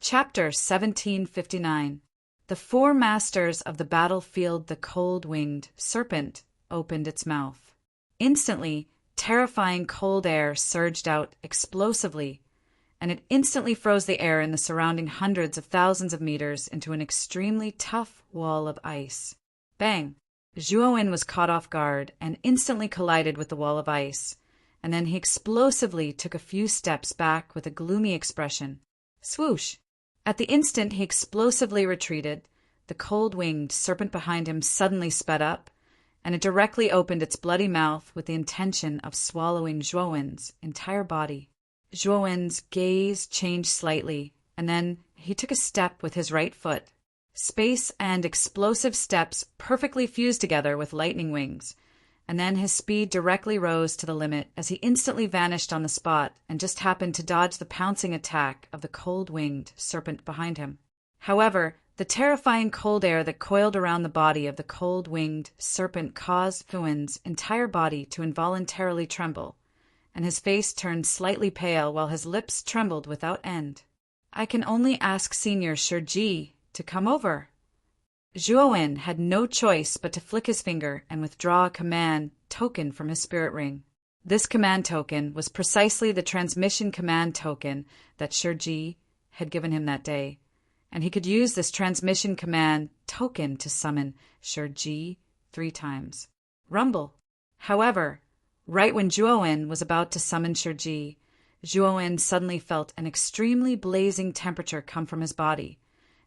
Chapter 1759. The four masters of the battlefield. The cold-winged serpent opened its mouth. Instantly, terrifying cold air surged out explosively, and it instantly froze the air in the surrounding hundreds of thousands of meters into an extremely tough wall of ice. Bang! Zhuowen was caught off guard and instantly collided with the wall of ice, and then he explosively took a few steps back with a gloomy expression. Swoosh! At the instant he explosively retreated, the cold-winged serpent behind him suddenly sped up, and it directly opened its bloody mouth with the intention of swallowing Zhuowen's entire body. Zhuowen's gaze changed slightly, and then he took a step with his right foot. Space and explosive steps perfectly fused together with lightning wings, and then his speed directly rose to the limit as he instantly vanished on the spot and just happened to dodge the pouncing attack of the cold-winged serpent behind him. However, the terrifying cold air that coiled around the body of the cold-winged serpent caused Zhuowen's entire body to involuntarily tremble, and his face turned slightly pale while his lips trembled without end. "I can only ask Senior Shiji to come over." Zhuowen had no choice but to flick his finger and withdraw a command token from his spirit ring. This command token was precisely the transmission command token that Shiji had given him that day, and he could use this transmission command token to summon Shiji 3 times. Rumble! However, right when Zhuowen was about to summon Shiji, Zhuowen suddenly felt an extremely blazing temperature come from his body,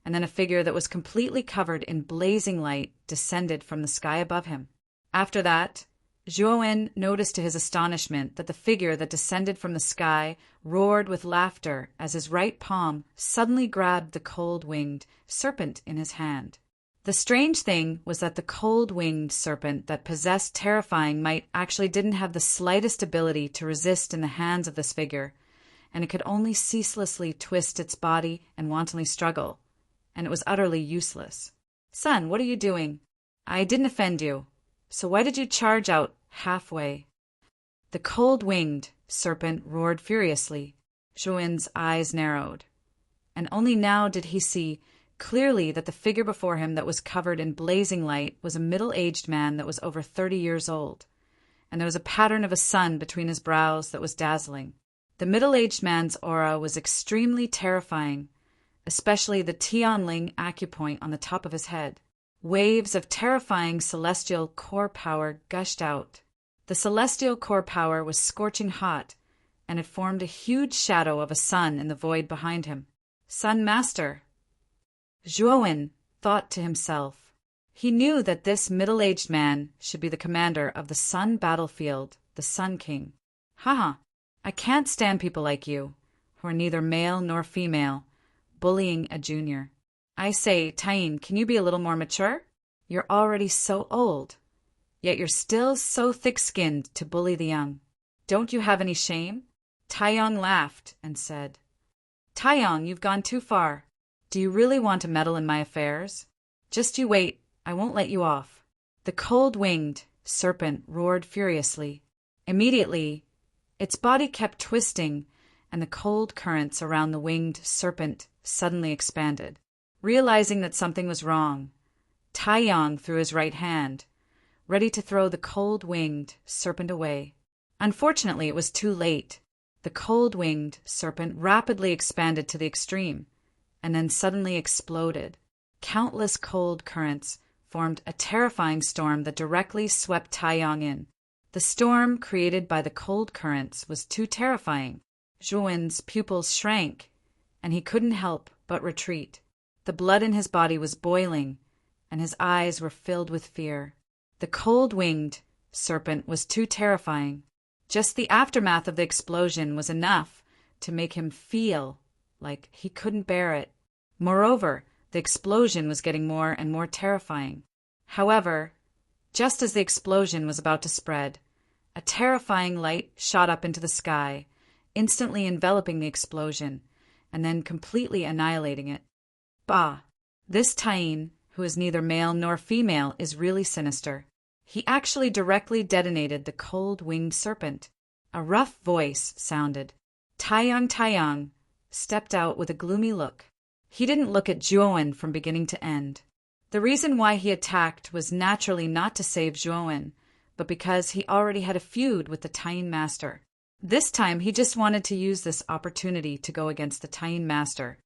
and then a figure that was completely covered in blazing light descended from the sky above him. After that, Zhuowen noticed to his astonishment that the figure that descended from the sky roared with laughter as his right palm suddenly grabbed the cold-winged serpent in his hand. The strange thing was that the cold-winged serpent that possessed terrifying might actually didn't have the slightest ability to resist in the hands of this figure, and it could only ceaselessly twist its body and wantonly struggle, and it was utterly useless. "Son, what are you doing? I didn't offend you, so why did you charge out halfway?" The cold-winged serpent roared furiously. Zhuowen's eyes narrowed, and only now did he see clearly that the figure before him that was covered in blazing light was a middle-aged man that was over 30 years old, and there was a pattern of a sun between his brows that was dazzling. The middle-aged man's aura was extremely terrifying, especially the Tianling acupoint on the top of his head. Waves of terrifying celestial core power gushed out. The celestial core power was scorching hot, and it formed a huge shadow of a sun in the void behind him. "Sun Master," Zhuowen thought to himself. He knew that this middle-aged man should be the commander of the Sun battlefield, the Sun King. Haha, I can't stand people like you, who are neither male nor female, bullying a junior. I say, Tayin, can you be a little more mature? You're already so old, yet you're still so thick-skinned to bully the young. Don't you have any shame? Taiyong laughed and said, "Taiyong, you've gone too far. Do you really want to meddle in my affairs? Just you wait, I won't let you off." The cold-winged serpent roared furiously. Immediately, its body kept twisting, and the cold currents around the winged serpent suddenly expanded. Realizing that something was wrong, Taiyong threw his right hand, ready to throw the cold-winged serpent away. Unfortunately, it was too late. The cold-winged serpent rapidly expanded to the extreme, and then suddenly exploded. Countless cold currents formed a terrifying storm that directly swept Taiyong in. The storm created by the cold currents was too terrifying. Zhuowen's pupils shrank, and he couldn't help but retreat. The blood in his body was boiling, and his eyes were filled with fear. The cold-winged serpent was too terrifying. Just the aftermath of the explosion was enough to make him feel like he couldn't bear it. Moreover, the explosion was getting more and more terrifying. However, just as the explosion was about to spread, a terrifying light shot up into the sky, instantly enveloping the explosion, and then completely annihilating it. Bah! This Tayin, who is neither male nor female, is really sinister. He actually directly detonated the cold-winged serpent. A rough voice sounded. Taiyong stepped out with a gloomy look. He didn't look at Zhuowen from beginning to end. The reason why he attacked was naturally not to save Zhuowen, but because he already had a feud with the Taiying master. This time he just wanted to use this opportunity to go against the Taiying master.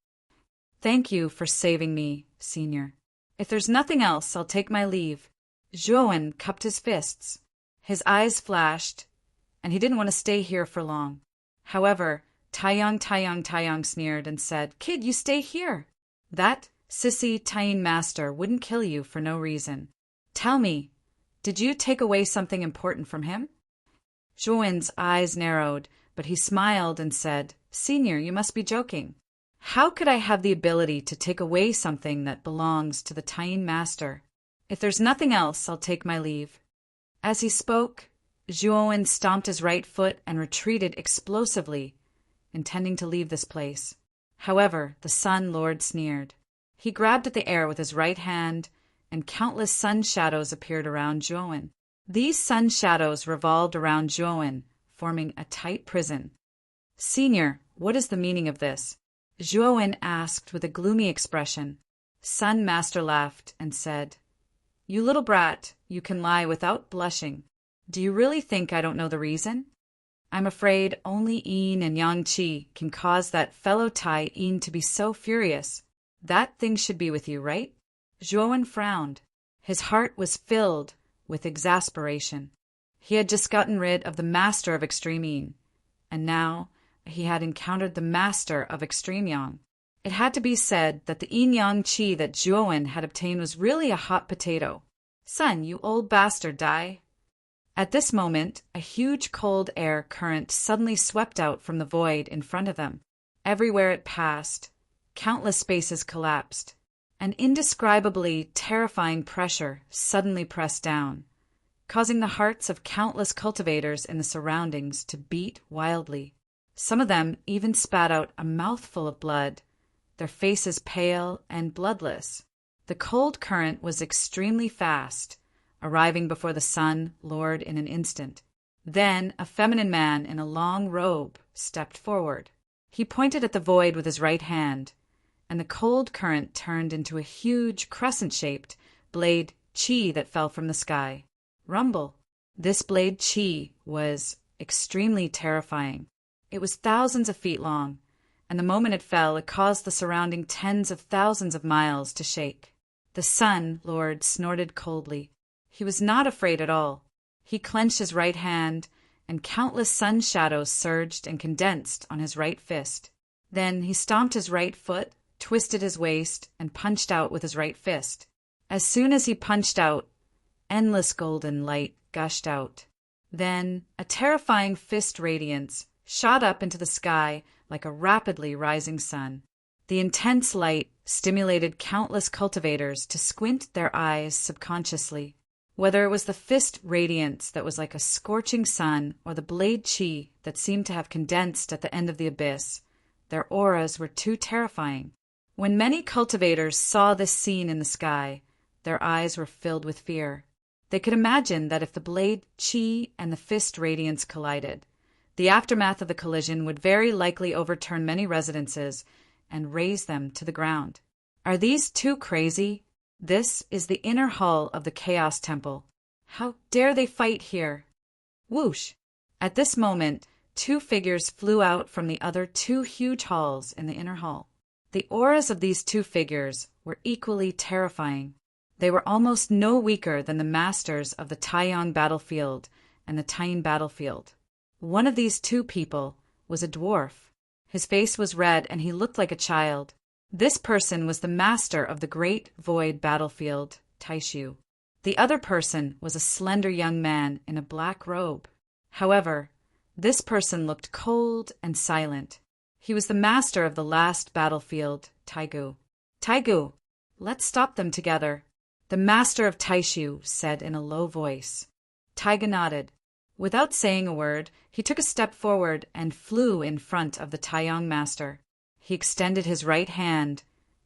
"Thank you for saving me, senior. If there's nothing else, I'll take my leave." Zhuowen cupped his fists. His eyes flashed, and he didn't want to stay here for long. However, Taiyang sneered and said, "Kid, you stay here. That sissy Taiying master wouldn't kill you for no reason. Tell me, did you take away something important from him?" Zhuowen's eyes narrowed, but he smiled and said, "Senior, you must be joking. How could I have the ability to take away something that belongs to the Taiying master? If there's nothing else, I'll take my leave." As he spoke, Zhuowen stomped his right foot and retreated explosively, intending to leave this place. However, the Sun Lord sneered. He grabbed at the air with his right hand, and countless sun shadows appeared around Zhuowen. These sun shadows revolved around Zhuowen, forming a tight prison. "Senior, what is the meaning of this?" Zhuowen asked with a gloomy expression. Sun Master laughed and said, "You little brat, you can lie without blushing. Do you really think I don't know the reason? I'm afraid only Yin and Yang Qi can cause that fellow Tai Yin to be so furious. That thing should be with you, right?" Zhuowen frowned. His heart was filled with exasperation. He had just gotten rid of the master of extreme Yin, and now he had encountered the master of extreme Yang. It had to be said that the yin-yang qi that Zhuowen had obtained was really a hot potato. "Son, you old bastard, die!" At this moment, a huge cold air current suddenly swept out from the void in front of them. Everywhere it passed, countless spaces collapsed. An indescribably terrifying pressure suddenly pressed down, causing the hearts of countless cultivators in the surroundings to beat wildly. Some of them even spat out a mouthful of blood, their faces pale and bloodless. The cold current was extremely fast, arriving before the Sun Lord in an instant. Then a feminine man in a long robe stepped forward. He pointed at the void with his right hand, and the cold current turned into a huge crescent-shaped blade qi that fell from the sky. Rumble. This blade qi was extremely terrifying. It was thousands of feet long, and the moment it fell, it caused the surrounding tens of thousands of miles to shake. The Sun Lord snorted coldly. He was not afraid at all. He clenched his right hand, and countless sun shadows surged and condensed on his right fist. Then he stomped his right foot, twisted his waist, and punched out with his right fist. As soon as he punched out, endless golden light gushed out. Then a terrifying fist radiance shot up into the sky like a rapidly rising sun. The intense light stimulated countless cultivators to squint their eyes subconsciously. Whether it was the fist radiance that was like a scorching sun or the blade qi that seemed to have condensed at the end of the abyss, their auras were too terrifying. When many cultivators saw this scene in the sky, their eyes were filled with fear. They could imagine that if the blade qi and the fist radiance collided, the aftermath of the collision would very likely overturn many residences and raze them to the ground. Are these too crazy? This is the inner hall of the Chaos Temple. How dare they fight here? Whoosh! At this moment, two figures flew out from the other two huge halls in the inner hall. The auras of these two figures were equally terrifying. They were almost no weaker than the masters of the Taiyang battlefield and the Taiying battlefield. One of these two people was a dwarf. His face was red and he looked like a child. This person was the master of the Great Void battlefield, Taishu. The other person was a slender young man in a black robe. However, this person looked cold and silent. He was the master of the last battlefield, Taigu. "Taigu, let's stop them together," the master of Taishu said in a low voice. Taiga nodded. Without saying a word, he took a step forward and flew in front of the Taiyang master. He extended his right hand,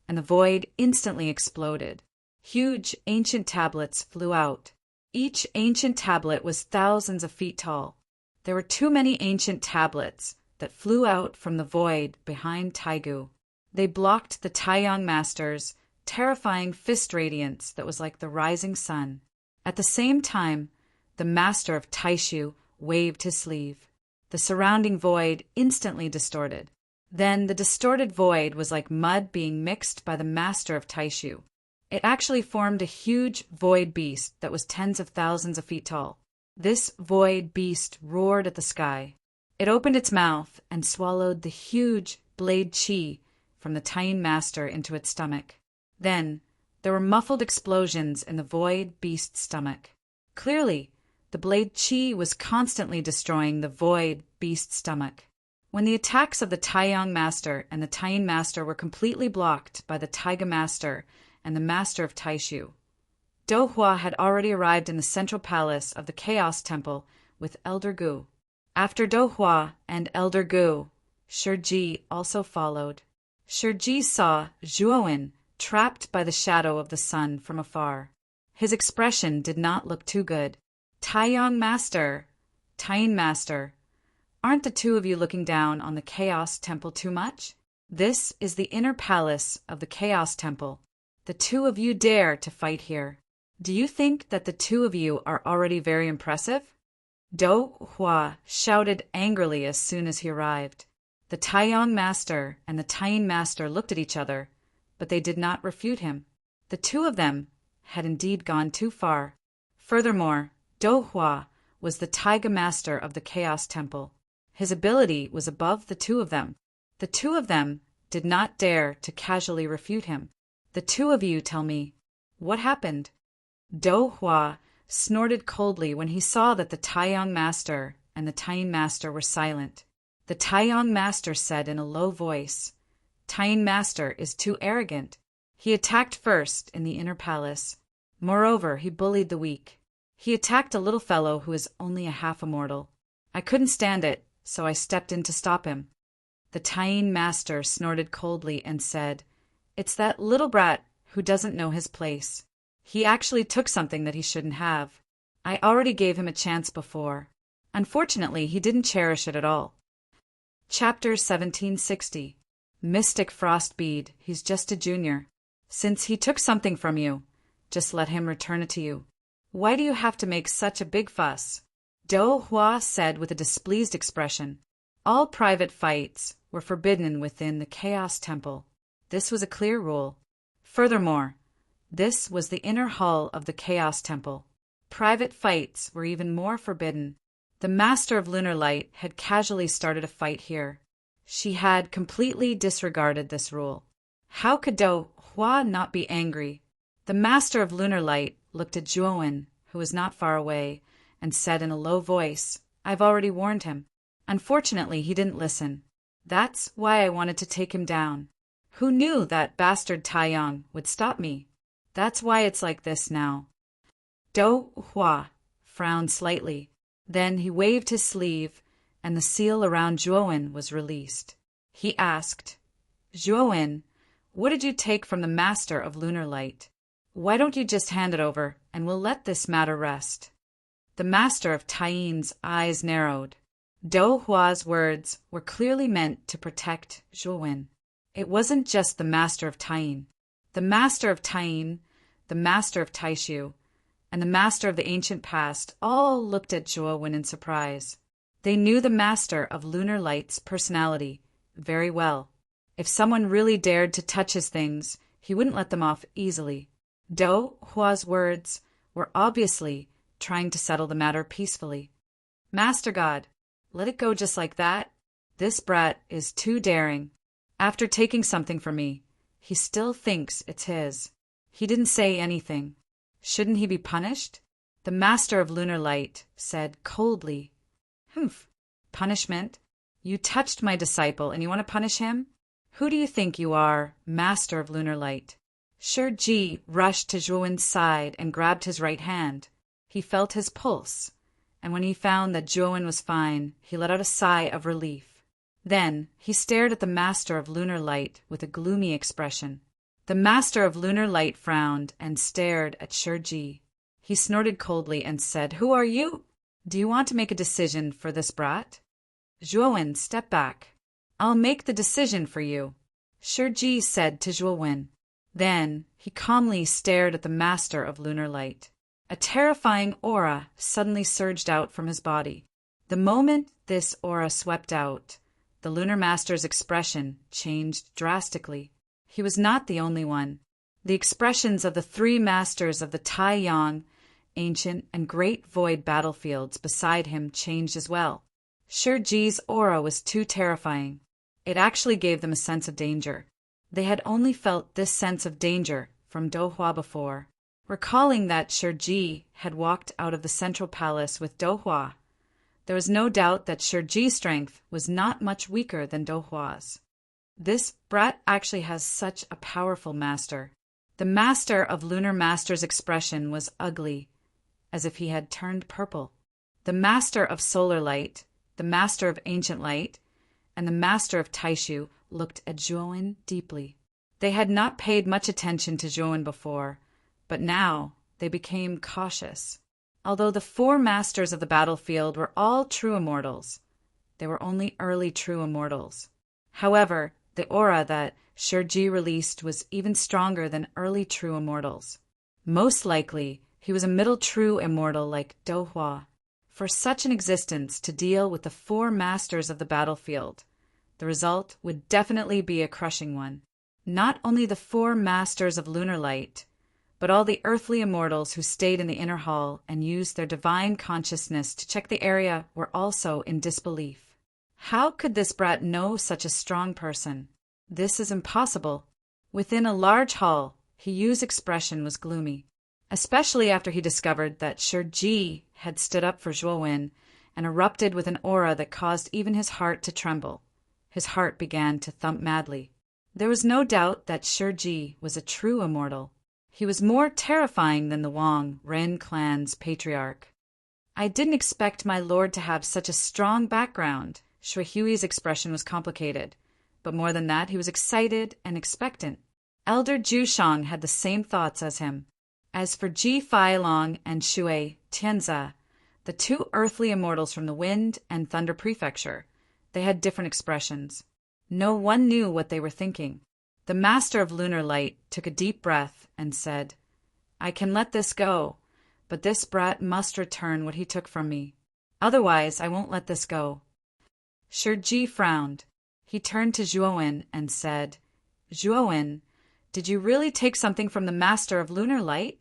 and the void instantly exploded. Huge ancient tablets flew out. Each ancient tablet was thousands of feet tall. There were too many ancient tablets that flew out from the void behind Taigu. They blocked the Taiyang master's terrifying fist radiance that was like the rising sun. At the same time, the master of Taishu waved his sleeve. The surrounding void instantly distorted. Then the distorted void was like mud being mixed by the master of Taishu. It actually formed a huge void beast that was tens of thousands of feet tall. This void beast roared at the sky. It opened its mouth and swallowed the huge blade chi from the Taiyang master into its stomach. Then there were muffled explosions in the void beast's stomach. Clearly, the blade chi was constantly destroying the void beast's stomach. When the attacks of the Taiyang master and the Taiyang master were completely blocked by the Taiga master and the master of Taishu, Do Hua had already arrived in the central palace of the Chaos Temple with Elder Gu. After Do Hua and Elder Gu, Shiji also followed. Shiji saw Zhuowen trapped by the shadow of the sun from afar. His expression did not look too good. Taiyang master, aren't the two of you looking down on the Chaos Temple too much? This is the inner palace of the Chaos Temple. The two of you dare to fight here. Do you think that the two of you are already very impressive? Do Hua shouted angrily as soon as he arrived. The Taiyang master and the Taiyang master looked at each other, but they did not refute him. The two of them had indeed gone too far. Furthermore, Do Hua was the Taiga master of the Chaos Temple. His ability was above the two of them. The two of them did not dare to casually refute him. The two of you tell me, what happened? Do Hua snorted coldly when he saw that the Taiyang master and the Taiyang master were silent. The Taiyang master said in a low voice, Taiyang master is too arrogant. He attacked first in the inner palace. Moreover, he bullied the weak. He attacked a little fellow who is only a half immortal. I couldn't stand it, so I stepped in to stop him. The Taiyang master snorted coldly and said, It's that little brat who doesn't know his place. He actually took something that he shouldn't have. I already gave him a chance before. Unfortunately, he didn't cherish it at all. Chapter 1760. Mystic Frostbead, he's just a junior. Since he took something from you, just let him return it to you. Why do you have to make such a big fuss? Do Hua said with a displeased expression. All private fights were forbidden within the Chaos Temple. This was a clear rule. Furthermore, this was the inner hall of the Chaos Temple. Private fights were even more forbidden. The Master of Lunar Light had casually started a fight here. She had completely disregarded this rule. How could Do Hua not be angry? The Master of Lunar Light looked at Zhuowen, who was not far away, and said in a low voice, I've already warned him. Unfortunately, he didn't listen. That's why I wanted to take him down. Who knew that bastard Taiyang would stop me? That's why it's like this now. Do Hua frowned slightly. Then he waved his sleeve, and the seal around Zhuowen was released. He asked, Zhuowen, what did you take from the Master of Lunar Light? Why don't you just hand it over, and we'll let this matter rest? The Master of Taiyang's eyes narrowed. Do Hua's words were clearly meant to protect Zhuowen. It wasn't just the Master of Taiyang. The Master of Taiyang, the Master of Taishu, and the Master of the Ancient Past all looked at Zhuowen in surprise. They knew the Master of Lunar Light's personality very well. If someone really dared to touch his things, he wouldn't let them off easily. Do Hua's words were obviously trying to settle the matter peacefully. Master God, let it go just like that. This brat is too daring. After taking something from me, he still thinks it's his. He didn't say anything. Shouldn't he be punished? The Master of Lunar Light said coldly, Humph, punishment? You touched my disciple and you want to punish him? Who do you think you are, Master of Lunar Light? Shiji rushed to Zhuowen's side and grabbed his right hand. He felt his pulse, and when he found that Zhuowen was fine, he let out a sigh of relief. Then he stared at the Master of Lunar Light with a gloomy expression. The Master of Lunar Light frowned and stared at Shiji. He snorted coldly and said, Who are you? Do you want to make a decision for this brat? Zhuowen, step back. I'll make the decision for you. Shiji said to Zhuowen. Then he calmly stared at the master of lunar light. A terrifying aura suddenly surged out from his body. The moment this aura swept out, the lunar master's expression changed drastically. He was not the only one. The expressions of the three masters of the Taiyang, ancient and great void battlefields beside him changed as well. Shiji's aura was too terrifying. It actually gave them a sense of danger. They had only felt this sense of danger from Dohua before. Recalling that Shiji had walked out of the central palace with Dohua, there was no doubt that Shiji's strength was not much weaker than Dohua's. This brat actually has such a powerful master. The master of Lunar Master's expression was ugly, as if he had turned purple. The master of Solar Light, the master of Ancient Light, and the master of Taishu looked at Zhuowen deeply. They had not paid much attention to Zhuowen before, but now they became cautious. Although the four masters of the battlefield were all true immortals, they were only early true immortals. However, the aura that Shiji released was even stronger than early true immortals. Most likely, he was a middle true immortal like Dohua. For such an existence to deal with the four masters of the battlefield, the result would definitely be a crushing one. Not only the four masters of lunar light, but all the earthly immortals who stayed in the inner hall and used their divine consciousness to check the area were also in disbelief. How could this brat know such a strong person? This is impossible. Within a large hall, Hiyu's expression was gloomy, especially after he discovered that Shiji had stood up for Zhuowen and erupted with an aura that caused even his heart to tremble. His heart began to thump madly. There was no doubt that Shiji was a true immortal. He was more terrifying than the Wang Ren clan's patriarch. I didn't expect my lord to have such a strong background. Shuihui's expression was complicated, but more than that, he was excited and expectant. Elder Jushang had the same thoughts as him. As for Ji Feilong and Shui Tianza, the two earthly immortals from the Wind and Thunder Prefecture, they had different expressions. No one knew what they were thinking. The master of lunar light took a deep breath and said, "I can let this go, but this brat must return what he took from me. Otherwise, I won't let this go." Shiji frowned. He turned to Zhuowen and said, "Zhuowen, did you really take something from the master of lunar light?"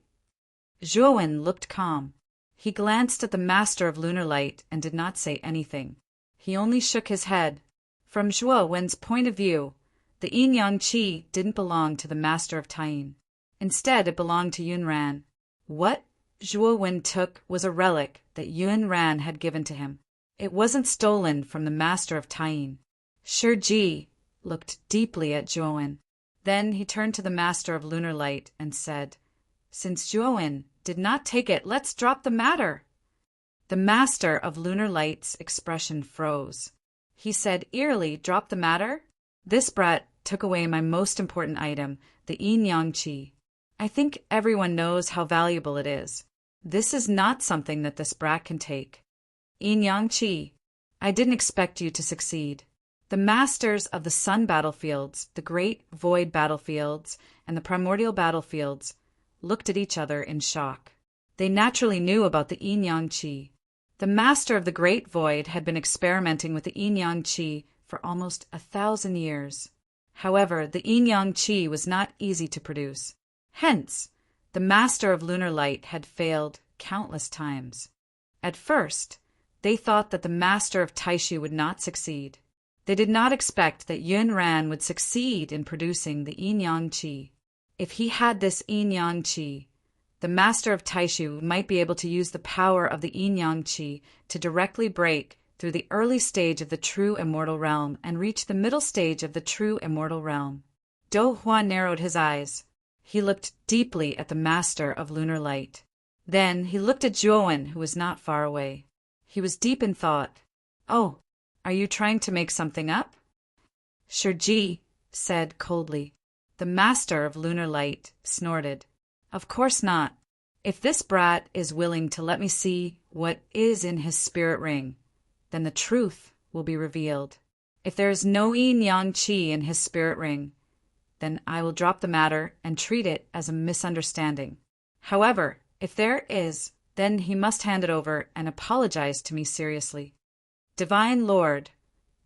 Zhuowen looked calm. He glanced at the master of lunar light and did not say anything. He only shook his head. From Zhuowen's point of view, the yin-yang qi didn't belong to the master of Taiying. Instead, it belonged to Yunran. What Zhuowen took was a relic that Yunran had given to him. It wasn't stolen from the master of Taiying. Shiji looked deeply at Zhuowen. Then he turned to the master of lunar light and said, "Since Zhuowen did not take it, let's drop the matter." The master of lunar light's expression froze. He said eerily, "Drop the matter? This brat took away my most important item, the yin-yang qi. I think everyone knows how valuable it is. This is not something that this brat can take. Yin-yang qi, I didn't expect you to succeed." The masters of the sun battlefields, the great void battlefields, and the primordial battlefields looked at each other in shock. They naturally knew about the yin-yang qi. The master of the great void had been experimenting with the yin-yang qi for almost 1,000 years. However, the yin-yang qi was not easy to produce. Hence, the master of lunar light had failed countless times. At first, they thought that the master of Taishu would not succeed. They did not expect that Yunran would succeed in producing the yin-yang qi. If he had this yin-yang qi, the master of Taishu might be able to use the power of the yin-yang qi to directly break through the early stage of the true immortal realm and reach the middle stage of the true immortal realm. Do Hua narrowed his eyes. He looked deeply at the master of lunar light. Then he looked at Zhuowen, who was not far away. He was deep in thought. "Oh, are you trying to make something up?" Shiji said coldly. The master of lunar light snorted. "Of course not. If this brat is willing to let me see what is in his spirit ring, then the truth will be revealed. If there is no yin-yang qi in his spirit ring, then I will drop the matter and treat it as a misunderstanding. However, if there is, then he must hand it over and apologize to me seriously. Divine Lord,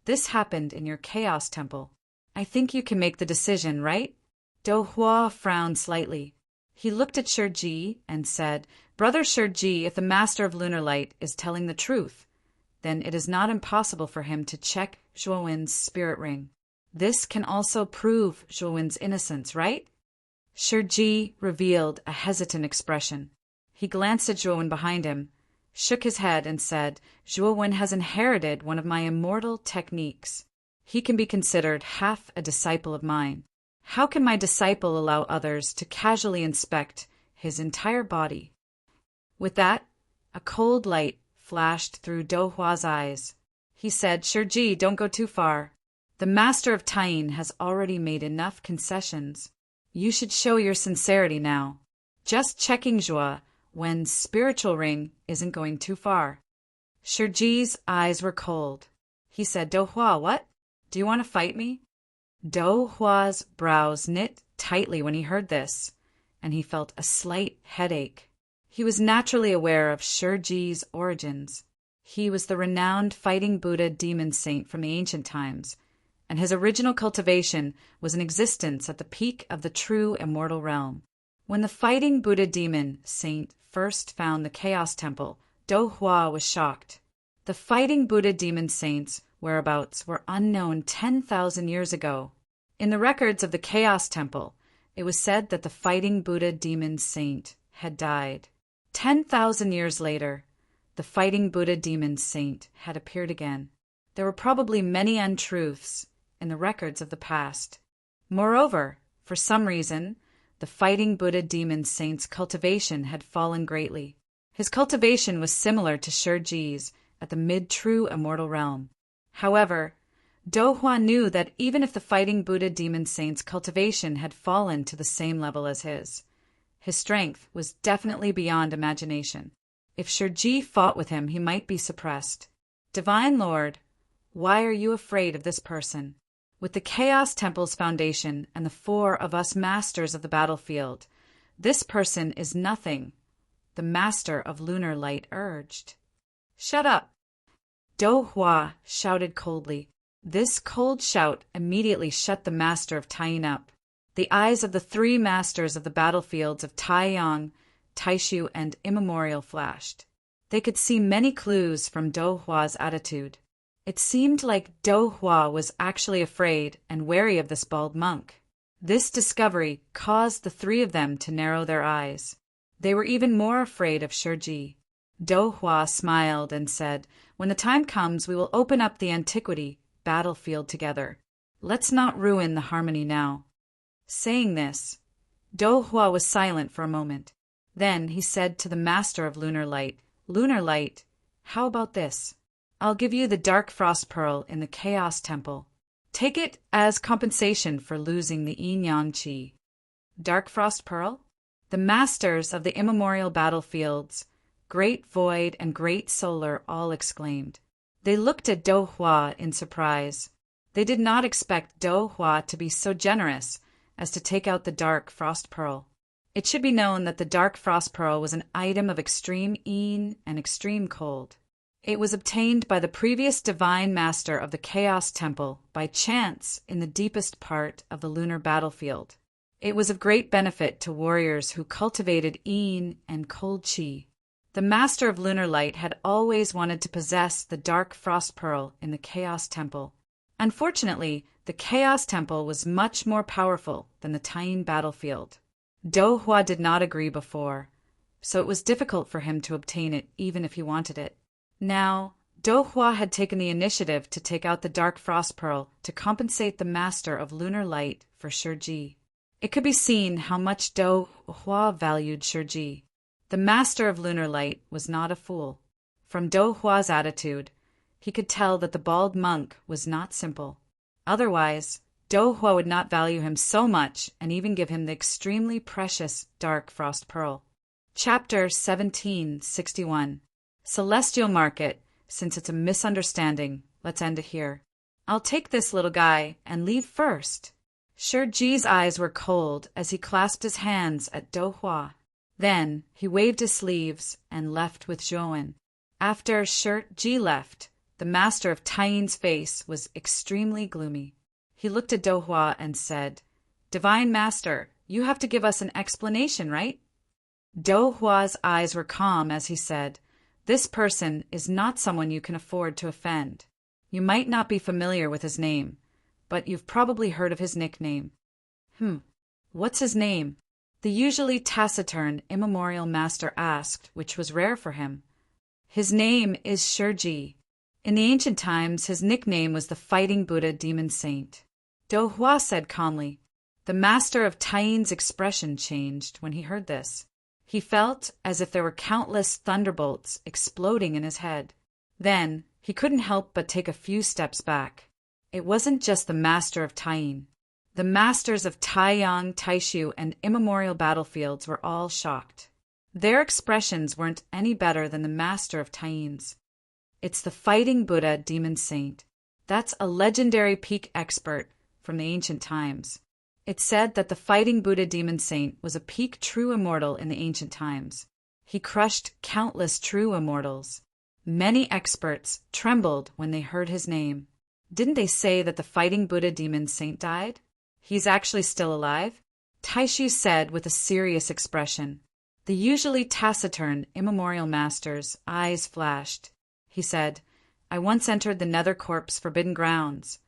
this happened in your Chaos Temple. I think you can make the decision, right? Do Hua frowned slightly. He looked at Shiji and said, Brother Shiji, if the Master of Lunar Light is telling the truth, then it is not impossible for him to check Zhuowin's spirit ring. This can also prove Zhuowin's innocence, right? Shiji revealed a hesitant expression. He glanced at Zhuowin behind him, shook his head, and said, Zhuowin has inherited one of my immortal techniques. He can be considered half a disciple of mine. How can my disciple allow others to casually inspect his entire body? With that, a cold light flashed through Do Hua's eyes. He said, Shiji, don't go too far. The Master of Taiying has already made enough concessions. You should show your sincerity now. Just checking Zhuowin's spiritual ring isn't going too far. Shiji's eyes were cold. He said, Do Hua, what? Do you want to fight me? Do Hua's brows knit tightly when he heard this, and he felt a slight headache. He was naturally aware of Shiji's origins. He was the renowned fighting Buddha demon saint from the ancient times, and his original cultivation was in existence at the peak of the true immortal realm. When the fighting Buddha demon saint first found the Chaos Temple, Do Hua was shocked. The fighting Buddha demon saint's whereabouts were unknown 10,000 years ago. In the records of the Chaos Temple, it was said that the fighting Buddha demon saint had died. 10,000 years later, the fighting Buddha demon saint had appeared again. There were probably many untruths in the records of the past. Moreover, for some reason, the fighting Buddha demon saint's cultivation had fallen greatly. His cultivation was similar to Shiji's at the mid-true immortal realm. However, Do Hua knew that even if the fighting Buddha demon saint's cultivation had fallen to the same level as his strength was definitely beyond imagination. If Shiji fought with him, he might be suppressed. Divine Lord, why are you afraid of this person? With the Chaos Temple's foundation and the four of us masters of the battlefield, this person is nothing, the Master of Lunar Light urged. Shut up! Do Hua shouted coldly. This cold shout immediately shut the Master of Taiying up. The eyes of the three masters of the battlefields of Taiyang, Taishu, and Immemorial flashed. They could see many clues from Do Hua's attitude. It seemed like Do Hua was actually afraid and wary of this bald monk. This discovery caused the three of them to narrow their eyes. They were even more afraid of Shiji. Do Hua smiled and said, When the time comes, we will open up the antiquity battlefield together. Let's not ruin the harmony now. Saying this, Do Hua was silent for a moment. Then he said to the Master of Lunar Light, Lunar Light, how about this? I'll give you the Dark Frost Pearl in the Chaos Temple. Take it as compensation for losing the Yin-Yang Qi. Dark Frost Pearl? The masters of the immemorial battlefields, Great Void and Great Solar, all exclaimed. They looked at Do Hua in surprise. They did not expect Do Hua to be so generous as to take out the Dark Frost Pearl. It should be known that the Dark Frost Pearl was an item of extreme yin and extreme cold. It was obtained by the previous divine master of the Chaos Temple by chance in the deepest part of the lunar battlefield. It was of great benefit to warriors who cultivated yin and cold qi. The Master of Lunar Light had always wanted to possess the Dark Frost Pearl in the Chaos Temple. Unfortunately, the Chaos Temple was much more powerful than the Taiying battlefield. Do Hua did not agree before, so it was difficult for him to obtain it even if he wanted it. Now, Do Hua had taken the initiative to take out the Dark Frost Pearl to compensate the Master of Lunar Light for Shiji. It could be seen how much Do Hua valued Shiji. The Master of Lunar Light was not a fool. From Do Hua's attitude, he could tell that the bald monk was not simple. Otherwise, Do Hua would not value him so much and even give him the extremely precious Dark Frost Pearl. Chapter 1761. Celestial Market. Since it's a misunderstanding, let's end it here. I'll take this little guy and leave first. Shiji's eyes were cold as he clasped his hands at Do Hua. Then he waved his sleeves and left with Zhouwen. After Shiji left, the master of Taiyin's face was extremely gloomy. He looked at Do Hua and said, "Divine Master, you have to give us an explanation, right?" Do Hua's eyes were calm as he said, "This person is not someone you can afford to offend. You might not be familiar with his name, but you've probably heard of his nickname." What's his name?" the usually taciturn, immemorial master asked, which was rare for him. "His name is Shiji. In the ancient times, his nickname was the Fighting Buddha Demon Saint." Do Hua said calmly. The master of Taiyin's expression changed when he heard this. He felt as if there were countless thunderbolts exploding in his head. Then he couldn't help but take a few steps back. It wasn't just the master of Taiyin. The masters of Taiyang, Taishu, and immemorial battlefields were all shocked. Their expressions weren't any better than the master of Taiyin's. "It's the Fighting Buddha Demon Saint. That's a legendary peak expert from the ancient times." It's said that the Fighting Buddha Demon Saint was a peak true immortal in the ancient times. He crushed countless true immortals. Many experts trembled when they heard his name. Didn't they say that the Fighting Buddha Demon Saint died? He's actually still alive? Taishu said with a serious expression. The usually taciturn, immemorial master's eyes flashed. He said, "I once entered the Nether Corp's forbidden grounds,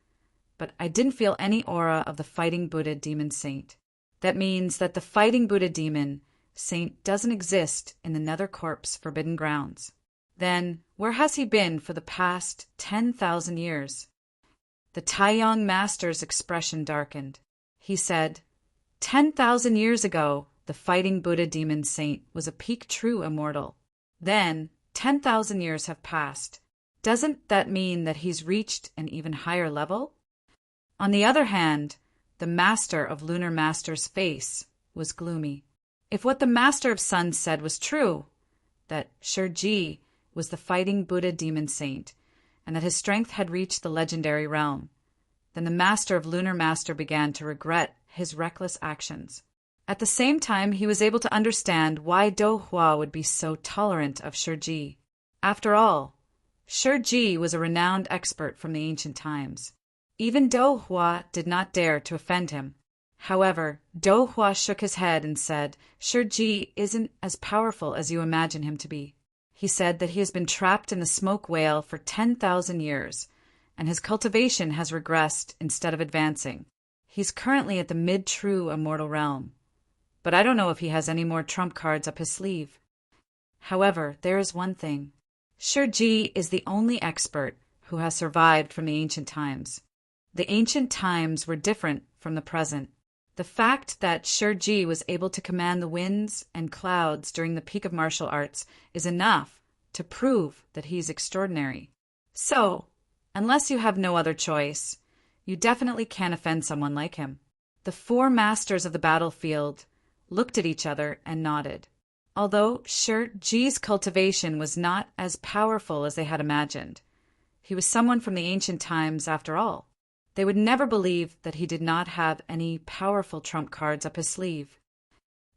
but I didn't feel any aura of the Fighting Buddha Demon Saint. That means that the Fighting Buddha Demon Saint doesn't exist in the Nether Corp's forbidden grounds. Then, where has he been for the past 10,000 years? The Taiyang master's expression darkened. He said, 10,000 years ago, the Fighting Buddha Demon Saint was a peak true immortal. Then, 10,000 years have passed. Doesn't that mean that he's reached an even higher level? On the other hand, the master of Lunar Master's face was gloomy. If what the master of Sun said was true, that Shiji was the Fighting Buddha Demon Saint, and that his strength had reached the legendary realm, then the master of Lunar Master began to regret his reckless actions. At the same time, he was able to understand why Do Hua would be so tolerant of Shiji. After all, Shiji was a renowned expert from the ancient times. Even Do Hua did not dare to offend him. However, Do Hua shook his head and said, "Shiji isn't as powerful as you imagine him to be." He said that he has been trapped in the smoke whale for 10,000 years, and his cultivation has regressed instead of advancing. He's currently at the mid-true immortal realm, but I don't know if he has any more trump cards up his sleeve. However, there is one thing. Shiji is the only expert who has survived from the ancient times. The ancient times were different from the present. The fact that Shiji was able to command the winds and clouds during the peak of martial arts is enough to prove that he's extraordinary. So, unless you have no other choice, you definitely can't offend someone like him. The four masters of the battlefield looked at each other and nodded. Although Shiji's cultivation was not as powerful as they had imagined, he was someone from the ancient times after all. They would never believe that he did not have any powerful trump cards up his sleeve.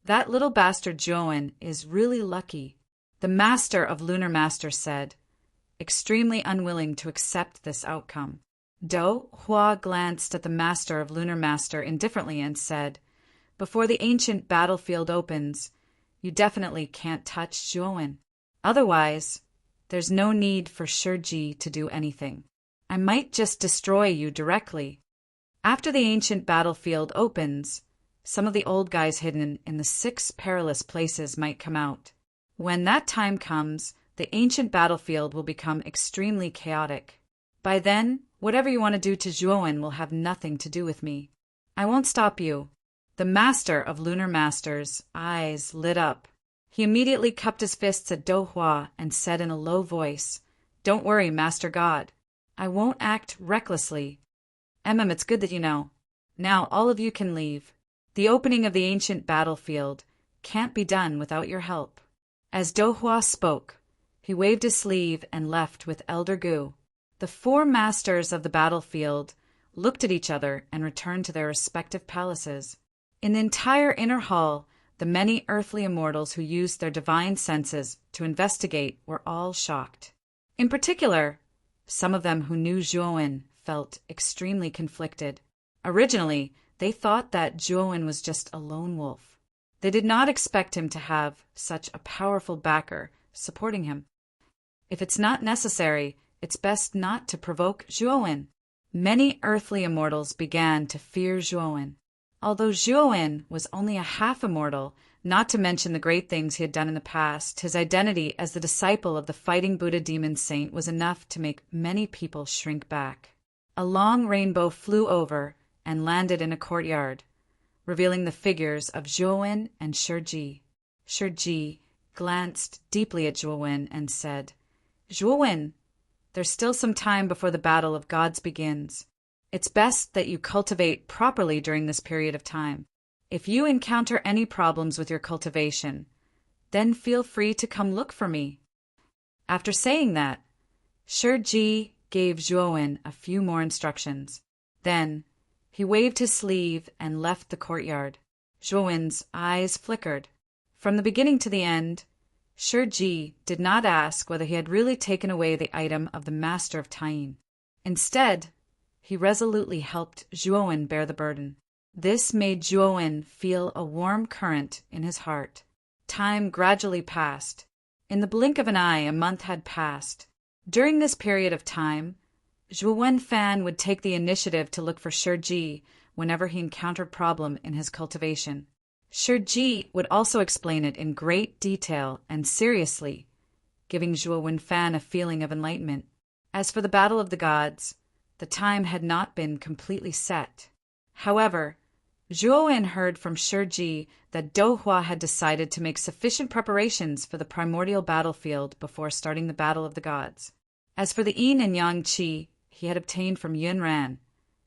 That little bastard Zhouwen is really lucky, the master of Lunar Master said, extremely unwilling to accept this outcome. Do Hua glanced at the master of Lunar Master indifferently and said, "Before the ancient battlefield opens, you definitely can't touch Zhouwen. Otherwise, there's no need for Shiji to do anything. I might just destroy you directly. After the ancient battlefield opens, some of the old guys hidden in the 6 perilous places might come out. When that time comes, the ancient battlefield will become extremely chaotic. By then, whatever you want to do to Zhouwen will have nothing to do with me. I won't stop you." The master of Lunar Master's eyes lit up. He immediately cupped his fists at Do Hua and said in a low voice, "Don't worry, Master God. I won't act recklessly. It's good that you know. Now all of you can leave. The opening of the ancient battlefield can't be done without your help." As Do Hua spoke, he waved his sleeve and left with Elder Gu. The 4 masters of the battlefield looked at each other, and returned to their respective palaces. In the entire inner hall, the many earthly immortals who used their divine senses to investigate were all shocked. In particular, some of them who knew Zhuowen felt extremely conflicted. Originally, they thought that Zhuowen was just a lone wolf. They did not expect him to have such a powerful backer supporting him. If it's not necessary, it's best not to provoke Zhuowen. Many earthly immortals began to fear Zhuowen. Although Zhuowen was only a half-immortal, not to mention the great things he had done in the past, his identity as the disciple of the fighting Buddha demon saint was enough to make many people shrink back. A long rainbow flew over and landed in a courtyard, revealing the figures of Zhuowen and Shiji. Shiji glanced deeply at Zhuowen and said, "Zhuowen, there's still some time before the battle of gods begins. It's best that you cultivate properly during this period of time. If you encounter any problems with your cultivation, then feel free to come look for me." After saying that, Shiji gave Zhuowen a few more instructions. Then he waved his sleeve and left the courtyard. Zhuowen's eyes flickered. From the beginning to the end, Shiji did not ask whether he had really taken away the item of the master of Taiying. Instead, he resolutely helped Zhuowen bear the burden. This made Zhuowen feel a warm current in his heart. Time gradually passed. In the blink of an eye, a month had passed. During this period of time, Zhuowen Fan would take the initiative to look for Shiji whenever he encountered problem in his cultivation. Shiji would also explain it in great detail and seriously, giving Zhuowen Fan a feeling of enlightenment. As for the battle of the gods, the time had not been completely set. However, Zhuowen heard from Shiji that Dohua had decided to make sufficient preparations for the primordial battlefield before starting the battle of the gods. As for the yin and yang qi he had obtained from Yunran,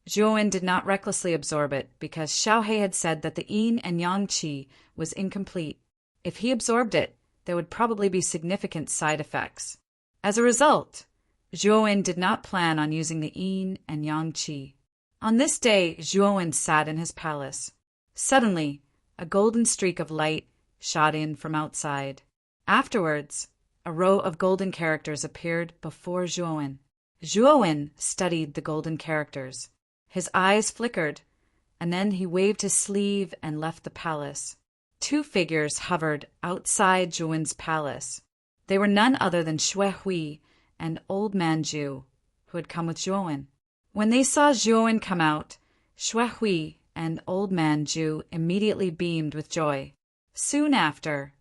Zhuowen did not recklessly absorb it because Xiaohe had said that the yin and yang qi was incomplete. If he absorbed it, there would probably be significant side effects. As a result, Zhuowen did not plan on using the yin and yang qi. On this day, Zhuowen sat in his palace. Suddenly, a golden streak of light shot in from outside. Afterwards, a row of golden characters appeared before Zhuowen. Zhuowen studied the golden characters. His eyes flickered, and then he waved his sleeve and left the palace. Two figures hovered outside Zhuowen's palace. They were none other than Xue Hui and Old Man Zhu, who had come with Zhuowen. When they saw Zhuowen come out, Xue Hui and Old Man Zhu immediately beamed with joy. Soon after,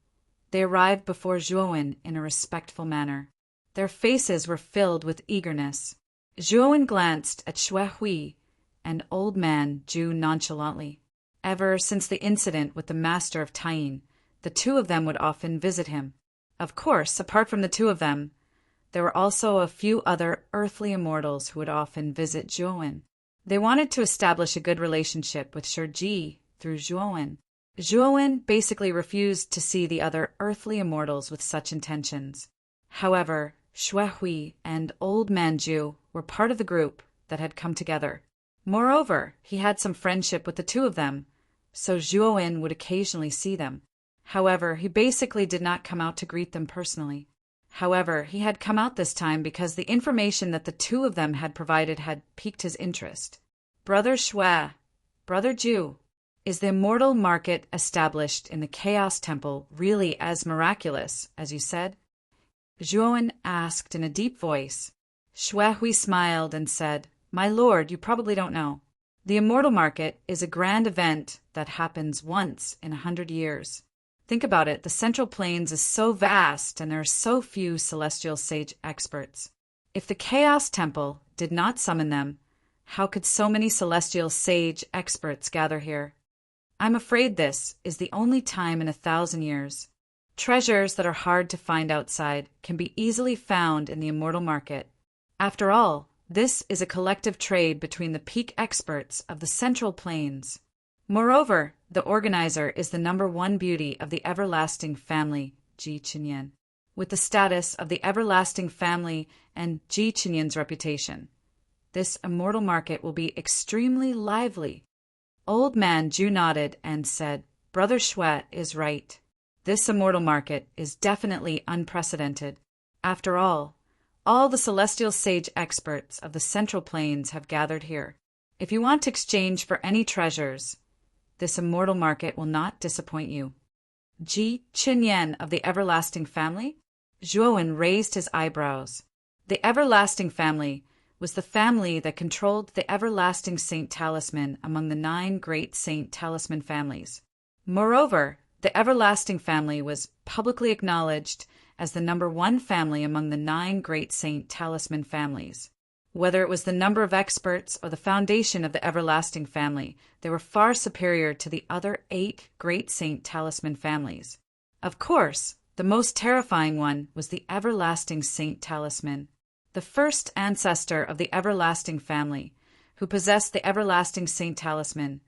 they arrived before Zhuowen in a respectful manner. Their faces were filled with eagerness. Zhuowen glanced at Xue Hui and Old Man Zhu nonchalantly. Ever since the incident with the master of Taiying, the two of them would often visit him. Of course, apart from the two of them, there were also a few other earthly immortals who would often visit Zhuowen. They wanted to establish a good relationship with Shiji through Zhuowen. Zhuowen basically refused to see the other earthly immortals with such intentions. However, Xue Hui and Old Man Zhu were part of the group that had come together. Moreover, he had some friendship with the two of them, so Zhuowen would occasionally see them. However, he basically did not come out to greet them personally. However, he had come out this time because the information that the two of them had provided had piqued his interest. "Brother Xue, Brother Zhu, is the immortal market established in the Chaos Temple really as miraculous as you said?" Zhuowen asked in a deep voice. Xue Hui smiled and said, "My lord, you probably don't know. The immortal market is a grand event that happens once in 100 years. Think about it, the Central Plains is so vast and there are so few celestial sage experts. If the Chaos Temple did not summon them, how could so many celestial sage experts gather here? I'm afraid this is the only time in 1,000 years. Treasures that are hard to find outside can be easily found in the immortal market. After all, this is a collective trade between the peak experts of the Central Plains. Moreover, the organizer is the #1 beauty of the everlasting family, Ji Qinyan, with the status of the everlasting family and Ji Qinyan's reputation. This immortal market will be extremely lively. Old man Ju nodded and said, Brother Shui is right. This immortal market is definitely unprecedented. After all the celestial sage experts of the Central Plains have gathered here. If you want to exchange for any treasures, this immortal market will not disappoint you. Ji Chinyan of the Everlasting Family? Zhuowen raised his eyebrows. The Everlasting Family was the family that controlled the Everlasting Saint Talisman among the 9 great Saint Talisman families. Moreover, the Everlasting Family was publicly acknowledged as the number 1 family among the 9 great Saint Talisman families. Whether it was the number of experts or the foundation of the Everlasting Family, they were far superior to the other 8 great Saint Talisman families. Of course, the most terrifying one was the Everlasting Saint Talisman. The first ancestor of the Everlasting Family, who possessed the Everlasting Saint Talisman,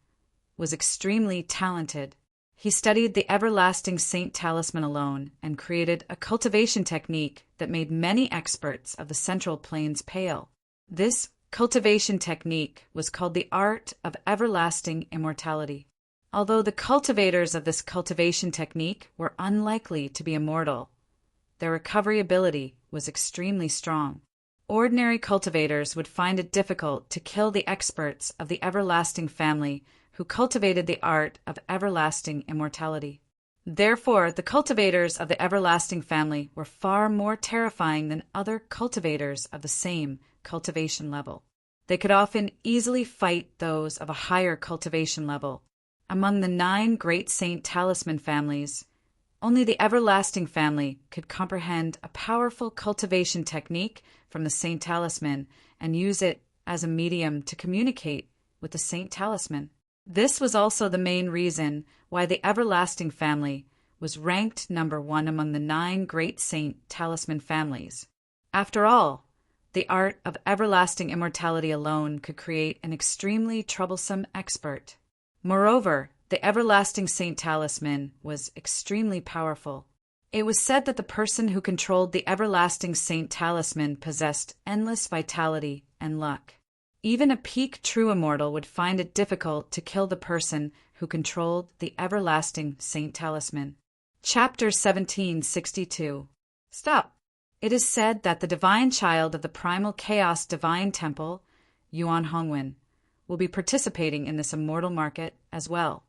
was extremely talented. He studied the Everlasting Saint Talisman alone and created a cultivation technique that made many experts of the Central Plains pale. This cultivation technique was called the art of everlasting immortality. Although the cultivators of this cultivation technique were unlikely to be immortal, their recovery ability was extremely strong. Ordinary cultivators would find it difficult to kill the experts of the Everlasting Family who cultivated the art of everlasting immortality. Therefore, the cultivators of the Everlasting Family were far more terrifying than other cultivators of the same cultivation level. They could often easily fight those of a higher cultivation level. Among the 9 great Saint Talisman families, only the Everlasting Family could comprehend a powerful cultivation technique from the Saint Talisman and use it as a medium to communicate with the Saint Talisman. This was also the main reason why the Everlasting Family was ranked number 1 among the 9 great Saint Talisman families. After all, the art of everlasting immortality alone could create an extremely troublesome expert. Moreover, the Everlasting Saint Talisman was extremely powerful. It was said that the person who controlled the Everlasting Saint Talisman possessed endless vitality and luck. Even a peak true immortal would find it difficult to kill the person who controlled the Everlasting Saint Talisman. Chapter 1762. Stop. It is said that the divine child of the primal chaos divine temple, Yuan Hongwen, will be participating in this immortal market as well.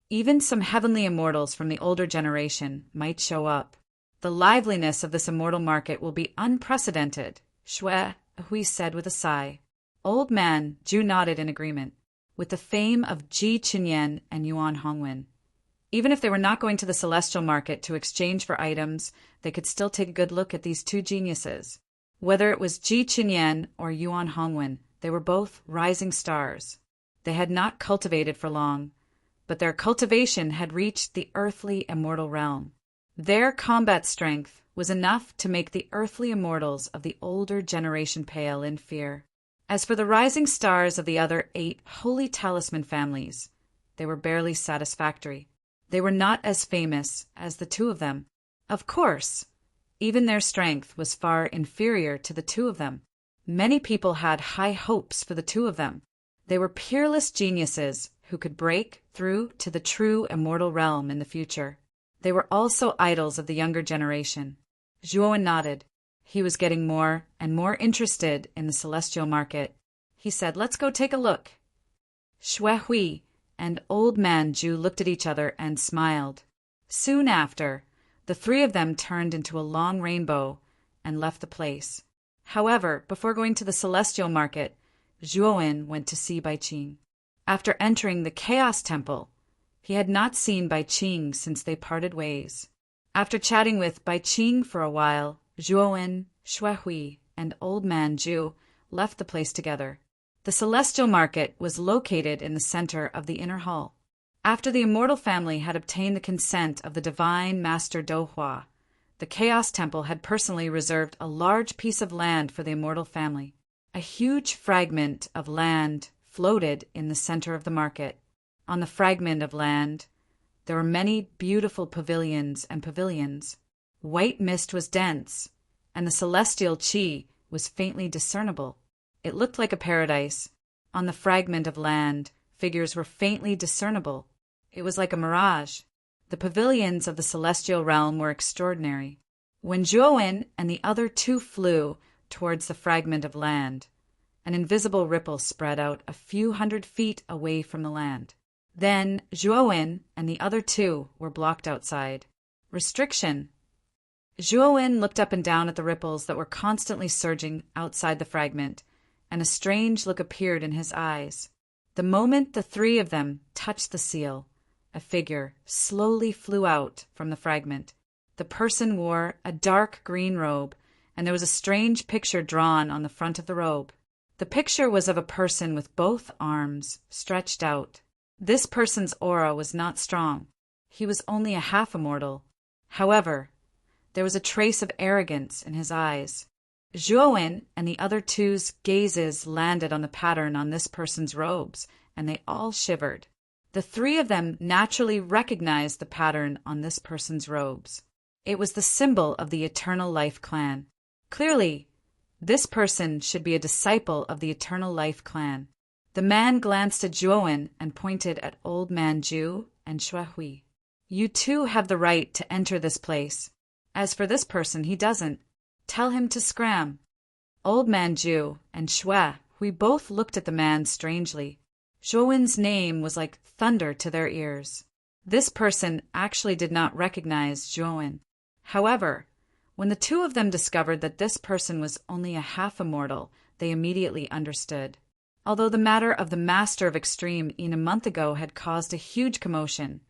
Even some heavenly immortals from the older generation might show up. The liveliness of this immortal market will be unprecedented, Hui said with a sigh. Old man Ju nodded in agreement. With the fame of Ji Chinyan and Yuan Hongwen, even if they were not going to the celestial market to exchange for items, they could still take a good look at these 2 geniuses. Whether it was Ji Chinyan or Yuan Hongwen, they were both rising stars. They had not cultivated for long, but their cultivation had reached the earthly immortal realm. Their combat strength was enough to make the earthly immortals of the older generation pale in fear. As for the rising stars of the other 8 holy talisman families, they were barely satisfactory. They were not as famous as the 2 of them. Of course, even their strength was far inferior to the 2 of them. Many people had high hopes for the 2 of them. They were peerless geniuses who could break through to the true immortal realm in the future. They were also idols of the younger generation. Zhuowen nodded. He was getting more and more interested in the celestial market. He said, "Let's go take a look." Shui Hui and Old Man Ju looked at each other and smiled. Soon after, the 3 of them turned into a long rainbow and left the place. However, before going to the celestial market, Zhuowen went to see Bai Qing. After entering the Chaos Temple, he had not seen Bai Qing since they parted ways. After chatting with Bai Qing for a while, Zhuowen, Shui Hui, and Old Man Ju left the place together. The celestial market was located in the center of the inner hall. After the immortal family had obtained the consent of the divine master Dohua, the Chaos Temple had personally reserved a large piece of land for the immortal family. A huge fragment of land floated in the center of the market. On the fragment of land, there were many beautiful pavilions and pavilions. White mist was dense, and the celestial qi was faintly discernible. It looked like a paradise. On the fragment of land, figures were faintly discernible. It was like a mirage. The pavilions of the celestial realm were extraordinary. When Zhuowen and the other two flew towards the fragment of land, an invisible ripple spread out a few hundred feet away from the land. Then Zhuowen and the other two were blocked outside. Restriction. Zhuowen looked up and down at the ripples that were constantly surging outside the fragment, and a strange look appeared in his eyes. The moment the three of them touched the seal, a figure slowly flew out from the fragment. The person wore a dark green robe, and there was a strange picture drawn on the front of the robe. The picture was of a person with both arms stretched out. This person's aura was not strong. He was only a half-immortal. However, there was a trace of arrogance in his eyes. Zhuowen and the other two's gazes landed on the pattern on this person's robes, and they all shivered. The three of them naturally recognized the pattern on this person's robes. It was the symbol of the Eternal Life Clan. Clearly, this person should be a disciple of the Eternal Life Clan. The man glanced at Zhuowen and pointed at Old Man Zhu and Shuehui. You two have the right to enter this place. As for this person, he doesn't. Tell him to scram. Old Man Zhu and Shuehui both looked at the man strangely. Zhuowen's name was like thunder to their ears. This person actually did not recognize Zhuowen. However, when the two of them discovered that this person was only a half-immortal, they immediately understood. Although the matter of the Master of Extreme a month ago had caused a huge commotion,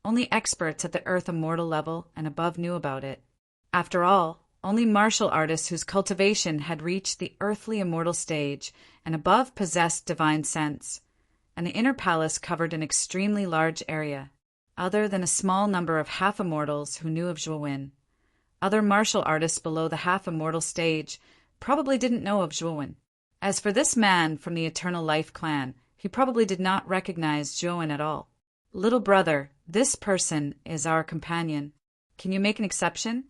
only experts at the Earth Immortal level and above knew about it. After all, only martial artists whose cultivation had reached the earthly immortal stage and above possessed divine sense, and the inner palace covered an extremely large area. Other than a small number of half-immortals who knew of Zhuowen, other martial artists below the half-immortal stage probably didn't know of Zhuowen. As for this man from the Eternal Life Clan, he probably did not recognize Zhuowen at all. Little brother, this person is our companion. Can you make an exception?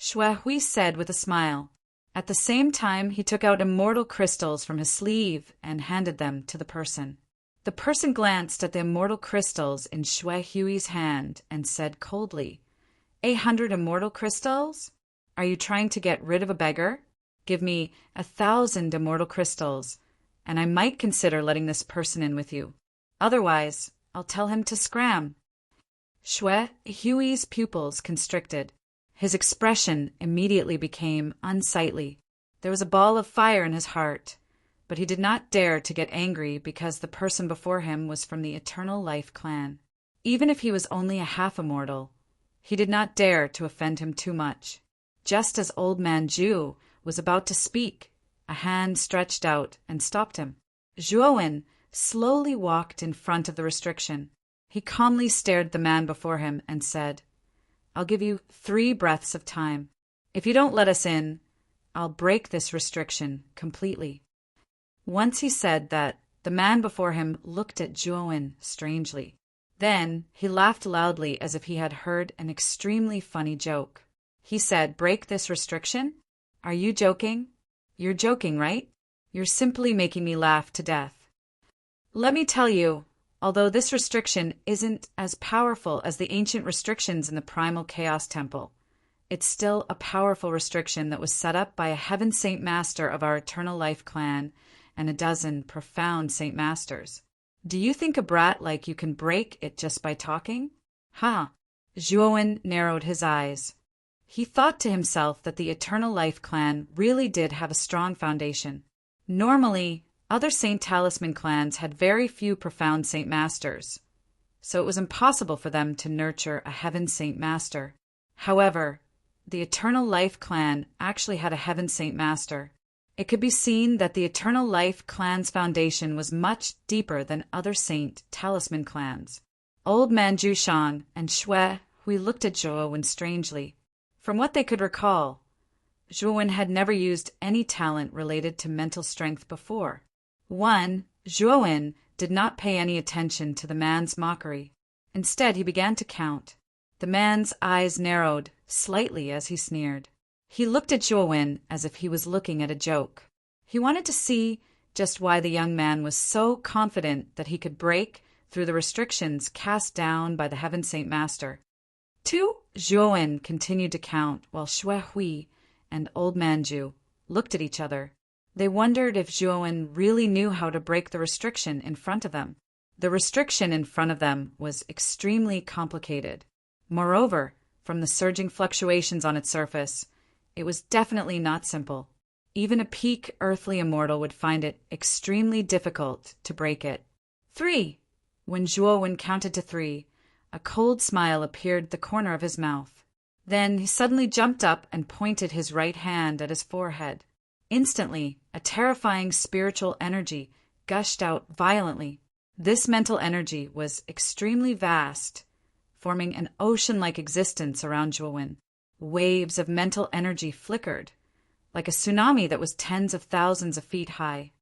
Shuehui said with a smile. At the same time, he took out immortal crystals from his sleeve and handed them to the person. The person glanced at the immortal crystals in Shuehui's hand and said coldly, 800 immortal crystals? Are you trying to get rid of a beggar? Give me 1,000 immortal crystals, and I might consider letting this person in with you. Otherwise, I'll tell him to scram. Shuehui's pupils constricted. His expression immediately became unsightly. There was a ball of fire in his heart, but he did not dare to get angry because the person before him was from the Eternal Life Clan. Even if he was only a half-immortal, he did not dare to offend him too much. Just as Old Man Zhu was about to speak, a hand stretched out and stopped him. Zhuowen slowly walked in front of the restriction. He calmly stared the man before him and said, I'll give you 3 breaths of time. If you don't let us in, I'll break this restriction completely. Once he said that, the man before him looked at Zhuowen strangely. Then he laughed loudly as if he had heard an extremely funny joke. He said, break this restriction? Are you joking? You're joking, right? You're simply making me laugh to death. Let me tell you, although this restriction isn't as powerful as the ancient restrictions in the Primal Chaos Temple, it's still a powerful restriction that was set up by a Heaven Saint Master of our Eternal Life Clan and a dozen profound Saint Masters. Do you think a brat like you can break it just by talking? Ha! Zhuowen narrowed his eyes. He thought to himself that the Eternal Life Clan really did have a strong foundation. Normally, other Saint Talisman clans had very few profound Saint Masters, so it was impossible for them to nurture a Heaven Saint Master. However, the Eternal Life Clan actually had a Heaven Saint Master. It could be seen that the Eternal Life Clan's foundation was much deeper than other Saint Talisman clans. Old Man Zhu and Shuehui looked at Zhuowen strangely. From what they could recall, Zhuowen had never used any talent related to mental strength before. Zhuowen did not pay any attention to the man's mockery. Instead, he began to count. The man's eyes narrowed slightly as he sneered. He looked at Zhuowen as if he was looking at a joke. He wanted to see just why the young man was so confident that he could break through the restrictions cast down by the Heaven Saint Master. 2. Zhuowen continued to count while Xue Hui and Old Man Ju looked at each other. They wondered if Zhuowen really knew how to break the restriction in front of them. The restriction in front of them was extremely complicated. Moreover, from the surging fluctuations on its surface, it was definitely not simple. Even a peak earthly immortal would find it extremely difficult to break it. 3. When Zhuowen counted to 3, a cold smile appeared at the corner of his mouth. Then he suddenly jumped up and pointed his right hand at his forehead. Instantly, a terrifying spiritual energy gushed out violently. This mental energy was extremely vast, forming an ocean-like existence around Zhuowen. Waves of mental energy flickered, like a tsunami that was tens of thousands of feet high.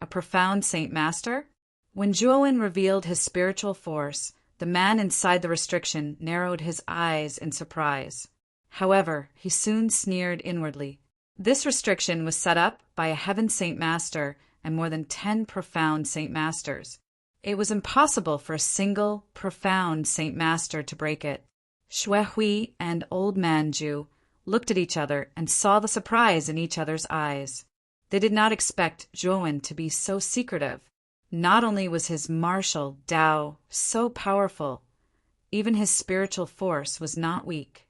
A profound Saint Master? When Zhuowen revealed his spiritual force, the man inside the restriction narrowed his eyes in surprise. However, he soon sneered inwardly. This restriction was set up by a Heaven Saint Master and more than 10 profound Saint Masters. It was impossible for a single, profound Saint Master to break it. Xue Hui and Old Man Ju looked at each other and saw the surprise in each other's eyes. They did not expect Zhuowen to be so secretive. Not only was his martial Tao so powerful, even his spiritual force was not weak.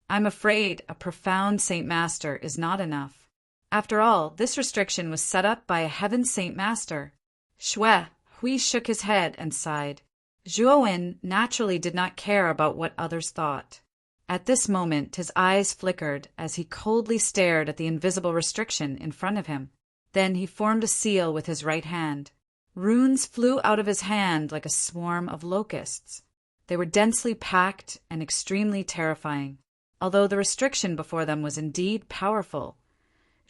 I'm afraid a profound Saint Master is not enough. After all, this restriction was set up by a Heaven Saint Master. Xue Hui shook his head and sighed. Zhuowen naturally did not care about what others thought. At this moment, his eyes flickered as he coldly stared at the invisible restriction in front of him. Then he formed a seal with his right hand. Runes flew out of his hand like a swarm of locusts. They were densely packed and extremely terrifying. Although the restriction before them was indeed powerful,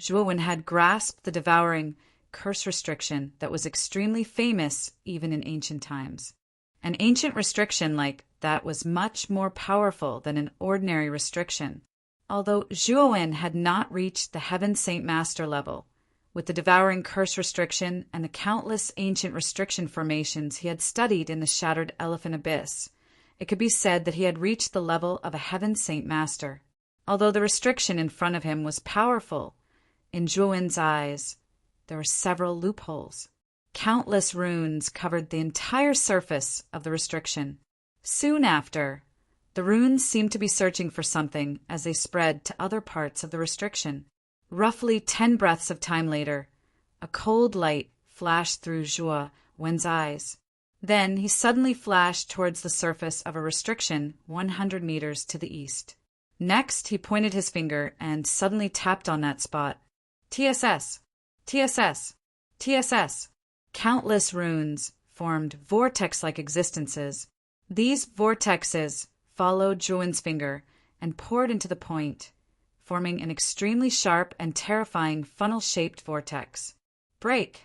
Zhuowen had grasped the devouring curse restriction that was extremely famous even in ancient times. An ancient restriction like that was much more powerful than an ordinary restriction. Although Zhuowen had not reached the Heaven Saint Master level, with the devouring curse restriction and the countless ancient restriction formations he had studied in the Shattered Elephant Abyss, it could be said that he had reached the level of a Heaven Saint Master. Although the restriction in front of him was powerful, in Zhuowen's eyes there were several loopholes. Countless runes covered the entire surface of the restriction. Soon after, the runes seemed to be searching for something as they spread to other parts of the restriction. Roughly 10 breaths of time later, a cold light flashed through Zhuowen's eyes. Then he suddenly flashed towards the surface of a restriction 100 meters to the east. Next, he pointed his finger and suddenly tapped on that spot. TSS! TSS! TSS! Countless runes formed vortex-like existences. These vortexes followed Zhuowen's finger and poured into the point, forming an extremely sharp and terrifying funnel-shaped vortex. Break!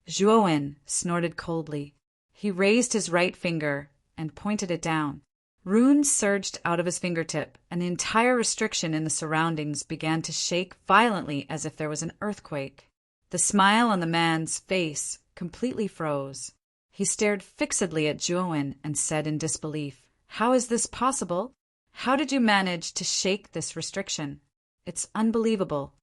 Zhuowen snorted coldly. He raised his right finger and pointed it down. Runes surged out of his fingertip, and the entire restriction in the surroundings began to shake violently as if there was an earthquake. The smile on the man's face completely froze. He stared fixedly at Zhuowen and said in disbelief, "How is this possible? How did you manage to shake this restriction? It's unbelievable."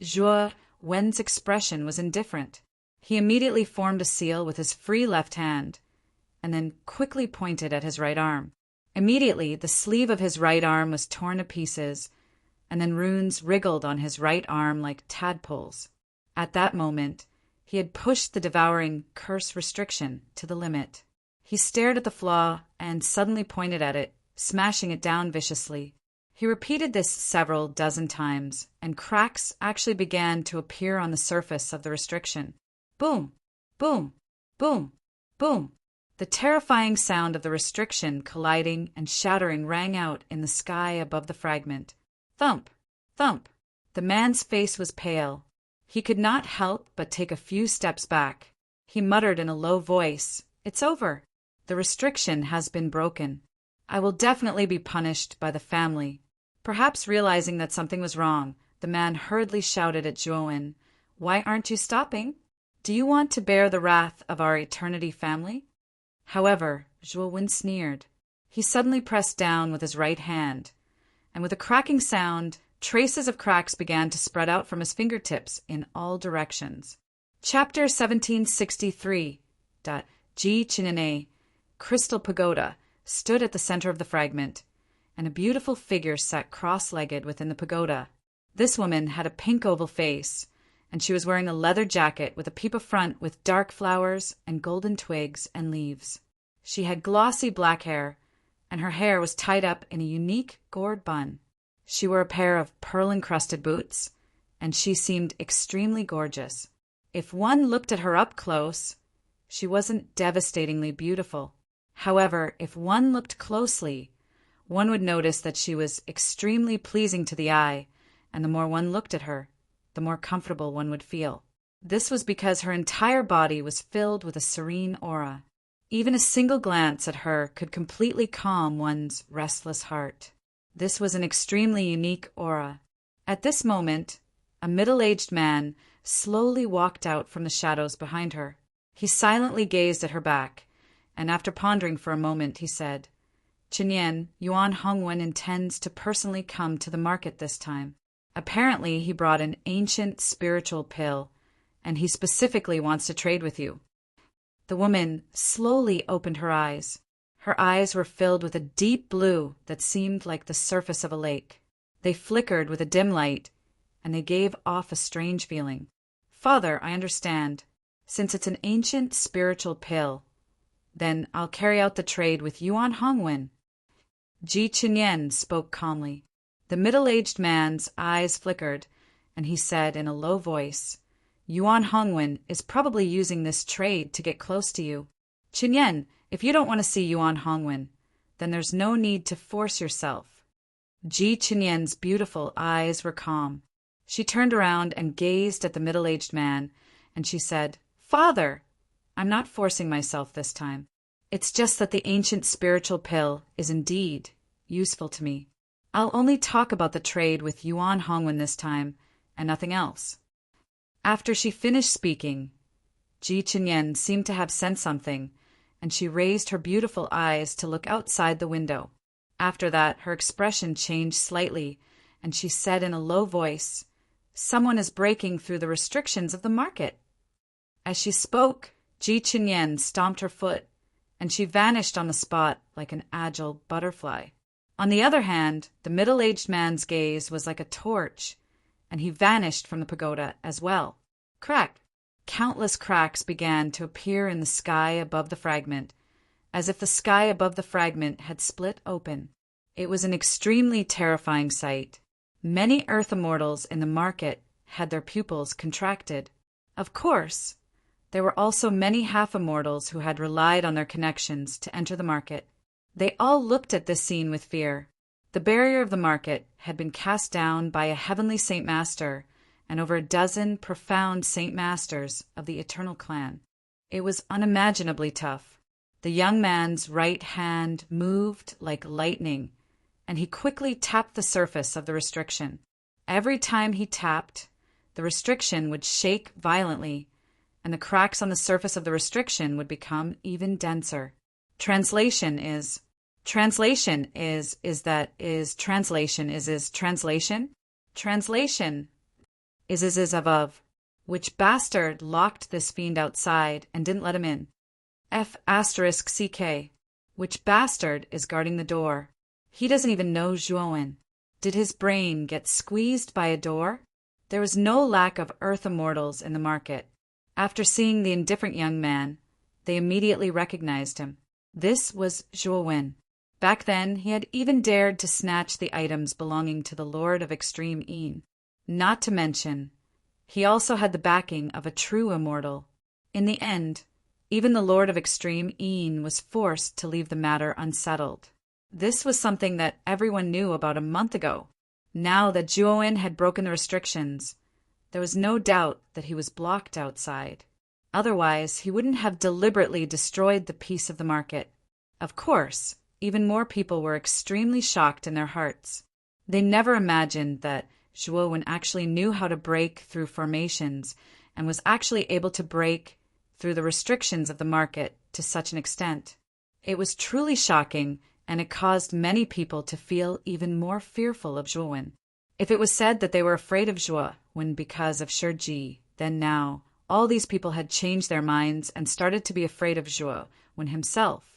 Zhuowen's expression was indifferent. He immediately formed a seal with his free left hand, and then quickly pointed at his right arm. Immediately, the sleeve of his right arm was torn to pieces, and then runes wriggled on his right arm like tadpoles. At that moment, he had pushed the devouring curse restriction to the limit. He stared at the flaw and suddenly pointed at it, smashing it down viciously. He repeated this several dozen times, and cracks actually began to appear on the surface of the restriction. Boom! Boom! Boom! Boom! The terrifying sound of the restriction colliding and shattering rang out in the sky above the fragment. Thump! Thump! The man's face was pale. He could not help but take a few steps back. He muttered in a low voice, "It's over. The restriction has been broken. I will definitely be punished by the family." Perhaps realizing that something was wrong, the man hurriedly shouted at Zhuowen, Why aren't you stopping? Do you want to bear the wrath of our eternity family? However, Zhuo sneered. He suddenly pressed down with his right hand, and with a cracking sound, traces of cracks began to spread out from his fingertips in all directions. Chapter 1763. Ji Chinene, Crystal Pagoda, stood at the center of the fragment, and a beautiful figure sat cross-legged within the pagoda. This woman had a pink oval face, and she was wearing a leather jacket with a peep of front with dark flowers and golden twigs and leaves. She had glossy black hair, and her hair was tied up in a unique gourd bun. She wore a pair of pearl-encrusted boots, and she seemed extremely gorgeous. If one looked at her up close, she wasn't devastatingly beautiful. However, if one looked closely, one would notice that she was extremely pleasing to the eye, and the more one looked at her, the more comfortable one would feel. This was because her entire body was filled with a serene aura. Even a single glance at her could completely calm one's restless heart. This was an extremely unique aura. At this moment, a middle-aged man slowly walked out from the shadows behind her. He silently gazed at her back, and after pondering for a moment, he said, "Chinyen, Yuan Hongwen intends to personally come to the market this time. Apparently, he brought an ancient spiritual pill, and he specifically wants to trade with you." The woman slowly opened her eyes. Her eyes were filled with a deep blue that seemed like the surface of a lake. They flickered with a dim light, and they gave off a strange feeling. "Father, I understand. Since it's an ancient spiritual pill, then I'll carry out the trade with Yuan Hongwen." Ji Chinyen spoke calmly. The middle-aged man's eyes flickered, and he said in a low voice, "Yuan Hongwen is probably using this trade to get close to you. Chinyen, if you don't want to see Yuan Hongwen, then there's no need to force yourself." Ji Chinyen's beautiful eyes were calm. She turned around and gazed at the middle-aged man, and she said, "Father, I'm not forcing myself this time. It's just that the ancient spiritual pill is indeed useful to me. I'll only talk about the trade with Yuan Hongwen this time, and nothing else." After she finished speaking, Ji Chinyen seemed to have sensed something, and she raised her beautiful eyes to look outside the window. After that, her expression changed slightly, and she said in a low voice, "Someone is breaking through the restrictions of the market." As she spoke, Ji Chinyen stomped her foot, and she vanished on the spot like an agile butterfly. On the other hand, the middle-aged man's gaze was like a torch, and he vanished from the pagoda as well. Crack! Countless cracks began to appear in the sky above the fragment, as if the sky above the fragment had split open. It was an extremely terrifying sight. Many Earth immortals in the market had their pupils contracted. Of course, there were also many half-immortals who had relied on their connections to enter the market. They all looked at this scene with fear. The barrier of the market had been cast down by a heavenly Saint Master and over a dozen profound Saint Masters of the Eternal Clan. It was unimaginably tough. The young man's right hand moved like lightning, and he quickly tapped the surface of the restriction. Every time he tapped, the restriction would shake violently, and the cracks on the surface of the restriction would become even denser. Translation is Translation is above. Which bastard locked this fiend outside and didn't let him in? F***CK. Which bastard is guarding the door? He doesn't even know Zhuowen. Did his brain get squeezed by a door? There was no lack of Earth immortals in the market. After seeing the indifferent young man, they immediately recognized him. This was Zhuowen. Back then, he had even dared to snatch the items belonging to the Lord of Extreme Een. Not to mention, he also had the backing of a true immortal. In the end, even the Lord of Extreme Een was forced to leave the matter unsettled. This was something that everyone knew about a month ago. Now that Zhuowen had broken the restrictions, there was no doubt that he was blocked outside. Otherwise, he wouldn't have deliberately destroyed the peace of the market. Of course, even more people were extremely shocked in their hearts. They never imagined that Zhuowen actually knew how to break through formations and was actually able to break through the restrictions of the market to such an extent. It was truly shocking, and it caused many people to feel even more fearful of Zhuowen. If it was said that they were afraid of Zhuowen because of Shiji, then now all these people had changed their minds and started to be afraid of Zhuowen himself.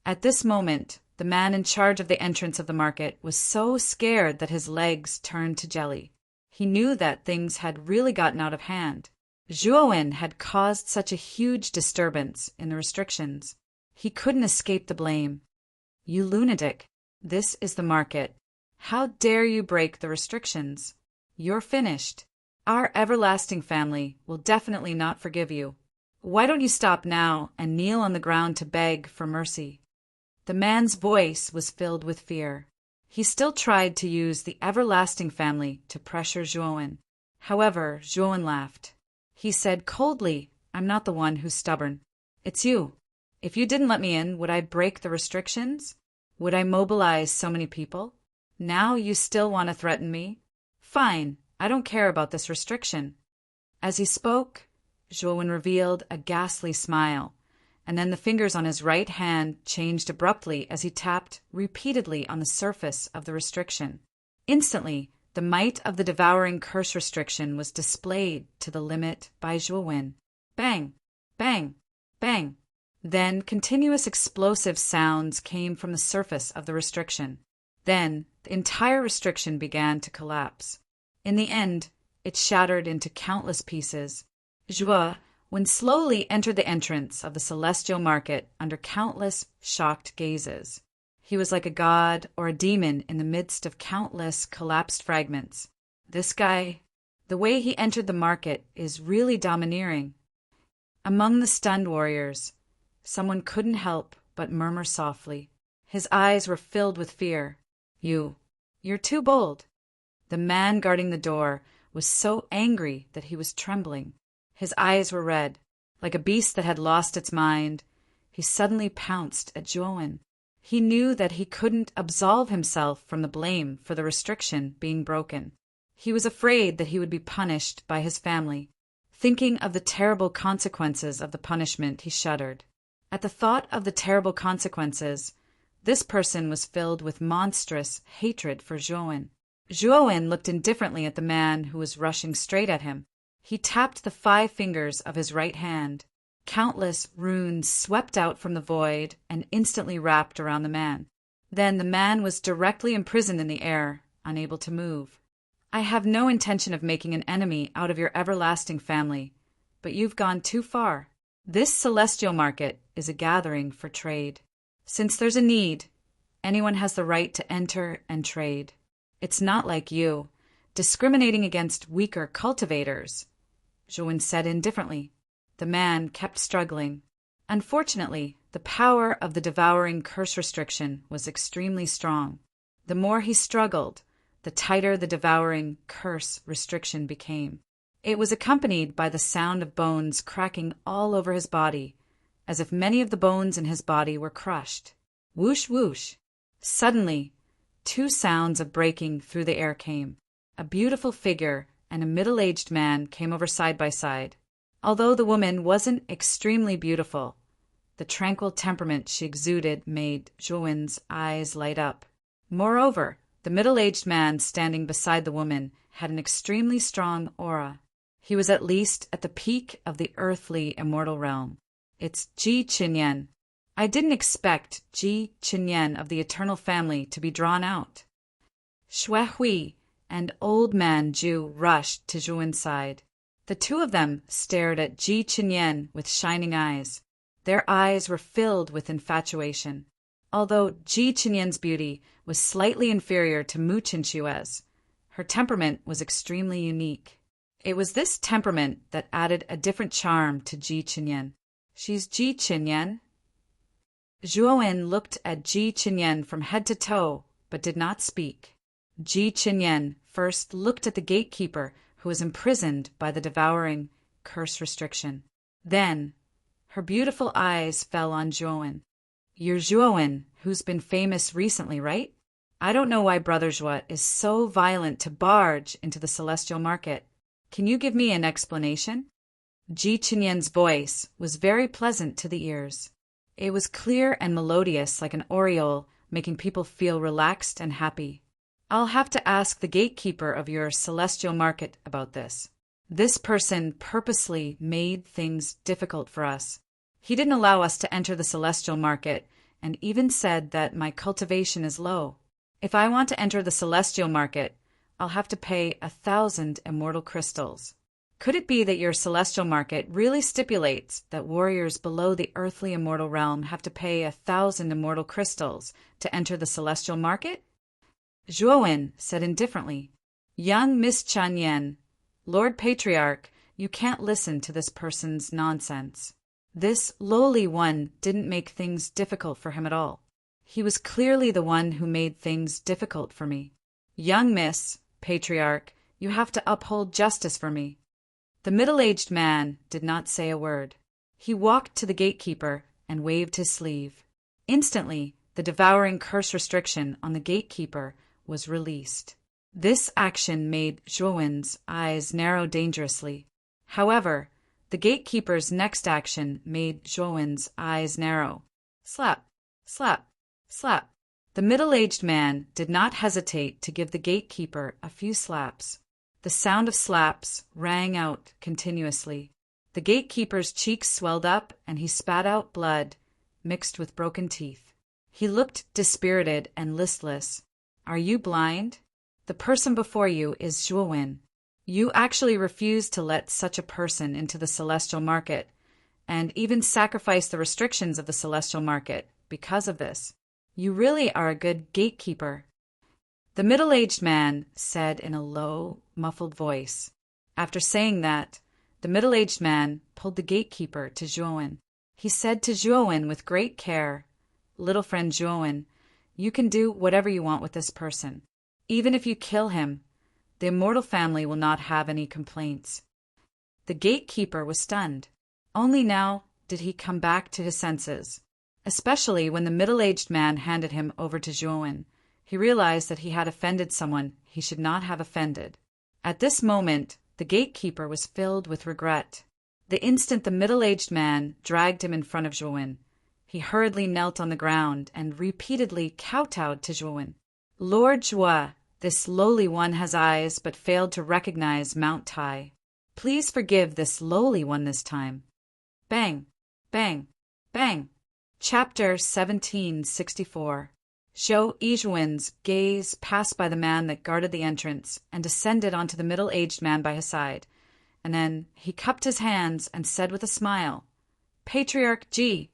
At this moment, the man in charge of the entrance of the market was so scared that his legs turned to jelly. He knew that things had really gotten out of hand. Zhuowen had caused such a huge disturbance in the restrictions. He couldn't escape the blame. "You lunatic! This is the market. How dare you break the restrictions? You're finished. Our everlasting family will definitely not forgive you. Why don't you stop now and kneel on the ground to beg for mercy?" The man's voice was filled with fear. He still tried to use the everlasting family to pressure Zhuowen. However, Zhuowen laughed. He said coldly, "I'm not the one who's stubborn. It's you. If you didn't let me in, would I break the restrictions? Would I mobilize so many people? Now you still want to threaten me? Fine, I don't care about this restriction." As he spoke, Zhuowen revealed a ghastly smile, and then the fingers on his right hand changed abruptly as he tapped repeatedly on the surface of the restriction. Instantly, the might of the devouring curse restriction was displayed to the limit by Zhuowen. Bang! Bang! Bang! Then continuous explosive sounds came from the surface of the restriction. Then the entire restriction began to collapse. In the end, it shattered into countless pieces. Zhuowen slowly entered the entrance of the celestial market under countless shocked gazes. He was like a god or a demon in the midst of countless collapsed fragments. This guy, the way he entered the market is really domineering. Among the stunned warriors, someone couldn't help but murmur softly. His eyes were filled with fear. You're too bold." The man guarding the door was so angry that he was trembling. His eyes were red. Like a beast that had lost its mind, he suddenly pounced at Zhuowen. He knew that he couldn't absolve himself from the blame for the restriction being broken. He was afraid that he would be punished by his family. Thinking of the terrible consequences of the punishment, he shuddered. At the thought of the terrible consequences, this person was filled with monstrous hatred for Zhuowen. Zhuowen looked indifferently at the man who was rushing straight at him. He tapped the 5 fingers of his right hand. Countless runes swept out from the void and instantly wrapped around the man. Then the man was directly imprisoned in the air, unable to move. "I have no intention of making an enemy out of your everlasting family, but you've gone too far. This celestial market is a gathering for trade. Since there's a need, anyone has the right to enter and trade. It's not like you, discriminating against weaker cultivators," Zhuowen said indifferently. The man kept struggling. Unfortunately, the power of the devouring curse restriction was extremely strong. The more he struggled, the tighter the devouring curse restriction became. It was accompanied by the sound of bones cracking all over his body, as if many of the bones in his body were crushed. Whoosh, whoosh. Suddenly, 2 sounds of breaking through the air came. A beautiful figure and a middle-aged man came over side by side. Although the woman wasn't extremely beautiful, the tranquil temperament she exuded made Zhuowen's eyes light up. Moreover, the middle-aged man standing beside the woman had an extremely strong aura. He was at least at the peak of the earthly immortal realm. "It's Ji Qinyan. I didn't expect Ji Qinyan of the eternal family to be drawn out." Shui Hui and old man Zhu rushed to Zhuowen's side. The 2 of them stared at Ji Qinyan with shining eyes. Their eyes were filled with infatuation. Although Ji Qinyan's beauty was slightly inferior to Mu Qinshue's, her temperament was extremely unique. It was this temperament that added a different charm to Ji Qinyan. "She's Ji Qinyan." Zhuowen looked at Ji Qinyan from head to toe, but did not speak. Ji Qinyan first looked at the gatekeeper who was imprisoned by the devouring curse restriction. Then, her beautiful eyes fell on Zhuowen. "You're Zhuowen, who's been famous recently, right?" I don't know why Brother Zhua is so violent to barge into the celestial market. Can you give me an explanation? Ji Qinyan's voice was very pleasant to the ears. It was clear and melodious like an aureole, making people feel relaxed and happy. I'll have to ask the gatekeeper of your celestial market about this. This person purposely made things difficult for us. He didn't allow us to enter the celestial market and even said that my cultivation is low. If I want to enter the celestial market, I'll have to pay 1,000 immortal crystals. Could it be that your celestial market really stipulates that warriors below the earthly immortal realm have to pay 1,000 immortal crystals to enter the celestial market? Zhuowen said indifferently, Young Miss Chanyan, Lord Patriarch, you can't listen to this person's nonsense. This lowly one didn't make things difficult for him at all. He was clearly the one who made things difficult for me. Young Miss Patriarch, you have to uphold justice for me. The middle-aged man did not say a word. He walked to the gatekeeper and waved his sleeve. Instantly, the devouring curse restriction on the gatekeeper was released. This action made Zhuowen's eyes narrow dangerously. However, the gatekeeper's next action made Zhuowen's eyes narrow. Slap, slap, slap. The middle-aged man did not hesitate to give the gatekeeper a few slaps. The sound of slaps rang out continuously. The gatekeeper's cheeks swelled up and he spat out blood mixed with broken teeth. He looked dispirited and listless. Are you blind? The person before you is Zhuowen. You actually refused to let such a person into the celestial market, and even sacrifice the restrictions of the celestial market because of this. You really are a good gatekeeper. The middle-aged man said in a low, muffled voice. After saying that, the middle-aged man pulled the gatekeeper to Zhuowen. He said to Zhuowen with great care, Little friend Zhuowen, you can do whatever you want with this person. Even if you kill him, the immortal family will not have any complaints. The gatekeeper was stunned. Only now did he come back to his senses, especially when the middle-aged man handed him over to Zhuowen. He realized that he had offended someone he should not have offended. At this moment, the gatekeeper was filled with regret. The instant the middle-aged man dragged him in front of Zhuowen, he hurriedly knelt on the ground and repeatedly kowtowed to Zhuowen. Lord Zhua, this lowly one has eyes but failed to recognize Mount Tai. Please forgive this lowly one this time. Bang, bang, bang. Chapter 1764. Zhou Yizhuan's gaze passed by the man that guarded the entrance and descended onto the middle-aged man by his side, and then he cupped his hands and said with a smile, Patriarch Ji,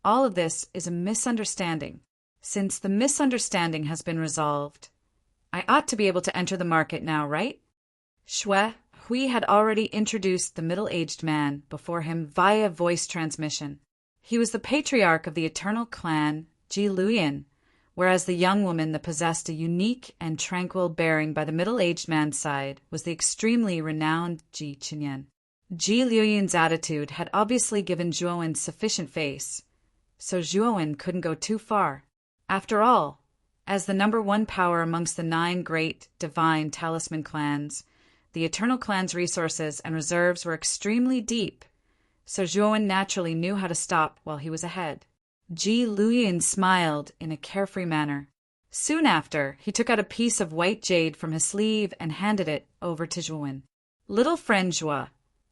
all of this is a misunderstanding. Since the misunderstanding has been resolved, I ought to be able to enter the market now, right? Xue Hui had already introduced the middle-aged man before him via voice transmission. He was the patriarch of the eternal clan Ji Luyan, whereas the young woman that possessed a unique and tranquil bearing by the middle-aged man's side was the extremely renowned Ji Qinyan. Ji Luyan's attitude had obviously given Zhuowen sufficient face, so Zhuowen couldn't go too far. After all, as the number one power amongst the 9 great divine talisman clans, the eternal clan's resources and reserves were extremely deep, so Zhuowen naturally knew how to stop while he was ahead. Ji Luyan smiled in a carefree manner. Soon after, he took out a piece of white jade from his sleeve and handed it over to Zhuowen. Little friend Zhua,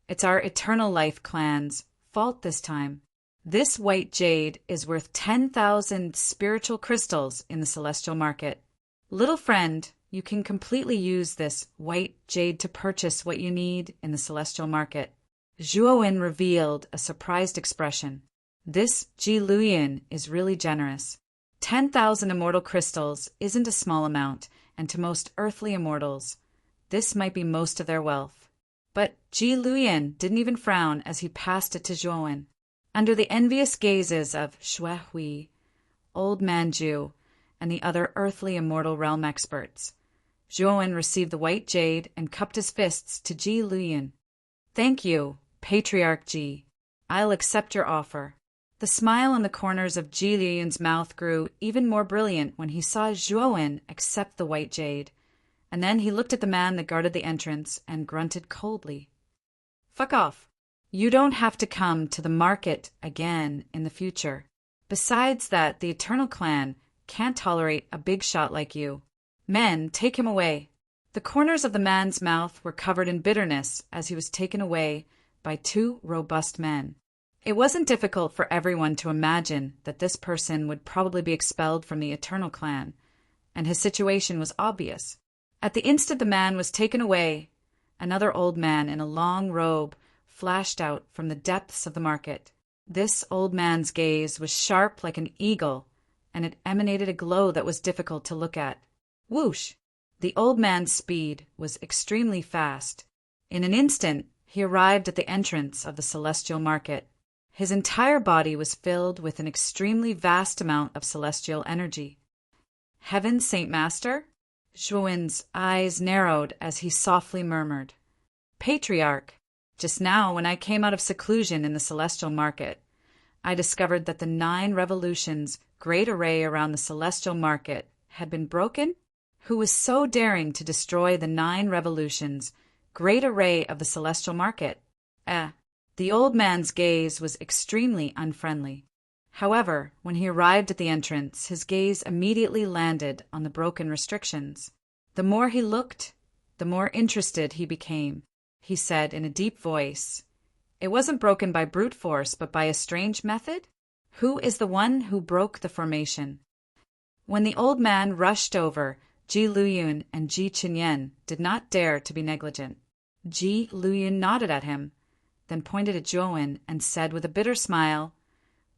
it's our eternal life clan's fault this time. This white jade is worth 10,000 spiritual crystals in the celestial market. Little friend, you can completely use this white jade to purchase what you need in the celestial market. Zhuowen revealed a surprised expression. This Ji Luyan is really generous. 10,000 immortal crystals isn't a small amount, and to most earthly immortals, this might be most of their wealth. But Ji Luyan didn't even frown as he passed it to Zhuowen. Under the envious gazes of Xue Hui, Old Man Zhu, and the other earthly immortal realm experts, Zhuowen received the white jade and cupped his fists to Ji Luyan. Thank you, Patriarch Ji. I'll accept your offer. The smile on the corners of Ji Liyun's mouth grew even more brilliant when he saw Zhuowen accept the white jade, and then he looked at the man that guarded the entrance and grunted coldly. "Fuck off. You don't have to come to the market again in the future. Besides that, the Eternal Clan can't tolerate a big shot like you. Men, take him away." The corners of the man's mouth were covered in bitterness as he was taken away by two robust men. It wasn't difficult for everyone to imagine that this person would probably be expelled from the Eternal Clan, and his situation was obvious. At the instant the man was taken away, another old man in a long robe flashed out from the depths of the market. This old man's gaze was sharp like an eagle, and it emanated a glow that was difficult to look at. Whoosh! The old man's speed was extremely fast. In an instant, he arrived at the entrance of the celestial market. His entire body was filled with an extremely vast amount of celestial energy. "Heaven, Saint Master?" Zhuowen's eyes narrowed as he softly murmured. "Patriarch, just now when I came out of seclusion in the celestial market, I discovered that the 9 revolutions great array around the celestial market had been broken? Who was so daring to destroy the 9 revolutions great array of the celestial market?" The old man's gaze was extremely unfriendly. However, when he arrived at the entrance, his gaze immediately landed on the broken restrictions. The more he looked, the more interested he became. He said in a deep voice, "It wasn't broken by brute force, but by a strange method? Who is the one who broke the formation?" When the old man rushed over, Ji Liyun and Ji Qinyan did not dare to be negligent. Ji Liyun nodded at him, then pointed at Zhuowen and said with a bitter smile,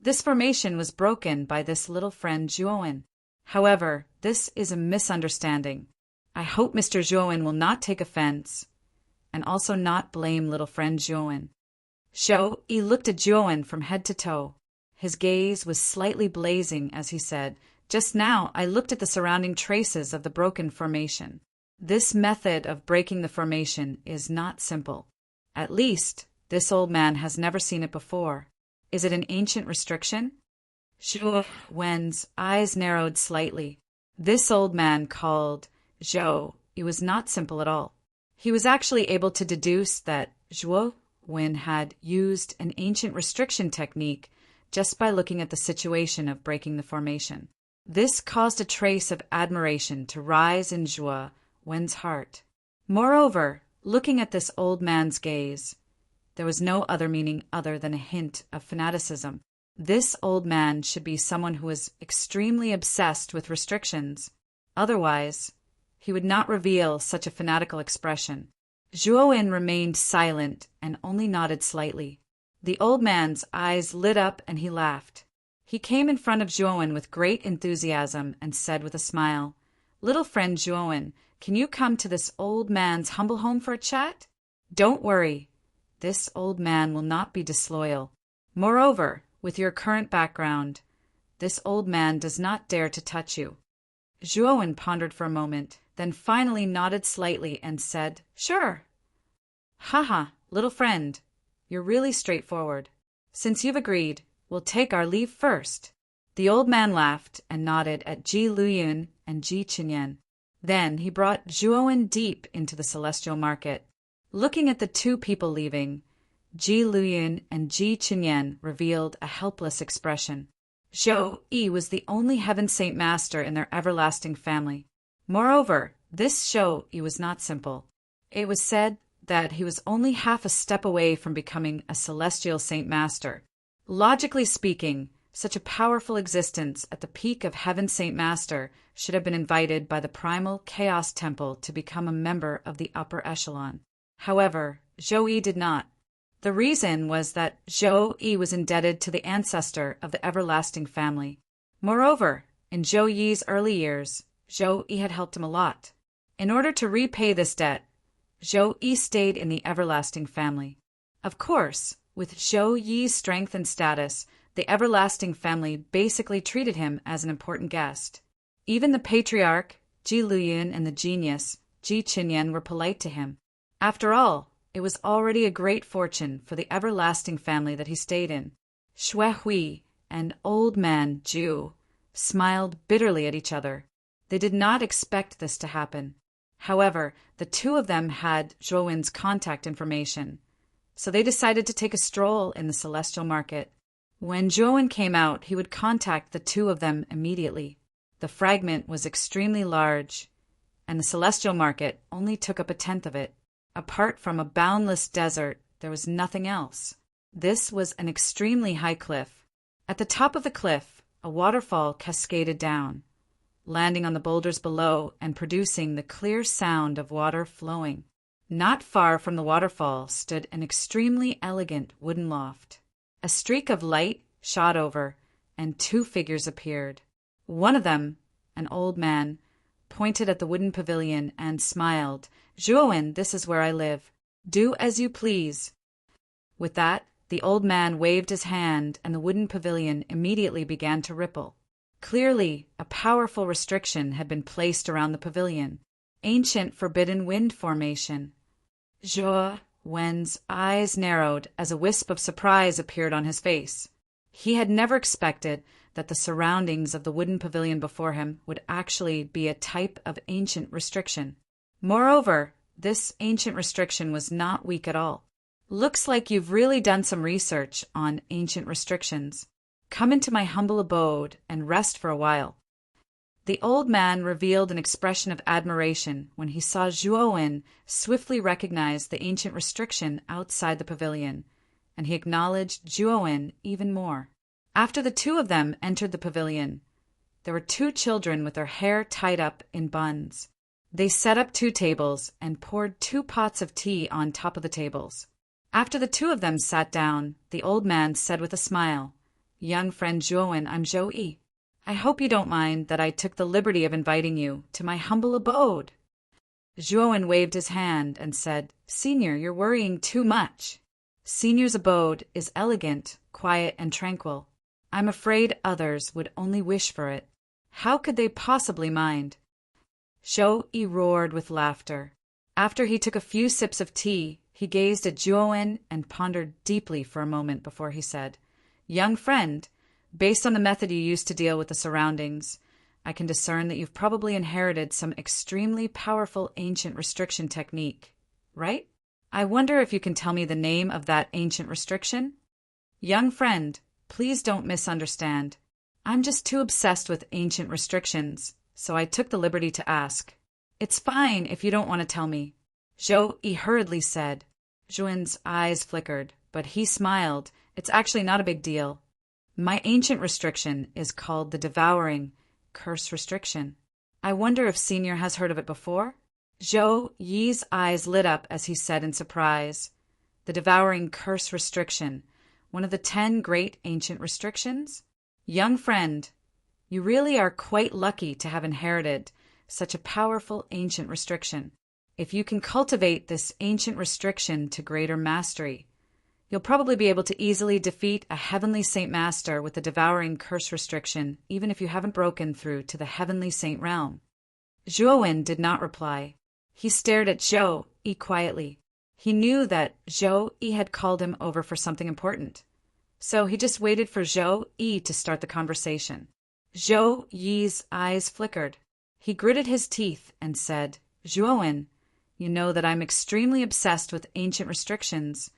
"This formation was broken by this little friend Zhuowen. However, this is a misunderstanding. I hope Mr. Zhuowen will not take offense, and also not blame little friend Zhuowen." Zhou-Yi looked at Zhuowen from head to toe. His gaze was slightly blazing as he said, "Just now I looked at the surrounding traces of the broken formation. This method of breaking the formation is not simple. At least, this old man has never seen it before. Is it an ancient restriction?" Zhuowen's eyes narrowed slightly. This old man called Zhou. It was not simple at all. He was actually able to deduce that Zhuowen had used an ancient restriction technique just by looking at the situation of breaking the formation. This caused a trace of admiration to rise in Zhuowen's heart. Moreover, looking at this old man's gaze, there was no other meaning other than a hint of fanaticism. This old man should be someone who was extremely obsessed with restrictions. Otherwise, he would not reveal such a fanatical expression. Zhuowen remained silent and only nodded slightly. The old man's eyes lit up and he laughed. He came in front of Zhuowen with great enthusiasm and said with a smile, "Little friend Zhuowen, can you come to this old man's humble home for a chat? Don't worry. This old man will not be disloyal. Moreover, with your current background, this old man does not dare to touch you." Zhuowen pondered for a moment, then finally nodded slightly and said, "Sure." "Haha, little friend, you're really straightforward. Since you've agreed, we'll take our leave first." The old man laughed and nodded at Ji Liyun and Ji Qinyan. Then he brought Zhuowen deep into the celestial market. Looking at the two people leaving, Ji Liyun and Ji Qinyan revealed a helpless expression. Zhou-Yi was the only Heaven Saint Master in their everlasting family. Moreover, this Zhou-Yi was not simple. It was said that he was only half a step away from becoming a celestial Saint Master. Logically speaking, such a powerful existence at the peak of Heaven Saint Master should have been invited by the primal Chaos Temple to become a member of the upper echelon. However, Zhou-Yi did not. The reason was that Zhou-Yi was indebted to the ancestor of the everlasting family. Moreover, in Zhou-Yi's early years, Zhou-Yi had helped him a lot. In order to repay this debt, Zhou-Yi stayed in the everlasting family. Of course, with Zhou-Yi's strength and status, the everlasting family basically treated him as an important guest. Even the patriarch, Ji Liyun, and the genius, Ji Qinyan, were polite to him. After all, it was already a great fortune for the everlasting family that he stayed in. Shui Hui and Old Man Jew smiled bitterly at each other. They did not expect this to happen. However, the two of them had Zhuowen's contact information, so they decided to take a stroll in the celestial market. When Zhuowen came out, he would contact the two of them immediately. The fragment was extremely large, and the celestial market only took up a tenth of it. Apart from a boundless desert, there was nothing else. This was an extremely high cliff. At the top of the cliff, a waterfall cascaded down, landing on the boulders below and producing the clear sound of water flowing. Not far from the waterfall stood an extremely elegant wooden loft. A streak of light shot over, and two figures appeared. One of them, an old man, pointed at the wooden pavilion and smiled. "Zhuowen, this is where I live. Do as you please." With that, the old man waved his hand, and the wooden pavilion immediately began to ripple. Clearly, a powerful restriction had been placed around the pavilion. Ancient forbidden wind formation. Zhuowen's eyes narrowed as a wisp of surprise appeared on his face. He had never expected that the surroundings of the wooden pavilion before him would actually be a type of ancient restriction. Moreover, this ancient restriction was not weak at all. "Looks like you've really done some research on ancient restrictions. Come into my humble abode and rest for a while." The old man revealed an expression of admiration when he saw Zhuowen swiftly recognize the ancient restriction outside the pavilion, and he acknowledged Zhuowen even more. After the two of them entered the pavilion, there were two children with their hair tied up in buns. They set up two tables and poured 2 pots of tea on top of the tables. After the two of them sat down, the old man said with a smile, "Young friend Zhuowen, I'm Zhou. I hope you don't mind that I took the liberty of inviting you to my humble abode." Zhuowen waved his hand and said, "Senior, you're worrying too much. Senior's abode is elegant, quiet, and tranquil. I'm afraid others would only wish for it. How could they possibly mind?" Zhou roared with laughter. After he took a few sips of tea, he gazed at Zhuowen and pondered deeply for a moment before he said, "Young friend, based on the method you used to deal with the surroundings, I can discern that you've probably inherited some extremely powerful ancient restriction technique, right? I wonder if you can tell me the name of that ancient restriction?" "Young friend, please don't misunderstand. I'm just too obsessed with ancient restrictions, so I took the liberty to ask." "It's fine if you don't want to tell me," Zhou hurriedly said. Zhuowen's eyes flickered, but he smiled. "It's actually not a big deal. My ancient restriction is called the Devouring Curse Restriction. I wonder if Senior has heard of it before?" Zhou's eyes lit up as he said in surprise, "The Devouring Curse Restriction, one of the 10 great ancient restrictions? Young friend, you really are quite lucky to have inherited such a powerful ancient restriction. If you can cultivate this ancient restriction to greater mastery, you'll probably be able to easily defeat a heavenly Saint Master with the Devouring Curse Restriction, even if you haven't broken through to the heavenly Saint realm." Zhuowen did not reply. He stared at Zhou quietly. He knew that Zhou had called him over for something important, so he just waited for Zhou to start the conversation. Zhou's eyes flickered. He gritted his teeth and said, "Zhuowen, you know that I'm extremely obsessed with ancient restrictions,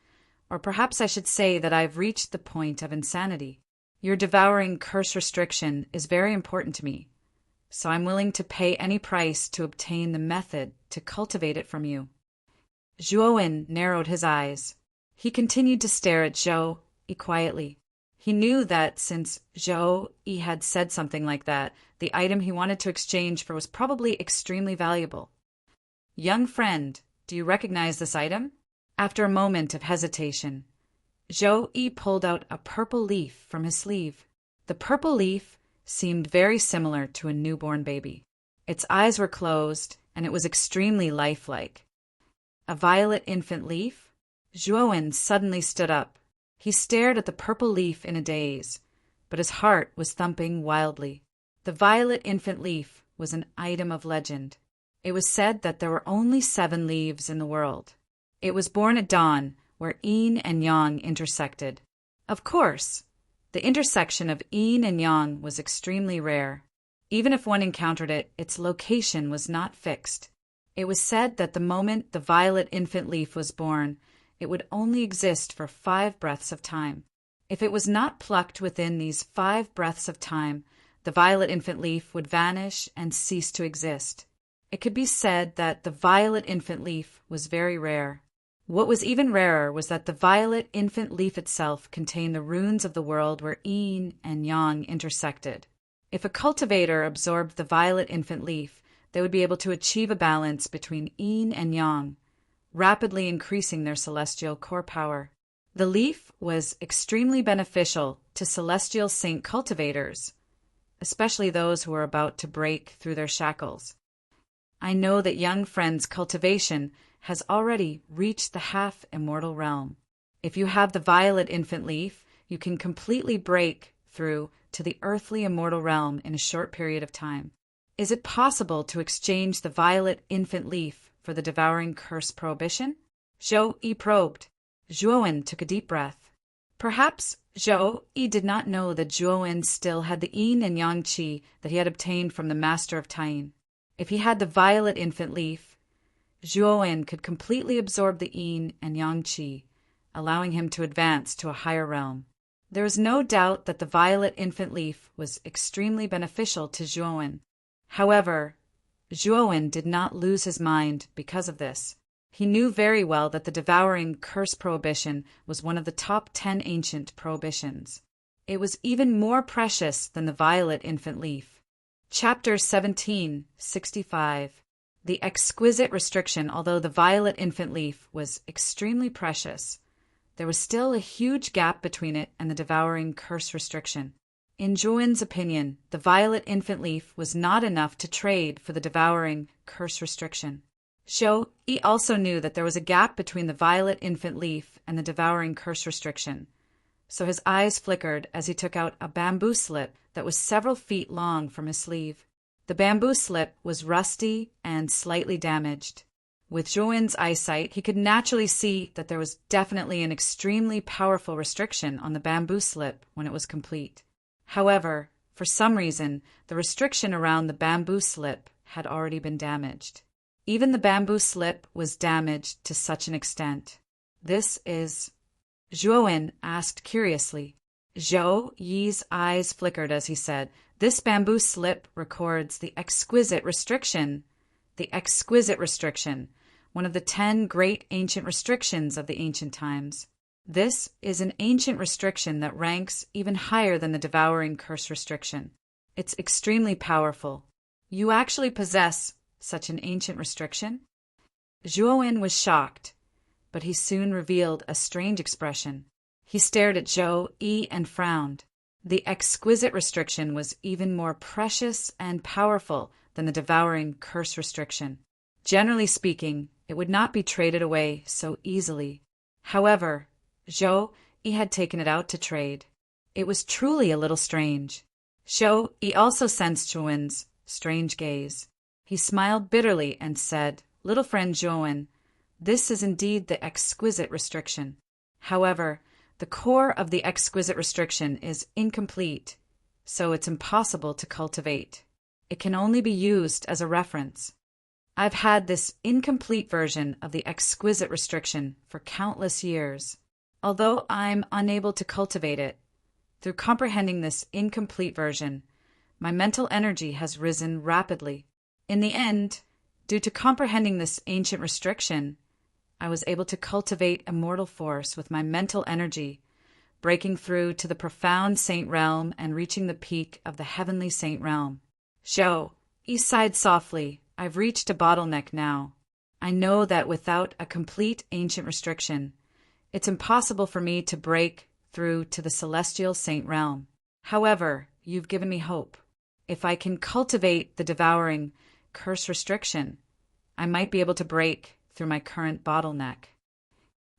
or perhaps I should say that I've reached the point of insanity. Your Devouring Curse Restriction is very important to me, so I'm willing to pay any price to obtain the method to cultivate it from you." Zhuowen narrowed his eyes. He continued to stare at Zhou quietly. He knew that since Zhou had said something like that, the item he wanted to exchange for was probably extremely valuable. "Young friend, do you recognize this item?" After a moment of hesitation, Zhou pulled out a purple leaf from his sleeve. The purple leaf seemed very similar to a newborn baby. Its eyes were closed, and it was extremely lifelike. A violet infant leaf? Zhuowen suddenly stood up. He stared at the purple leaf in a daze, but his heart was thumping wildly. The violet infant leaf was an item of legend. It was said that there were only 7 leaves in the world. It was born at dawn, where yin and yang intersected. Of course, The intersection of yin and yang was extremely rare. Even if one encountered it, its location was not fixed. It was said that the moment the violet infant leaf was born, it would only exist for 5 breaths of time. If it was not plucked within these 5 breaths of time, the violet infant leaf would vanish and cease to exist. It could be said that the violet infant leaf was very rare. What was even rarer was that the violet infant leaf itself contained the runes of the world where yin and yang intersected. If a cultivator absorbed the violet infant leaf, they would be able to achieve a balance between yin and yang, rapidly increasing their celestial core power. The leaf was extremely beneficial to celestial saint cultivators, especially those who were about to break through their shackles. I know that young friends' cultivation has already reached the half-immortal realm. If you have the violet infant leaf, you can completely break through to the earthly immortal realm in a short period of time. Is it possible to exchange the violet infant leaf for the devouring curse prohibition? Zhou Yi probed. Zhuowen took a deep breath. Perhaps Zhou Yi did not know that Zhuowen still had the yin and yang qi that he had obtained from the master of Taiying. If he had the violet infant leaf, Zhuowen could completely absorb the yin and yang qi, allowing him to advance to a higher realm. There is no doubt that the violet infant leaf was extremely beneficial to Zhuowen. However, Zhuowen did not lose his mind because of this. He knew very well that the devouring curse prohibition was one of the top 10 ancient prohibitions. It was even more precious than the violet infant leaf. Chapter 1765. The exquisite restriction. Although the violet infant leaf was extremely precious, there was still a huge gap between it and the devouring curse restriction. In Zhuowen's opinion, the violet infant leaf was not enough to trade for the devouring curse restriction. Zhou Yi also knew that there was a gap between the violet infant leaf and the devouring curse restriction, so his eyes flickered as he took out a bamboo slip that was several feet long from his sleeve. The bamboo slip was rusty and slightly damaged. With Zhuowen's eyesight, he could naturally see that there was definitely an extremely powerful restriction on the bamboo slip when it was complete. However, for some reason, the restriction around the bamboo slip had already been damaged. Even the bamboo slip was damaged to such an extent. This is... Zhuowen asked curiously. Zhou Yi's eyes flickered as he said, "This bamboo slip records the exquisite restriction. The exquisite restriction, one of the 10 great ancient restrictions of the ancient times. This is an ancient restriction that ranks even higher than the devouring curse restriction. It's extremely powerful. You actually possess such an ancient restriction?" Zhuowen was shocked, but he soon revealed a strange expression. He stared at Zhou Yi and frowned. The exquisite restriction was even more precious and powerful than the devouring curse restriction. Generally speaking, it would not be traded away so easily. However, Zhou Yi had taken it out to trade. It was truly a little strange. Zhou Yi also sensed Zhuowen's strange gaze. He smiled bitterly and said, "Little friend Zhuowen, this is indeed the exquisite restriction. However, the core of the exquisite restriction is incomplete, so it's impossible to cultivate. It can only be used as a reference. I've had this incomplete version of the exquisite restriction for countless years. Although I'm unable to cultivate it, through comprehending this incomplete version, my mental energy has risen rapidly. In the end, due to comprehending this ancient restriction, I was able to cultivate immortal force with my mental energy, breaking through to the profound saint realm and reaching the peak of the heavenly saint realm." Zhou Yi sighed softly. "I've reached a bottleneck now. I know that without a complete ancient restriction, it's impossible for me to break through to the celestial saint realm. However, you've given me hope. If I can cultivate the devouring curse restriction, I might be able to break through my current bottleneck."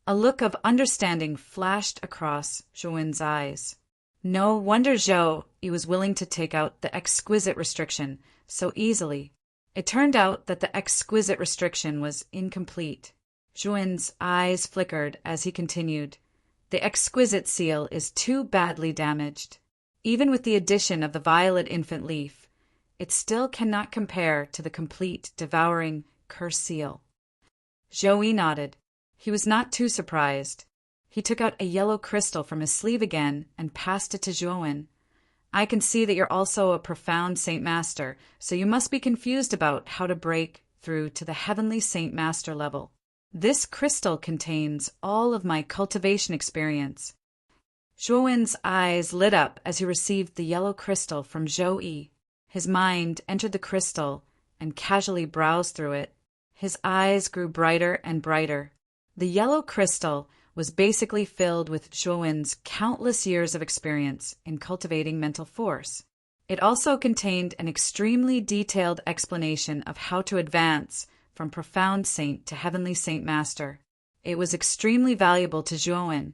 A look of understanding flashed across Zhuowen's eyes. No wonder Zhou Yi was willing to take out the exquisite restriction so easily. It turned out that the exquisite restriction was incomplete. Zhuowen's eyes flickered as he continued, The exquisite seal is too badly damaged. Even with the addition of the violet infant leaf, it still cannot compare to the complete, devouring curse seal. Zhou Yi nodded. He was not too surprised. He took out a yellow crystal from his sleeve again and passed it to Zhuowen. I can see that you're also a profound Saint Master, so you must be confused about how to break through to the heavenly Saint Master level. This crystal contains all of my cultivation experience. Zhuowen's eyes lit up as he received the yellow crystal from Zhou Yi. His mind entered the crystal and casually browsed through it. His eyes grew brighter and brighter. The yellow crystal was basically filled with Zhuowen's countless years of experience in cultivating mental force. It also contained an extremely detailed explanation of how to advance from profound saint to heavenly Saint Master. It was extremely valuable to Zhuowen,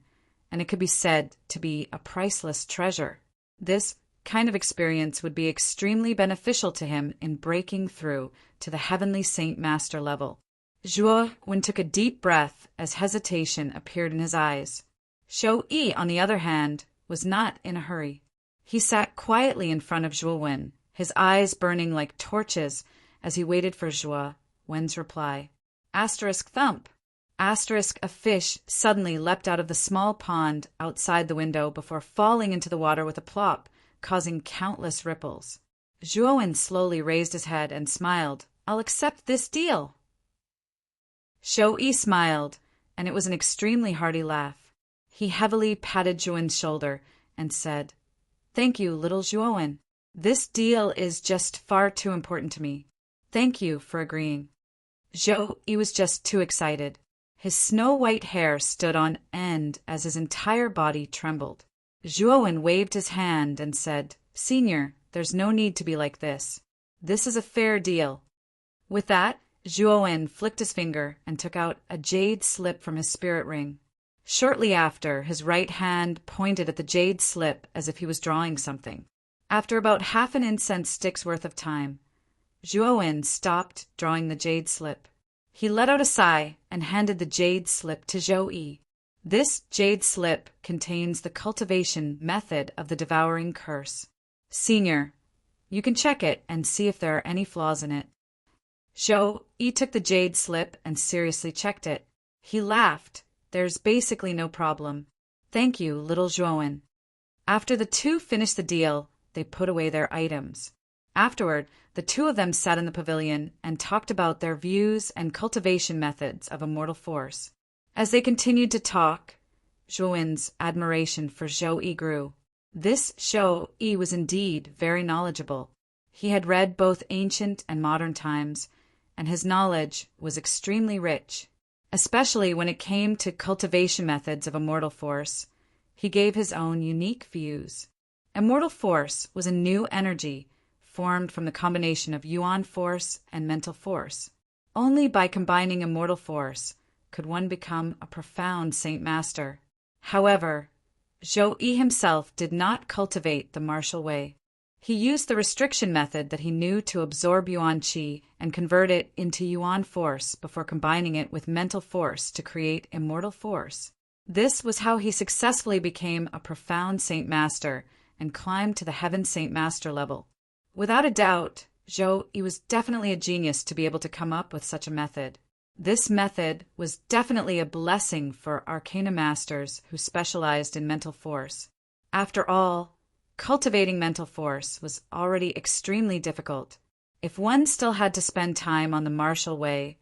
and it could be said to be a priceless treasure. This kind of experience would be extremely beneficial to him in breaking through to the heavenly Saint Master level. Zhuowen took a deep breath as hesitation appeared in his eyes. Zhou Yi, on the other hand, was not in a hurry. He sat quietly in front of Zhuowen, his eyes burning like torches as he waited for Zhuowen's reply. Thump. A fish suddenly leapt out of the small pond outside the window before falling into the water with a plop, causing countless ripples. Zhuowen slowly raised his head and smiled. I'll accept this deal. Zhou Yi smiled, and it was an extremely hearty laugh. He heavily patted Zhuowen's shoulder and said, Thank you, little Zhuowen. This deal is just far too important to me. Thank you for agreeing. Zhou Yi was just too excited. His snow-white hair stood on end as his entire body trembled. Zhuowen waved his hand and said, Senior, there's no need to be like this. This is a fair deal. With that, Zhuowen flicked his finger and took out a jade slip from his spirit ring. Shortly after, his right hand pointed at the jade slip as if he was drawing something. After about half an incense stick's worth of time, Zhuowen stopped drawing the jade slip. He let out a sigh and handed the jade slip to Zhou Yi. This jade slip contains the cultivation method of the devouring curse. Senior, you can check it and see if there are any flaws in it. Zhou Yi took the jade slip and seriously checked it. He laughed. There's basically no problem. Thank you, little Zhuowen. After the two finished the deal, they put away their items. Afterward, the two of them sat in the pavilion and talked about their views and cultivation methods of immortal force. As they continued to talk, Zhuowen's admiration for Zhou Yi grew. This Zhou Yi was indeed very knowledgeable. He had read both ancient and modern times, and his knowledge was extremely rich. Especially when it came to cultivation methods of immortal force, he gave his own unique views. Immortal force was a new energy formed from the combination of yuan force and mental force. Only by combining immortal force could one become a profound Saint Master. However, Zhou Yi himself did not cultivate the martial way. He used the restriction method that he knew to absorb yuan qi and convert it into yuan force before combining it with mental force to create immortal force. This was how he successfully became a profound Saint Master and climbed to the Heaven Saint Master level. Without a doubt, Zhou Yi was definitely a genius to be able to come up with such a method. This method was definitely a blessing for Arcana Masters who specialized in mental force. After all, cultivating mental force was already extremely difficult. If one still had to spend time on the martial way,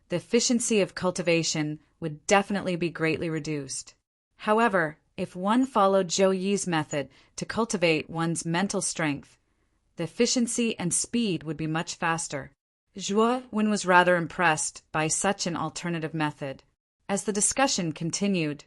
the efficiency of cultivation would definitely be greatly reduced. However, if one followed Zhou Yi's method to cultivate one's mental strength, the efficiency and speed would be much faster. Zhuowen was rather impressed by such an alternative method. As the discussion continued,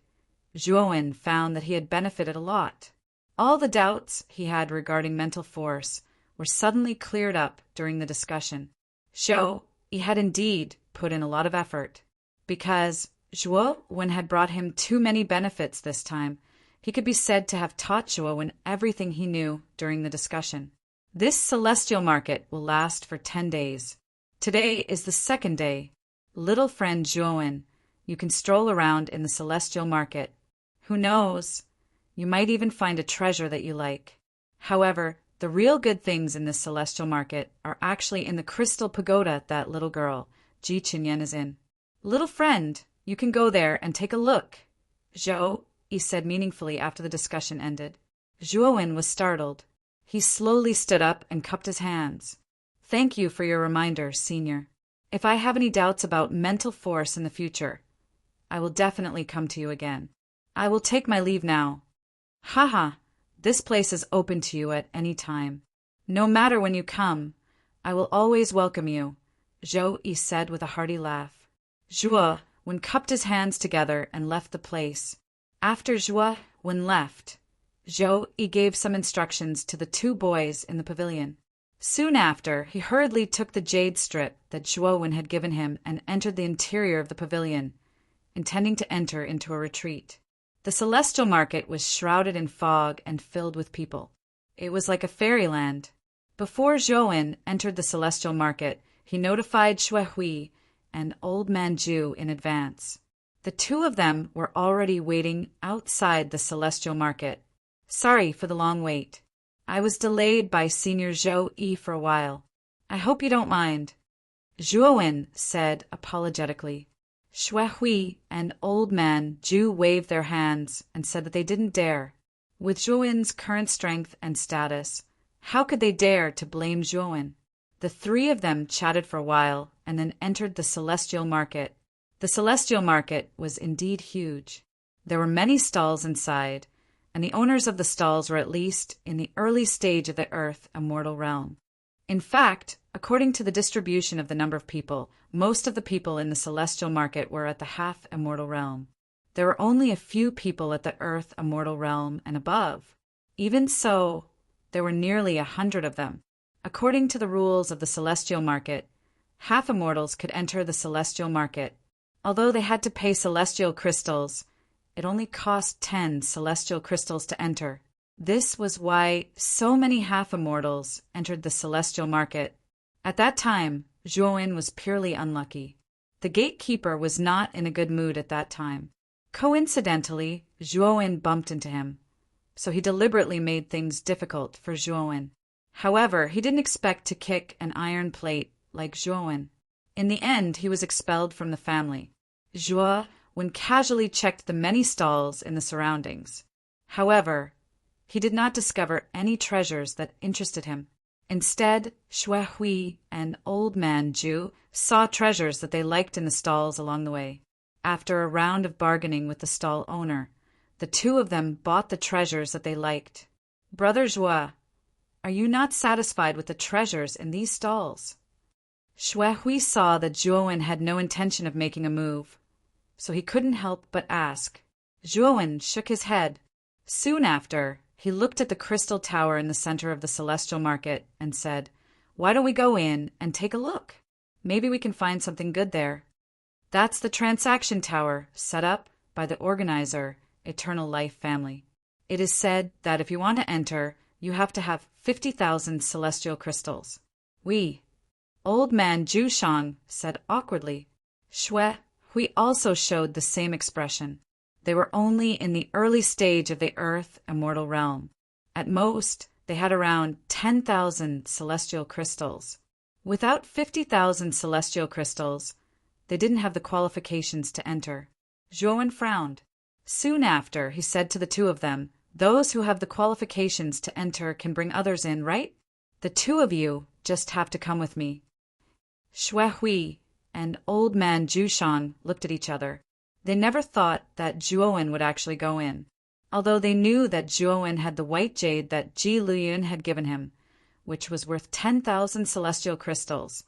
Zhuowen found that he had benefited a lot. All the doubts he had regarding mental force were suddenly cleared up during the discussion. Zhou Yi had indeed put in a lot of effort. Because Zhuowen had brought him too many benefits this time, he could be said to have taught Zhuowen everything he knew during the discussion. This celestial market will last for 10 days. Today is the second day. Little friend Zhuowen, you can stroll around in the celestial market. Who knows? You might even find a treasure that you like. However, the real good things in this celestial market are actually in the crystal pagoda that little girl, Ji Chinyen, is in. Little friend, you can go there and take a look. Zhou, he said meaningfully after the discussion ended. Zhuowen was startled. He slowly stood up and cupped his hands. Thank you for your reminder, Senior. If I have any doubts about mental force in the future, I will definitely come to you again. I will take my leave now. Haha, this place is open to you at any time. No matter when you come, I will always welcome you, Zhou Yi said with a hearty laugh. Zhuo Wen cupped his hands together and left the place. After Zhuo Wen left, Zhou Yi gave some instructions to the two boys in the pavilion. Soon after, he hurriedly took the jade strip that Zhuo Wen had given him and entered the interior of the pavilion, intending to enter into a retreat. The celestial market was shrouded in fog and filled with people. It was like a fairyland. Before Zhuo Wen entered the celestial market, he notified Xue Hui and Old Man Ju in advance. The two of them were already waiting outside the celestial market. Sorry for the long wait. I was delayed by Senior Zhou Yi for a while. I hope you don't mind. Zhuo Wen said apologetically. Xue Hui and Old Man Ju waved their hands and said that they didn't dare. With Zhuo Wen's current strength and status, how could they dare to blame Zhuo Wen? The three of them chatted for a while and then entered the celestial market. The celestial market was indeed huge. There were many stalls inside, and the owners of the stalls were at least in the early stage of the Earth immortal realm. In fact, according to the distribution of the number of people, most of the people in the celestial market were at the half-immortal realm. There were only a few people at the Earth immortal realm and above. Even so, there were nearly 100 of them. According to the rules of the celestial market, half-immortals could enter the celestial market. Although they had to pay celestial crystals, it only cost 10 celestial crystals to enter. This was why so many half-immortals entered the celestial market. At that time, Zhuo Wen was purely unlucky. The gatekeeper was not in a good mood at that time. Coincidentally, Zhuo Wen bumped into him, so he deliberately made things difficult for Zhuo Wen. However, he didn't expect to kick an iron plate like Zhuo Wen. In the end, he was expelled from the family. Zhuo Wen casually checked the many stalls in the surroundings. However, he did not discover any treasures that interested him. Instead, Xue Hui and Old Man Ju saw treasures that they liked in the stalls along the way. After a round of bargaining with the stall owner, the two of them bought the treasures that they liked. Brother Zhuo, are you not satisfied with the treasures in these stalls? Xue Hui saw that Zhuo Wen had no intention of making a move, so he couldn't help but ask. Zhuo Wen shook his head. Soon after, he looked at the crystal tower in the center of the celestial market and said, "Why don't we go in and take a look? Maybe we can find something good there." That's the transaction tower set up by the organizer, Eternal Life Family. It is said that if you want to enter, you have to have 50,000 celestial crystals. Old Man Jushang said awkwardly. Xue Hui also showed the same expression. They were only in the early stage of the Earth immortal realm. At most, they had around 10,000 celestial crystals. Without 50,000 celestial crystals, they didn't have the qualifications to enter. Zhuo Wen frowned. Soon after, he said to the two of them, "Those who have the qualifications to enter can bring others in, right? The two of you just have to come with me." Xue Hui and Old Man Jushang looked at each other. They never thought that Zhuo Wen would actually go in. Although they knew that Zhuo Wen had the white jade that Ji Luyun had given him, which was worth 10,000 celestial crystals,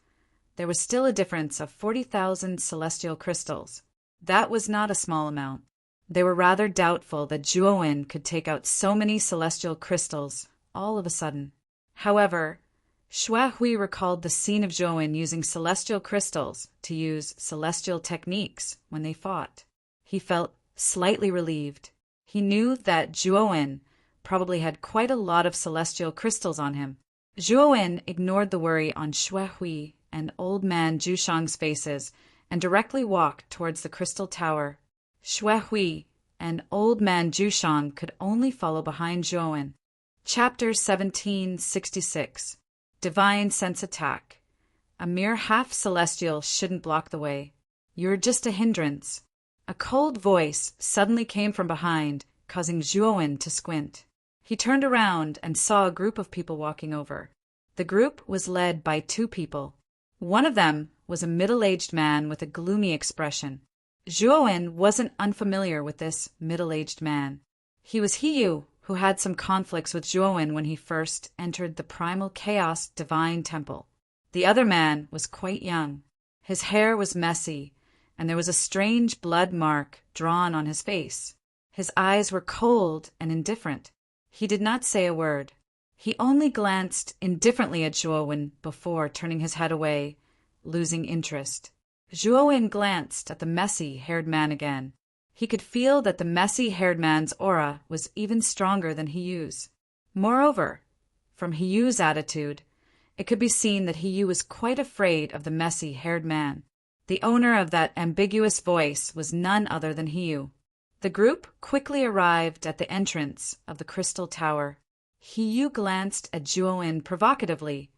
there was still a difference of 40,000 celestial crystals. That was not a small amount. They were rather doubtful that Zhuo Wen could take out so many celestial crystals all of a sudden. However, Xue Hui recalled the scene of Zhuo Wen using celestial crystals to use celestial techniques when they fought. He felt slightly relieved. He knew that Zhuo Wen probably had quite a lot of celestial crystals on him. Zhuo Wen ignored the worry on Xue Hui and Old Man Jushang's faces and directly walked towards the crystal tower. Xue Hui and old man Jushang could only follow behind Zhuowen. Chapter 1766. Divine Sense Attack. A mere half-celestial shouldn't block the way. You're just a hindrance. A cold voice suddenly came from behind, causing Zhuowen to squint. He turned around and saw a group of people walking over. The group was led by two people. One of them was a middle-aged man with a gloomy expression. Zhuowen wasn't unfamiliar with this middle-aged man. He was Hiyu, who had some conflicts with Zhuowen when he first entered the Primal Chaos Divine Temple. The other man was quite young. His hair was messy, and there was a strange blood mark drawn on his face. His eyes were cold and indifferent. He did not say a word. He only glanced indifferently at Zhuowen before turning his head away, losing interest. Zhuowen glanced at the messy-haired man again. He could feel that the messy-haired man's aura was even stronger than Hiyu's. Moreover, from Hiyu's attitude, it could be seen that Hiyu was quite afraid of the messy-haired man. The owner of that ambiguous voice was none other than Hiyu. The group quickly arrived at the entrance of the Crystal Tower. Hiyu glanced at Zhuowen provocatively,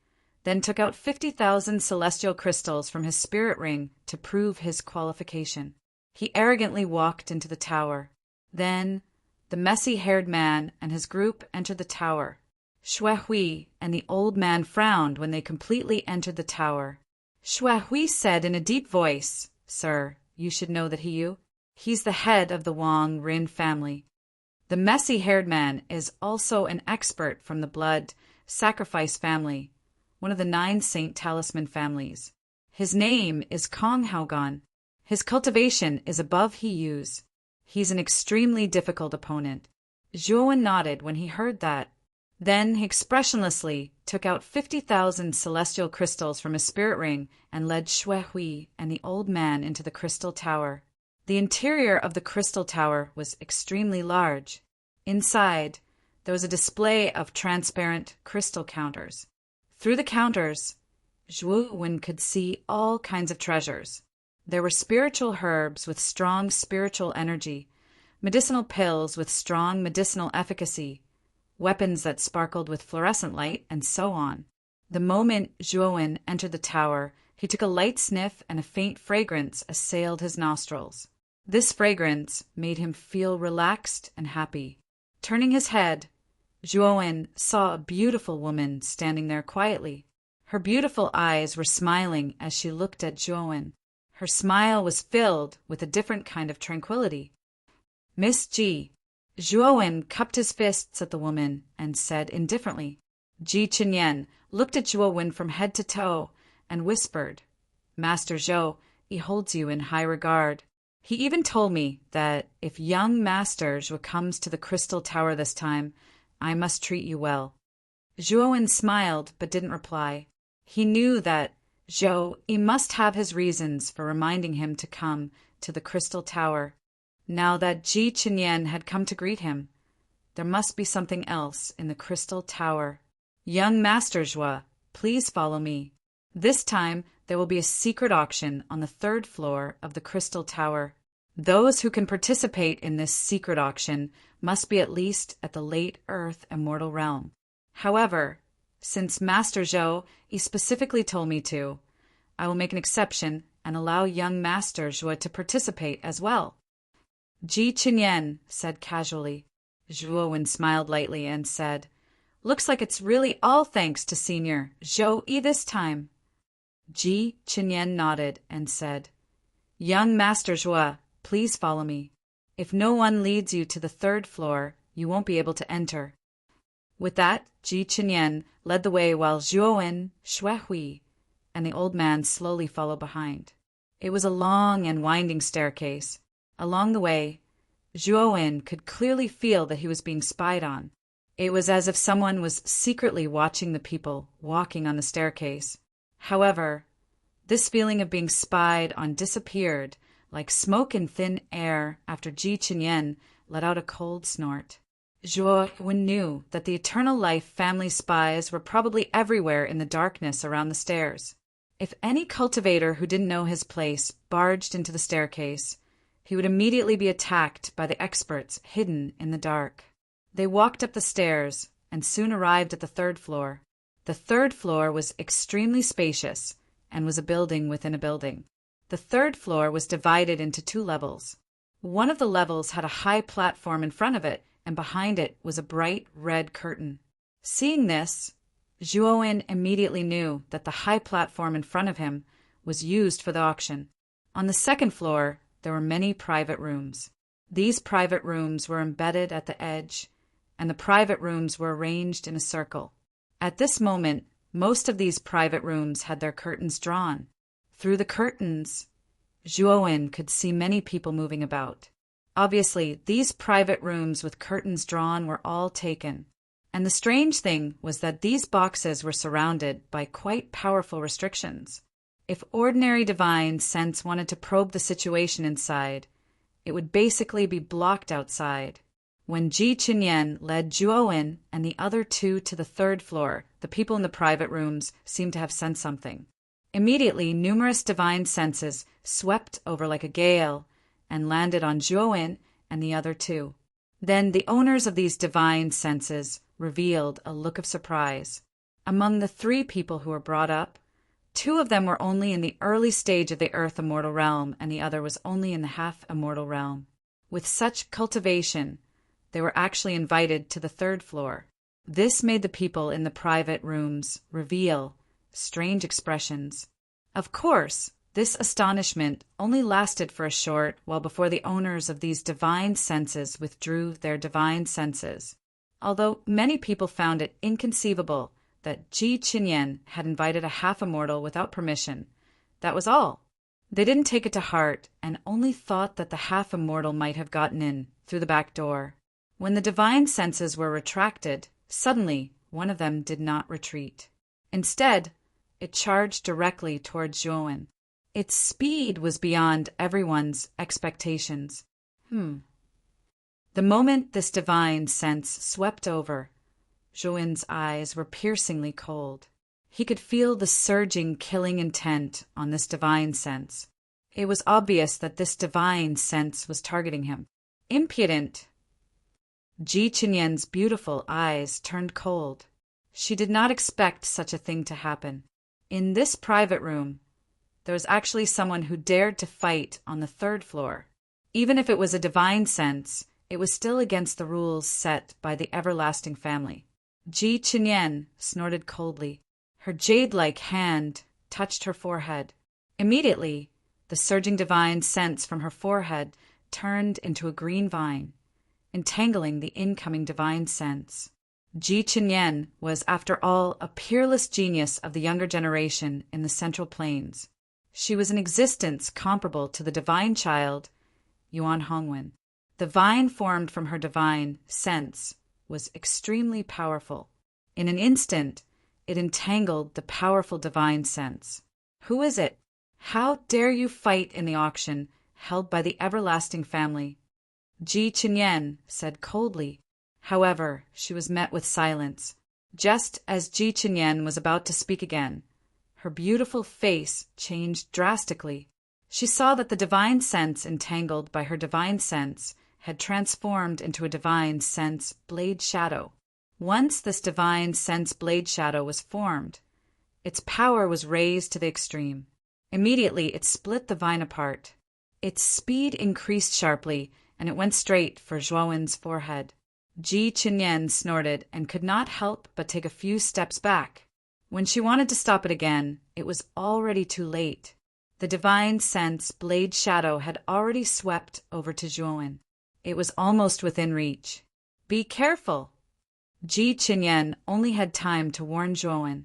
then took out 50,000 celestial crystals from his spirit ring to prove his qualification. He arrogantly walked into the tower. Then, the messy-haired man and his group entered the tower. Xuehui and the old man frowned when they completely entered the tower. Xuehui said in a deep voice, "Sir, you should know that he's the head of the Wang Rin family. The messy-haired man is also an expert from the blood sacrifice family, one of the 9 Saint Talisman families. His name is Kong Haogan. His cultivation is above Hiyu's. He's an extremely difficult opponent." Zhuowen nodded when he heard that. Then he expressionlessly took out 50,000 celestial crystals from his spirit ring and led Xuehui and the old man into the Crystal Tower. The interior of the Crystal Tower was extremely large. Inside, there was a display of transparent crystal counters. Through the counters, Zhuowen could see all kinds of treasures. There were spiritual herbs with strong spiritual energy, medicinal pills with strong medicinal efficacy, weapons that sparkled with fluorescent light, and so on. The moment Zhuowen entered the tower, he took a light sniff and a faint fragrance assailed his nostrils. This fragrance made him feel relaxed and happy. Turning his head, Zhuowen saw a beautiful woman standing there quietly. Her beautiful eyes were smiling as she looked at Zhuowen. Her smile was filled with a different kind of tranquility. "Miss Ji." Zhuowen cupped his fists at the woman and said indifferently. Ji Chenyan looked at Zhuowen from head to toe and whispered, "Master Zhou, he holds you in high regard. He even told me that if young Master Zhou comes to the Crystal Tower this time, I must treat you well." Zhuowen smiled but didn't reply. He knew that Zhou must have his reasons for reminding him to come to the Crystal Tower. Now that Ji Chenyan had come to greet him, there must be something else in the Crystal Tower. "Young Master Zhou, please follow me. This time there will be a secret auction on the 3rd floor of the Crystal Tower. Those who can participate in this secret auction must be at least at the late Earth Immortal Realm. However, since Master Zhou specifically told me to, I will make an exception and allow young Master Zhou to participate as well." Ji Chenyan said casually. Zhuowen smiled lightly and said, "Looks like it's really all thanks to Senior Zhou this time." Ji Chenyan nodded and said, "Young Master Zhou, please follow me. If no one leads you to the 3rd floor, you won't be able to enter." With that, Ji Chenyan led the way while Zhuowen, Xuehui, and the old man slowly followed behind. It was a long and winding staircase. Along the way, Zhuowen could clearly feel that he was being spied on. It was as if someone was secretly watching the people walking on the staircase. However, this feeling of being spied on disappeared like smoke in thin air after Ji Chenyan let out a cold snort. Zhuowen knew that the Eternal Life family spies were probably everywhere in the darkness around the stairs. If any cultivator who didn't know his place barged into the staircase, he would immediately be attacked by the experts hidden in the dark. They walked up the stairs and soon arrived at the third floor. The third floor was extremely spacious and was a building within a building. The third floor was divided into 2 levels. One of the levels had a high platform in front of it, and behind it was a bright red curtain. Seeing this, Zhuowen immediately knew that the high platform in front of him was used for the auction. On the second floor, there were many private rooms. These private rooms were embedded at the edge, and the private rooms were arranged in a circle. At this moment, most of these private rooms had their curtains drawn. Through the curtains, Zhuowen could see many people moving about. Obviously, these private rooms with curtains drawn were all taken. And the strange thing was that these boxes were surrounded by quite powerful restrictions. If ordinary divine sense wanted to probe the situation inside, it would basically be blocked outside. When Ji Qinyan led Zhuowen and the other 2 to the third floor, the people in the private rooms seemed to have sensed something. Immediately, numerous divine senses swept over like a gale and landed on Zhuowen and the other 2. Then the owners of these divine senses revealed a look of surprise. Among the 3 people who were brought up, 2 of them were only in the early stage of the Earth Immortal Realm, and the other was only in the Half-Immortal Realm. With such cultivation, they were actually invited to the third floor. This made the people in the private rooms reveal strange expressions. Of course, this astonishment only lasted for a short while before the owners of these divine senses withdrew their divine senses. Although many people found it inconceivable that Ji Qinyan had invited a half-immortal without permission, that was all. They didn't take it to heart and only thought that the half-immortal might have gotten in through the back door. When the divine senses were retracted, suddenly one of them did not retreat. Instead, it charged directly towards Zhuowen. Its speed was beyond everyone's expectations. The moment this divine sense swept over, Zhuowen's eyes were piercingly cold. He could feel the surging, killing intent on this divine sense. It was obvious that this divine sense was targeting him. Impudent! Ji Qinyan's beautiful eyes turned cold. She did not expect such a thing to happen. In this private room, there was actually someone who dared to fight on the third floor. Even if it was a divine sense, it was still against the rules set by the everlasting family. Ji Qinyan snorted coldly. Her jade-like hand touched her forehead. Immediately, the surging divine sense from her forehead turned into a green vine, entangling the incoming divine sense. Ji Qinyan was, after all, a peerless genius of the younger generation in the Central Plains. She was an existence comparable to the divine child, Yuan Hongwen. The vine formed from her divine sense was extremely powerful. In an instant, it entangled the powerful divine sense. Who is it? How dare you fight in the auction held by the everlasting family? Ji Qinyan said coldly. However, she was met with silence. Just as Ji Qinyan was about to speak again, her beautiful face changed drastically. She saw that the divine sense entangled by her divine sense had transformed into a divine sense blade shadow. Once this divine sense blade shadow was formed, its power was raised to the extreme. Immediately, it split the vine apart. Its speed increased sharply, and it went straight for Zhuowen's forehead. Ji Qinyan snorted and could not help but take a few steps back. When she wanted to stop it again, it was already too late. The divine sense blade shadow had already swept over to Zhuowen. It was almost within reach. Be careful! Ji Qinyan only had time to warn Zhuowen.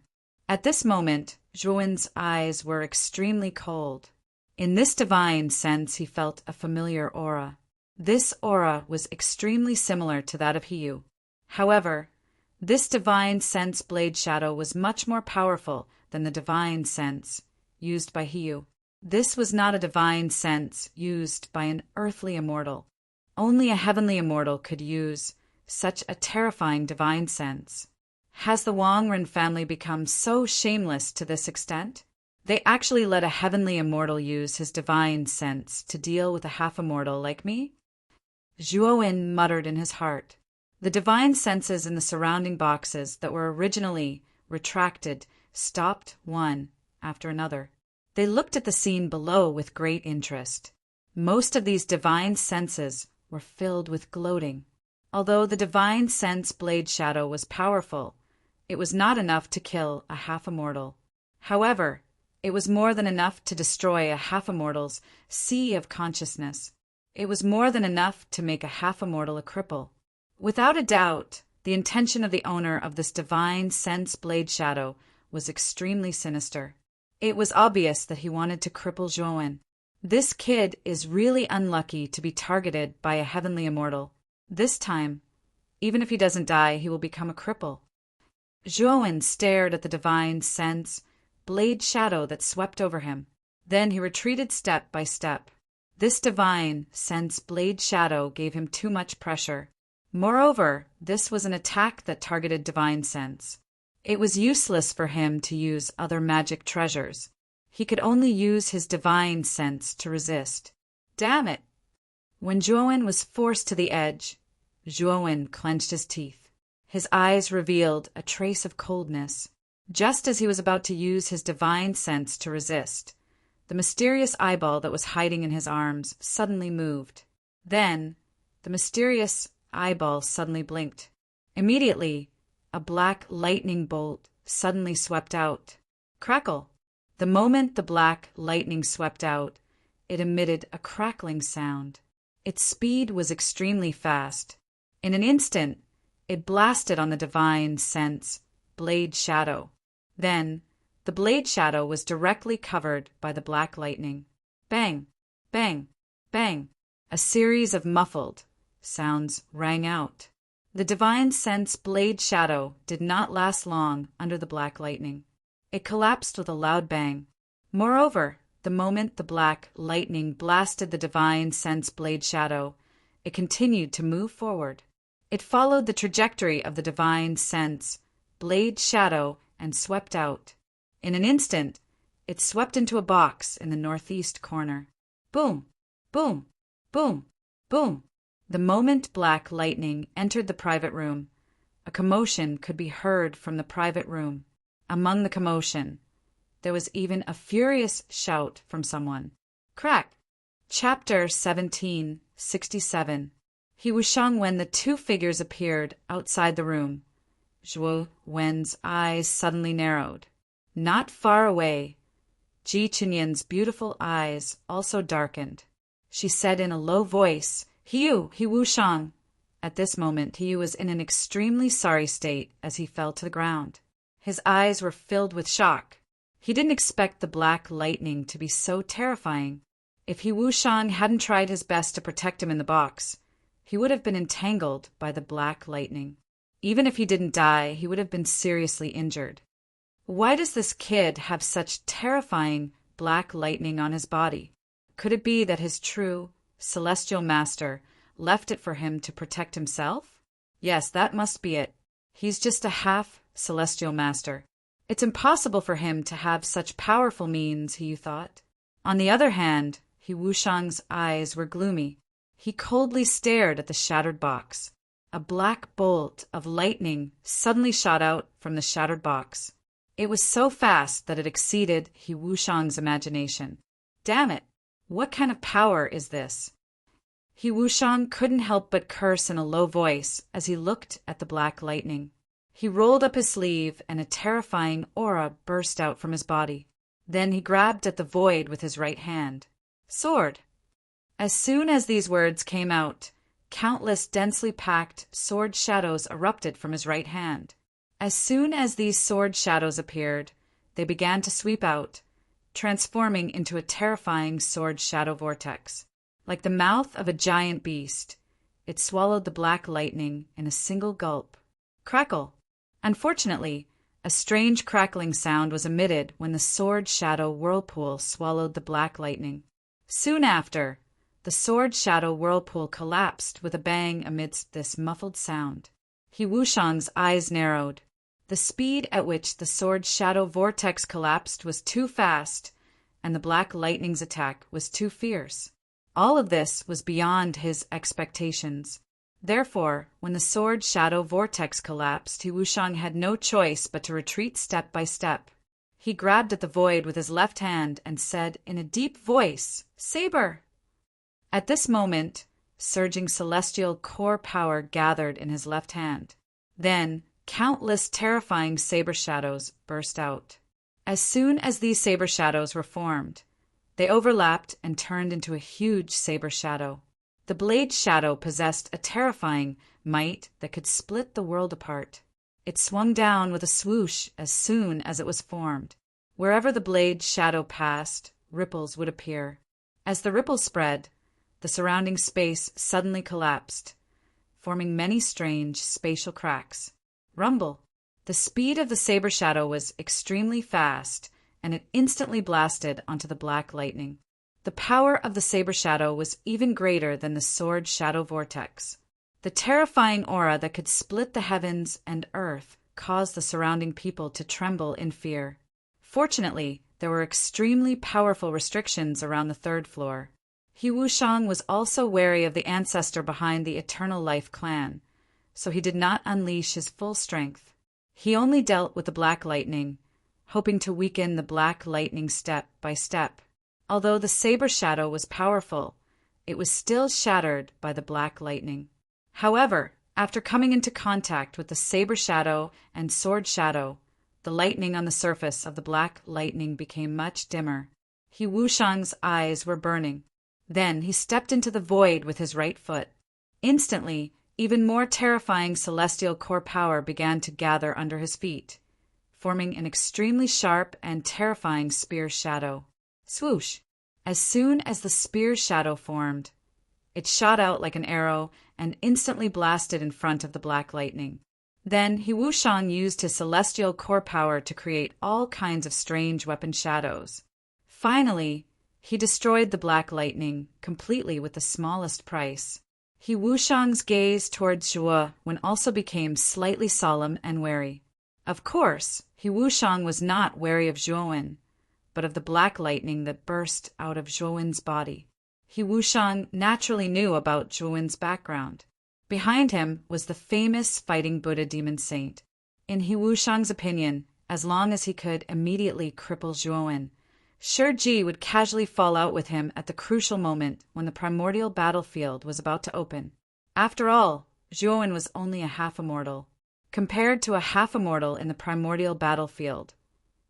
At this moment, Zhuowen's eyes were extremely cold. In this divine sense, he felt a familiar aura. This aura was extremely similar to that of Hiyu. However, this divine sense blade shadow was much more powerful than the divine sense used by Hiyu. This was not a divine sense used by an earthly immortal. Only a heavenly immortal could use such a terrifying divine sense. Has the Wangren family become so shameless to this extent? They actually let a heavenly immortal use his divine sense to deal with a half-immortal like me? Zhuowen muttered in his heart. The divine senses in the surrounding boxes that were originally retracted stopped one after another. They looked at the scene below with great interest. Most of these divine senses were filled with gloating. Although the divine sense blade shadow was powerful, it was not enough to kill a half-immortal. However, it was more than enough to destroy a half-immortal's sea of consciousness. It was more than enough to make a half-immortal a cripple. Without a doubt, the intention of the owner of this divine sense blade shadow was extremely sinister. It was obvious that he wanted to cripple Zhuowen. This kid is really unlucky to be targeted by a heavenly immortal. This time, even if he doesn't die, he will become a cripple. Zhuowen stared at the divine sense blade shadow that swept over him. Then he retreated step by step. This divine sense blade shadow gave him too much pressure. Moreover, this was an attack that targeted divine sense. It was useless for him to use other magic treasures. He could only use his divine sense to resist. Damn it! When Zhuowen was forced to the edge, Zhuowen clenched his teeth. His eyes revealed a trace of coldness. Just as he was about to use his divine sense to resist, the mysterious eyeball that was hiding in his arms suddenly moved. Then, the mysterious eyeball suddenly blinked. Immediately, a black lightning bolt suddenly swept out. Crackle! The moment the black lightning swept out, it emitted a crackling sound. Its speed was extremely fast. In an instant, it blasted on the divine sense blade shadow. Then, the blade shadow was directly covered by the black lightning. Bang! Bang! Bang! A series of muffled sounds rang out. The divine sense blade shadow did not last long under the black lightning. It collapsed with a loud bang. Moreover, the moment the black lightning blasted the divine sense blade shadow, it continued to move forward. It followed the trajectory of the divine sense blade shadow and swept out. In an instant, it swept into a box in the northeast corner. Boom! Boom! Boom! Boom! The moment black lightning entered the private room, a commotion could be heard from the private room. Among the commotion, there was even a furious shout from someone. Crack! Chapter 1767. He Wushang when the two figures appeared outside the room. Zhuo Wen's eyes suddenly narrowed. Not far away, Ji Chunyan's beautiful eyes also darkened. She said in a low voice, He Wushang. At this moment, He was in an extremely sorry state as he fell to the ground. His eyes were filled with shock. He didn't expect the black lightning to be so terrifying. If He Wushang hadn't tried his best to protect him in the box, he would have been entangled by the black lightning. Even if he didn't die, he would have been seriously injured. Why does this kid have such terrifying black lightning on his body? Could it be that his true celestial master left it for him to protect himself? Yes, that must be it. He's just a half celestial master. It's impossible for him to have such powerful means, he thought. On the other hand, He Wushang's eyes were gloomy. He coldly stared at the shattered box. A black bolt of lightning suddenly shot out from the shattered box. It was so fast that it exceeded He Wushang's imagination. Damn it! What kind of power is this? He Wushang couldn't help but curse in a low voice as he looked at the black lightning. He rolled up his sleeve and a terrifying aura burst out from his body. Then he grabbed at the void with his right hand. Sword! As soon as these words came out, countless densely packed sword shadows erupted from his right hand. As soon as these sword shadows appeared, they began to sweep out, transforming into a terrifying sword shadow vortex. Like the mouth of a giant beast, it swallowed the black lightning in a single gulp. Crackle! Unfortunately, a strange crackling sound was emitted when the sword shadow whirlpool swallowed the black lightning. Soon after, the sword shadow whirlpool collapsed with a bang amidst this muffled sound. He Wushang's eyes narrowed. The speed at which the sword's shadow vortex collapsed was too fast, and the black lightning's attack was too fierce. All of this was beyond his expectations. Therefore, when the sword shadow vortex collapsed, He Wushang had no choice but to retreat step by step. He grabbed at the void with his left hand and said in a deep voice, "Saber!" At this moment, surging celestial core power gathered in his left hand. Then, countless terrifying saber shadows burst out. As soon as these saber shadows were formed, they overlapped and turned into a huge saber shadow. The blade shadow possessed a terrifying might that could split the world apart. It swung down with a swoosh as soon as it was formed. Wherever the blade shadow passed, ripples would appear. As the ripples spread, the surrounding space suddenly collapsed, forming many strange spatial cracks. Rumble! The speed of the saber shadow was extremely fast, and it instantly blasted onto the black lightning. The power of the saber shadow was even greater than the sword shadow vortex. The terrifying aura that could split the heavens and earth caused the surrounding people to tremble in fear. Fortunately, there were extremely powerful restrictions around the third floor. He Wushang was also wary of the ancestor behind the Eternal Life clan, so he did not unleash his full strength. He only dealt with the black lightning, hoping to weaken the black lightning step by step. Although the saber shadow was powerful, it was still shattered by the black lightning. However, after coming into contact with the saber shadow and sword shadow, the lightning on the surface of the black lightning became much dimmer. He Wushang's eyes were burning. Then he stepped into the void with his right foot. Instantly, even more terrifying celestial core power began to gather under his feet, forming an extremely sharp and terrifying spear shadow. Swoosh! As soon as the spear shadow formed, it shot out like an arrow and instantly blasted in front of the black lightning. Then He Wushang used his celestial core power to create all kinds of strange weapon shadows. Finally, he destroyed the black lightning completely with the smallest price. He Wushang's gaze towards Zhuo Wen also became slightly solemn and wary. Of course, He Wushang was not wary of Zhuo Wen, but of the black lightning that burst out of Zhuo Wen's body. He Wushang naturally knew about Zhuo Wen's background. Behind him was the famous fighting Buddha demon saint. In He Wushang's opinion, as long as he could immediately cripple Zhuo Wen, Shiji would casually fall out with him at the crucial moment when the primordial battlefield was about to open. After all, Zhuo Wen was only a half-immortal. Compared to a half-immortal in the primordial battlefield,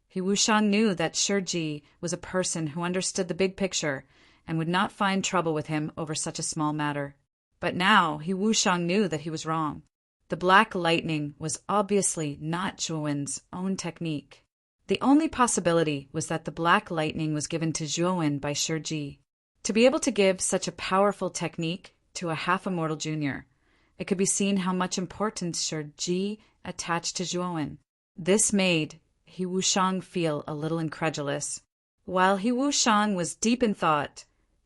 He Wushang knew that Shiji was a person who understood the big picture and would not find trouble with him over such a small matter. But now He Wushang knew that he was wrong. The black lightning was obviously not Zhuo Wen's own technique. The only possibility was that the black lightning was given to Zhuo Wen by Shiji. To be able to give such a powerful technique to a half-immortal junior, it could be seen how much importance Shiji attached to Zhuo Wen. This made He Wushang feel a little incredulous. While He Wushang was deep in thought,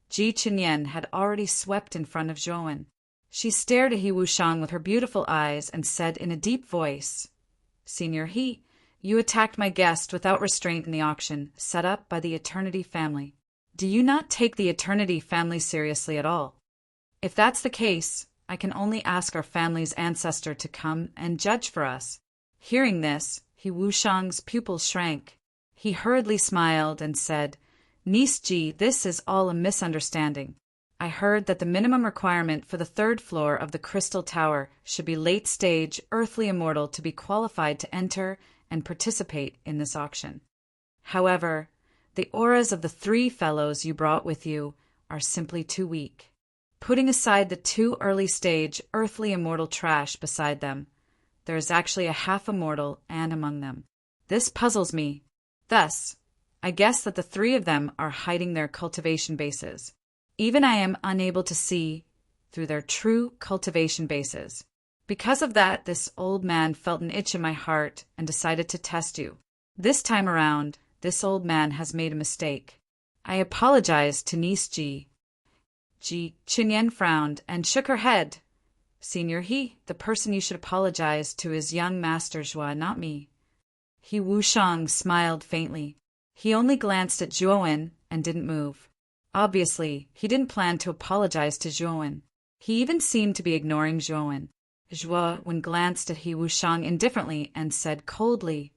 Ji Qinyan had already swept in front of Zhuo Wen. She stared at He Wushang with her beautiful eyes and said in a deep voice, "Senior He, you attacked my guest without restraint in the auction set up by the Eternity family. Do you not take the Eternity family seriously at all? If that's the case, I can only ask our family's ancestor to come and judge for us." Hearing this, He Wushang's pupils shrank. He hurriedly smiled and said, "Niece Ji, this is all a misunderstanding. I heard that the minimum requirement for the third floor of the Crystal Tower should be late-stage earthly immortal to be qualified to enter and participate in this auction. However, the auras of the 3 fellows you brought with you are simply too weak. Putting aside the 2 early-stage earthly immortal trash beside them, there is actually a half-immortal and among them. This puzzles me. Thus, I guess that the 3 of them are hiding their cultivation bases. Even I am unable to see through their true cultivation bases. Because of that, this old man felt an itch in my heart and decided to test you. This time around, this old man has made a mistake. I apologize to niece Ji." Ji Qinyan frowned and shook her head. Senior He, the person you should apologize to is young Master Zhuo, not me. He Wushang smiled faintly. He only glanced at Zhuowen and didn't move. Obviously, he didn't plan to apologize to Zhuowen. He even seemed to be ignoring Zhuowen. Zhuowen glanced at He Wushang indifferently and said coldly,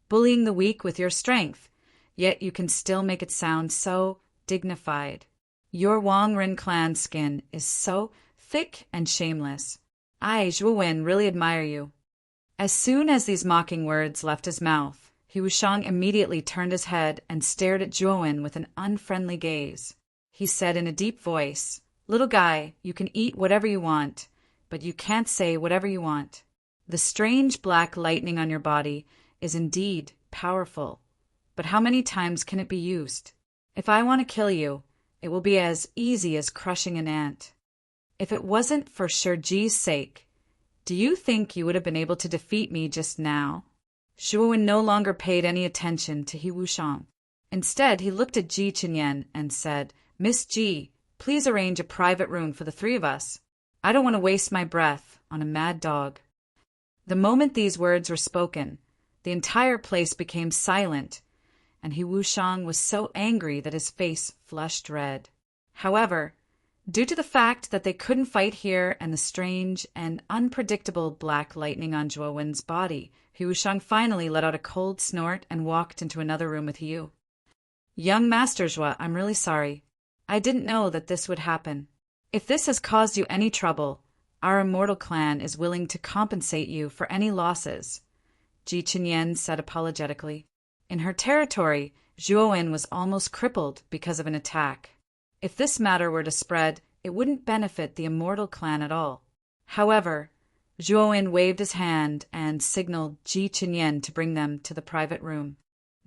"Bullying the weak with your strength, yet you can still make it sound so dignified. Your Wang Ren clan skin is so thick and shameless. I, Zhuowen, really admire you." As soon as these mocking words left his mouth, He Wushang immediately turned his head and stared at Zhuowen with an unfriendly gaze. He said in a deep voice, "Little guy, you can eat whatever you want, but you can't say whatever you want. The strange black lightning on your body is indeed powerful, but how many times can it be used? If I want to kill you, it will be as easy as crushing an ant. If it wasn't for Shurji's sake, do you think you would have been able to defeat me just now?" Zhuowen no longer paid any attention to He Wushang. Instead, he looked at Ji Chenyan and said, "Miss Ji, please arrange a private room for the three of us. I don't want to waste my breath on a mad dog." The moment these words were spoken, the entire place became silent, and He Wushang was so angry that his face flushed red. However, due to the fact that they couldn't fight here and the strange and unpredictable black lightning on Zhuowen's body, He Wushang finally let out a cold snort and walked into another room with Yu. "Young Master Zhuo, I'm really sorry. I didn't know that this would happen. If this has caused you any trouble, our immortal clan is willing to compensate you for any losses," Ji Chenyan said apologetically. In her territory, Zhuowen was almost crippled because of an attack. If this matter were to spread, it wouldn't benefit the immortal clan at all. However, Zhuowen waved his hand and signaled Ji Chenyan to bring them to the private room.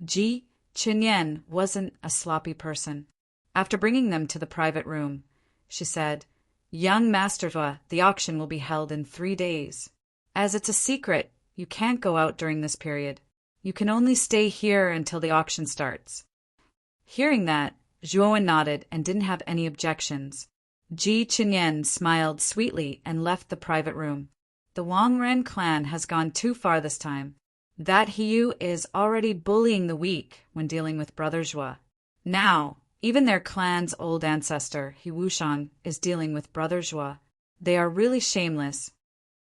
Ji Chenyan wasn't a sloppy person. After bringing them to the private room, she said, "Young Master Zhuo, the auction will be held in 3 days. As it's a secret, you can't go out during this period. You can only stay here until the auction starts." Hearing that, Zhuowen nodded and didn't have any objections. Ji Chenyan smiled sweetly and left the private room. The Wang Ren clan has gone too far this time. That Hiyu is already bullying the weak when dealing with Brother Zhuo. Now, even their clan's old ancestor, He Wushang, is dealing with Brother Zhuo. They are really shameless.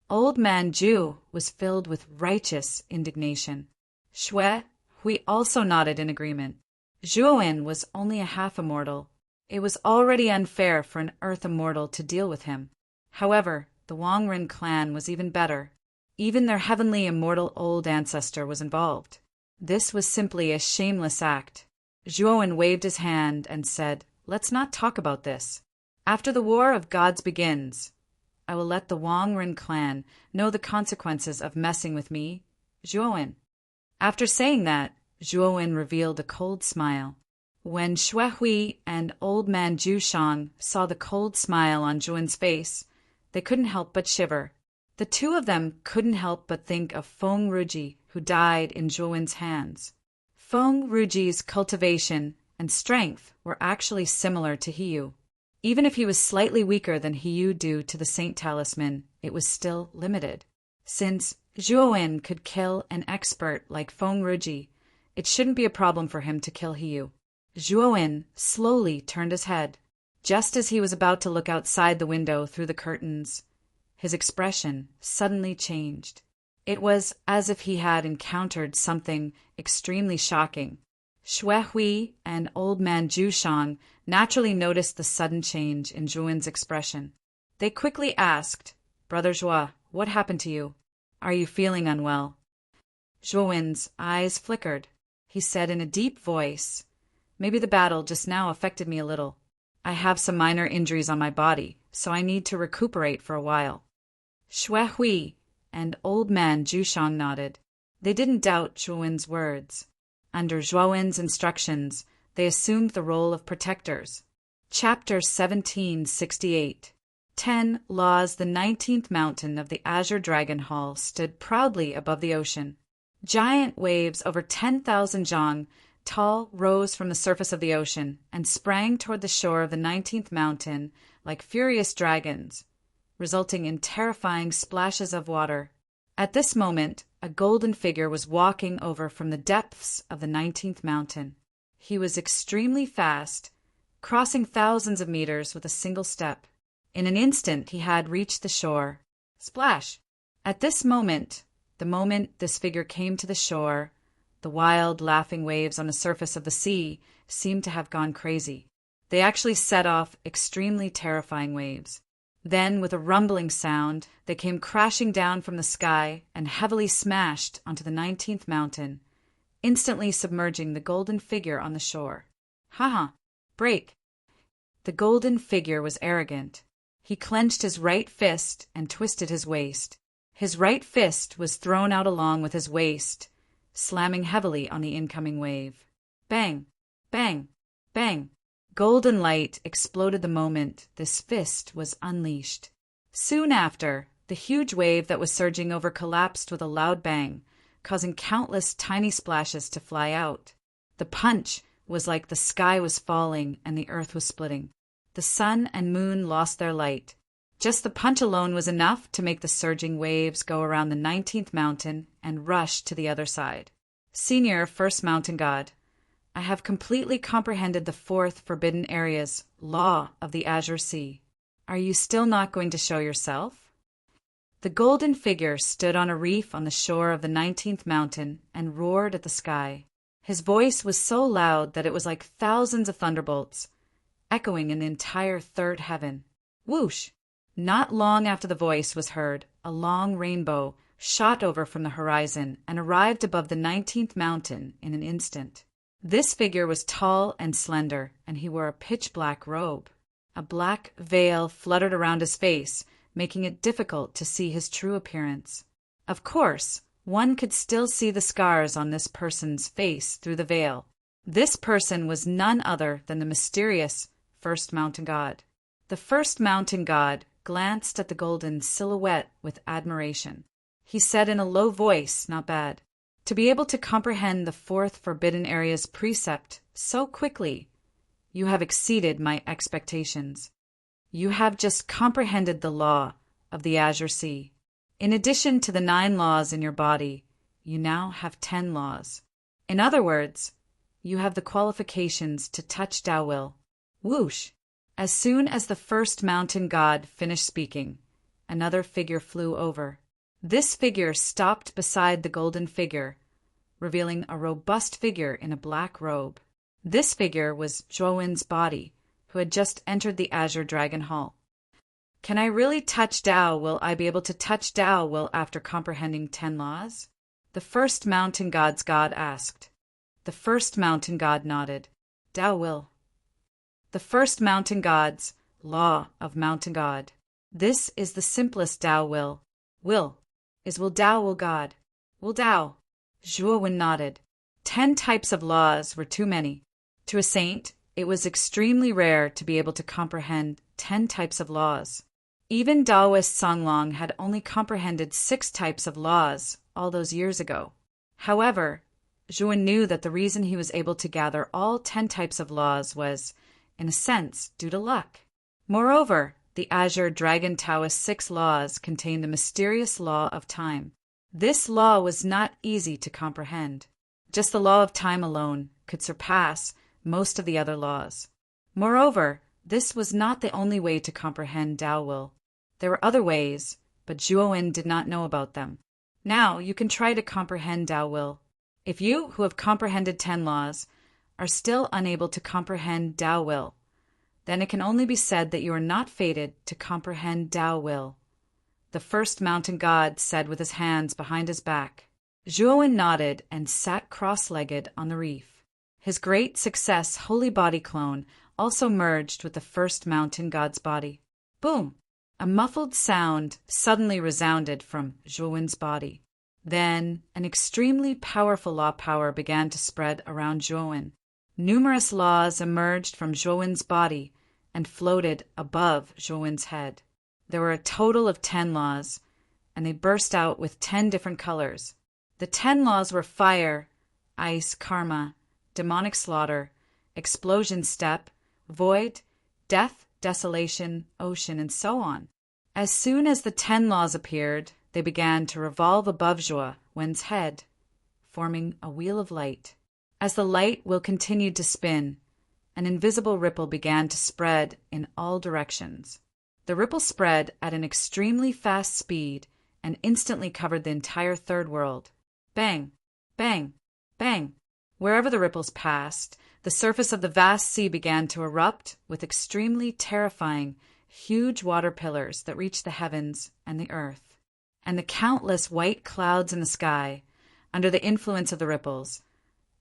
Old Man Zhu was filled with righteous indignation. Xue Hui also nodded in agreement. Zhuowen was only a half-immortal. It was already unfair for an Earth immortal to deal with him. However, the Wang Ren clan was even better. Even their heavenly immortal old ancestor was involved. This was simply a shameless act. Zhuowen waved his hand and said, "Let's not talk about this. After the War of Gods begins, I will let the Wang Ren clan know the consequences of messing with me, Zhuowen." After saying that, Zhuowen revealed a cold smile. When Xue Hui and Old Man Zhushang saw the cold smile on Zhuowen's face, they couldn't help but shiver. The two of them couldn't help but think of Feng Ruji, who died in Zhuowen's hands. Feng Ruji's cultivation and strength were actually similar to Hiyu. Even if he was slightly weaker than Hiyu due to the Saint Talisman, it was still limited. Since Zhuowen could kill an expert like Feng Ruji, it shouldn't be a problem for him to kill Hiyu. Zhuowen slowly turned his head. Just as he was about to look outside the window through the curtains, his expression suddenly changed. It was as if he had encountered something extremely shocking. Xue Hui and Old Man Zhushang naturally noticed the sudden change in Zhuowen's expression. They quickly asked, "Brother Zhuo, what happened to you? Are you feeling unwell?" Zhuowen's eyes flickered. He said in a deep voice, "Maybe the battle just now affected me a little. I have some minor injuries on my body, so I need to recuperate for a while." Xue Hui and Old Man Zhushang nodded. They didn't doubt Zhuowen's words. Under Zhuowen's instructions, they assumed the role of protectors. Chapter 1768. 10 Laws. The 19th mountain of the Azure Dragon Hall stood proudly above the ocean. Giant waves over 10,000 zhang tall rose from the surface of the ocean and sprang toward the shore of the 19th mountain like furious dragons. resulting in terrifying splashes of water. At this moment, a golden figure was walking over from the depths of the 19th mountain. He was extremely fast, crossing thousands of meters with a single step. In an instant, he had reached the shore. Splash! At this moment, the moment this figure came to the shore, the wild, laughing waves on the surface of the sea seemed to have gone crazy. They actually set off extremely terrifying waves. Then, with a rumbling sound, they came crashing down from the sky and heavily smashed onto the 19th mountain, instantly submerging the golden figure on the shore. "Ha! Break!" The golden figure was arrogant. He clenched his right fist and twisted his waist. His right fist was thrown out along with his waist, slamming heavily on the incoming wave. Bang! Bang! Bang! Golden light exploded the moment this fist was unleashed. Soon after, the huge wave that was surging over collapsed with a loud bang, causing countless tiny splashes to fly out. The punch was like the sky was falling and the earth was splitting. The sun and moon lost their light. Just the punch alone was enough to make the surging waves go around the 19th mountain and rush to the other side. Senior First Mountain God, I have completely comprehended the fourth forbidden area's law of the Azure Sea. Are you still not going to show yourself? The golden figure stood on a reef on the shore of the 19th mountain and roared at the sky. His voice was so loud that it was like thousands of thunderbolts, echoing in the entire third heaven. Whoosh! Not long after the voice was heard, a long rainbow shot over from the horizon and arrived above the 19th mountain in an instant. This figure was tall and slender, and he wore a pitch-black robe. A black veil fluttered around his face, making it difficult to see his true appearance. Of course, one could still see the scars on this person's face through the veil. This person was none other than the mysterious First Mountain God. The First Mountain God glanced at the golden silhouette with admiration. He said in a low voice, not bad, "To be able to comprehend the fourth forbidden area's precept so quickly, you have exceeded my expectations. You have just comprehended the law of the Azure Sea. In addition to the 9 laws in your body, you now have 10 laws. In other words, you have the qualifications to touch Tao Will." Whoosh! As soon as the First Mountain God finished speaking, another figure flew over. This figure stopped beside the golden figure, revealing a robust figure in a black robe. This figure was Zhuowen's body, who had just entered the Azure Dragon Hall. "Can I really touch Tao? Will I be able to touch Tao Will after comprehending 10 laws?" The First Mountain God's God asked. The First Mountain God nodded. "Tao Will." The First Mountain God's law of Mountain God. This is the simplest Tao Will. Will is Will Tao Will God. Will Tao. Zhuowen nodded. 10 types of laws were too many. To a saint, it was extremely rare to be able to comprehend 10 types of laws. Even Taoist Songlong had only comprehended 6 types of laws all those years ago. However, Zhuowen knew that the reason he was able to gather all 10 types of laws was, in a sense, due to luck. Moreover, the Azure Dragon Taoist 6 laws contained the mysterious law of time. This law was not easy to comprehend. Just the law of time alone could surpass most of the other laws. Moreover, this was not the only way to comprehend Tao Will. There were other ways, but Zhuowen did not know about them. Now you can try to comprehend Tao Will. If you, who have comprehended 10 laws, are still unable to comprehend Tao Will, then it can only be said that you are not fated to comprehend Tao Will. The First Mountain God said with his hands behind his back. Zhuowen nodded and sat cross-legged on the reef. His great success holy body clone also merged with the First Mountain God's body. Boom! A muffled sound suddenly resounded from Zhuowen's body. Then an extremely powerful law power began to spread around Zhuowen. Numerous laws emerged from Zhuowen's body and floated above Zhuowen's head. There were a total of 10 laws, and they burst out with 10 different colors. The 10 laws were fire, ice, karma, demonic slaughter, explosion step, void, death, desolation, ocean, and so on. As soon as the 10 laws appeared, they began to revolve above Wen's head, forming a wheel of light. As the light wheel continued to spin, an invisible ripple began to spread in all directions. The ripple spread at an extremely fast speed and instantly covered the entire third world. Bang! Bang! Bang! Wherever the ripples passed, the surface of the vast sea began to erupt with extremely terrifying, huge water pillars that reached the heavens and the earth. And the countless white clouds in the sky, under the influence of the ripples,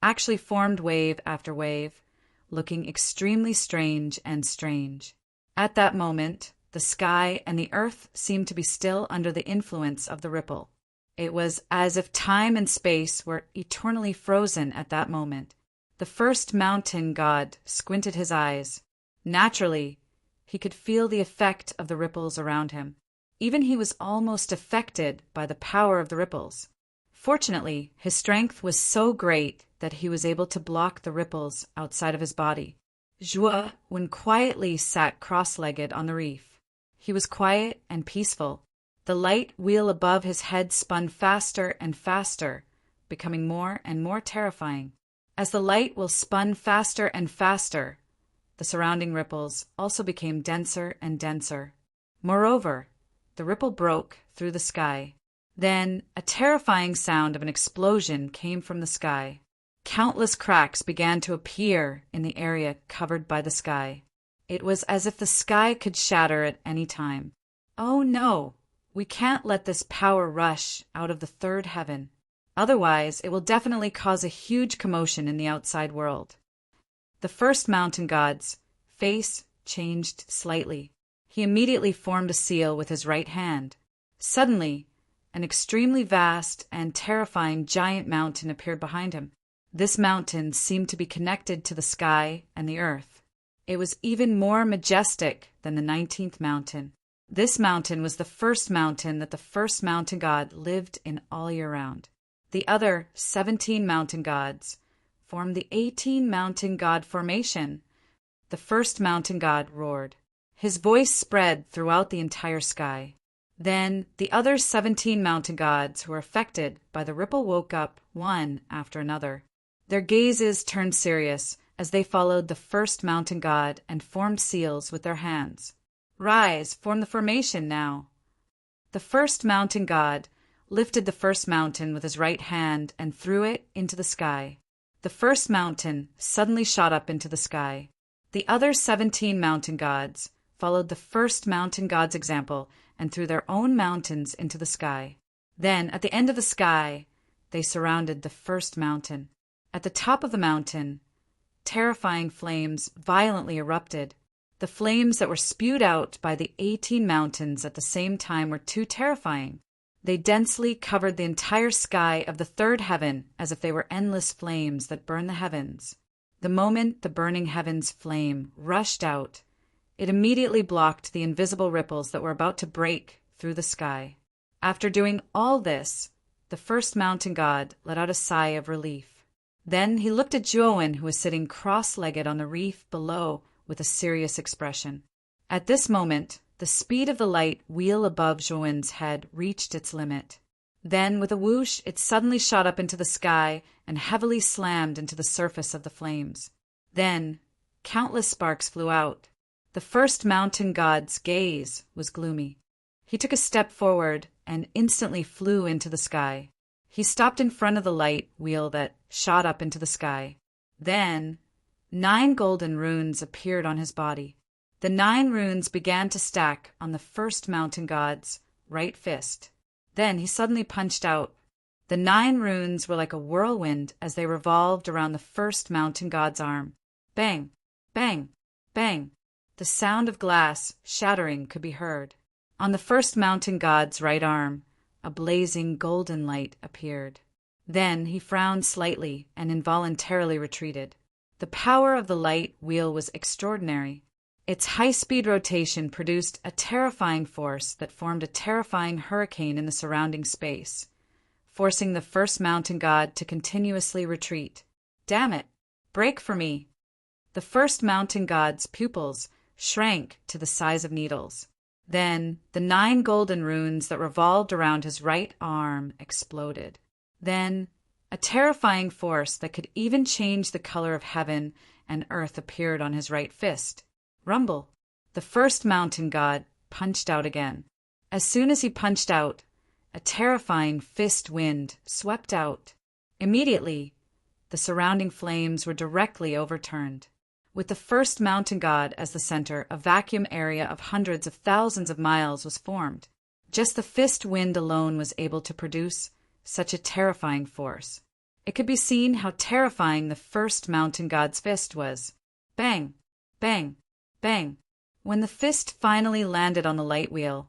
actually formed wave after wave, looking extremely strange and strange. At that moment, the sky and the earth seemed to be still under the influence of the ripple. It was as if time and space were eternally frozen at that moment. The first mountain god squinted his eyes. Naturally, he could feel the effect of the ripples around him. Even he was almost affected by the power of the ripples. Fortunately, his strength was so great that he was able to block the ripples outside of his body. When quietly sat cross-legged on the reef. He was quiet and peaceful. The light wheel above his head spun faster and faster, becoming more and more terrifying. As the light wheel spun faster and faster, the surrounding ripples also became denser and denser. Moreover, the ripple broke through the sky. Then a terrifying sound of an explosion came from the sky. Countless cracks began to appear in the area covered by the sky. It was as if the sky could shatter at any time. Oh no! We can't let this power rush out of the third heaven. Otherwise, it will definitely cause a huge commotion in the outside world. The first mountain god's face changed slightly. He immediately formed a seal with his right hand. Suddenly, an extremely vast and terrifying giant mountain appeared behind him. This mountain seemed to be connected to the sky and the earth. It was even more majestic than the 19th mountain. This mountain was the first mountain that the first mountain god lived in all year round. The other 17 mountain gods formed the 18 mountain god formation. The first mountain god roared. His voice spread throughout the entire sky. Then the other 17 mountain gods who were affected by the ripple woke up one after another. Their gazes turned serious as they followed the first mountain god and formed seals with their hands. Rise, form the formation now. The first mountain god lifted the first mountain with his right hand and threw it into the sky. The first mountain suddenly shot up into the sky. The other 17 mountain gods followed the first mountain god's example and threw their own mountains into the sky. Then, at the end of the sky, they surrounded the first mountain. At the top of the mountain, terrifying flames violently erupted. The flames that were spewed out by the 18 mountains at the same time were too terrifying. They densely covered the entire sky of the third heaven as if they were endless flames that burn the heavens. The moment the burning heavens flame rushed out, it immediately blocked the invisible ripples that were about to break through the sky. After doing all this, the first mountain god let out a sigh of relief. Then he looked at Juowen, who was sitting cross-legged on the reef below with a serious expression. At this moment, the speed of the light wheel above Juowen's head reached its limit. Then, with a whoosh, it suddenly shot up into the sky and heavily slammed into the surface of the flames. Then, countless sparks flew out. The first mountain god's gaze was gloomy. He took a step forward and instantly flew into the sky. He stopped in front of the light wheel that shot up into the sky. Then, 9 golden runes appeared on his body. The 9 runes began to stack on the first mountain god's right fist. Then he suddenly punched out. The 9 runes were like a whirlwind as they revolved around the first mountain god's arm. Bang! Bang! Bang! The sound of glass shattering could be heard. On the first mountain god's right arm, a blazing golden light appeared. Then he frowned slightly and involuntarily retreated. The power of the light wheel was extraordinary. Its high-speed rotation produced a terrifying force that formed a terrifying hurricane in the surrounding space, forcing the first mountain god to continuously retreat. Damn it! Break for me! The first mountain god's pupils shrank to the size of needles. Then the 9 golden runes that revolved around his right arm exploded. Then a terrifying force that could even change the color of heaven and earth appeared on his right fist. Rumble. The first mountain god punched out again. As soon as he punched out, a terrifying fist wind swept out. Immediately, the surrounding flames were directly overturned. With the first mountain god as the center, a vacuum area of hundreds of thousands of miles was formed. Just the fist wind alone was able to produce such a terrifying force. It could be seen how terrifying the first mountain god's fist was. Bang! Bang! Bang! When the fist finally landed on the light wheel,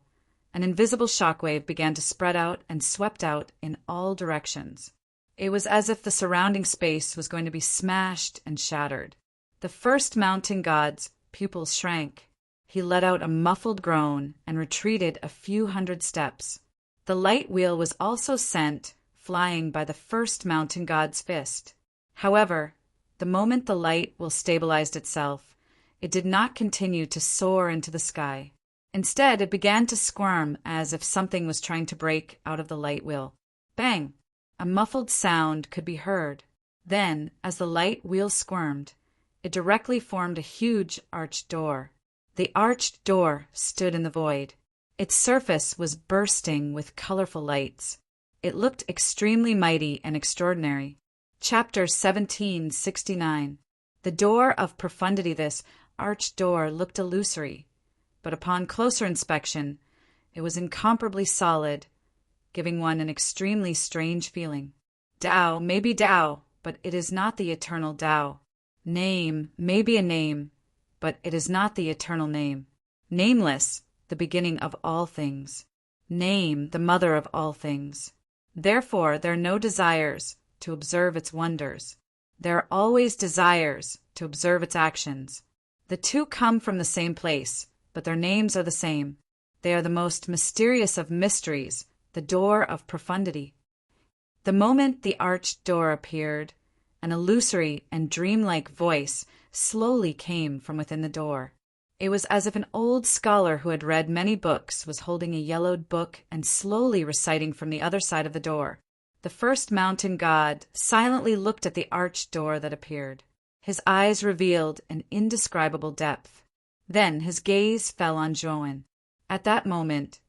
an invisible shockwave began to spread out and swept out in all directions. It was as if the surrounding space was going to be smashed and shattered. The first mountain god's pupils shrank. He let out a muffled groan and retreated a few hundred steps. The light wheel was also sent flying by the first mountain god's fist. However, the moment the light wheel stabilized itself, it did not continue to soar into the sky. Instead, it began to squirm as if something was trying to break out of the light wheel. Bang! A muffled sound could be heard. Then, as the light wheel squirmed, it directly formed a huge arched door. The arched door stood in the void. Its surface was bursting with colorful lights. It looked extremely mighty and extraordinary. Chapter 1769. The door of profundity. This arched door looked illusory, but upon closer inspection, it was incomparably solid, giving one an extremely strange feeling. Tao may be Tao, but it is not the eternal Tao. Name may be a name, but it is not the eternal name. Nameless, the beginning of all things. Name, the mother of all things. Therefore, there are no desires to observe its wonders. There are always desires to observe its actions. The two come from the same place, but their names are the same. They are the most mysterious of mysteries, the door of profundity. The moment the arched door appeared, an illusory and dreamlike voice slowly came from within the door. It was as if an old scholar who had read many books was holding a yellowed book and slowly reciting from the other side of the door. The first mountain god silently looked at the arched door that appeared. His eyes revealed an indescribable depth. Then his gaze fell on Zhuowen. At that moment,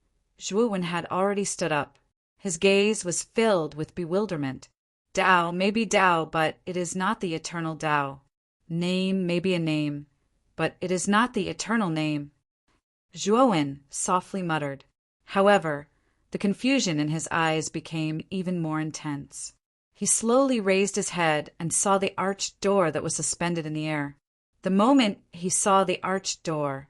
Zhuowen had already stood up. His gaze was filled with bewilderment. Tao may be Tao, but it is not the eternal Tao. Name may be a name, but it is not the eternal name. Zhuowen softly muttered. However, the confusion in his eyes became even more intense. He slowly raised his head and saw the arched door that was suspended in the air. The moment he saw the arched door,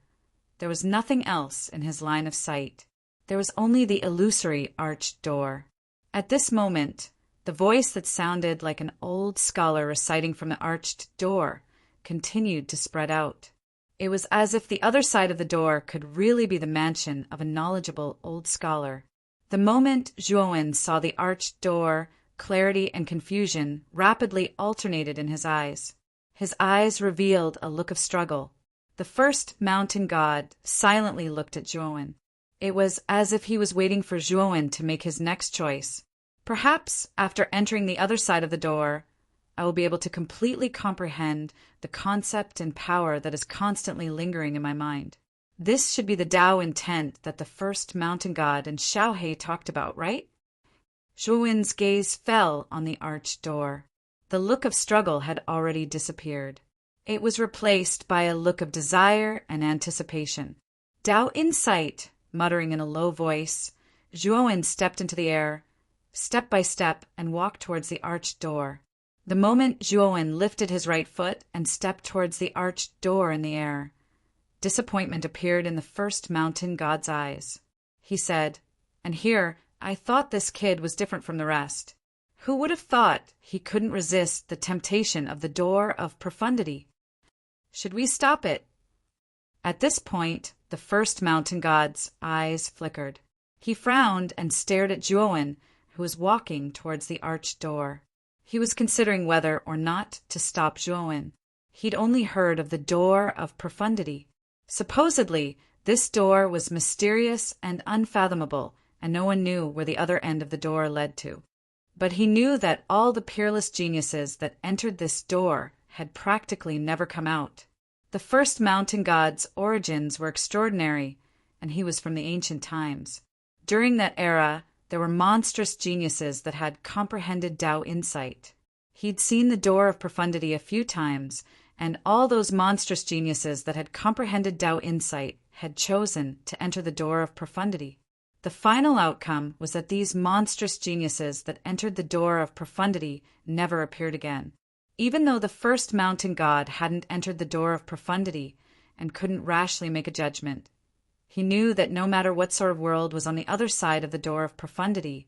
there was nothing else in his line of sight. There was only the illusory arched door. At this moment, the voice that sounded like an old scholar reciting from the arched door continued to spread out. It was as if the other side of the door could really be the mansion of a knowledgeable old scholar. The moment Zhuowen saw the arched door, clarity and confusion rapidly alternated in his eyes. His eyes revealed a look of struggle. The first mountain god silently looked at Zhuowen. It was as if he was waiting for Zhuowen to make his next choice. Perhaps, after entering the other side of the door, I will be able to completely comprehend the concept and power that is constantly lingering in my mind. This should be the Tao intent that the first mountain god and Xiaohe talked about, right? Zhuowen's gaze fell on the arched door. The look of struggle had already disappeared. It was replaced by a look of desire and anticipation. Tao insight, muttering in a low voice, Zhuowen stepped into the air, step by step, and walked towards the arched door. The moment Zhuowen lifted his right foot and stepped towards the arched door in the air, disappointment appeared in the first mountain god's eyes. He said, "And here, I thought this kid was different from the rest. Who would have thought he couldn't resist the temptation of the door of profundity? Should we stop it?" At this point, the first mountain god's eyes flickered. He frowned and stared at Zhuowen, who was walking towards the arched door. He was considering whether or not to stop Zhuowen. He'd only heard of the door of profundity. Supposedly, This door was mysterious and unfathomable, and no one knew where the other end of the door led to. But he knew that all the peerless geniuses that entered this door had practically never come out. The first mountain god's origins were extraordinary, and he was from the ancient times. During that era, there were monstrous geniuses that had comprehended Tao insight. He'd seen the door of profundity a few times, and all those monstrous geniuses that had comprehended Tao insight had chosen to enter the door of profundity. The final outcome was that these monstrous geniuses that entered the door of profundity never appeared again. Even though the first mountain god hadn't entered the door of profundity and couldn't rashly make a judgment, he knew that no matter what sort of world was on the other side of the door of profundity,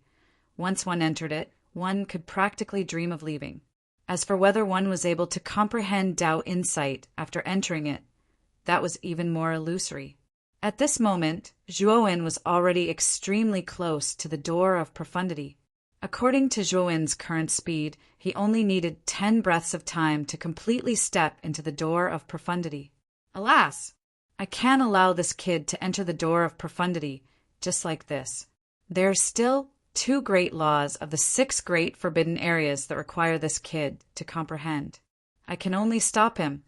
once one entered it, one could practically dream of leaving. As for whether one was able to comprehend Tao insight after entering it, that was even more illusory. At this moment, Zhuowen was already extremely close to the door of profundity. According to Zhuowen's current speed, he only needed 10 breaths of time to completely step into the door of profundity. Alas! I can't allow this kid to enter the door of profundity just like this. There are still 2 great laws of the 6 great forbidden areas that require this kid to comprehend. I can only stop him.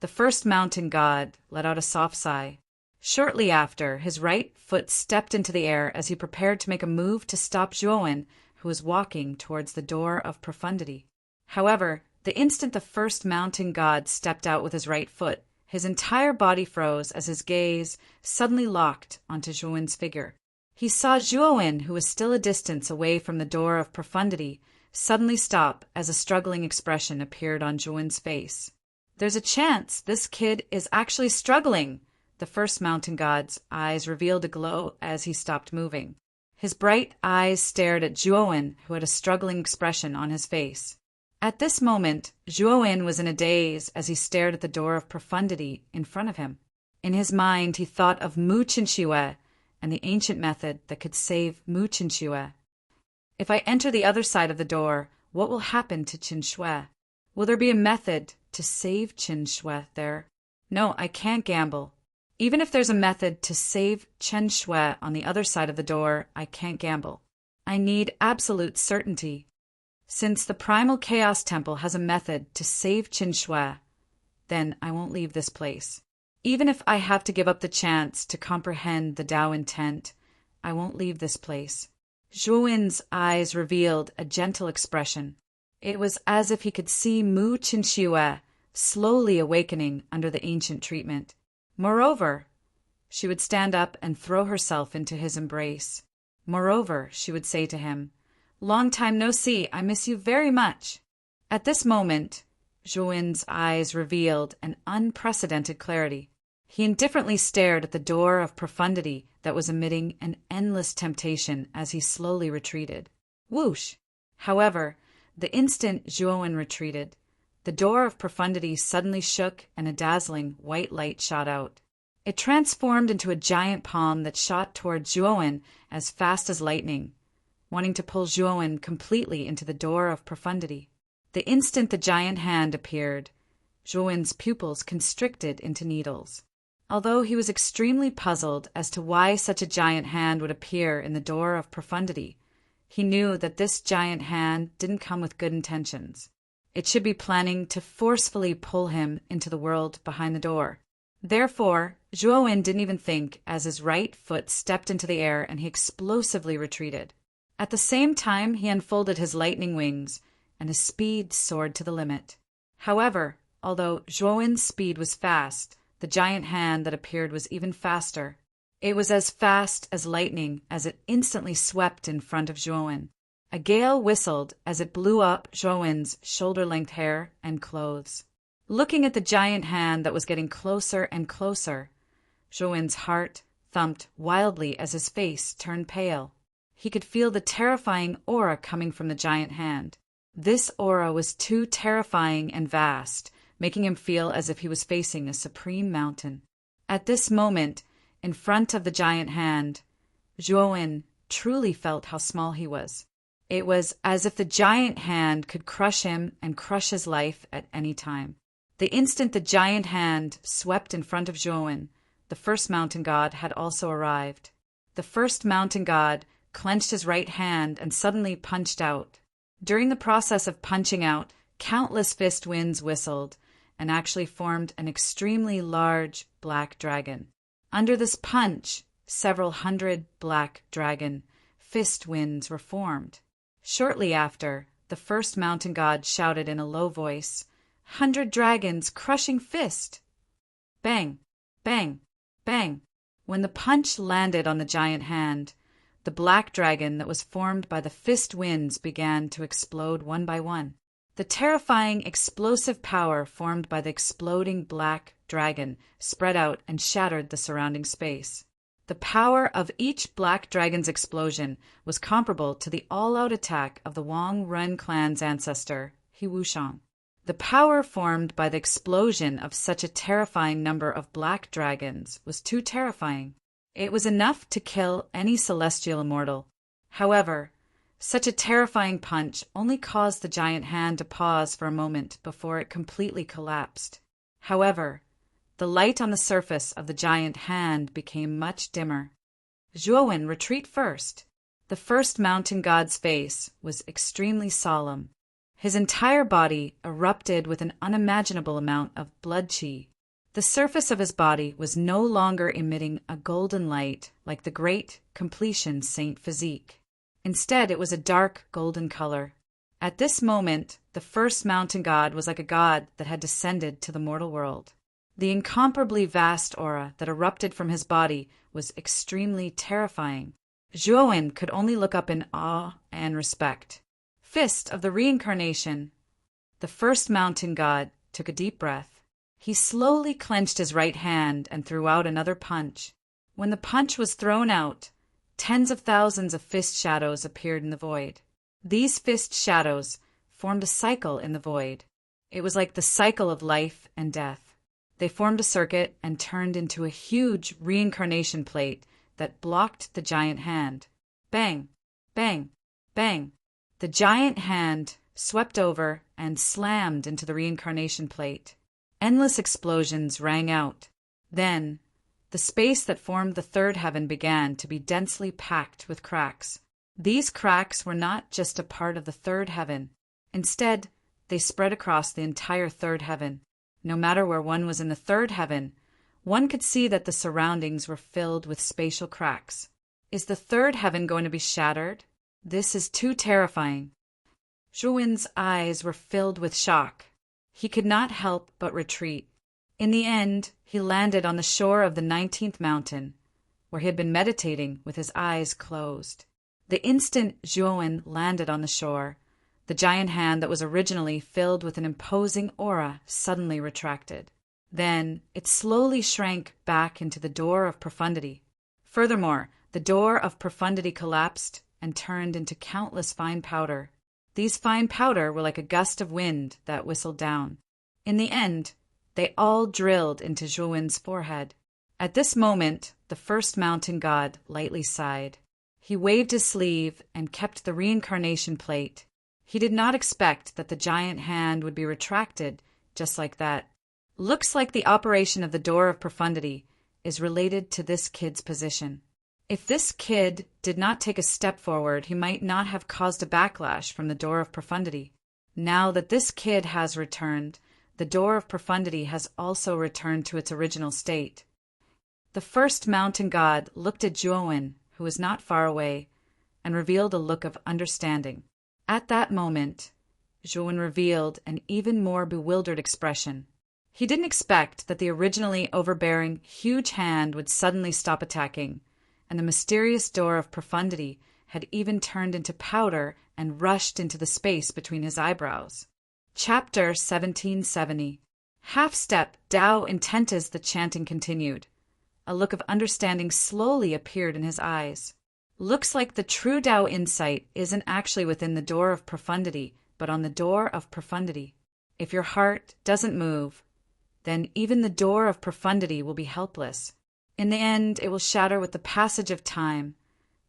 The first mountain god let out a soft sigh. Shortly after, his right foot stepped into the air as he prepared to make a move to stop Zhuowen, who was walking towards the door of profundity. However, the instant the first mountain god stepped out with his right foot, his entire body froze as his gaze suddenly locked onto Zhuowen's figure. He saw Zhuowen, who was still a distance away from the door of profundity, suddenly stop as a struggling expression appeared on Zhuowen's face. There's a chance this kid is actually struggling. The first mountain god's eyes revealed a glow as he stopped moving. His bright eyes stared at Zhuowen, who had a struggling expression on his face. At this moment, Zhuowen was in a daze as he stared at the door of profundity in front of him. In his mind, he thought of Mu Qinxue and the ancient method that could save Mu Qinxue. If I enter the other side of the door, what will happen to Qinxue? Will there be a method to save Qinxue there? No, I can't gamble. Even if there's a method to save Chen Shui on the other side of the door, I can't gamble. I need absolute certainty. Since the Primal Chaos Temple has a method to save Chen Shui, then I won't leave this place. Even if I have to give up the chance to comprehend the Tao intent, I won't leave this place. Zhuowen's eyes revealed a gentle expression. It was as if he could see Mu Qinxue slowly awakening under the ancient treatment. Moreover, she would stand up and throw herself into his embrace. Moreover, she would say to him, "Long time no see, I miss you very much." At this moment, Zhuowen's eyes revealed an unprecedented clarity. He indifferently stared at the door of profundity that was emitting an endless temptation as he slowly retreated. Whoosh! However, the instant Zhuowen retreated, the door of profundity suddenly shook and a dazzling white light shot out. It transformed into a giant palm that shot toward Zhuowen as fast as lightning, wanting to pull Zhuowen completely into the door of profundity. The instant the giant hand appeared, Zhuowen's pupils constricted into needles. Although he was extremely puzzled as to why such a giant hand would appear in the door of profundity, he knew that this giant hand didn't come with good intentions. It should be planning to forcefully pull him into the world behind the door. Therefore, Zhuowen didn't even think as his right foot stepped into the air and he explosively retreated. At the same time, he unfolded his lightning wings, and his speed soared to the limit. However, although Zhuowen's speed was fast, the giant hand that appeared was even faster. It was as fast as lightning as it instantly swept in front of Zhuowen. A gale whistled as it blew up Zhuowen's shoulder-length hair and clothes. Looking at the giant hand that was getting closer and closer, Zhuowen's heart thumped wildly as his face turned pale. He could feel the terrifying aura coming from the giant hand. This aura was too terrifying and vast, making him feel as if he was facing a supreme mountain. At this moment, in front of the giant hand, Zhuowen truly felt how small he was. It was as if the giant hand could crush him and crush his life at any time. The instant the giant hand swept in front of Zhuowen, the first mountain god, had also arrived. The first mountain god clenched his right hand and suddenly punched out. During the process of punching out, countless fist winds whistled and actually formed an extremely large black dragon. Under this punch, several hundred black dragon fist winds were formed. Shortly after, the first mountain god shouted in a low voice, "100 dragons crushing fist!" Bang, bang, bang. When the punch landed on the giant hand, the black dragon that was formed by the fist winds began to explode one by one. The terrifying explosive power formed by the exploding black dragon spread out and shattered the surrounding space. The power of each black dragon's explosion was comparable to the all-out attack of the Wang Ren clan's ancestor, He Wushang. The power formed by the explosion of such a terrifying number of black dragons was too terrifying. It was enough to kill any celestial immortal. However, such a terrifying punch only caused the giant hand to pause for a moment before it completely collapsed. However, the light on the surface of the giant hand became much dimmer. Zhuowen, retreat first. The first mountain god's face was extremely solemn. His entire body erupted with an unimaginable amount of blood qi. The surface of his body was no longer emitting a golden light like the great completion saint physique. Instead, it was a dark golden color. At this moment, the first mountain god was like a god that had descended to the mortal world. The incomparably vast aura that erupted from his body was extremely terrifying. Zhuowen could only look up in awe and respect. Fist of the reincarnation. The first mountain god took a deep breath. He slowly clenched his right hand and threw out another punch. When the punch was thrown out, tens of thousands of fist shadows appeared in the void. These fist shadows formed a cycle in the void. It was like the cycle of life and death. They formed a circuit and turned into a huge reincarnation plate that blocked the giant hand. Bang, bang, bang. The giant hand swept over and slammed into the reincarnation plate. Endless explosions rang out. Then, the space that formed the third heaven began to be densely packed with cracks. These cracks were not just a part of the third heaven. Instead, they spread across the entire third heaven. No matter where one was in the third heaven, one could see that the surroundings were filled with spatial cracks. Is the third heaven going to be shattered? This is too terrifying. Zhuowen's eyes were filled with shock. He could not help but retreat. In the end, he landed on the shore of the 19th mountain, where he had been meditating with his eyes closed. The instant Zhuowen landed on the shore, the giant hand that was originally filled with an imposing aura suddenly retracted. Then it slowly shrank back into the door of profundity. Furthermore, the door of profundity collapsed and turned into countless fine powder. These fine powder were like a gust of wind that whistled down. In the end, they all drilled into Zhuowen's forehead. At this moment, the first mountain god lightly sighed. He waved his sleeve and kept the reincarnation plate. He did not expect that the giant hand would be retracted just like that. Looks like the operation of the door of profundity is related to this kid's position. If this kid did not take a step forward, he might not have caused a backlash from the door of profundity. Now that this kid has returned, the door of profundity has also returned to its original state. The first mountain god looked at Zhuowen, who was not far away, and revealed a look of understanding. At that moment, Zhuowen revealed an even more bewildered expression. He didn't expect that the originally overbearing, huge hand would suddenly stop attacking, and the mysterious door of profundity had even turned into powder and rushed into the space between his eyebrows. Chapter 1770. Half-step Tao Intentas, the chanting continued. A look of understanding slowly appeared in his eyes. Looks like the true Tao insight isn't actually within the door of profundity, but on the door of profundity. If your heart doesn't move, then even the door of profundity will be helpless. In the end, it will shatter with the passage of time,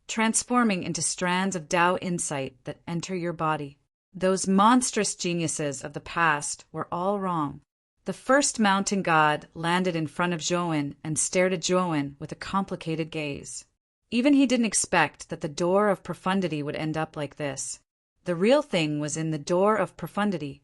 transforming into strands of Tao insight that enter your body. Those monstrous geniuses of the past were all wrong. The first mountain god landed in front of Zhuowen and stared at Zhuowen with a complicated gaze. Even he didn't expect that the door of profundity would end up like this. The real thing was in the door of profundity.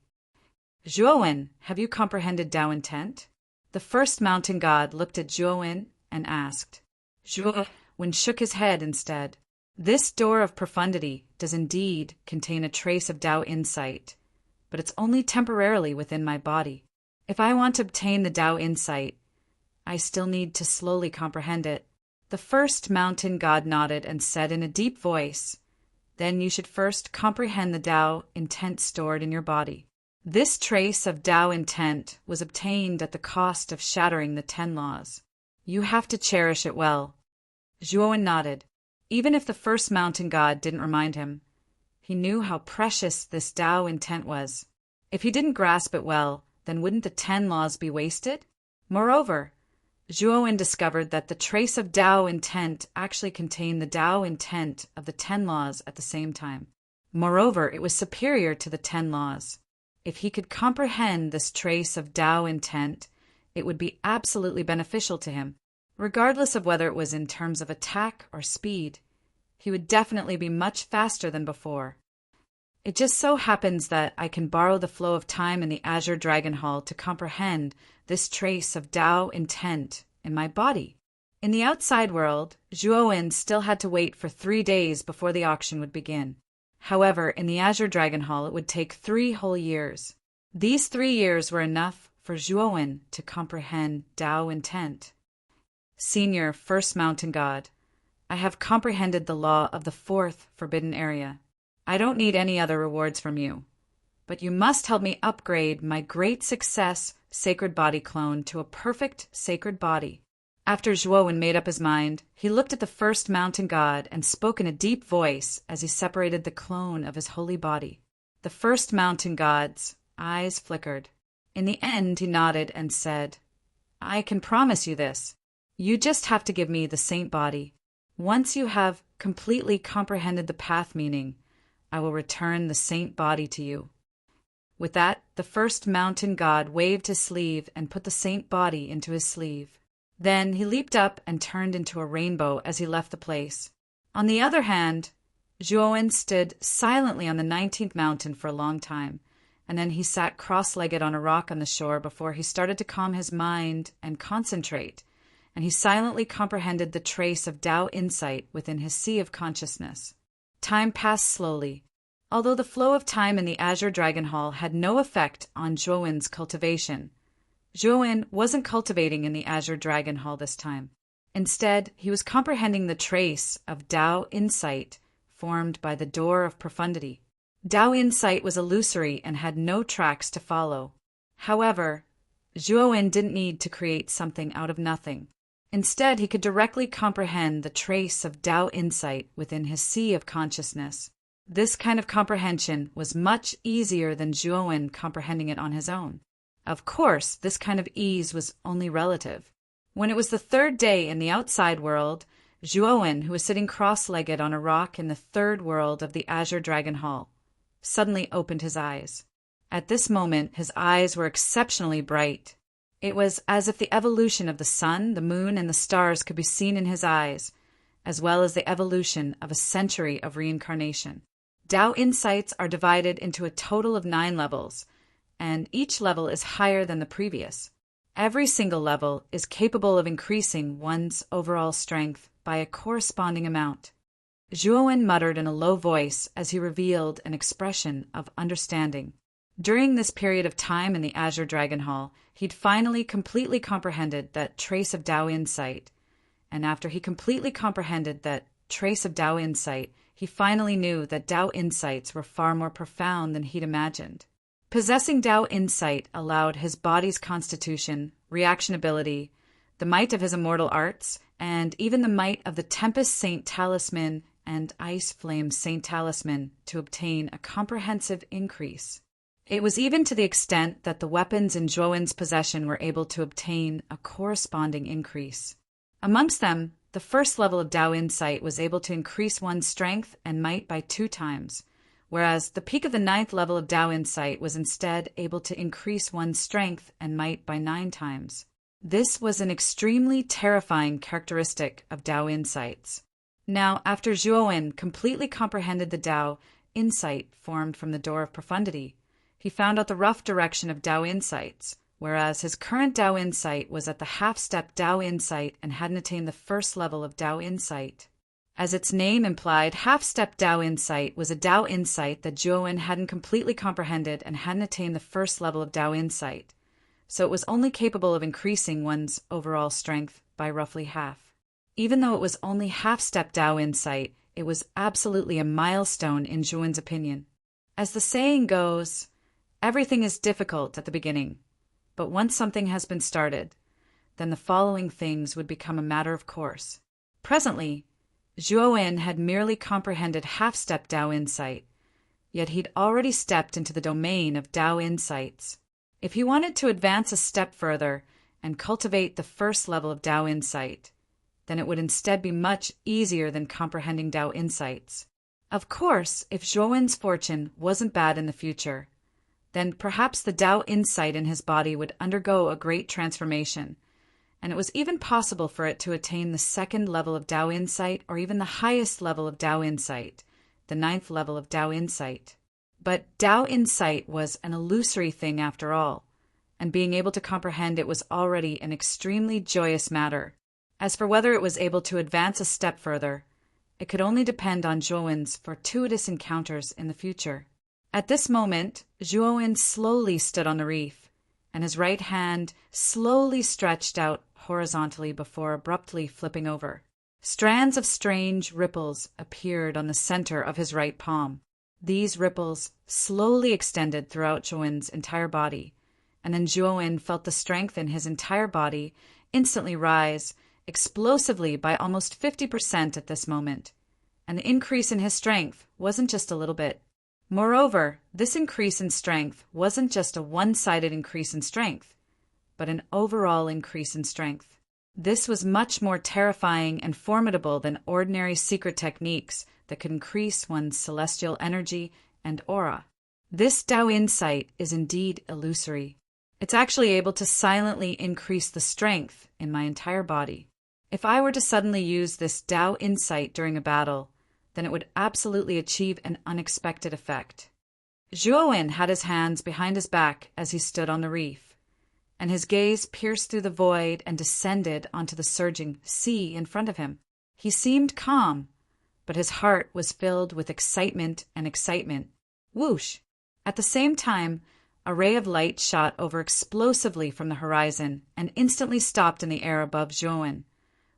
Zhuowen, have you comprehended Tao intent? The first mountain god looked at Zhuowen and asked. Zhuowen shook his head instead. This door of profundity does indeed contain a trace of Tao insight, but it's only temporarily within my body. If I want to obtain the Tao insight, I still need to slowly comprehend it. The first mountain god nodded and said in a deep voice, then you should first comprehend the Tao intent stored in your body. This trace of Tao intent was obtained at the cost of shattering the 10 laws. You have to cherish it well. Zhuowen nodded. Even if the first mountain god didn't remind him, he knew how precious this Tao intent was. If he didn't grasp it well, then wouldn't the 10 laws be wasted? Moreover, Zhuowen discovered that the trace of Tao intent actually contained the Tao intent of the 10 laws at the same time. Moreover, it was superior to the 10 laws. If he could comprehend this trace of Tao intent, it would be absolutely beneficial to him. Regardless of whether it was in terms of attack or speed, he would definitely be much faster than before. It just so happens that I can borrow the flow of time in the Azure Dragon Hall to comprehend this trace of Tao intent in my body. In the outside world, Zhuowen still had to wait for 3 days before the auction would begin. However, in the Azure Dragon Hall, it would take 3 whole years. These 3 years were enough for Zhuowen to comprehend Tao intent. Senior First Mountain God, I have comprehended the law of the 4th forbidden area. I don't need any other rewards from you, but you must help me upgrade my great success sacred body clone to a perfect sacred body. After Zhuowen made up his mind, he looked at the first mountain god and spoke in a deep voice as he separated the clone of his holy body. The first mountain god's eyes flickered. In the end, he nodded and said, I can promise you this. You just have to give me the saint body. Once you have completely comprehended the path meaning, I will return the saint body to you. With that, the first mountain god waved his sleeve and put the saint body into his sleeve. Then he leaped up and turned into a rainbow as he left the place. On the other hand, Zhuowen stood silently on the 19th mountain for a long time, and then he sat cross-legged on a rock on the shore before he started to calm his mind and concentrate, and he silently comprehended the trace of Tao insight within his sea of consciousness. Time passed slowly. Although the flow of time in the Azure Dragon Hall had no effect on Zhuowen's cultivation, Zhuowen wasn't cultivating in the Azure Dragon Hall this time. Instead, he was comprehending the trace of Tao insight formed by the door of profundity. Tao insight was illusory and had no tracks to follow. However, Zhuowen didn't need to create something out of nothing. Instead, he could directly comprehend the trace of Tao insight within his sea of consciousness. This kind of comprehension was much easier than Zhuowen comprehending it on his own. Of course, this kind of ease was only relative. When it was the 3rd day in the outside world, Zhuowen, who was sitting cross-legged on a rock in the 3rd world of the Azure Dragon Hall, suddenly opened his eyes. At this moment, his eyes were exceptionally bright. It was as if the evolution of the sun, the moon, and the stars could be seen in his eyes, as well as the evolution of a century of reincarnation. Tao insights are divided into a total of 9 levels, and each level is higher than the previous. Every single level is capable of increasing one's overall strength by a corresponding amount. Zhuowen muttered in a low voice as he revealed an expression of understanding. During this period of time in the Azure Dragon Hall, he'd finally completely comprehended that trace of Tao insight. And after he completely comprehended that trace of Tao insight, he finally knew that Tao insights were far more profound than he'd imagined. Possessing Tao insight allowed his body's constitution, reaction ability, the might of his immortal arts, and even the might of the Tempest Saint Talisman and Ice Flame Saint Talisman to obtain a comprehensive increase. It was even to the extent that the weapons in Zhuowen's possession were able to obtain a corresponding increase. Amongst them, the 1st level of Tao insight was able to increase one's strength and might by 2 times, whereas the peak of the 9th level of Tao insight was instead able to increase one's strength and might by 9 times. This was an extremely terrifying characteristic of Tao insights. Now, after Zhuowen completely comprehended the Tao insight formed from the door of profundity, he found out the rough direction of Tao insights, whereas his current Tao insight was at the half-step Tao insight and hadn't attained the first level of Tao insight. As its name implied, half-step Tao insight was a Tao insight that Zhuowen hadn't completely comprehended and hadn't attained the first level of Tao insight, so it was only capable of increasing one's overall strength by roughly half. Even though it was only half-step Tao insight, it was absolutely a milestone in Zhuowen's opinion. As the saying goes, everything is difficult at the beginning, but once something has been started, then the following things would become a matter of course. Presently, Zhuowen had merely comprehended half-step Tao insight, yet he'd already stepped into the domain of Tao insights. If he wanted to advance a step further and cultivate the first level of Tao insight, then it would instead be much easier than comprehending Tao insights. Of course, if Zhuowen's fortune wasn't bad in the future, then perhaps the Tao insight in his body would undergo a great transformation, and it was even possible for it to attain the 2nd level of Tao insight or even the highest level of Tao insight, the 9th level of Tao insight. But Tao insight was an illusory thing after all, and being able to comprehend it was already an extremely joyous matter. As for whether it was able to advance a step further, it could only depend on Zhuowen's fortuitous encounters in the future. At this moment, Zhuowen slowly stood on the reef, and his right hand slowly stretched out horizontally before abruptly flipping over. Strands of strange ripples appeared on the center of his right palm. These ripples slowly extended throughout Zhuowen's entire body, and then Zhuowen felt the strength in his entire body instantly rise explosively by almost 50% at this moment, and the increase in his strength wasn't just a little bit. Moreover, this increase in strength wasn't just a one-sided increase in strength, but an overall increase in strength. This was much more terrifying and formidable than ordinary secret techniques that could increase one's celestial energy and aura. This Tao insight is indeed illusory. It's actually able to silently increase the strength in my entire body. If I were to suddenly use this Tao insight during a battle, then it would absolutely achieve an unexpected effect. Zhuowen had his hands behind his back as he stood on the reef, and his gaze pierced through the void and descended onto the surging sea in front of him. He seemed calm, but his heart was filled with excitement and excitement. Whoosh! At the same time, a ray of light shot over explosively from the horizon and instantly stopped in the air above Zhuowen,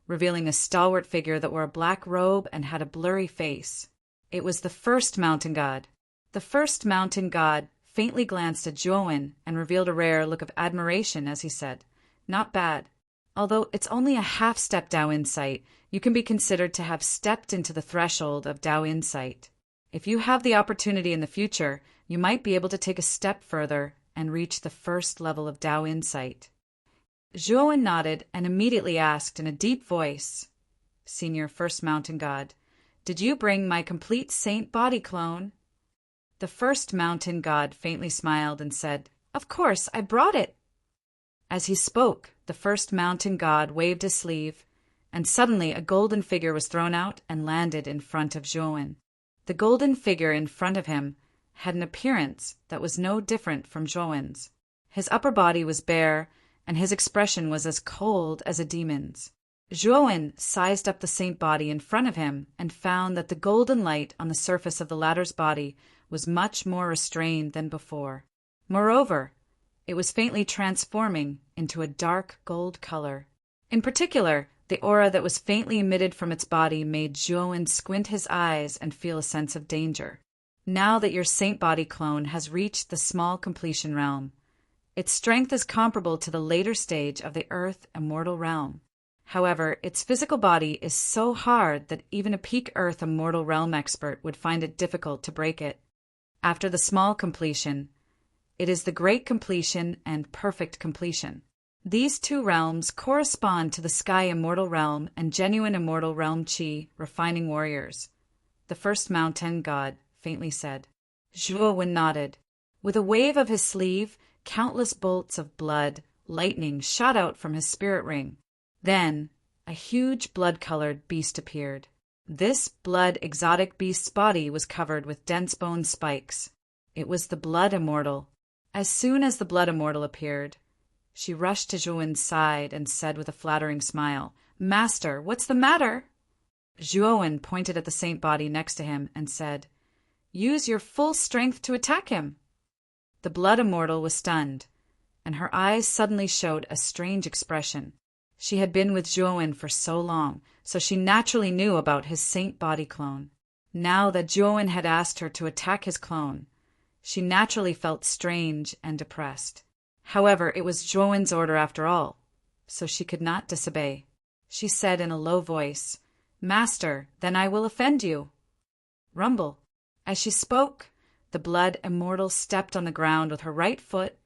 revealing a stalwart figure that wore a black robe and had a blurry face. It was the first mountain god. The first mountain god faintly glanced at Zhuowen and revealed a rare look of admiration as he said, "Not bad. Although it's only a half-step Tao insight, you can be considered to have stepped into the threshold of Tao insight. If you have the opportunity in the future, you might be able to take a step further and reach the first level of Tao insight." Zhuowen nodded and immediately asked in a deep voice, "Senior First Mountain God, did you bring my complete saint body clone?" The First Mountain God faintly smiled and said, "Of course, I brought it." As he spoke, the First Mountain God waved his sleeve, and suddenly a golden figure was thrown out and landed in front of Zhuowen. The golden figure in front of him had an appearance that was no different from Zhuowen's. His upper body was bare, and his expression was as cold as a demon's. Zhuowen sized up the saint body in front of him and found that the golden light on the surface of the latter's body was much more restrained than before. Moreover, it was faintly transforming into a dark gold color. In particular, the aura that was faintly emitted from its body made Zhuowen squint his eyes and feel a sense of danger. Now that your saint body clone has reached the small completion realm, its strength is comparable to the later stage of the earth immortal realm. However, its physical body is so hard that even a peak earth immortal realm expert would find it difficult to break it. After the small completion, it is the great completion and perfect completion. These two realms correspond to the sky immortal realm and genuine immortal realm chi refining warriors. The First Mountain God faintly said, Zhuowen nodded. With a wave of his sleeve, countless bolts of blood, lightning shot out from his spirit ring. Then, a huge blood-colored beast appeared. This blood exotic beast's body was covered with dense bone spikes. It was the Blood Immortal. As soon as the Blood Immortal appeared, she rushed to Zhuowen's side and said with a flattering smile, "Master, what's the matter?" Zhuowen pointed at the saint body next to him and said, "Use your full strength to attack him." The Blood Immortal was stunned, and her eyes suddenly showed a strange expression. She had been with Zhuowen for so long, so she naturally knew about his saint body clone. Now that Zhuowen had asked her to attack his clone, she naturally felt strange and depressed. However, it was Zhuowen's order after all, so she could not disobey. She said in a low voice, "Master, then I will offend you." Rumble. As she spoke, the Blood Immortal stepped on the ground with her right foot,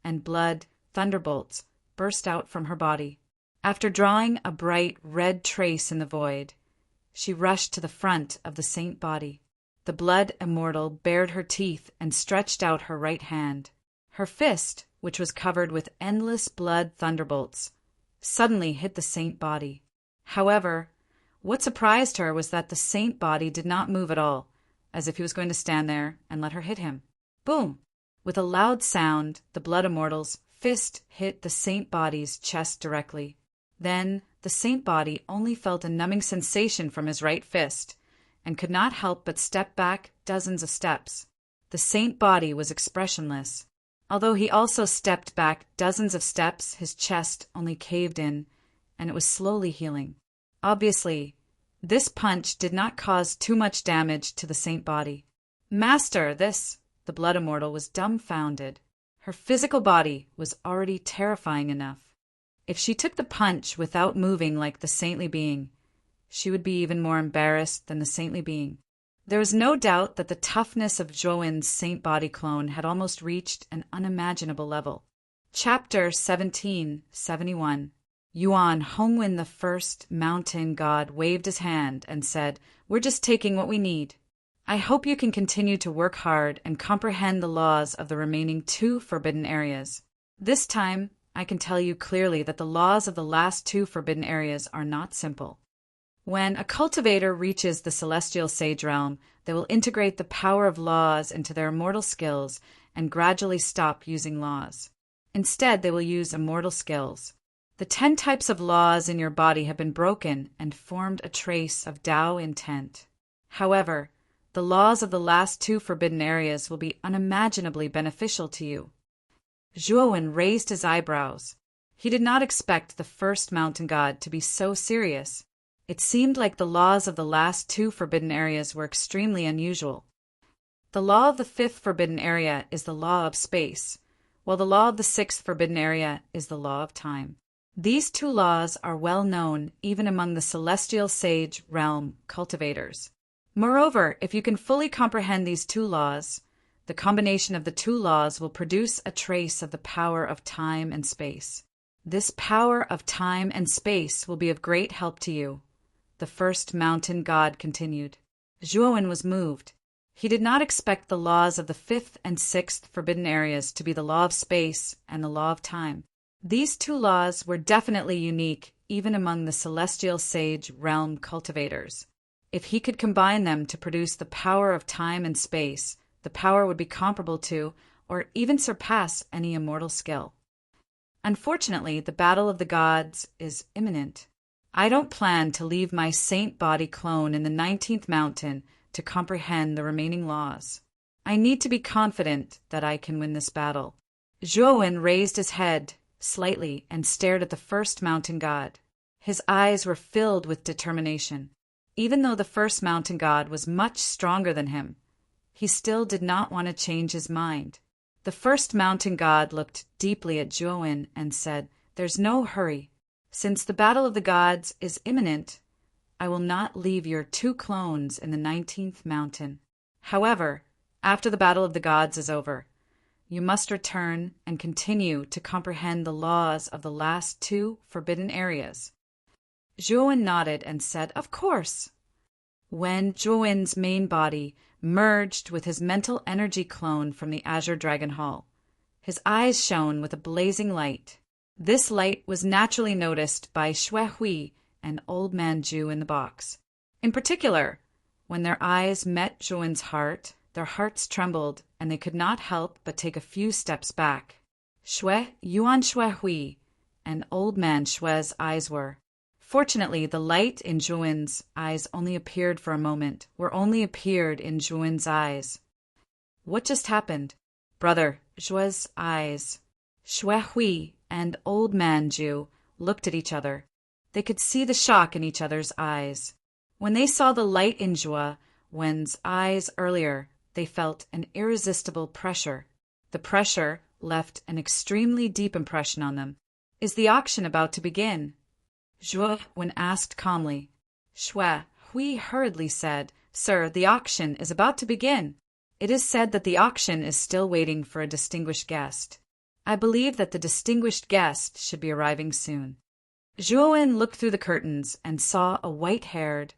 and blood thunderbolts burst out from her body. After drawing a bright red trace in the void, she rushed to the front of the saint body. The Blood Immortal bared her teeth and stretched out her right hand. Her fist, which was covered with endless blood thunderbolts, suddenly hit the saint body. However, what surprised her was that the saint body did not move at all, as if he was going to stand there and let her hit him. Boom! With a loud sound, the Blood Immortal's fist hit the saint body's chest directly. Then the saint body only felt a numbing sensation from his right fist, and could not help but step back dozens of steps. The saint body was expressionless. Although he also stepped back dozens of steps, his chest only caved in, and it was slowly healing. Obviously, this punch did not cause too much damage to the saint body. "Master, this—" The Blood Immortal was dumbfounded. Her physical body was already terrifying enough. If she took the punch without moving like the saintly being, she would be even more embarrassed than the saintly being. There was no doubt that the toughness of Zhuowen's saint body clone had almost reached an unimaginable level. Chapter 1771. Yuan Hongwen the First Mountain God waved his hand and said, "We're just taking what we need. I hope you can continue to work hard and comprehend the laws of the remaining 2 forbidden areas. This time, I can tell you clearly that the laws of the last 2 forbidden areas are not simple. When a cultivator reaches the celestial sage realm, they will integrate the power of laws into their immortal skills and gradually stop using laws. Instead, they will use immortal skills. The 10 types of laws in your body have been broken and formed a trace of Tao intent. However, the laws of the last 2 forbidden areas will be unimaginably beneficial to you." Zhuowen raised his eyebrows. He did not expect the first mountain god to be so serious. It seemed like the laws of the last 2 forbidden areas were extremely unusual. The law of the 5th forbidden area is the law of space, while the law of the 6th forbidden area is the law of time. These 2 laws are well known even among the celestial sage realm cultivators. Moreover, if you can fully comprehend these 2 laws, the combination of the 2 laws will produce a trace of the power of time and space. This power of time and space will be of great help to you, the first mountain god continued. Zhuowen was moved. He did not expect the laws of the 5th and 6th forbidden areas to be the law of space and the law of time. These 2 laws were definitely unique even among the celestial sage realm cultivators. If he could combine them to produce the power of time and space, the power would be comparable to, or even surpass, any immortal skill. Unfortunately, the battle of the gods is imminent. I don't plan to leave my saint body clone in the 19th mountain to comprehend the remaining laws. I need to be confident that I can win this battle. Zhuowen raised his head slightly and stared at the first mountain god. His eyes were filled with determination. Even though the first mountain god was much stronger than him, he still did not want to change his mind. The first mountain god looked deeply at Zhuowen and said, "There's no hurry. Since the battle of the gods is imminent, I will not leave your 2 clones in the 19th mountain. However, after the battle of the gods is over, you must return and continue to comprehend the laws of the last 2 forbidden areas." Zhuowen nodded and said, "Of course." When Zhuowen's main body merged with his mental energy clone from the Azure Dragon Hall. His eyes shone with a blazing light. This light was naturally noticed by Xue Hui and Old Man Zhu in the box. In particular, when their eyes met Zhuan's heart, their hearts trembled, and they could not help but take a few steps back. Yuan Xue Hui and Old Man Xue's eyes were. Fortunately, the light in Zhuan's eyes only appeared for a moment, only appeared in Zhuan's eyes. What just happened? Brother, Xue's eyes. Xue Hui and Old Man Zhu looked at each other. They could see the shock in each other's eyes. When they saw the light in Zhue Wen's eyes earlier, they felt an irresistible pressure. The pressure left an extremely deep impression on them. Is the auction about to begin? Zhue Wen asked calmly. Xue Hui hurriedly said, Sir, the auction is about to begin. It is said that the auction is still waiting for a distinguished guest. I believe that the distinguished guest should be arriving soon. Zhue Wen looked through the curtains and saw a white-haired,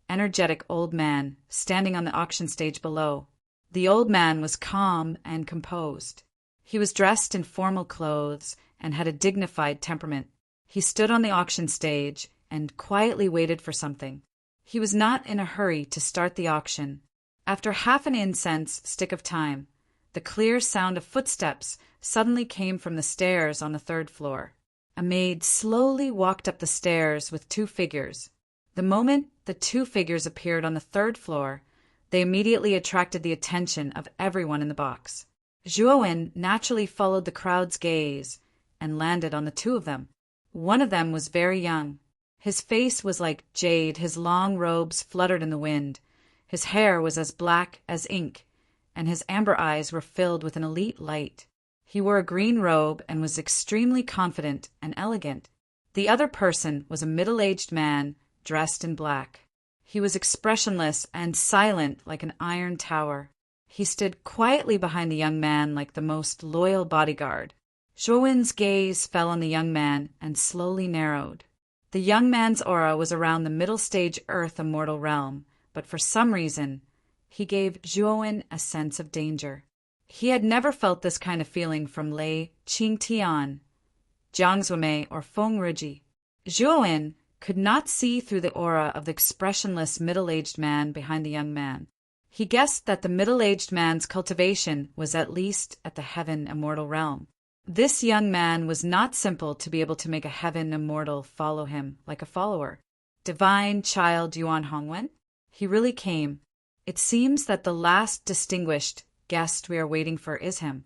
energetic old man standing on the auction stage below. The old man was calm and composed. He was dressed in formal clothes and had a dignified temperament. He stood on the auction stage and quietly waited for something. He was not in a hurry to start the auction. After half an incense stick of time, the clear sound of footsteps suddenly came from the stairs on the third floor. A maid slowly walked up the stairs with two figures. The moment the two figures appeared on the third floor, they immediately attracted the attention of everyone in the box. Zhue Wen naturally followed the crowd's gaze and landed on the two of them. One of them was very young. His face was like jade, his long robes fluttered in the wind. His hair was as black as ink, and his amber eyes were filled with an elite light. He wore a green robe and was extremely confident and elegant. The other person was a middle-aged man dressed in black. He was expressionless and silent like an iron tower. He stood quietly behind the young man like the most loyal bodyguard. Zhue Wen's gaze fell on the young man and slowly narrowed. The young man's aura was around the middle stage Earth immortal realm, but for some reason, he gave Zhue Wen a sense of danger. He had never felt this kind of feeling from Lei Qingtian, Jiang Zuomei, or Feng Ruji. Zhue Wen could not see through the aura of the expressionless middle-aged man behind the young man. He guessed that the middle-aged man's cultivation was at least at the heaven immortal realm. This young man was not simple to be able to make a heaven immortal follow him like a follower. Divine child Yuan Hongwen? He really came. It seems that the last distinguished guest we are waiting for is him.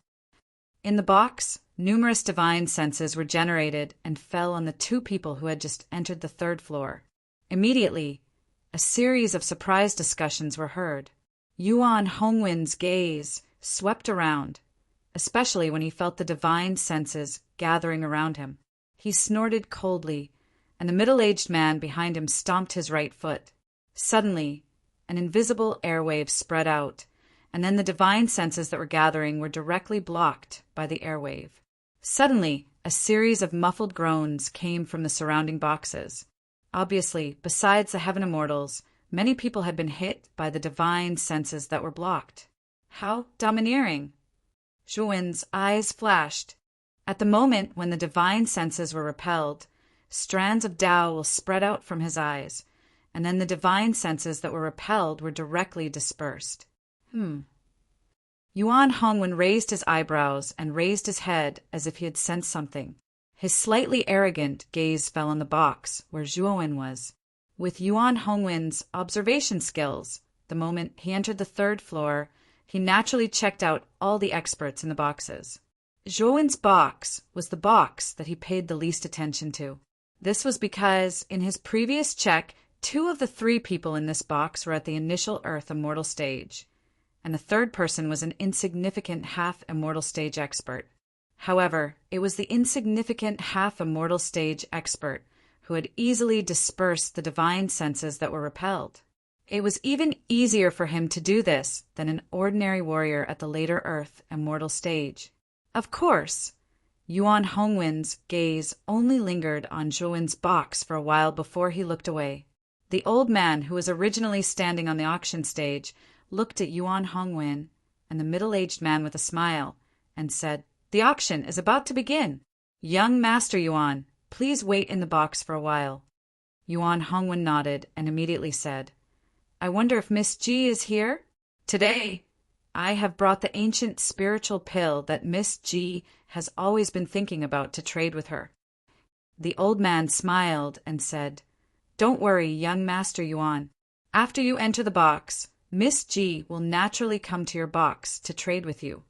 In the box, numerous divine senses were generated and fell on the two people who had just entered the third floor. Immediately, a series of surprise discussions were heard. Yuan Hongwen's gaze swept around, especially when he felt the divine senses gathering around him. He snorted coldly, and the middle-aged man behind him stomped his right foot. Suddenly, an invisible airwave spread out, and then the divine senses that were gathering were directly blocked by the airwave. Suddenly, a series of muffled groans came from the surrounding boxes. Obviously, besides the heaven immortals, many people had been hit by the divine senses that were blocked. How domineering! Zhue Wen's eyes flashed. At the moment when the divine senses were repelled, strands of Tao will spread out from his eyes, and then the divine senses that were repelled were directly dispersed. Yuan Hongwen raised his eyebrows and raised his head as if he had sensed something. His slightly arrogant gaze fell on the box where Zhue Wen was. With Yuan Hongwen's observation skills, the moment he entered the third floor, he naturally checked out all the experts in the boxes. Zhue Wen's box was the box that he paid the least attention to. This was because, in his previous check, 2 of the 3 people in this box were at the initial Earth immortal stage, and the third person was an insignificant half-immortal stage expert. However, it was the insignificant half-immortal stage expert who had easily dispersed the divine senses that were repelled. It was even easier for him to do this than an ordinary warrior at the later Earth immortal stage. Of course, Yuan Hongwen's gaze only lingered on Zhue Wen's box for a while before he looked away. The old man who was originally standing on the auction stage looked at Yuan Hongwen and the middle-aged man with a smile and said, "The auction is about to begin. Young Master Yuan, please wait in the box for a while." Yuan Hongwen nodded and immediately said, "I wonder if Miss Ji is here? Today, I have brought the ancient spiritual pill that Miss Ji has always been thinking about to trade with her." The old man smiled and said, "Don't worry, young Master Yuan. After you enter the box, Miss Ji will naturally come to your box to trade with you."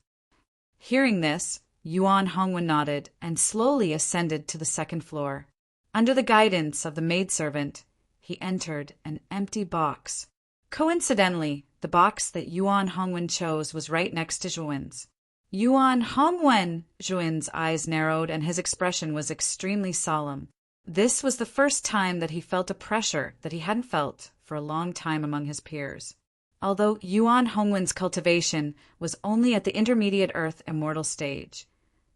Hearing this, Yuan Hongwen nodded and slowly ascended to the second floor. Under the guidance of the maidservant, he entered an empty box. Coincidentally, the box that Yuan Hongwen chose was right next to Zhuan's. "Yuan Hongwen!" Zhuan's eyes narrowed and his expression was extremely solemn. This was the first time that he felt a pressure that he hadn't felt for a long time among his peers. Although Yuan Hongwen's cultivation was only at the intermediate earth immortal stage,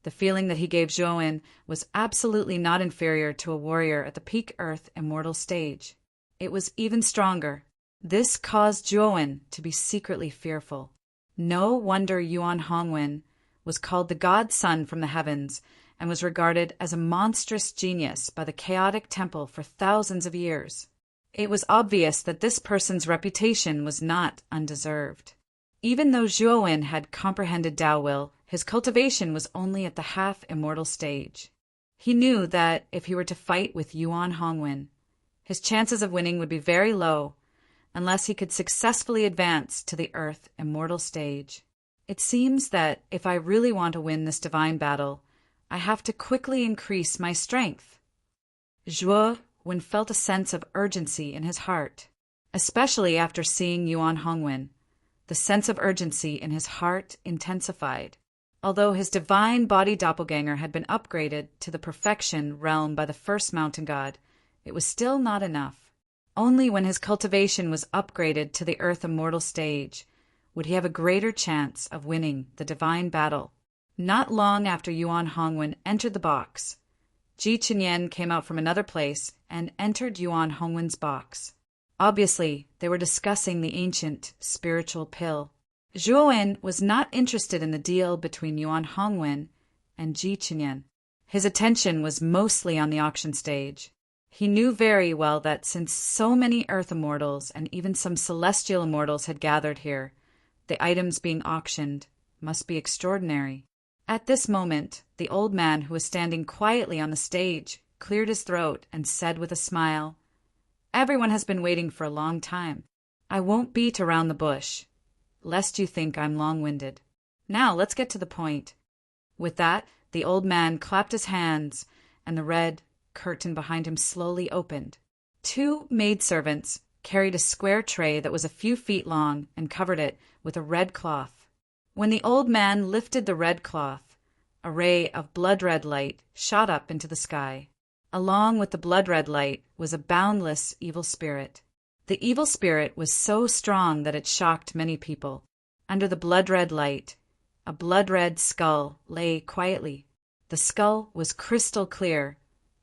the feeling that he gave Zhuan was absolutely not inferior to a warrior at the peak earth immortal stage. It was even stronger. This caused Zhuan to be secretly fearful. No wonder Yuan Hongwen was called the godson from the heavens and was regarded as a monstrous genius by the chaotic temple for thousands of years. It was obvious that this person's reputation was not undeserved. Even though Zhuan had comprehended Tao will, his cultivation was only at the half-immortal stage. He knew that if he were to fight with Yuan Hongwen, his chances of winning would be very low, unless he could successfully advance to the earth immortal stage. It seems that if I really want to win this divine battle, I have to quickly increase my strength. Zhuan felt a sense of urgency in his heart, especially after seeing Yuan Hongwen. The sense of urgency in his heart intensified. Although his divine body doppelganger had been upgraded to the perfection realm by the first mountain god, it was still not enough. Only when his cultivation was upgraded to the earth immortal stage would he have a greater chance of winning the divine battle. Not long after Yuan Hongwen entered the box, Ji Chenyan came out from another place and entered Yuan Hongwen's box. Obviously, they were discussing the ancient spiritual pill. Zhuan was not interested in the deal between Yuan Hongwen and Ji Chenyan. His attention was mostly on the auction stage. He knew very well that since so many earth immortals and even some celestial immortals had gathered here, the items being auctioned must be extraordinary. At this moment, the old man who was standing quietly on the stage cleared his throat and said with a smile, "Everyone has been waiting for a long time. I won't beat around the bush, lest you think I'm long-winded. Now let's get to the point." With that, the old man clapped his hands, and the red curtain behind him slowly opened. Two maidservants carried a square tray that was a few feet long and covered it with a red cloth. When the old man lifted the red cloth, a ray of blood-red light shot up into the sky. Along with the blood-red light was a boundless evil spirit. The evil spirit was so strong that it shocked many people. Under the blood-red light, a blood-red skull lay quietly. The skull was crystal clear,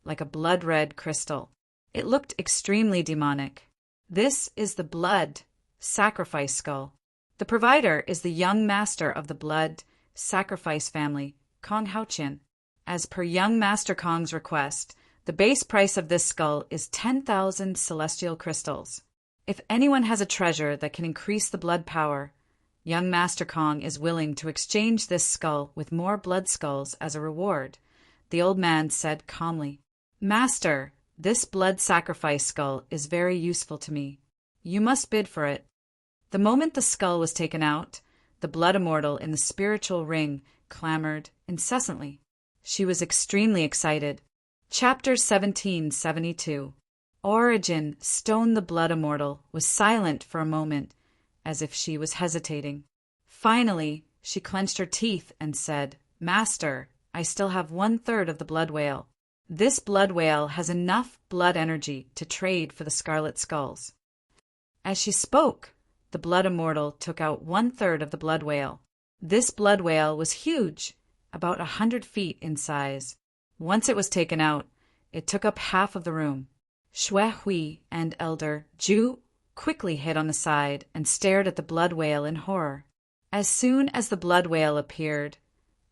like a blood-red crystal. It looked extremely demonic. This is the blood sacrifice skull. The provider is the young master of the blood sacrifice family, Kong Haoqian. As per young Master Kong's request, the base price of this skull is 10,000 celestial crystals. If anyone has a treasure that can increase the blood power, young Master Kong is willing to exchange this skull with more blood skulls as a reward, the old man said calmly. "Master, this blood sacrifice skull is very useful to me. You must bid for it." The moment the skull was taken out, the blood immortal in the spiritual ring clamored incessantly. She was extremely excited. Chapter 1772. Origin, Stone the Blood Immortal, was silent for a moment, as if she was hesitating. Finally, she clenched her teeth and said, "Master, I still have 1/3 of the blood whale. This blood whale has enough blood energy to trade for the scarlet skulls." As she spoke, the blood immortal took out 1/3 of the blood whale. This blood whale was huge, about 100 feet in size. Once it was taken out, it took up half of the room. Xue Hui and Elder Zhu quickly hid on the side and stared at the blood whale in horror. As soon as the blood whale appeared,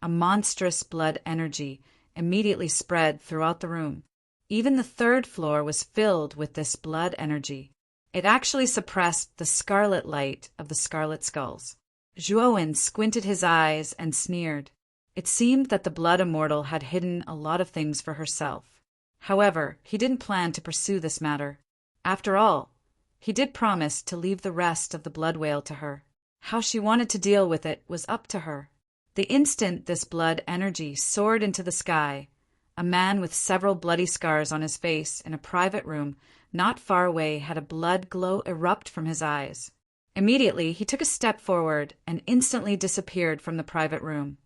a monstrous blood energy immediately spread throughout the room. Even the third floor was filled with this blood energy. It actually suppressed the scarlet light of the scarlet skulls. Zhuowen squinted his eyes and sneered. It seemed that the blood immortal had hidden a lot of things for herself. However, he didn't plan to pursue this matter. After all, he did promise to leave the rest of the blood whale to her. How she wanted to deal with it was up to her. The instant this blood energy soared into the sky, a man with several bloody scars on his face in a private room not far away had a blood glow erupt from his eyes. Immediately, he took a step forward and instantly disappeared from the private room,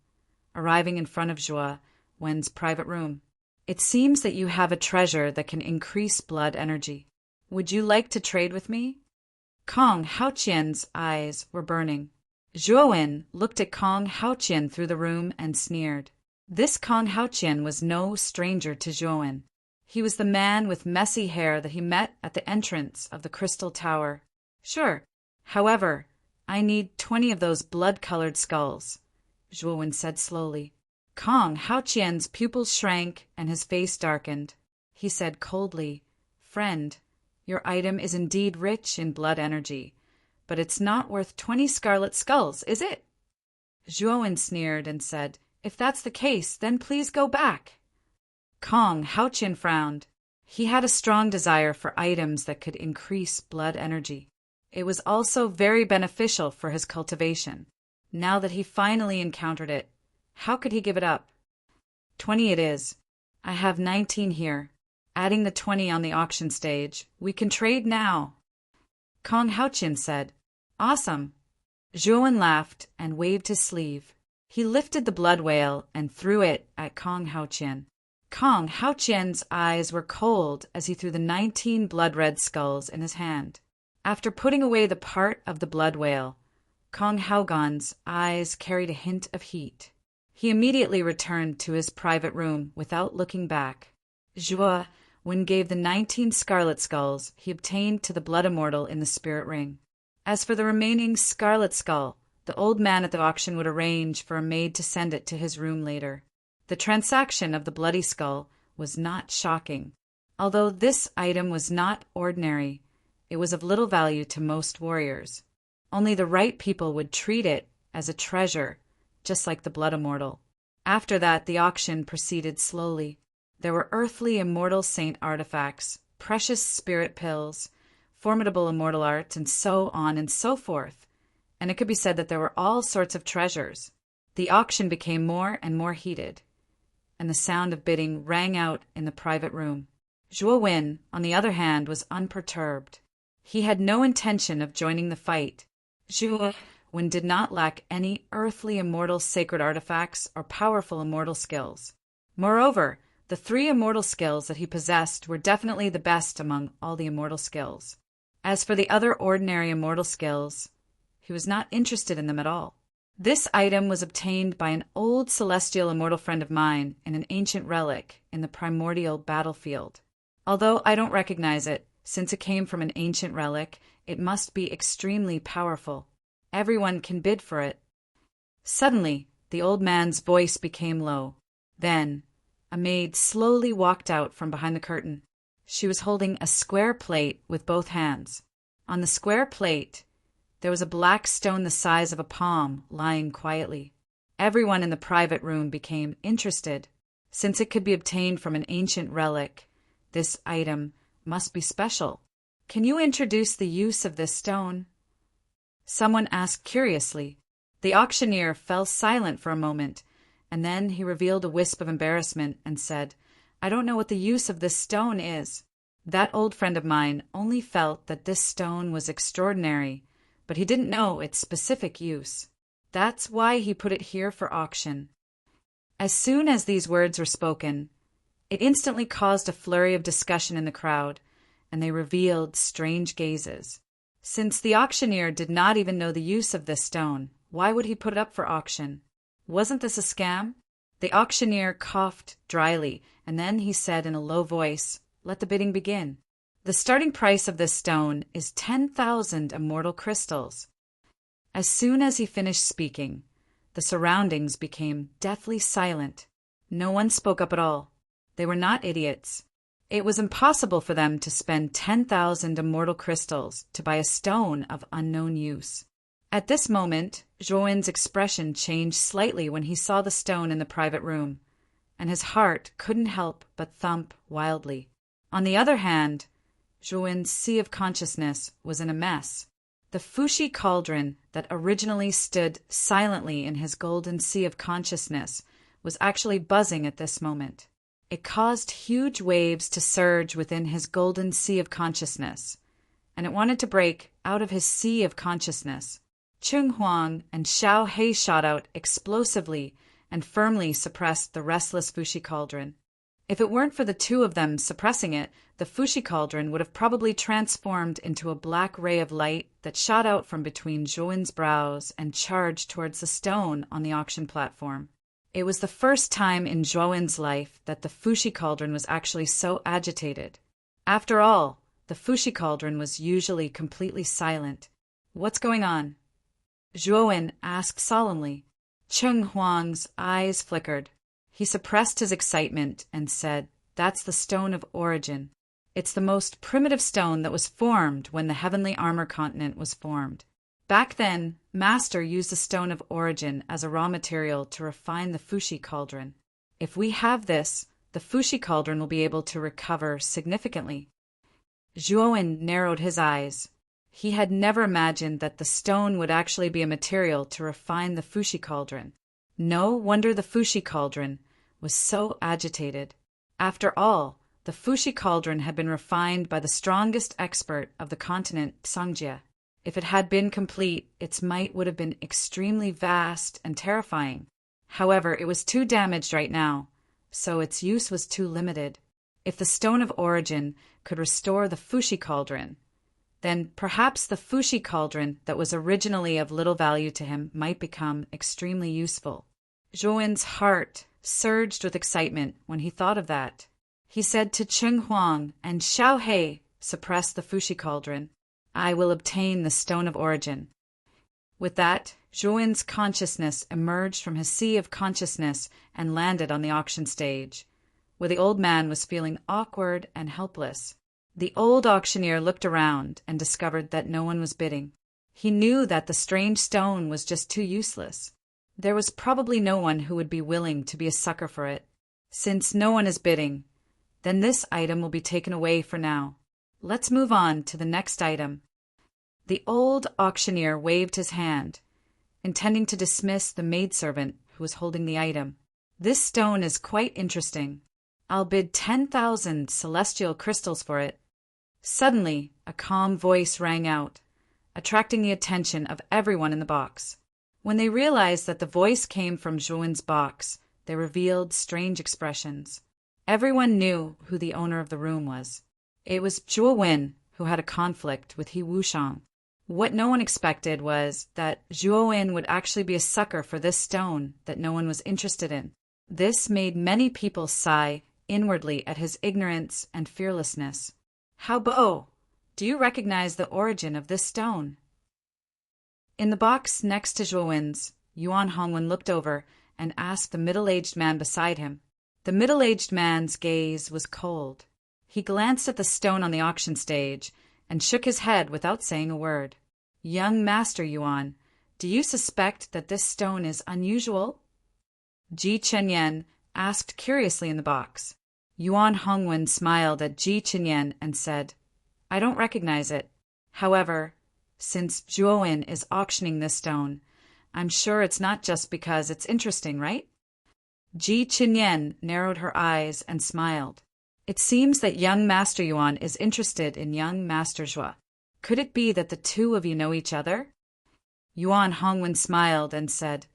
arriving in front of Zhuo Wen's private room. It seems that you have a treasure that can increase blood energy. Would you like to trade with me? Kong Haoqian's eyes were burning. Zhuo Wen looked at Kong Haoqian through the room and sneered. This Kong Haoqian was no stranger to Zhuo Wen. He was the man with messy hair that he met at the entrance of the Crystal Tower. Sure. However, I need 20 of those blood-colored skulls, Zhuo Wen said slowly. Kong Haoqian's pupils shrank and his face darkened. He said coldly, "Friend, your item is indeed rich in blood energy, but it's not worth 20 scarlet skulls, is it?" Zhuo Wen sneered and said, "If that's the case, then please go back." Kong Haoqian frowned. He had a strong desire for items that could increase blood energy. It was also very beneficial for his cultivation. Now that he finally encountered it, how could he give it up? 20 it is. I have 19 here. Adding the 20 on the auction stage, we can trade now. Kong Haoqian said, "Awesome." Zhuo Wen laughed and waved his sleeve. He lifted the blood whale and threw it at Kong Haoqian. Kong Haoqian's eyes were cold as he threw the 19 blood-red skulls in his hand. After putting away the part of the blood whale, Kong Haogan's eyes carried a hint of heat. He immediately returned to his private room without looking back. Zhuo Wen gave the 19 scarlet skulls he obtained to the blood immortal in the spirit ring. As for the remaining scarlet skull, the old man at the auction would arrange for a maid to send it to his room later. The transaction of the bloody skull was not shocking. Although this item was not ordinary, it was of little value to most warriors. Only the right people would treat it as a treasure, just like the blood immortal. After that, the auction proceeded slowly. There were earthly immortal saint artifacts, precious spirit pills, formidable immortal arts, and so on and so forth. And it could be said that there were all sorts of treasures. The auction became more and more heated, and the sound of bidding rang out in the private room. Zhuo Wen, on the other hand, was unperturbed. He had no intention of joining the fight. Zhuo Wen did not lack any earthly immortal sacred artifacts or powerful immortal skills. Moreover, the 3 immortal skills that he possessed were definitely the best among all the immortal skills. As for the other ordinary immortal skills, he was not interested in them at all. This item was obtained by an old celestial immortal friend of mine in an ancient relic in the primordial battlefield. Although I don't recognize it, since it came from an ancient relic, it must be extremely powerful. Everyone can bid for it. Suddenly, the old man's voice became low. Then, a maid slowly walked out from behind the curtain. She was holding a square plate with both hands. On the square plate, there was a black stone the size of a palm lying quietly. Everyone in the private room became interested. Since it could be obtained from an ancient relic, this item must be special. Can you introduce the use of this stone? Someone asked curiously. The auctioneer fell silent for a moment, and then he revealed a wisp of embarrassment and said, "I don't know what the use of this stone is." That old friend of mine only felt that this stone was extraordinary, but he didn't know its specific use. That's why he put it here for auction. As soon as these words were spoken, it instantly caused a flurry of discussion in the crowd, and they revealed strange gazes. Since the auctioneer did not even know the use of this stone, why would he put it up for auction? Wasn't this a scam? The auctioneer coughed dryly, and then he said in a low voice, "Let the bidding begin." The starting price of this stone is 10,000 immortal crystals. As soon as he finished speaking, the surroundings became deathly silent. No one spoke up at all. They were not idiots. It was impossible for them to spend 10,000 immortal crystals to buy a stone of unknown use. At this moment, Zhuowen's expression changed slightly when he saw the stone in the private room, and his heart couldn't help but thump wildly. On the other hand, Zhuowen's sea of consciousness was in a mess. The Fushi cauldron that originally stood silently in his golden sea of consciousness was actually buzzing at this moment. It caused huge waves to surge within his golden sea of consciousness, and it wanted to break out of his sea of consciousness. Cheng Huang and Xiao He shot out explosively and firmly suppressed the restless Fushi cauldron. If it weren't for the two of them suppressing it, the Fushi cauldron would have probably transformed into a black ray of light that shot out from between Zhuowen's brows and charged towards the stone on the auction platform. It was the first time in Zhuowen's life that the Fushi cauldron was actually so agitated. After all, the Fushi cauldron was usually completely silent. "What's going on?" Zhuowen asked solemnly. Cheng Huang's eyes flickered. He suppressed his excitement and said, "That's the Stone of Origin. It's the most primitive stone that was formed when the Heavenly Armor Continent was formed. Back then, Master used the Stone of Origin as a raw material to refine the Fushi cauldron. If we have this, the Fushi cauldron will be able to recover significantly." Zhuowen narrowed his eyes. He had never imagined that the stone would actually be a material to refine the Fushi cauldron. No wonder the Fushi cauldron was so agitated. After all, the Fushi cauldron had been refined by the strongest expert of the continent, Songjie. If it had been complete, its might would have been extremely vast and terrifying. However, it was too damaged right now, so its use was too limited. If the Stone of Origin could restore the Fushi cauldron, then perhaps the Fushi cauldron that was originally of little value to him might become extremely useful. Zhuowen's heart surged with excitement when he thought of that. He said to Cheng Huang and Xiao He, "Suppress the Fushi cauldron. I will obtain the Stone of Origin." With that, Zhuowen's consciousness emerged from his sea of consciousness and landed on the auction stage, where the old man was feeling awkward and helpless. The old auctioneer looked around and discovered that no one was bidding. He knew that the strange stone was just too useless. There was probably no one who would be willing to be a sucker for it. Since no one is bidding, then this item will be taken away for now. Let's move on to the next item. The old auctioneer waved his hand, intending to dismiss the maidservant who was holding the item. "This stone is quite interesting. I'll bid 10,000 celestial crystals for it." Suddenly, a calm voice rang out, attracting the attention of everyone in the box. When they realized that the voice came from Zhuowen's box, they revealed strange expressions. Everyone knew who the owner of the room was. It was Zhuowen, who had a conflict with He Wushang. What no one expected was that Zhuowen would actually be a sucker for this stone that no one was interested in. This made many people sigh inwardly at his ignorance and fearlessness. "How bo! Do you recognize the origin of this stone?" In the box next to Zhuowen's, Yuan Hongwen looked over and asked the middle-aged man beside him. The middle-aged man's gaze was cold. He glanced at the stone on the auction stage and shook his head without saying a word. "Young Master Yuan, do you suspect that this stone is unusual?" Ji Chenyan asked curiously in the box. Yuan Hongwen smiled at Ji Chenyan and said, "I don't recognize it. However, since Zhuowen is auctioning this stone, I'm sure it's not just because it's interesting, right?" Ji Chenyan narrowed her eyes and smiled. "It seems that young Master Yuan is interested in young Master Zhua. Could it be that the two of you know each other?" Yuan Hongwen smiled and said,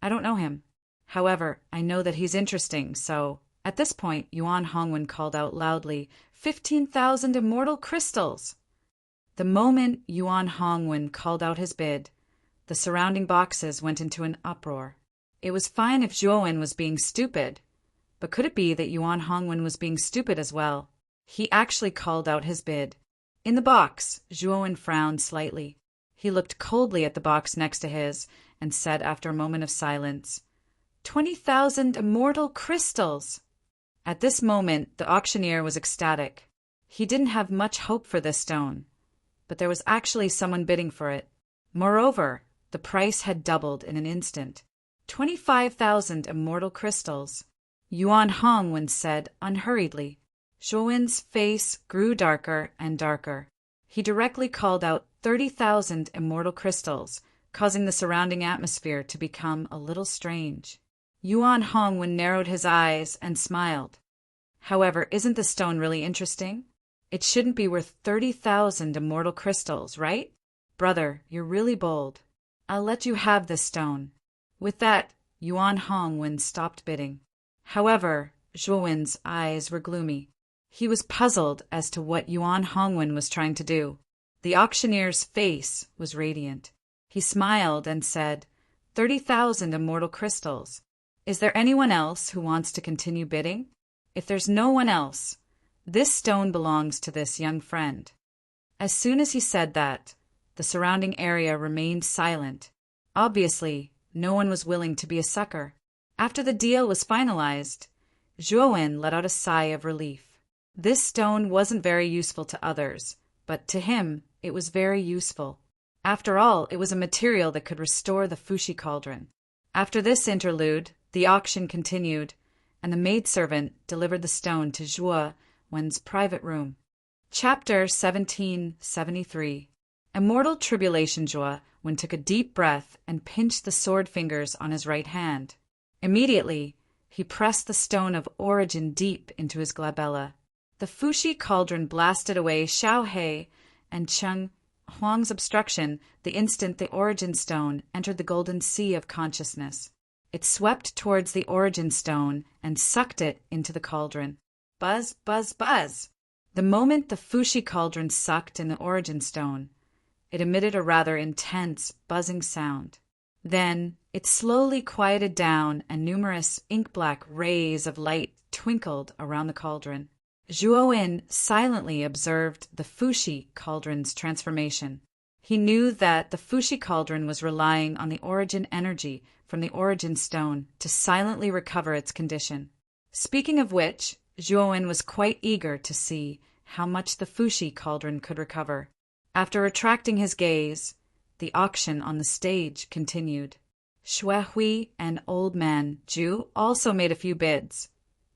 "I don't know him. However, I know that he's interesting, so..." At this point, Yuan Hongwen called out loudly, 15,000 immortal crystals! The moment Yuan Hongwen called out his bid, the surrounding boxes went into an uproar. It was fine if Zhuowen was being stupid, but could it be that Yuan Hongwen was being stupid as well? He actually called out his bid. In the box, Zhuowen frowned slightly. He looked coldly at the box next to his and said after a moment of silence, 20,000 immortal crystals! At this moment, the auctioneer was ecstatic. He didn't have much hope for this stone, but there was actually someone bidding for it. Moreover, the price had doubled in an instant. 25,000 immortal crystals. Yuan Hongwen said unhurriedly. Zhuowen's face grew darker and darker. He directly called out 30,000 immortal crystals, causing the surrounding atmosphere to become a little strange. Yuan Hongwen narrowed his eyes and smiled. However, isn't the stone really interesting? It shouldn't be worth 30,000 immortal crystals, right? Brother, you're really bold. I'll let you have this stone. With that, Yuan Hongwen stopped bidding. However, Zhuowen's eyes were gloomy. He was puzzled as to what Yuan Hongwen was trying to do. The auctioneer's face was radiant. He smiled and said, 30,000 immortal crystals. Is there anyone else who wants to continue bidding? If there's no one else, this stone belongs to this young friend. As soon as he said that, the surrounding area remained silent. Obviously, no one was willing to be a sucker. After the deal was finalized, Zhuowen let out a sigh of relief. This stone wasn't very useful to others, but to him, it was very useful. After all, it was a material that could restore the Fushi cauldron. After this interlude, the auction continued, and the maidservant delivered the stone to Zhuowen's private room. Chapter 1773. Immortal Tribulation. Zhuowen took a deep breath and pinched the sword fingers on his right hand. Immediately, he pressed the stone of origin deep into his glabella. The Fushi cauldron blasted away Xiao He and Cheng Huang's obstruction the instant the origin stone entered the golden sea of consciousness. It swept towards the origin stone and sucked it into the cauldron. Buzz, buzz, buzz! The moment the Fushi cauldron sucked in the origin stone, it emitted a rather intense buzzing sound. Then it slowly quieted down and numerous ink-black rays of light twinkled around the cauldron. Zhuowen silently observed the Fushi cauldron's transformation. He knew that the Fushi cauldron was relying on the origin energy from the origin stone to silently recover its condition. Speaking of which, Zhuowen was quite eager to see how much the Fushi cauldron could recover. After retracting his gaze, the auction on the stage continued. Shuehui and Old Man Zhu also made a few bids,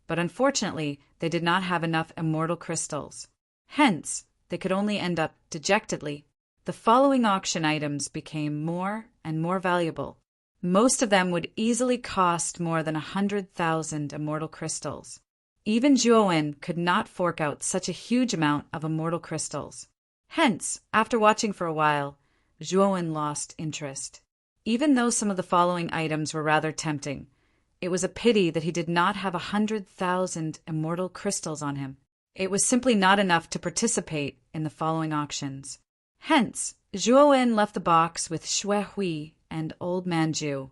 but unfortunately they did not have enough immortal crystals. Hence, they could only end up dejectedly. The following auction items became more and more valuable. Most of them would easily cost more than 100,000 immortal crystals. Even Zhuowen could not fork out such a huge amount of immortal crystals. Hence, after watching for a while, Zhuowen lost interest. Even though some of the following items were rather tempting, it was a pity that he did not have 100,000 immortal crystals on him. It was simply not enough to participate in the following auctions. Hence, Zhuowen left the box with Shuehui and Old Man Zhu,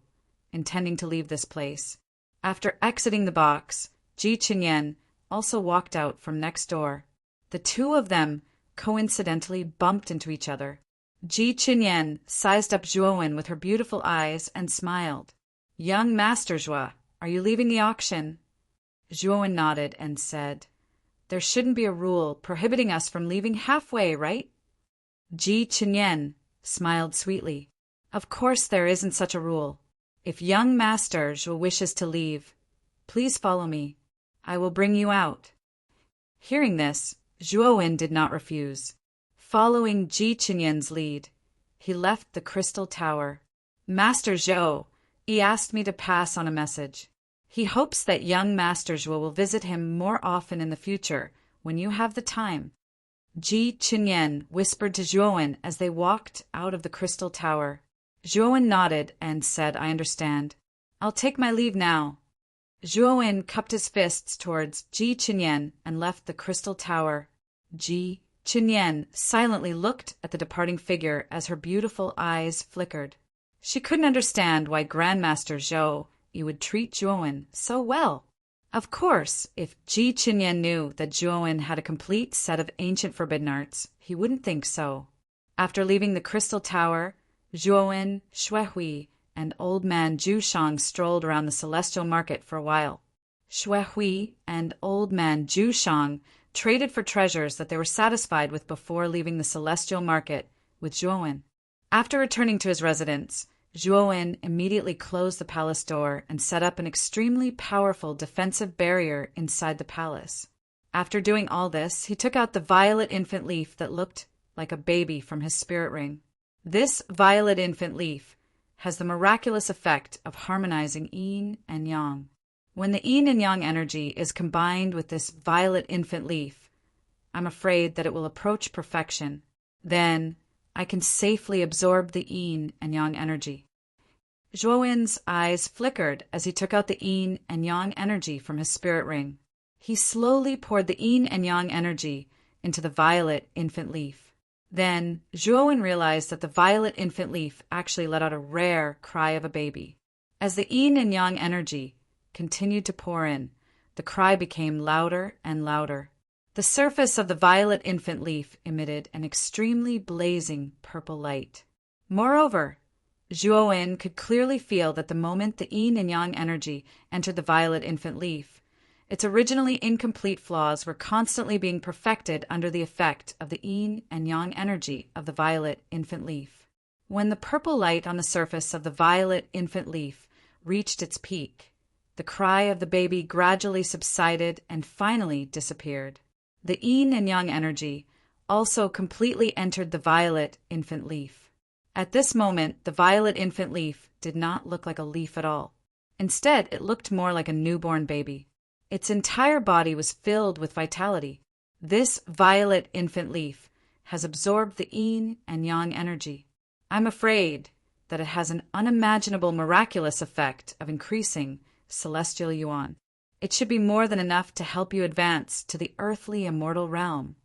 intending to leave this place. After exiting the box, Ji Qinyan also walked out from next door. The two of them coincidentally bumped into each other. Ji Qinyan sized up Zhuowen with her beautiful eyes and smiled. Young Master Zhuo, are you leaving the auction? Zhuowen nodded and said, There shouldn't be a rule prohibiting us from leaving halfway, right? Ji Qinyan smiled sweetly. Of course there isn't such a rule. If young Master Zhuo wishes to leave, please follow me. I will bring you out. Hearing this, Zhuowen did not refuse. Following Ji Qinyan's lead, he left the crystal tower. Master Zhou, he asked me to pass on a message. He hopes that young Master Zhuo will visit him more often in the future when you have the time. Ji Qinyan whispered to Zhuowen as they walked out of the crystal tower. Zhuowen nodded and said, I understand. I'll take my leave now. Zhuowen cupped his fists towards Ji Qinyan and left the crystal tower. Ji Qinyan silently looked at the departing figure as her beautiful eyes flickered. She couldn't understand why Grandmaster Zhou would treat Zhuowen so well. Of course, if Ji Qinyan knew that Zhuowen had a complete set of ancient forbidden arts, he wouldn't think so. After leaving the crystal tower, Zhuowen, Xuehui, and old man Zhu Shang strolled around the celestial market for a while. Xuehui and old man Zhu Shang traded for treasures that they were satisfied with before leaving the celestial market with Zhuowen. After returning to his residence, Zhuowen immediately closed the palace door and set up an extremely powerful defensive barrier inside the palace. After doing all this, he took out the violet infant leaf that looked like a baby from his spirit ring. This violet infant leaf has the miraculous effect of harmonizing yin and yang. When the yin and yang energy is combined with this violet infant leaf, I'm afraid that it will approach perfection. Then I can safely absorb the yin and yang energy. Zhuowen's eyes flickered as he took out the yin and yang energy from his spirit ring. He slowly poured the yin and yang energy into the violet infant leaf. Then Zhuowen realized that the violet infant leaf actually let out a rare cry of a baby. As the yin and yang energy continued to pour in, the cry became louder and louder. The surface of the violet infant leaf emitted an extremely blazing purple light. Moreover, Zhuowen could clearly feel that the moment the yin and yang energy entered the violet infant leaf, its originally incomplete flaws were constantly being perfected under the effect of the yin and yang energy of the violet infant leaf. When the purple light on the surface of the violet infant leaf reached its peak, the cry of the baby gradually subsided and finally disappeared. The yin and yang energy also completely entered the violet infant leaf. At this moment, the violet infant leaf did not look like a leaf at all. Instead, it looked more like a newborn baby. Its entire body was filled with vitality. This violet infant leaf has absorbed the yin and yang energy. I'm afraid that it has an unimaginable miraculous effect of increasing celestial yuan. It should be more than enough to help you advance to the earthly immortal realm.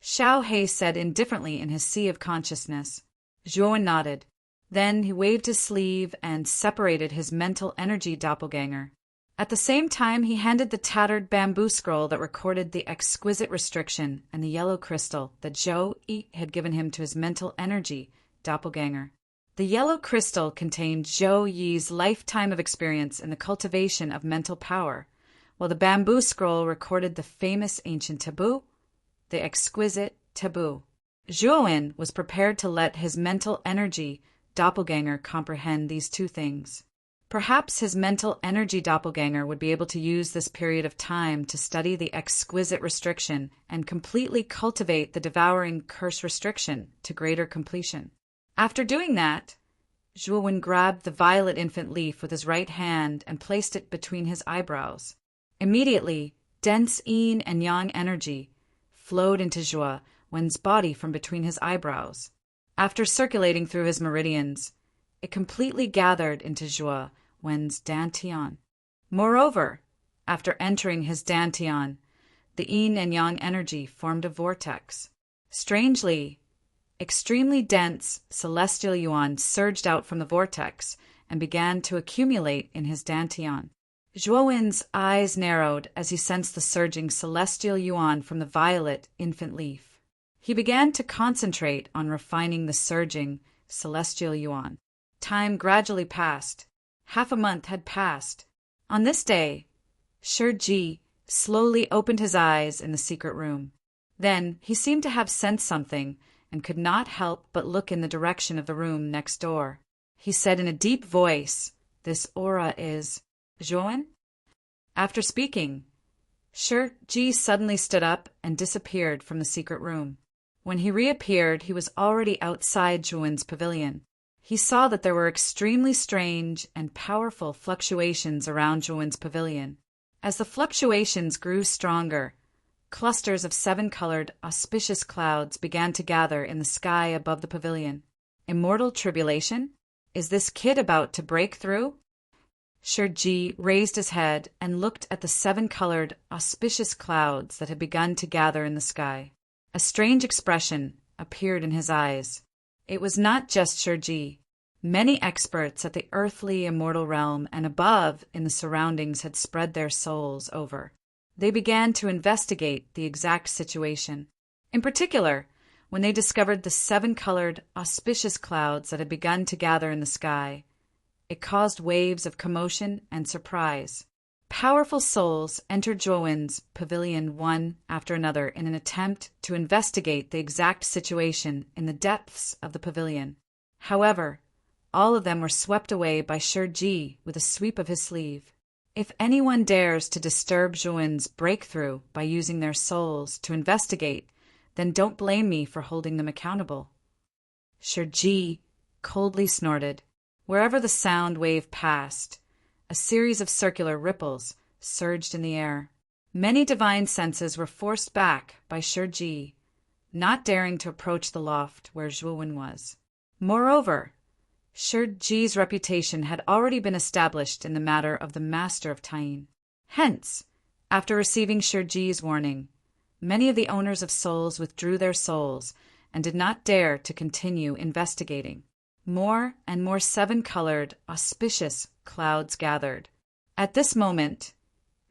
Xiao He said indifferently in his sea of consciousness. Zhuowen nodded. Then he waved his sleeve and separated his mental energy doppelganger. At the same time, he handed the tattered bamboo scroll that recorded the exquisite restriction and the yellow crystal that Zhou Yi had given him to his mental energy doppelganger. The yellow crystal contained Zhou Yi's lifetime of experience in the cultivation of mental power, while the bamboo scroll recorded the famous ancient taboo, the exquisite taboo. Zhuowen was prepared to let his mental energy doppelganger comprehend these two things. Perhaps his mental energy doppelganger would be able to use this period of time to study the exquisite restriction and completely cultivate the devouring curse restriction to greater completion. After doing that, Zhuowen grabbed the violet infant leaf with his right hand and placed it between his eyebrows. Immediately, dense yin and yang energy flowed into Zhuowen's body from between his eyebrows. After circulating through his meridians, it completely gathered into Zhuowen's dantian. Moreover, after entering his dantian, the yin and yang energy formed a vortex. Strangely, extremely dense celestial yuan surged out from the vortex and began to accumulate in his dantian. Zhuowen's eyes narrowed as he sensed the surging celestial yuan from the violet infant leaf. He began to concentrate on refining the surging celestial yuan. Time gradually passed. Half a month had passed. On this day, Ji slowly opened his eyes in the secret room. Then he seemed to have sensed something and could not help but look in the direction of the room next door. He said in a deep voice, "This aura is Zhuowen?" After speaking, Ji suddenly stood up and disappeared from the secret room. When he reappeared, he was already outside Zhuowen's pavilion. He saw that there were extremely strange and powerful fluctuations around Zhuowen's pavilion. As the fluctuations grew stronger, clusters of 7-colored, auspicious clouds began to gather in the sky above the pavilion. Immortal tribulation? Is this kid about to break through? Ji raised his head and looked at the 7-colored, auspicious clouds that had begun to gather in the sky. A strange expression appeared in his eyes. It was not just Ji. Many experts at the earthly immortal realm and above in the surroundings had spread their souls over. They began to investigate the exact situation. In particular, when they discovered the 7-colored, auspicious clouds that had begun to gather in the sky, it caused waves of commotion and surprise. Powerful souls entered Zhuowen's pavilion one after another in an attempt to investigate the exact situation in the depths of the pavilion. However, all of them were swept away by Shiji with a sweep of his sleeve. If anyone dares to disturb Zhuowen's breakthrough by using their souls to investigate, then don't blame me for holding them accountable. Shiji coldly snorted. Wherever the sound wave passed, a series of circular ripples surged in the air. Many divine senses were forced back by Shiji, not daring to approach the loft where Zhuowen was. Moreover, Shiji's reputation had already been established in the matter of the master of Taiying. Hence, after receiving Shiji's warning, many of the owners of souls withdrew their souls and did not dare to continue investigating. More and more 7-colored, auspicious clouds gathered. At this moment,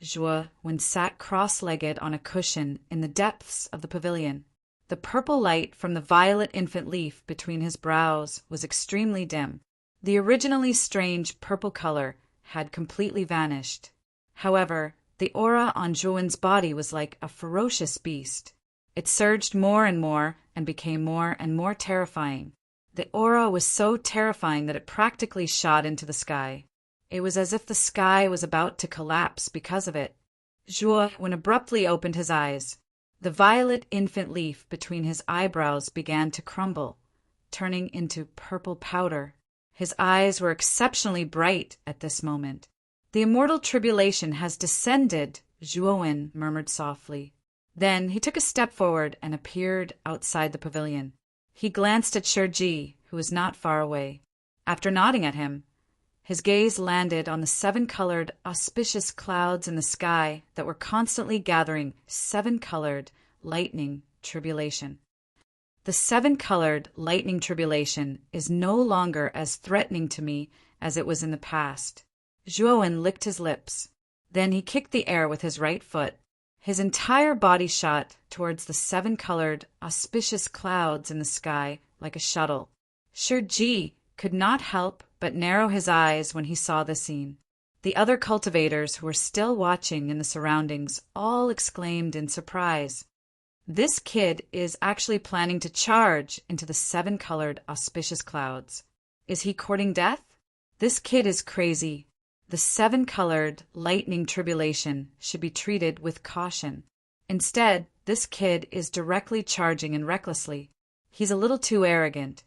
Zhuowen sat cross-legged on a cushion in the depths of the pavilion. The purple light from the violet infant leaf between his brows was extremely dim. The originally strange purple color had completely vanished. However, the aura on Zhuowen's body was like a ferocious beast. It surged more and became more and more terrifying. The aura was so terrifying that it practically shot into the sky. It was as if the sky was about to collapse because of it. Zhuowen abruptly opened his eyes. The violet infant leaf between his eyebrows began to crumble, turning into purple powder. His eyes were exceptionally bright at this moment. The immortal tribulation has descended, Zhuowen murmured softly. Then he took a step forward and appeared outside the pavilion. He glanced at Shiji, who was not far away. After nodding at him, his gaze landed on the 7-colored, auspicious clouds in the sky that were constantly gathering 7-colored lightning tribulation. The 7-colored lightning tribulation is no longer as threatening to me as it was in the past. Zhuowen licked his lips. Then he kicked the air with his right foot. His entire body shot towards the 7-colored, auspicious clouds in the sky like a shuttle. Shiji could not help but narrow his eyes when he saw the scene. The other cultivators who were still watching in the surroundings all exclaimed in surprise. This kid is actually planning to charge into the 7-colored, auspicious clouds. Is he courting death? This kid is crazy. The 7-colored lightning tribulation should be treated with caution. Instead, this kid is directly charging and recklessly. He's a little too arrogant.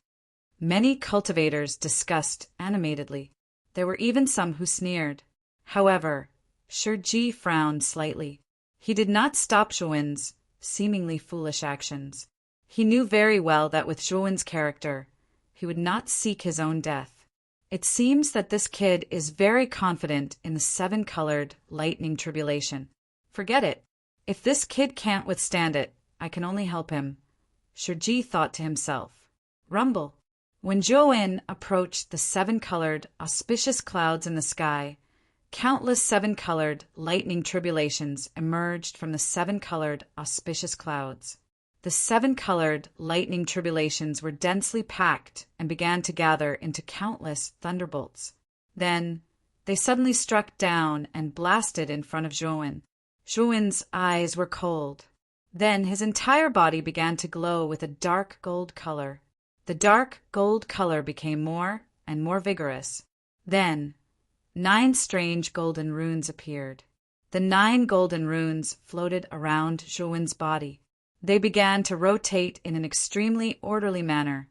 Many cultivators discussed animatedly. There were even some who sneered. However, Shiji frowned slightly. He did not stop Zhuowen's seemingly foolish actions. He knew very well that with Zhuowen's character, he would not seek his own death. It seems that this kid is very confident in the 7-colored lightning tribulation. Forget it. If this kid can't withstand it, I can only help him. Shiji thought to himself. Rumble. When Zhuowen approached the 7-colored, auspicious clouds in the sky, countless 7-colored lightning tribulations emerged from the 7-colored, auspicious clouds. The 7-colored lightning tribulations were densely packed and began to gather into countless thunderbolts. Then they suddenly struck down and blasted in front of Zhuowen. Zhuowen's eyes were cold. Then his entire body began to glow with a dark gold color. The dark gold color became more and more vigorous. Then 9 strange golden runes appeared. The 9 golden runes floated around Zhuowen's body. They began to rotate in an extremely orderly manner,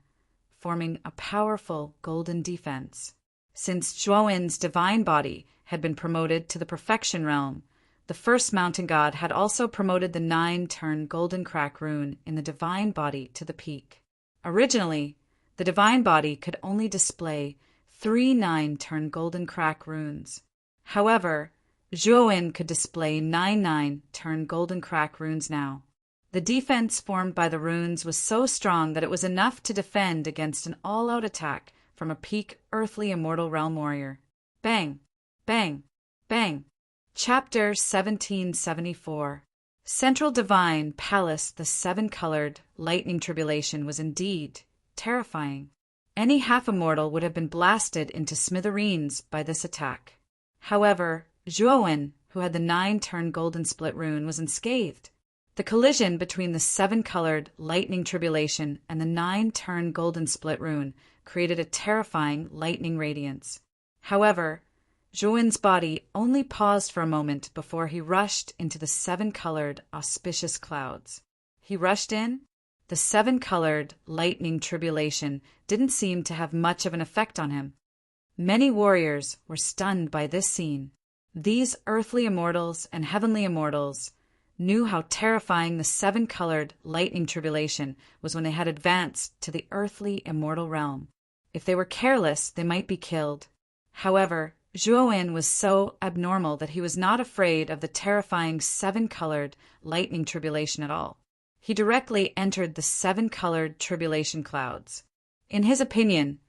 forming a powerful golden defense. Since Zhuowen's divine body had been promoted to the perfection realm, the first mountain god had also promoted the 9-turn golden crack rune in the divine body to the peak. Originally, the divine body could only display 3 9-turn golden crack runes. However, Zhuowen could display 9 9-turn golden crack runes now. The defense formed by the runes was so strong that it was enough to defend against an all-out attack from a peak earthly immortal realm warrior. Bang! Bang! Bang! Chapter 1774. Central Divine Palace. The seven-colored lightning tribulation was indeed terrifying. Any half-immortal would have been blasted into smithereens by this attack. However, Zhuowen, who had the 9-turn golden split rune, was unscathed. The collision between the seven-colored lightning tribulation and the 9-turn golden split rune created a terrifying lightning radiance. However, Zhuowen's body only paused for a moment before he rushed into the seven-colored auspicious clouds. He rushed in. The seven-colored lightning tribulation didn't seem to have much of an effect on him. Many warriors were stunned by this scene. These earthly immortals and heavenly immortals knew how terrifying the seven-colored lightning tribulation was when they had advanced to the earthly immortal realm. If they were careless, they might be killed. However, Zhuowen was so abnormal that he was not afraid of the terrifying seven-colored lightning tribulation at all. He directly entered the seven-colored tribulation clouds. In his opinion,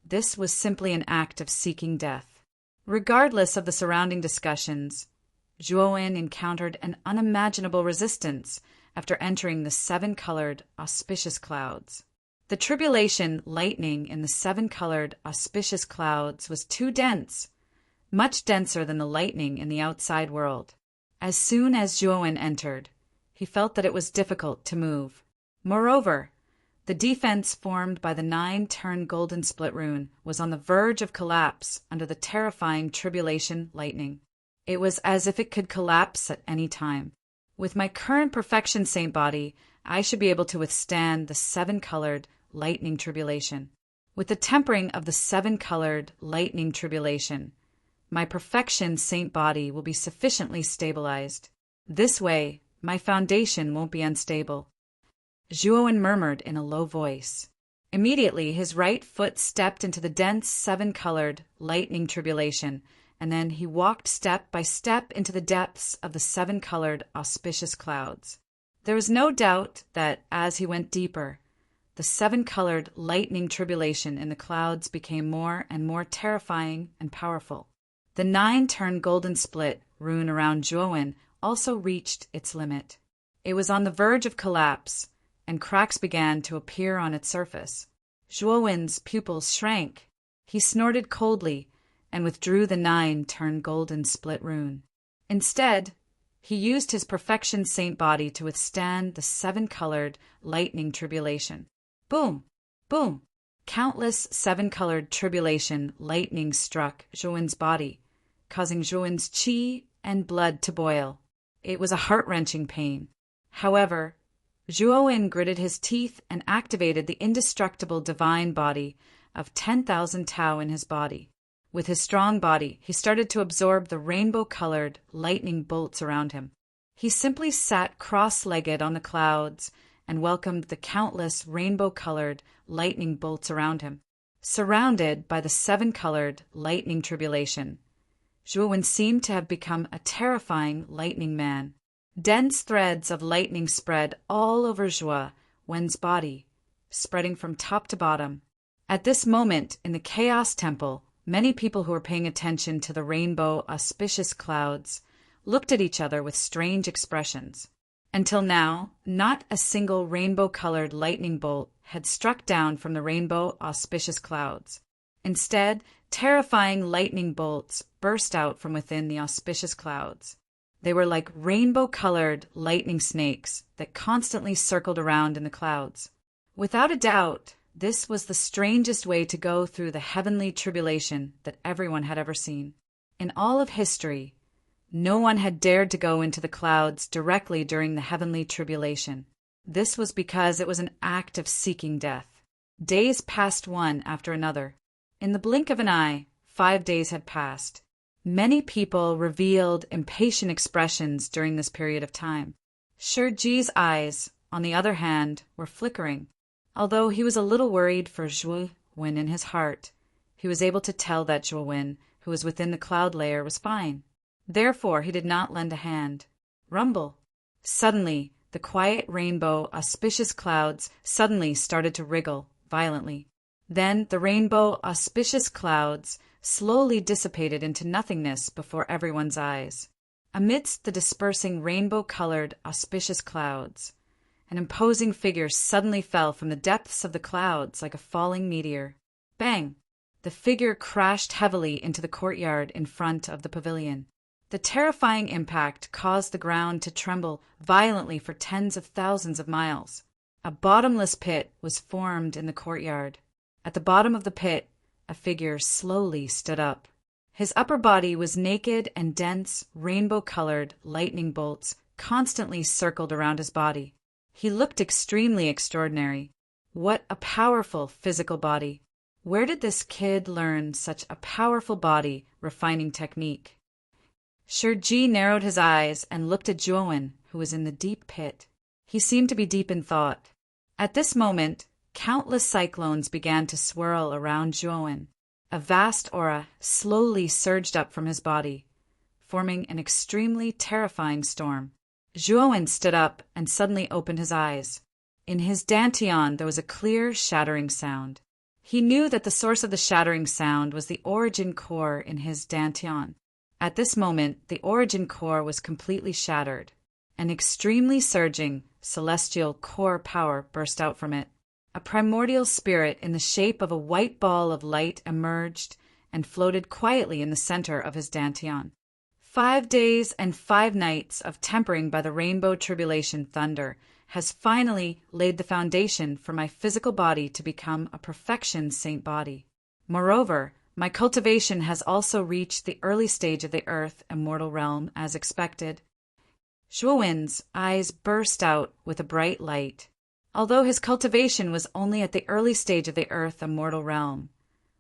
this was simply an act of seeking death. Regardless of the surrounding discussions, Zhuowen encountered an unimaginable resistance after entering the seven-colored auspicious clouds. The tribulation lightning in the seven-colored auspicious clouds was too dense, much denser than the lightning in the outside world. As soon as Zhuowen entered, he felt that it was difficult to move. Moreover, the defense formed by the 9-turn golden split rune was on the verge of collapse under the terrifying tribulation lightning. It was as if it could collapse at any time. With my current perfection saint body, I should be able to withstand the seven-colored lightning tribulation. With the tempering of the seven-colored lightning tribulation, my perfection saint body will be sufficiently stabilized. This way, my foundation won't be unstable. Zhuowen murmured in a low voice. Immediately, his right foot stepped into the dense seven-colored lightning tribulation, and then he walked step by step into the depths of the seven-colored auspicious clouds. There was no doubt that, as he went deeper, the seven-colored lightning tribulation in the clouds became more and more terrifying and powerful. The 9-turn golden split rune around Zhuowen also reached its limit. It was on the verge of collapse, and cracks began to appear on its surface. Zhuowen's pupils shrank. He snorted coldly and withdrew the 9-turn golden split rune. Instead, he used his perfection saint body to withstand the seven-colored lightning tribulation. Boom! Boom! Countless seven-colored tribulation lightning struck Zhuowen's body, causing Zhuowen's qi and blood to boil. It was a heart-wrenching pain. However, Zhuowen gritted his teeth and activated the indestructible divine body of 10,000 Tao in his body. With his strong body, he started to absorb the rainbow-colored lightning bolts around him. He simply sat cross-legged on the clouds and welcomed the countless rainbow-colored lightning bolts around him. Surrounded by the seven-colored lightning tribulation, Zhuowen seemed to have become a terrifying lightning man. Dense threads of lightning spread all over Zhuowen's body, spreading from top to bottom. At this moment, in the Chaos Temple, many people who were paying attention to the rainbow auspicious clouds looked at each other with strange expressions. Until now, not a single rainbow-colored lightning bolt had struck down from the rainbow auspicious clouds. Instead, terrifying lightning bolts burst out from within the auspicious clouds. They were like rainbow-colored lightning snakes that constantly circled around in the clouds. Without a doubt, this was the strangest way to go through the heavenly tribulation that everyone had ever seen. In all of history, no one had dared to go into the clouds directly during the heavenly tribulation. This was because it was an act of seeking death. Days passed one after another. In the blink of an eye, 5 days had passed. Many people revealed impatient expressions during this period of time. Shiji's eyes, on the other hand, were flickering. Although he was a little worried for Zhuowen in his heart, he was able to tell that Zhuowen, who was within the cloud layer, was fine. Therefore, he did not lend a hand. Rumble! Suddenly, the quiet rainbow auspicious clouds suddenly started to wriggle violently. Then the rainbow auspicious clouds slowly dissipated into nothingness before everyone's eyes. Amidst the dispersing rainbow-colored auspicious clouds, an imposing figure suddenly fell from the depths of the clouds like a falling meteor. Bang! The figure crashed heavily into the courtyard in front of the pavilion. The terrifying impact caused the ground to tremble violently for tens of thousands of miles. A bottomless pit was formed in the courtyard. At the bottom of the pit, a figure slowly stood up. His upper body was naked and dense, rainbow-colored lightning bolts constantly circled around his body. He looked extremely extraordinary. What a powerful physical body. Where did this kid learn such a powerful body refining technique? Shurji narrowed his eyes and looked at Zhuowen, who was in the deep pit. He seemed to be deep in thought. At this moment, countless cyclones began to swirl around Zhuowen. A vast aura slowly surged up from his body, forming an extremely terrifying storm. Zhuowen stood up and suddenly opened his eyes. In his dantian there was a clear, shattering sound. He knew that the source of the shattering sound was the origin core in his dantian. At this moment, the origin core was completely shattered. An extremely surging, celestial core power burst out from it. A primordial spirit in the shape of a white ball of light emerged and floated quietly in the center of his dantian. 5 days and 5 nights of tempering by the rainbow tribulation thunder has finally laid the foundation for my physical body to become a perfection saint body. Moreover, my cultivation has also reached the early stage of the earth immortal realm as expected. Zhuowen's eyes burst out with a bright light. Although his cultivation was only at the early stage of the earth immortal realm,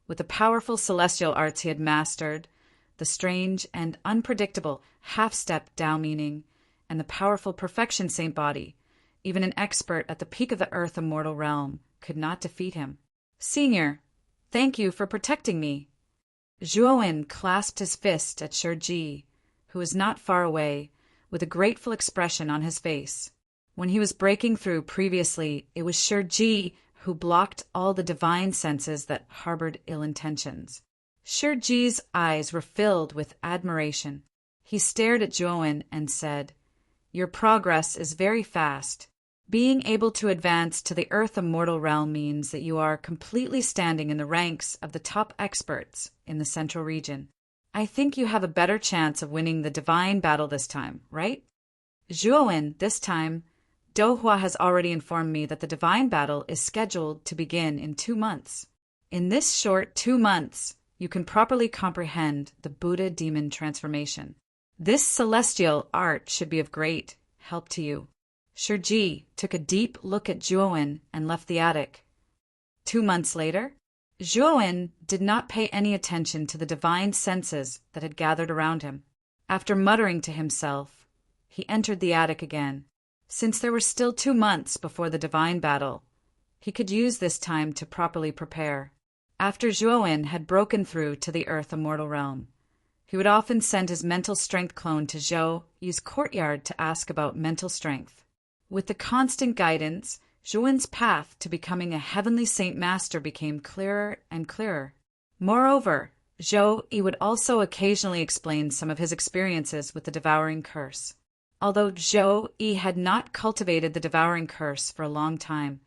with the powerful celestial arts he had mastered, the strange and unpredictable half-step Tao meaning, and the powerful perfection saint body, even an expert at the peak of the earth immortal realm could not defeat him. Senior, thank you for protecting me. Zhuowen clasped his fist at Shurji, who was not far away, with a grateful expression on his face. When he was breaking through previously, it was Shurji who blocked all the divine senses that harbored ill intentions. Shurji's eyes were filled with admiration. He stared at Zhuowen and said, "Your progress is very fast. Being able to advance to the earth immortal realm means that you are completely standing in the ranks of the top experts in the central region. I think you have a better chance of winning the divine battle this time, right?" Zhuowen, this time, Dohua has already informed me that the divine battle is scheduled to begin in 2 months. In this short 2 months, you can properly comprehend the Buddha demon transformation. This celestial art should be of great help to you. Shurji took a deep look at Zhuowen and left the attic. 2 months later, Zhuowen did not pay any attention to the divine senses that had gathered around him. After muttering to himself, he entered the attic again. Since there were still 2 months before the divine battle, he could use this time to properly prepare. After Zhuowen had broken through to the earth immortal realm, he would often send his mental strength clone to Zhou's courtyard to ask about mental strength. With the constant guidance, Zhuowen's path to becoming a heavenly saint master became clearer and clearer. Moreover, Zhou would also occasionally explain some of his experiences with the devouring curse. Although Zhou had not cultivated the devouring curse for a long time,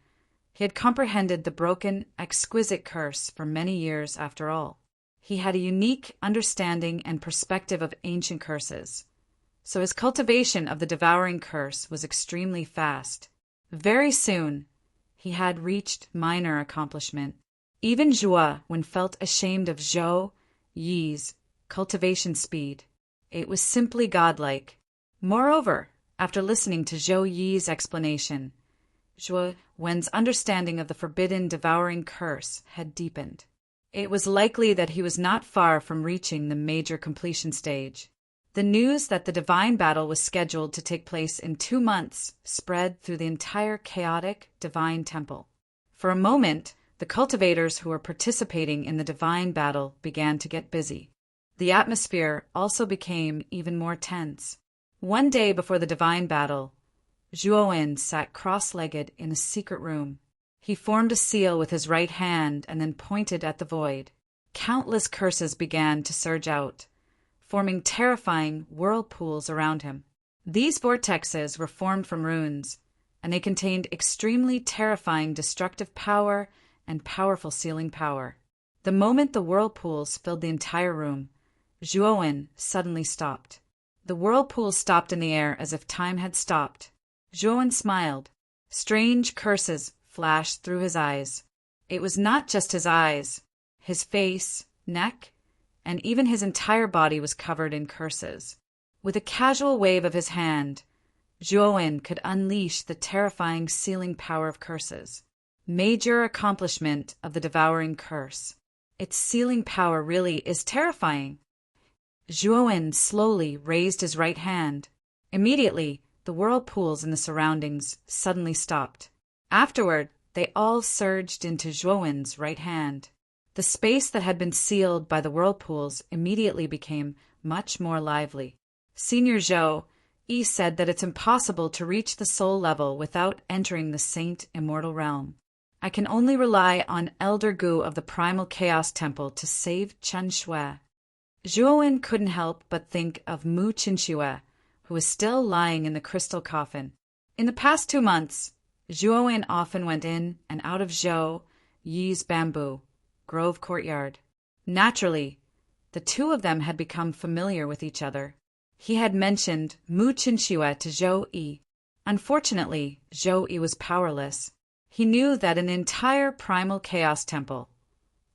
he had comprehended the broken, exquisite curse for many years after all. He had a unique understanding and perspective of ancient curses, so his cultivation of the devouring curse was extremely fast. Very soon, he had reached minor accomplishment. Even Zhuowen felt ashamed of Zhou's cultivation speed. It was simply godlike. Moreover, after listening to Zhou's explanation, Zhuowen's understanding of the forbidden devouring curse had deepened. It was likely that he was not far from reaching the major completion stage. The news that the divine battle was scheduled to take place in 2 months spread through the entire chaotic divine temple. For a moment, the cultivators who were participating in the divine battle began to get busy. The atmosphere also became even more tense. One day before the divine battle, Zhuowen sat cross-legged in a secret room. He formed a seal with his right hand and then pointed at the void. Countless curses began to surge out, forming terrifying whirlpools around him. These vortexes were formed from runes, and they contained extremely terrifying destructive power and powerful sealing power. The moment the whirlpools filled the entire room, Zhuowen suddenly stopped. The whirlpools stopped in the air as if time had stopped. Zhuowen smiled. Strange curses flashed through his eyes. It was not just his eyes. His face, neck, and even his entire body was covered in curses. With a casual wave of his hand, Zhuowen could unleash the terrifying sealing power of curses. Major accomplishment of the devouring curse. Its sealing power really is terrifying. Zhuowen slowly raised his right hand. Immediately, the whirlpools in the surroundings suddenly stopped. Afterward, they all surged into Zhuowen's right hand. The space that had been sealed by the whirlpools immediately became much more lively. Senior Zhou Yi said that it's impossible to reach the soul level without entering the saint immortal realm. I can only rely on Elder Gu of the Primal Chaos Temple to save Chen Shui. Zhuowen couldn't help but think of Mu Qinxue, who was still lying in the crystal coffin. In the past 2 months, Zhuowen often went in and out of Zhou Yi's bamboo grove courtyard. Naturally, the two of them had become familiar with each other. He had mentioned Mu Qinxue to Zhou Yi. Unfortunately, Zhou Yi was powerless. He knew that in the entire Primal Chaos Temple,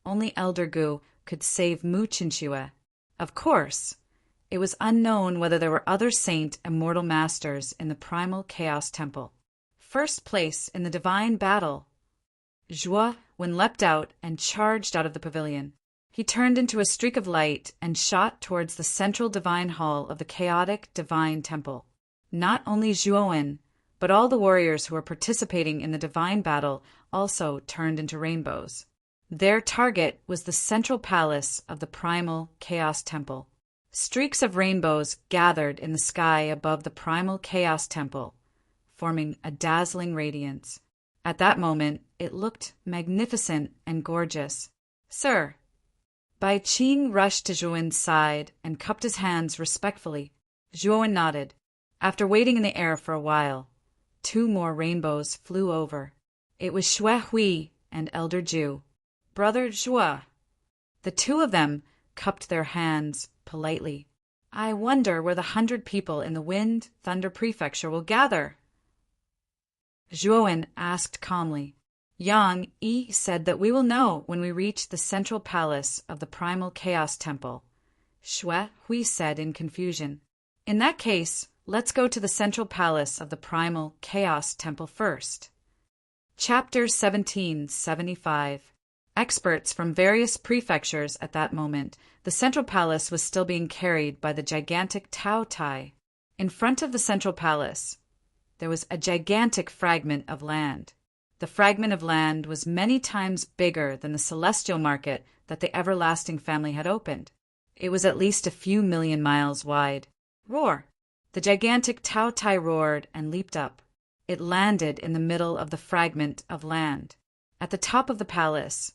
only Elder Gu could save Mu Qinxue. Of course, it was unknown whether there were other saint immortal masters in the Primal Chaos Temple. First place in the divine battle, Zhuowen leapt out and charged out of the pavilion. He turned into a streak of light and shot towards the central divine hall of the chaotic divine temple. Not only Zhuowen, but all the warriors who were participating in the divine battle also turned into rainbows. Their target was the central palace of the Primal Chaos Temple. Streaks of rainbows gathered in the sky above the Primal Chaos Temple, forming a dazzling radiance. At that moment, it looked magnificent and gorgeous. "Sir." Bai Qing rushed to Zhuowen's side and cupped his hands respectfully. Zhuowen nodded. After waiting in the air for a while, 2 more rainbows flew over. It was Xue Hui and Elder Zhu. "Brother Zhuo." The two of them cupped their hands politely. "I wonder where the 100 people in the Wind Thunder Prefecture will gather?" Zhuowen asked calmly. "Yang Yi said that we will know when we reach the central palace of the Primal Chaos Temple," Xue Hui said in confusion. "In that case, let's go to the central palace of the Primal Chaos Temple first." Chapter 1775. Experts from various prefectures at that moment, the central palace was still being carried by the gigantic Tao Tai. In front of the central palace, there was a gigantic fragment of land. The fragment of land was many times bigger than the celestial market that the everlasting family had opened. It was at least a few million miles wide. Roar! The gigantic Tao Tai roared and leaped up. It landed in the middle of the fragment of land. At the top of the palace,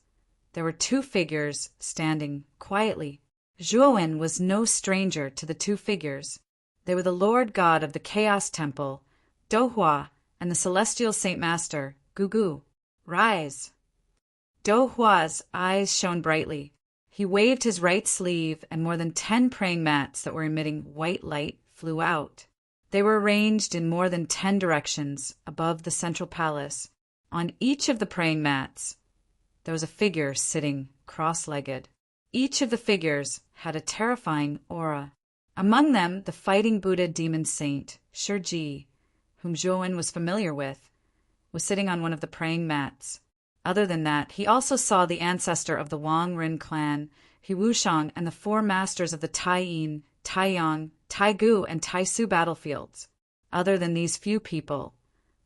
there were 2 figures standing quietly. Zhuowen was no stranger to the 2 figures. They were the Lord God of the Chaos Temple, Dohua, and the Celestial Saint Master, Gugu. "Rise!" Dohua's eyes shone brightly. He waved his right sleeve, and more than 10 praying mats that were emitting white light flew out. They were arranged in more than 10 directions above the central palace. On each of the praying mats, there was a figure sitting cross-legged. Each of the figures had a terrifying aura. Among them, the fighting Buddha demon saint, Shiji, whom Zhuowen was familiar with, was sitting on one of the praying mats. Other than that, he also saw the ancestor of the Wang Rin clan, He Wushang, and the 4 masters of the Tai Yin, Tai Yang, Tai Gu, and Tai Su battlefields. Other than these few people,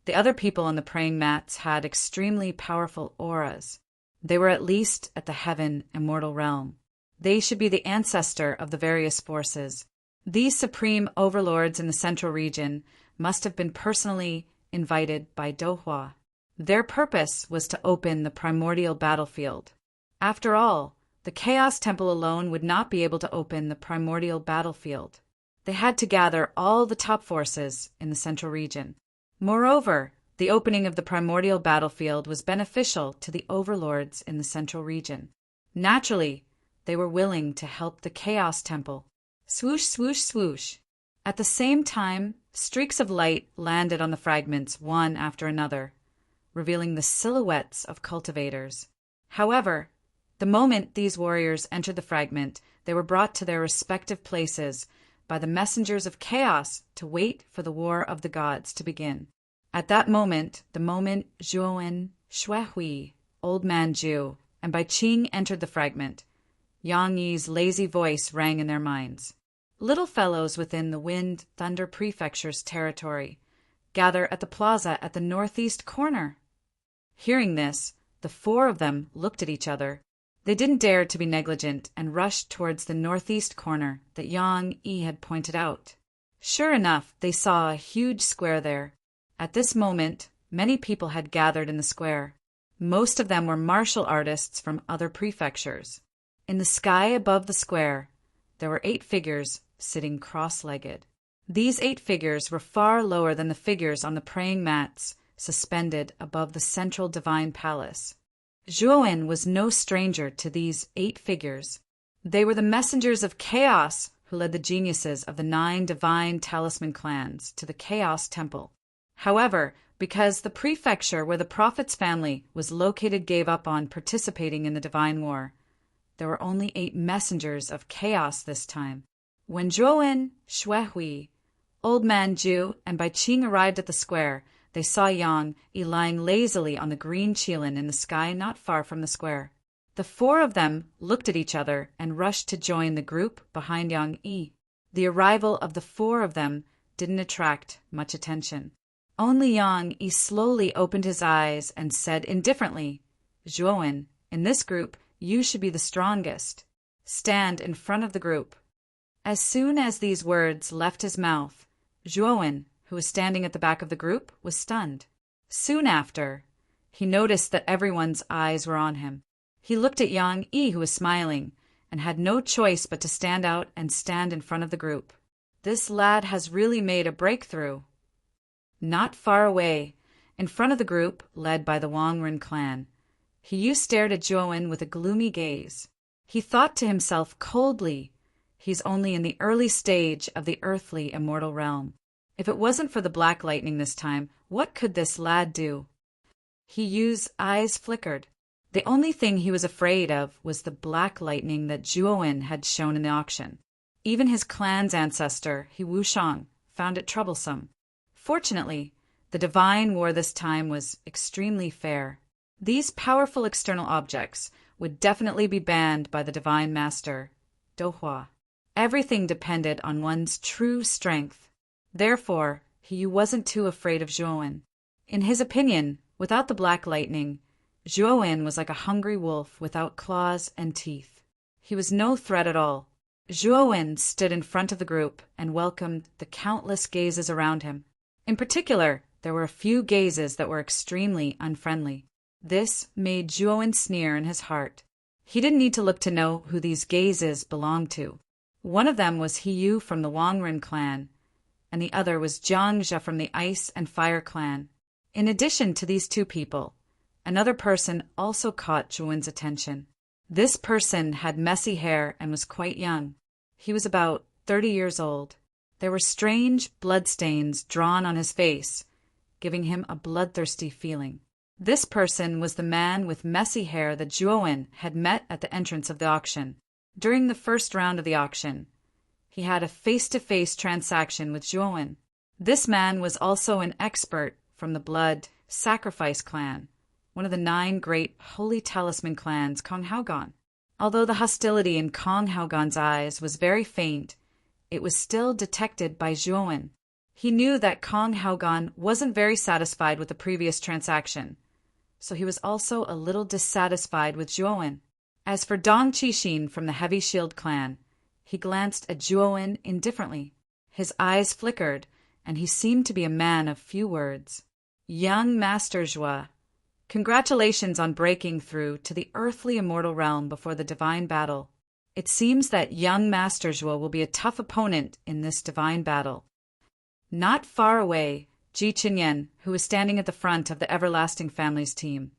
the other people on the praying mats had extremely powerful auras. They were at least at the heaven immortal realm. They should be the ancestor of the various forces. These supreme overlords in the central region must have been personally invited by Dohua. Their purpose was to open the primordial battlefield. After all, the Chaos Temple alone would not be able to open the primordial battlefield. They had to gather all the top forces in the central region. Moreover, the opening of the primordial battlefield was beneficial to the overlords in the central region. Naturally, they were willing to help the Chaos Temple. Swoosh, swoosh, swoosh. At the same time, streaks of light landed on the fragments one after another, revealing the silhouettes of cultivators. However, the moment these warriors entered the fragment, they were brought to their respective places by the messengers of chaos to wait for the War of the Gods to begin. At that moment, Zhuowen, Shuehui, Old Man Zhu, and Bai Qing entered the fragment. Yang Yi's lazy voice rang in their minds. Little fellows within the Wind Thunder Prefecture's territory gather at the plaza at the northeast corner. Hearing this, the four of them looked at each other. They didn't dare to be negligent and rushed towards the northeast corner that Yang Yi had pointed out. Sure enough, they saw a huge square there. At this moment, many people had gathered in the square. Most of them were martial artists from other prefectures. In the sky above the square, there were 8 figures sitting cross-legged. These 8 figures were far lower than the figures on the praying mats suspended above the central divine palace. Zhuowen was no stranger to these 8 figures. They were the messengers of chaos who led the geniuses of the 9 divine talisman clans to the Chaos Temple. However, because the prefecture where the prophet's family was located gave up on participating in the divine war, there were only 8 messengers of chaos this time. When Zhuowen, Shuehui, Old Man Zhu, and Bai Qing arrived at the square, they saw Yang Yi lying lazily on the green qilin in the sky not far from the square. The 4 of them looked at each other and rushed to join the group behind Yang Yi. The arrival of the 4 of them didn't attract much attention. Only Yang Yi slowly opened his eyes and said indifferently, "Zhuowen, in this group, you should be the strongest. Stand in front of the group." As soon as these words left his mouth, Zhuowen, who was standing at the back of the group, was stunned. Soon after, he noticed that everyone's eyes were on him. He looked at Yang Yi, who was smiling, and had no choice but to stand out and stand in front of the group. This lad has really made a breakthrough. Not far away, in front of the group led by the Wangren clan, He Yu stared at Zhuowen with a gloomy gaze. He thought to himself coldly, he's only in the early stage of the earthly immortal realm. If it wasn't for the black lightning this time, what could this lad do? He Yu's eyes flickered. The only thing he was afraid of was the black lightning that Zhuowen had shown in the auction. Even his clan's ancestor, He Wushang, found it troublesome. Fortunately, the divine war this time was extremely fair. These powerful external objects would definitely be banned by the divine master, Dohua. Everything depended on one's true strength. Therefore, He Yu wasn't too afraid of Zhuowen. In his opinion, without the black lightning, Zhuowen was like a hungry wolf without claws and teeth. He was no threat at all. Zhuowen stood in front of the group and welcomed the countless gazes around him. In particular, there were a few gazes that were extremely unfriendly. This made Zhuowen sneer in his heart. He didn't need to look to know who these gazes belonged to. One of them was He Yu from the Wangren clan, and the other was Jiangzhe from the Ice and Fire clan. In addition to these 2 people, another person also caught Zhuowen's attention. This person had messy hair and was quite young. He was about 30 years old. There were strange bloodstains drawn on his face, giving him a bloodthirsty feeling. This person was the man with messy hair that Zhuowen had met at the entrance of the auction. During the first round of the auction, he had a face-to-face transaction with Zhuowen. This man was also an expert from the Blood Sacrifice clan, one of the 9 great holy talisman clans Kong Haogan. Although the hostility in Kong Haogan's eyes was very faint, it was still detected by Zhuowen. He knew that Kong Haogan wasn't very satisfied with the previous transaction, so he was also a little dissatisfied with Zhuowen. As for Dong Qixin from the Heavy Shield clan, he glanced at Zhuowen indifferently. His eyes flickered, and he seemed to be a man of few words. Young Master Zhua, Congratulations on breaking through to the earthly immortal realm before the divine battle. It seems that young Master Zhuo will be a tough opponent in this divine battle. Not far away, Ji Qinyan, who was standing at the front of the Everlasting Family's team,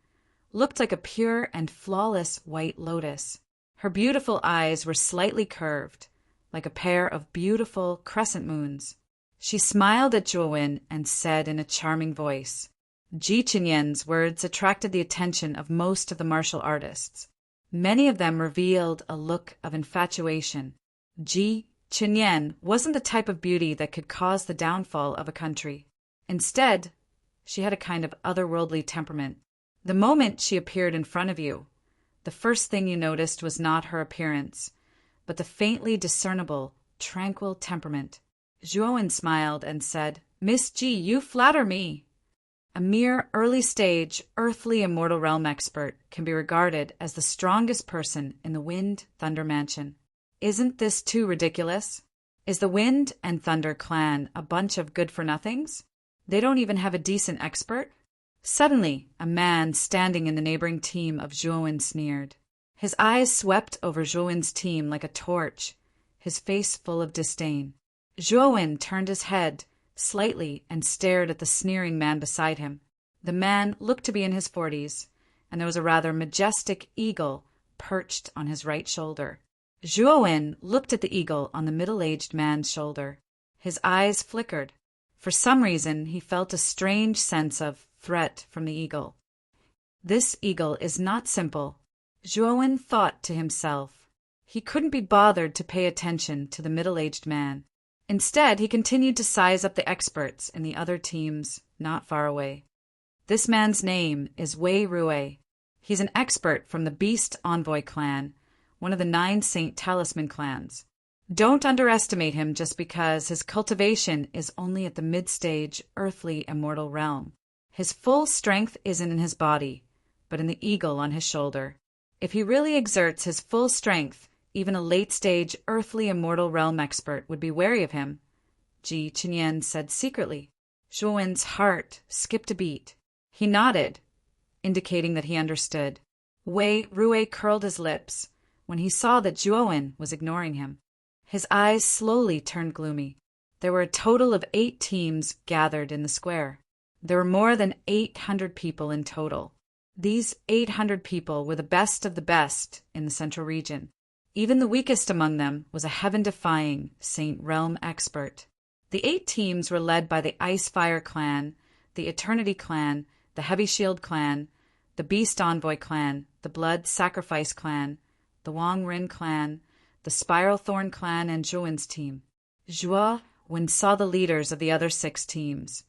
looked like a pure and flawless white lotus. Her beautiful eyes were slightly curved, like a pair of beautiful crescent moons. She smiled at Zhuo and said in a charming voice. Ji Qinyan's words attracted the attention of most of the martial artists. Many of them revealed a look of infatuation. Ji Qinyan wasn't the type of beauty that could cause the downfall of a country. Instead, she had a kind of otherworldly temperament. The moment she appeared in front of you, the first thing you noticed was not her appearance, but the faintly discernible, tranquil temperament. Zhuo smiled and said, "Miss Ji, you flatter me." A mere early-stage, earthly immortal realm expert can be regarded as the strongest person in the Wind Thunder Mansion. Isn't this too ridiculous? Is the Wind and Thunder clan a bunch of good-for-nothings? They don't even have a decent expert? Suddenly, a man standing in the neighboring team of Zhuo sneered. His eyes swept over Zhuo's team like a torch, his face full of disdain. Zhuo turned his head slightly and stared at the sneering man beside him. The man looked to be in his 40s, and there was a rather majestic eagle perched on his right shoulder. Zhuo looked at the eagle on the middle-aged man's shoulder. His eyes flickered. For some reason, he felt a strange sense of threat from the eagle. This eagle is not simple, Zhuo thought to himself. He couldn't be bothered to pay attention to the middle-aged man. Instead, he continued to size up the experts in the other teams not far away. This man's name is Wei Rui. He's an expert from the Beast Envoy clan, one of the 9 Saint Talisman clans. Don't underestimate him just because his cultivation is only at the mid-stage earthly immortal realm. His full strength isn't in his body, but in the eagle on his shoulder. If he really exerts his full strength, even a late-stage earthly immortal realm expert would be wary of him, Ji Qinyan said secretly. Zhuo's heart skipped a beat. He nodded, indicating that he understood. Wei Rui curled his lips when he saw that Zhuo was ignoring him. His eyes slowly turned gloomy. There were a total of 8 teams gathered in the square. There were more than 800 people in total. These 800 people were the best of the best in the central region. Even the weakest among them was a heaven-defying Saint Realm expert. The 8 teams were led by the Ice-Fire clan, the Eternity clan, the Heavy Shield clan, the Beast Envoy clan, the Blood Sacrifice clan, the Wang Rin clan, the Spiral Thorn clan, and Zhuo's team. Zhuo saw the leaders of the other 6 teams,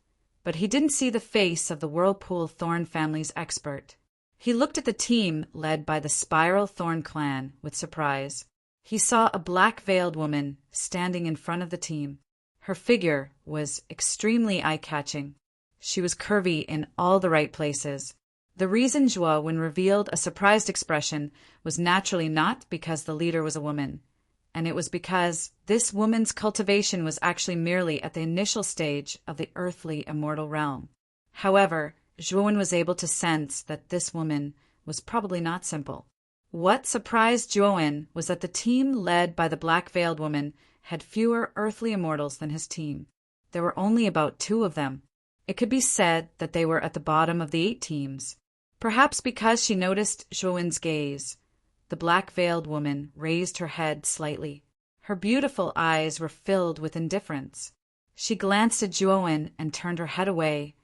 but he didn't see the face of the Whirlpool Thorn family's expert. He looked at the team led by the Spiral Thorn clan with surprise. He saw a black-veiled woman standing in front of the team. Her figure was extremely eye-catching. She was curvy in all the right places. The reason Zhuo revealed a surprised expression was naturally not because the leader was a woman, and it was because this woman's cultivation was actually merely at the initial stage of the earthly immortal realm. However, Zhuo was able to sense that this woman was probably not simple. What surprised Zhuo was that the team led by the black-veiled woman had fewer earthly immortals than his team. There were only about 2 of them. It could be said that they were at the bottom of the 8 teams. Perhaps because she noticed Zhuo's gaze, the black-veiled woman raised her head slightly. Her beautiful eyes were filled with indifference. She glanced at Zhuo and turned her head away,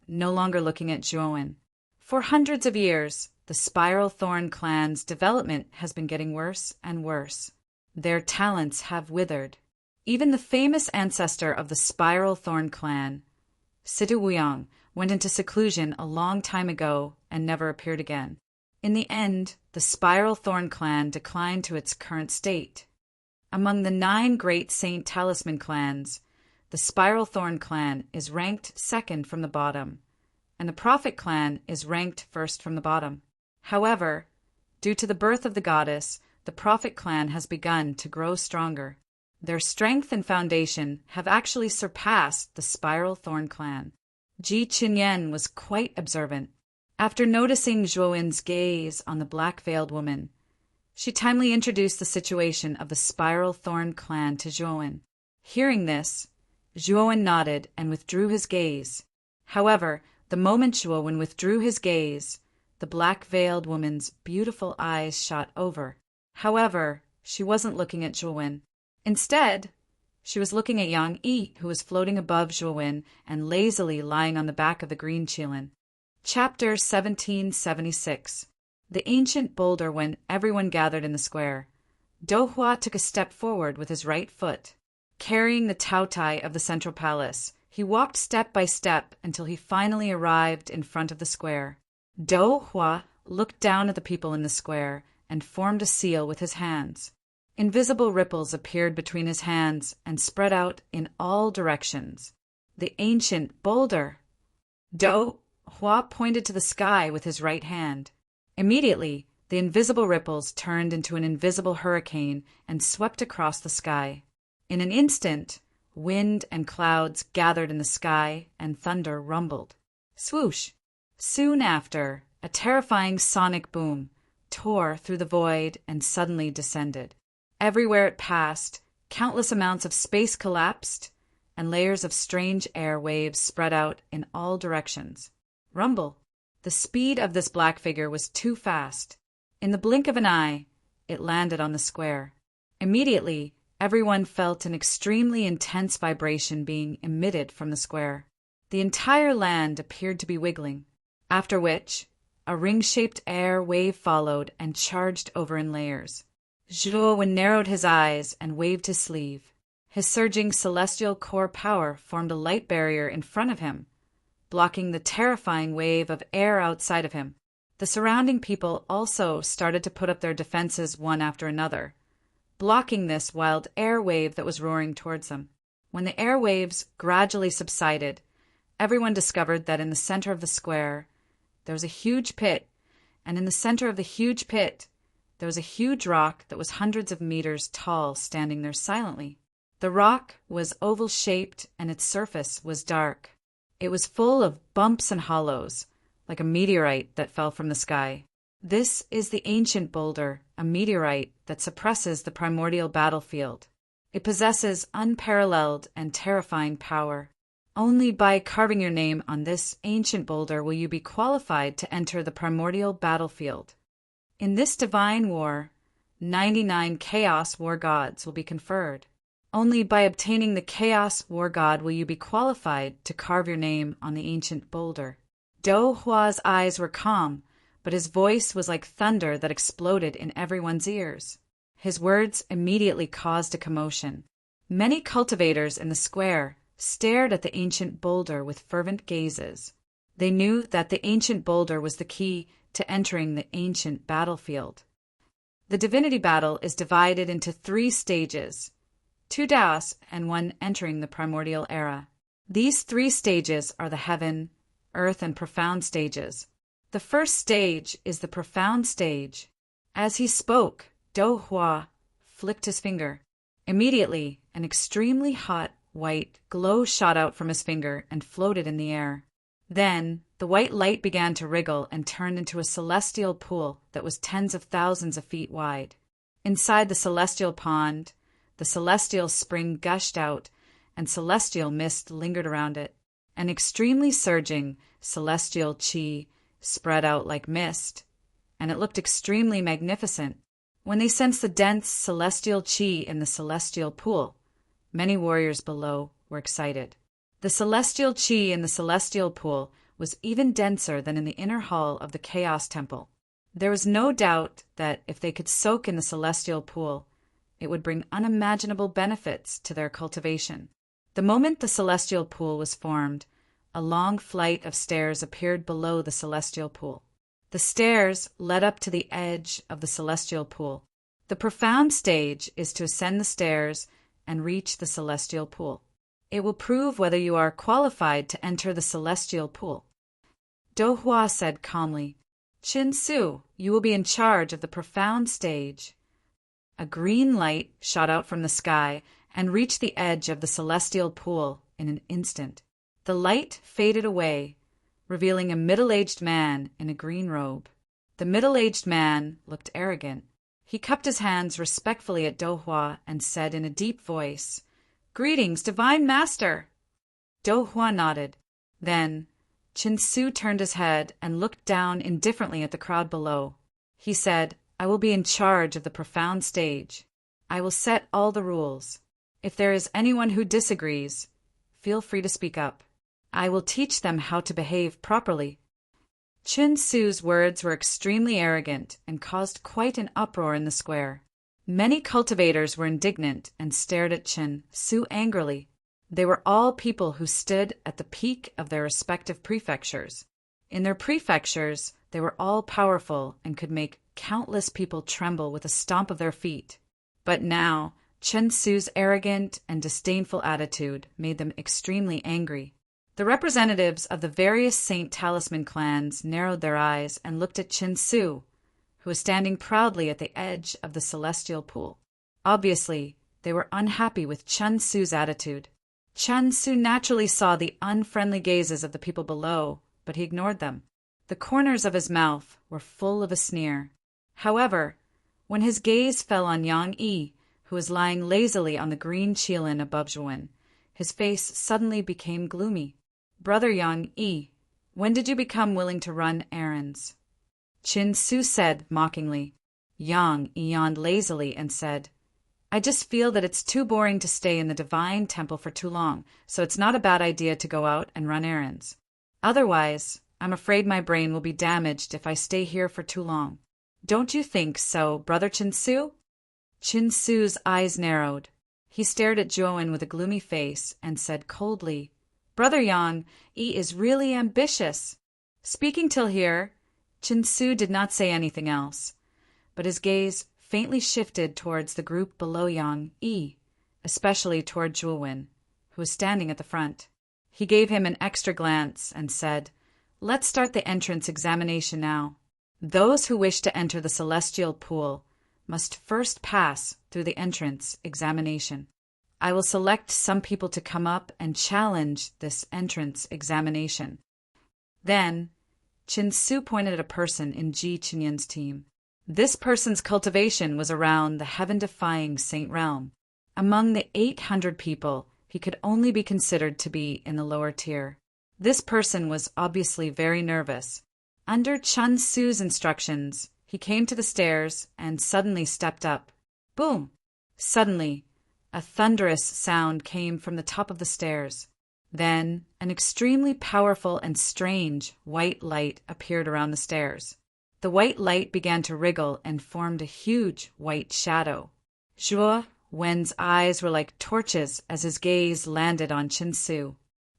no longer looking at Zhuo. For hundreds of years, the Spiral Thorn clan's development has been getting worse and worse. Their talents have withered. Even the famous ancestor of the Spiral Thorn clan, Sidu Wuyang, went into seclusion a long time ago and never appeared again. In the end, the Spiral Thorn clan declined to its current state. Among the 9 great Saint Talisman clans, the Spiral Thorn clan is ranked second from the bottom, and the Prophet clan is ranked first from the bottom. However, due to the birth of the goddess, the Prophet clan has begun to grow stronger. Their strength and foundation have actually surpassed the Spiral Thorn clan. Ji Qinyan was quite observant. After noticing Zhuowen's gaze on the black-veiled woman, she timely introduced the situation of the Spiral Thorn clan to Zhuowen. Hearing this, Zhuowen nodded and withdrew his gaze. However, the moment Zhuowen withdrew his gaze, the black-veiled woman's beautiful eyes shot over. However, she wasn't looking at Zhuowen. Instead, she was looking at Yang Yi, who was floating above Zhuowen and lazily lying on the back of the green qilin. Chapter 1776. The Ancient Boulder. When everyone gathered in the square, Dohua took a step forward with his right foot. Carrying the taotai of the central palace, he walked step by step until he finally arrived in front of the square. Dohua looked down at the people in the square and formed a seal with his hands. Invisible ripples appeared between his hands and spread out in all directions. The Ancient Boulder. Dohua pointed to the sky with his right hand. Immediately, the invisible ripples turned into an invisible hurricane and swept across the sky. In an instant, wind and clouds gathered in the sky and thunder rumbled. Swoosh! Soon after, a terrifying sonic boom tore through the void and suddenly descended. Everywhere it passed, countless amounts of space collapsed, and layers of strange air waves spread out in all directions. Rumble! The speed of this black figure was too fast. In the blink of an eye, it landed on the square. Immediately, everyone felt an extremely intense vibration being emitted from the square. The entire land appeared to be wiggling, after which a ring-shaped air wave followed and charged over in layers. Zhuowen narrowed his eyes and waved his sleeve. His surging celestial core power formed a light barrier in front of him, blocking the terrifying wave of air outside of him. The surrounding people also started to put up their defenses one after another, blocking this wild air wave that was roaring towards them. When the air waves gradually subsided, everyone discovered that in the center of the square there was a huge pit, and in the center of the huge pit there was a huge rock that was hundreds of meters tall standing there silently. The rock was oval-shaped and its surface was dark. It was full of bumps and hollows, like a meteorite that fell from the sky. This is the Ancient Boulder, a meteorite that suppresses the primordial battlefield. It possesses unparalleled and terrifying power. Only by carving your name on this ancient boulder will you be qualified to enter the primordial battlefield. In this divine war, 99 Chaos War Gods will be conferred. Only by obtaining the Chaos War God will you be qualified to carve your name on the ancient boulder. Dohua's eyes were calm, but his voice was like thunder that exploded in everyone's ears. His words immediately caused a commotion. Many cultivators in the square stared at the ancient boulder with fervent gazes. They knew that the ancient boulder was the key to entering the ancient battlefield. The divinity battle is divided into 3 stages, 2 Daos and 1 entering the primordial era. These 3 stages are the heaven, earth, and profound stages. The first stage is the profound stage. As he spoke, Dohua flicked his finger. Immediately, an extremely hot white glow shot out from his finger and floated in the air. Then, the white light began to wriggle and turned into a celestial pool that was tens of thousands of feet wide. Inside the celestial pond, the celestial spring gushed out, and celestial mist lingered around it. An extremely surging celestial qi spread out like mist, and it looked extremely magnificent. When they sensed the dense celestial qi in the celestial pool, many warriors below were excited. The celestial qi in the celestial pool was even denser than in the inner hall of the Chaos Temple. There was no doubt that if they could soak in the celestial pool, it would bring unimaginable benefits to their cultivation. The moment the celestial pool was formed, a long flight of stairs appeared below the celestial pool. The stairs led up to the edge of the celestial pool. The profound stage is to ascend the stairs and reach the celestial pool. It will prove whether you are qualified to enter the celestial pool. Dohua said calmly, "Qin Su, you will be in charge of the profound stage." A green light shot out from the sky and reached the edge of the celestial pool in an instant. The light faded away, revealing a middle-aged man in a green robe. The middle-aged man looked arrogant. He cupped his hands respectfully at Dohua and said in a deep voice, "Greetings, divine master!" Dohua nodded. Then Chinsu turned his head and looked down indifferently at the crowd below. He said, "I will be in charge of the profound stage. I will set all the rules. If there is anyone who disagrees, feel free to speak up. I will teach them how to behave properly." Chinsu's words were extremely arrogant and caused quite an uproar in the square. Many cultivators were indignant and stared at Chinsu angrily. They were all people who stood at the peak of their respective prefectures. In their prefectures, they were all powerful and could make countless people tremble with a stomp of their feet. But now, Chinsu's arrogant and disdainful attitude made them extremely angry. The representatives of the various Saint Talisman clans narrowed their eyes and looked at Chinsu, who was standing proudly at the edge of the celestial pool. Obviously, they were unhappy with Chinsu's attitude. Chinsu naturally saw the unfriendly gazes of the people below, but he ignored them. The corners of his mouth were full of a sneer. However, when his gaze fell on Yang Yi, who was lying lazily on the green qilin above Zhuan, his face suddenly became gloomy. "Brother Yang Yi, when did you become willing to run errands?" Chinsu said mockingly. Yang Yi yawned lazily and said, "I just feel that it's too boring to stay in the divine temple for too long, so it's not a bad idea to go out and run errands. Otherwise, I'm afraid my brain will be damaged if I stay here for too long. Don't you think so, Brother Chinsu?" Chinsu's eyes narrowed. He stared at Zhuan with a gloomy face and said coldly, "Brother Yang Yi is really ambitious." Speaking till here, Chinsu did not say anything else, but his gaze faintly shifted towards the group below Yang Yi, especially toward Zhuan, who was standing at the front. He gave him an extra glance and said, "Let's start the entrance examination now. Those who wish to enter the celestial pool must first pass through the entrance examination. I will select some people to come up and challenge this entrance examination." Then, Chinsu pointed at a person in Ji Chinyan's team. This person's cultivation was around the heaven-defying Saint Realm. Among the 800 people, he could only be considered to be in the lower tier. This person was obviously very nervous. Under Chinsu's instructions, he came to the stairs and suddenly stepped up. Boom! Suddenly, a thunderous sound came from the top of the stairs. Then, an extremely powerful and strange white light appeared around the stairs. The white light began to wriggle and formed a huge white shadow. Zhuo Wen's eyes were like torches as his gaze landed on Chinsu.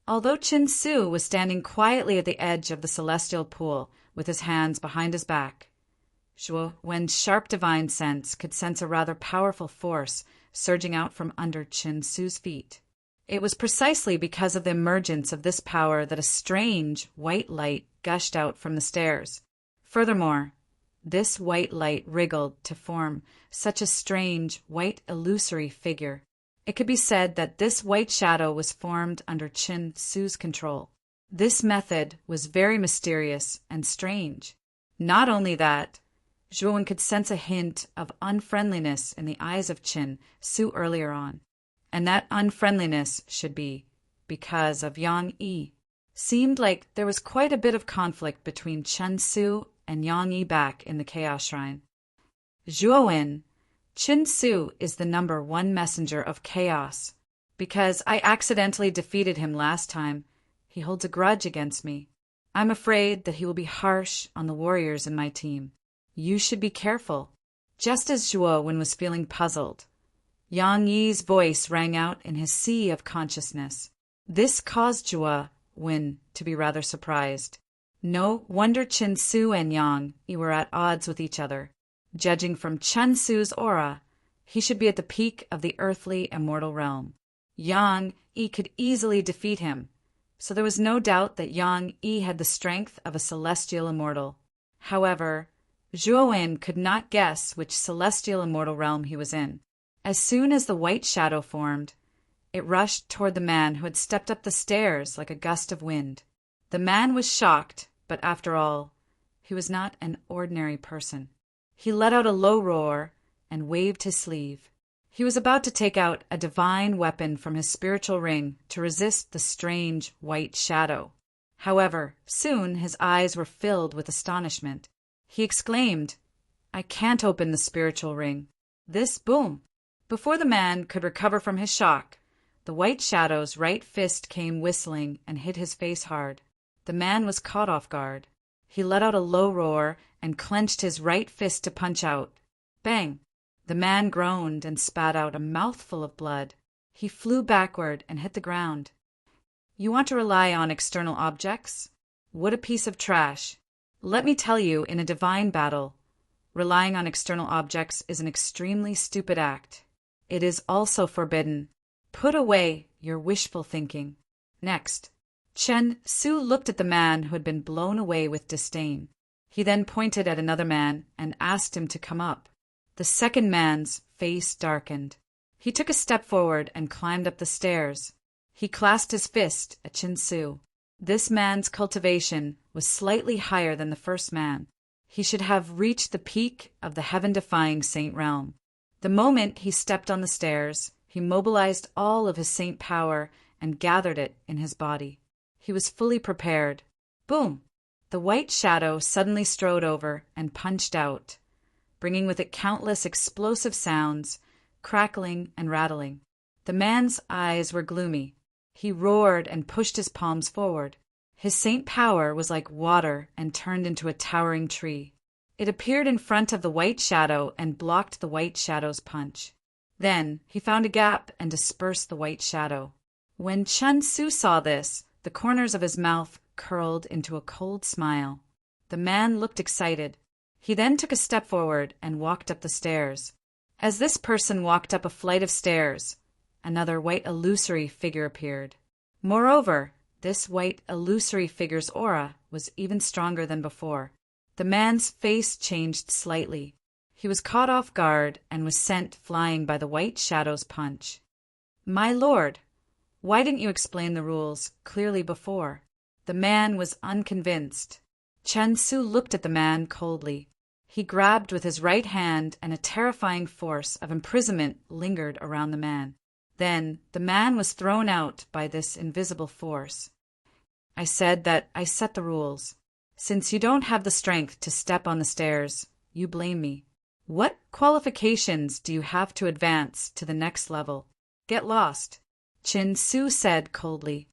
Although Chinsu was standing quietly at the edge of the celestial pool with his hands behind his back, Zhuo Wen's sharp divine sense could sense a rather powerful force surging out from under Chinsu's feet. It was precisely because of the emergence of this power that a strange white light gushed out from the stairs. Furthermore, this white light wriggled to form such a strange, white, illusory figure. It could be said that this white shadow was formed under Chinsu's control. This method was very mysterious and strange. Not only that, Zhuan could sense a hint of unfriendliness in the eyes of Chinsu earlier on, and that unfriendliness should be because of Yang Yi. Seemed like there was quite a bit of conflict between Chinsu and Yang Yi back in the Chaos Shrine. "Zhuowen, Chinsu is the #1 messenger of chaos. Because I accidentally defeated him last time, he holds a grudge against me. I'm afraid that he will be harsh on the warriors in my team. You should be careful." Just as Zhuowen was feeling puzzled, Yang Yi's voice rang out in his sea of consciousness. This caused Zhuowen to be rather surprised. No wonder Chinsu and Yang Yi were at odds with each other. Judging from Chinsu's aura, he should be at the peak of the earthly immortal realm. Yang Yi could easily defeat him, so there was no doubt that Yang Yi had the strength of a celestial immortal. However, Zhuowen could not guess which celestial immortal realm he was in. As soon as the white shadow formed, it rushed toward the man who had stepped up the stairs like a gust of wind. The man was shocked, but after all, he was not an ordinary person. He let out a low roar and waved his sleeve. He was about to take out a divine weapon from his spiritual ring to resist the strange white shadow. However, soon his eyes were filled with astonishment. He exclaimed, "I can't open the spiritual ring." This boom! Before the man could recover from his shock, the white shadow's right fist came whistling and hit his face hard. The man was caught off guard. He let out a low roar and clenched his right fist to punch out. Bang! The man groaned and spat out a mouthful of blood. He flew backward and hit the ground. You want to rely on external objects? What a piece of trash! Let me tell you, in a divine battle, relying on external objects is an extremely stupid act. It is also forbidden. Put away your wishful thinking. Next, Chen Su looked at the man who had been blown away with disdain. He then pointed at another man and asked him to come up. The second man's face darkened. He took a step forward and climbed up the stairs. He clasped his fist at Chen Su. This man's cultivation was slightly higher than the first man. He should have reached the peak of the heaven-defying saint realm. The moment he stepped on the stairs, he mobilized all of his saint power and gathered it in his body. He was fully prepared. Boom! The white shadow suddenly strode over and punched out, bringing with it countless explosive sounds, crackling and rattling. The man's eyes were gloomy. He roared and pushed his palms forward. His saint power was like water and turned into a towering tree. It appeared in front of the white shadow and blocked the white shadow's punch. Then he found a gap and dispersed the white shadow. When Chen Su saw this, the corners of his mouth curled into a cold smile. The man looked excited. He then took a step forward and walked up the stairs. As this person walked up a flight of stairs, another white illusory figure appeared. Moreover, this white illusory figure's aura was even stronger than before. The man's face changed slightly. He was caught off guard and was sent flying by the white shadow's punch. "My lord, why didn't you explain the rules clearly before?" The man was unconvinced. Chen Su looked at the man coldly. He grabbed with his right hand and a terrifying force of imprisonment lingered around the man. Then the man was thrown out by this invisible force. "I said that I set the rules. Since you don't have the strength to step on the stairs, you blame me. What qualifications do you have to advance to the next level? Get lost," Chen Su said coldly.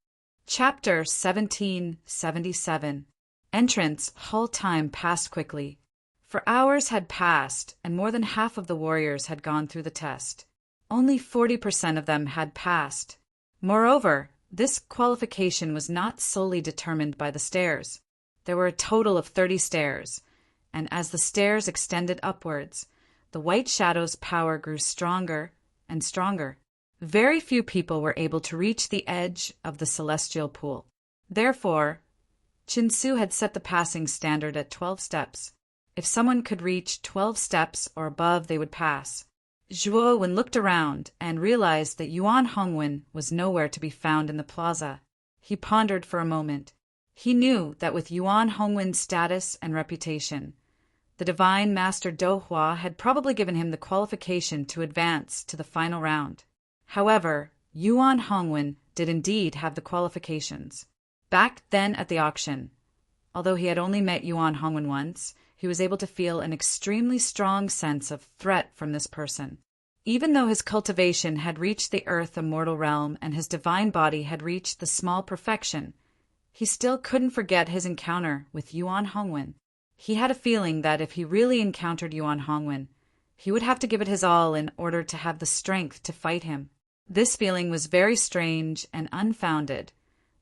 Chapter 1777. Entrance hall time passed quickly. For hours had passed, and more than half of the warriors had gone through the test. Only 40% of them had passed. Moreover, this qualification was not solely determined by the stairs. There were a total of 30 stairs, and as the stairs extended upwards, the white shadow's power grew stronger and stronger. Very few people were able to reach the edge of the celestial pool. Therefore, Chen Su had set the passing standard at 12 steps. If someone could reach 12 steps or above, they would pass. Zhuo Wen looked around and realized that Yuan Hongwen was nowhere to be found in the plaza. He pondered for a moment. He knew that with Yuan Hongwen's status and reputation, the divine master Do Hua had probably given him the qualification to advance to the final round. However, Yuan Hongwen did indeed have the qualifications. Back then at the auction, although he had only met Yuan Hongwen once, he was able to feel an extremely strong sense of threat from this person. Even though his cultivation had reached the earth immortal realm and his divine body had reached the small perfection, he still couldn't forget his encounter with Yuan Hongwen. He had a feeling that if he really encountered Yuan Hongwen, he would have to give it his all in order to have the strength to fight him. This feeling was very strange and unfounded,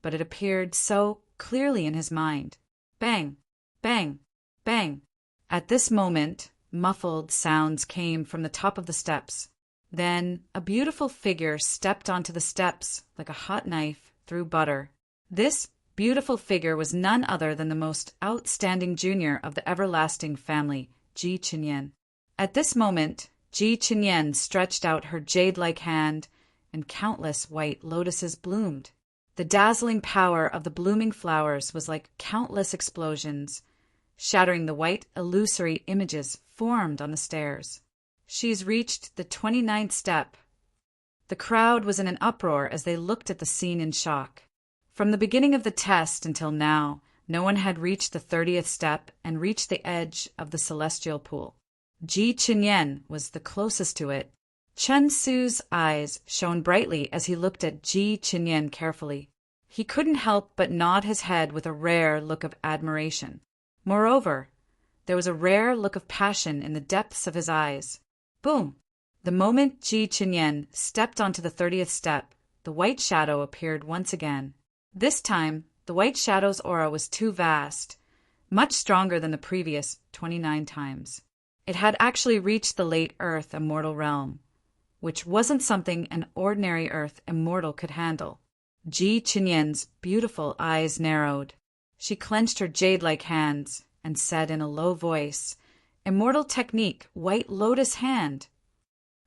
but it appeared so clearly in his mind. Bang! Bang! Bang! At this moment, muffled sounds came from the top of the steps. Then a beautiful figure stepped onto the steps like a hot knife through butter. This beautiful figure was none other than the most outstanding junior of the everlasting family, Ji Chenyan. At this moment, Ji Chenyan stretched out her jade-like hand, and countless white lotuses bloomed. The dazzling power of the blooming flowers was like countless explosions, shattering the white, illusory images formed on the stairs. She's reached the 29th step. The crowd was in an uproar as they looked at the scene in shock. From the beginning of the test until now, no one had reached the 30th step and reached the edge of the celestial pool. Ji Qinyan was the closest to it. Chen Su's eyes shone brightly as he looked at Ji Qinyan carefully. He couldn't help but nod his head with a rare look of admiration. Moreover, there was a rare look of passion in the depths of his eyes. Boom! The moment Ji Qinyan stepped onto the 30th step, the white shadow appeared once again. This time, the white shadow's aura was too vast, much stronger than the previous 29 times. It had actually reached the late Earth immortal realm, which wasn't something an ordinary Earth immortal could handle. Ji Qinyan's beautiful eyes narrowed. She clenched her jade-like hands and said in a low voice, "Immortal technique, white lotus hand."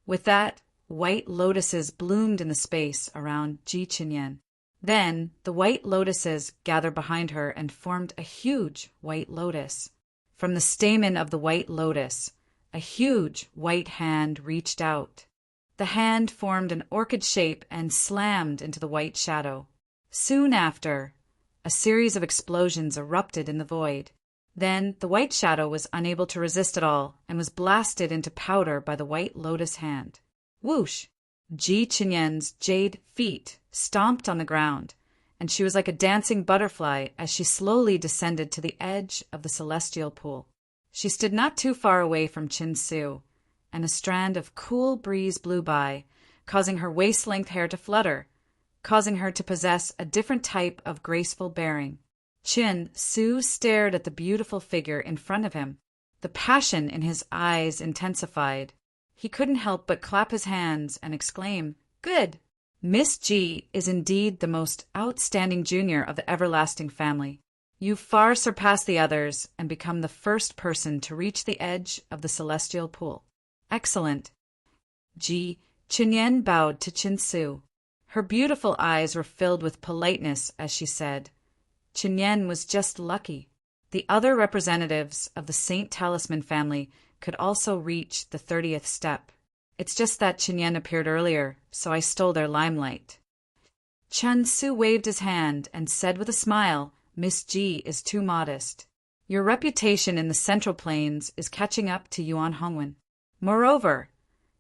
With that, white lotuses bloomed in the space around Ji Qinyan. Then, the white lotuses gathered behind her and formed a huge white lotus. From the stamen of the white lotus, a huge white hand reached out. The hand formed an orchid shape and slammed into the white shadow. Soon after, a series of explosions erupted in the void. Then the white shadow was unable to resist at all and was blasted into powder by the white lotus hand. Whoosh! Ji Qinyan's jade feet stomped on the ground, and she was like a dancing butterfly as she slowly descended to the edge of the celestial pool. She stood not too far away from Chen Su, and a strand of cool breeze blew by, causing her waist-length hair to flutter, causing her to possess a different type of graceful bearing. Chen Su stared at the beautiful figure in front of him. The passion in his eyes intensified. He couldn't help but clap his hands and exclaim, "Good! Miss Ji is indeed the most outstanding junior of the everlasting family. You far surpass the others and become the first person to reach the edge of the celestial pool. Excellent." Ji Qinyan bowed to Chen Su. Her beautiful eyes were filled with politeness as she said, "Qinyan was just lucky. The other representatives of the Saint Talisman family could also reach the 30th step. It's just that Qinyan appeared earlier, so I stole their limelight." Chen Su waved his hand and said with a smile, "Miss Ji is too modest. Your reputation in the Central Plains is catching up to Yuan Hongwen. Moreover,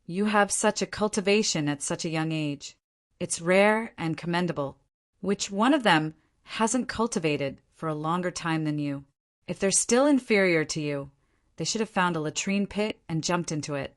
you have such a cultivation at such a young age. It's rare and commendable. Which one of them hasn't cultivated for a longer time than you? If they're still inferior to you, they should have found a latrine pit and jumped into it."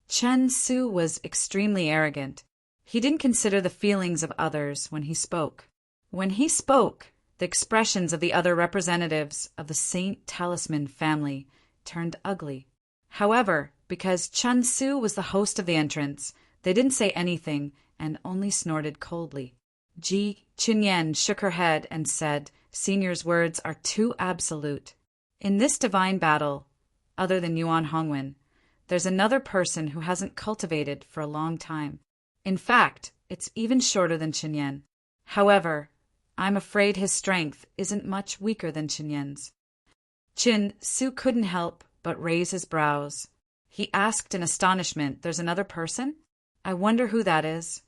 Chen Su was extremely arrogant. He didn't consider the feelings of others when he spoke. When he spoke, the expressions of the other representatives of the Saint Talisman family turned ugly. However, because Chen Su was the host of the entrance, they didn't say anything and only snorted coldly. Ji Qinyan shook her head and said, "Senior's words are too absolute. In this divine battle, other than Yuan Hongwen, there's another person who hasn't cultivated for a long time. In fact, it's even shorter than Qinyan. However, I'm afraid his strength isn't much weaker than Qinyan's." Chen Su couldn't help but raise his brows. He asked in astonishment, "There's another person? I wonder who that is."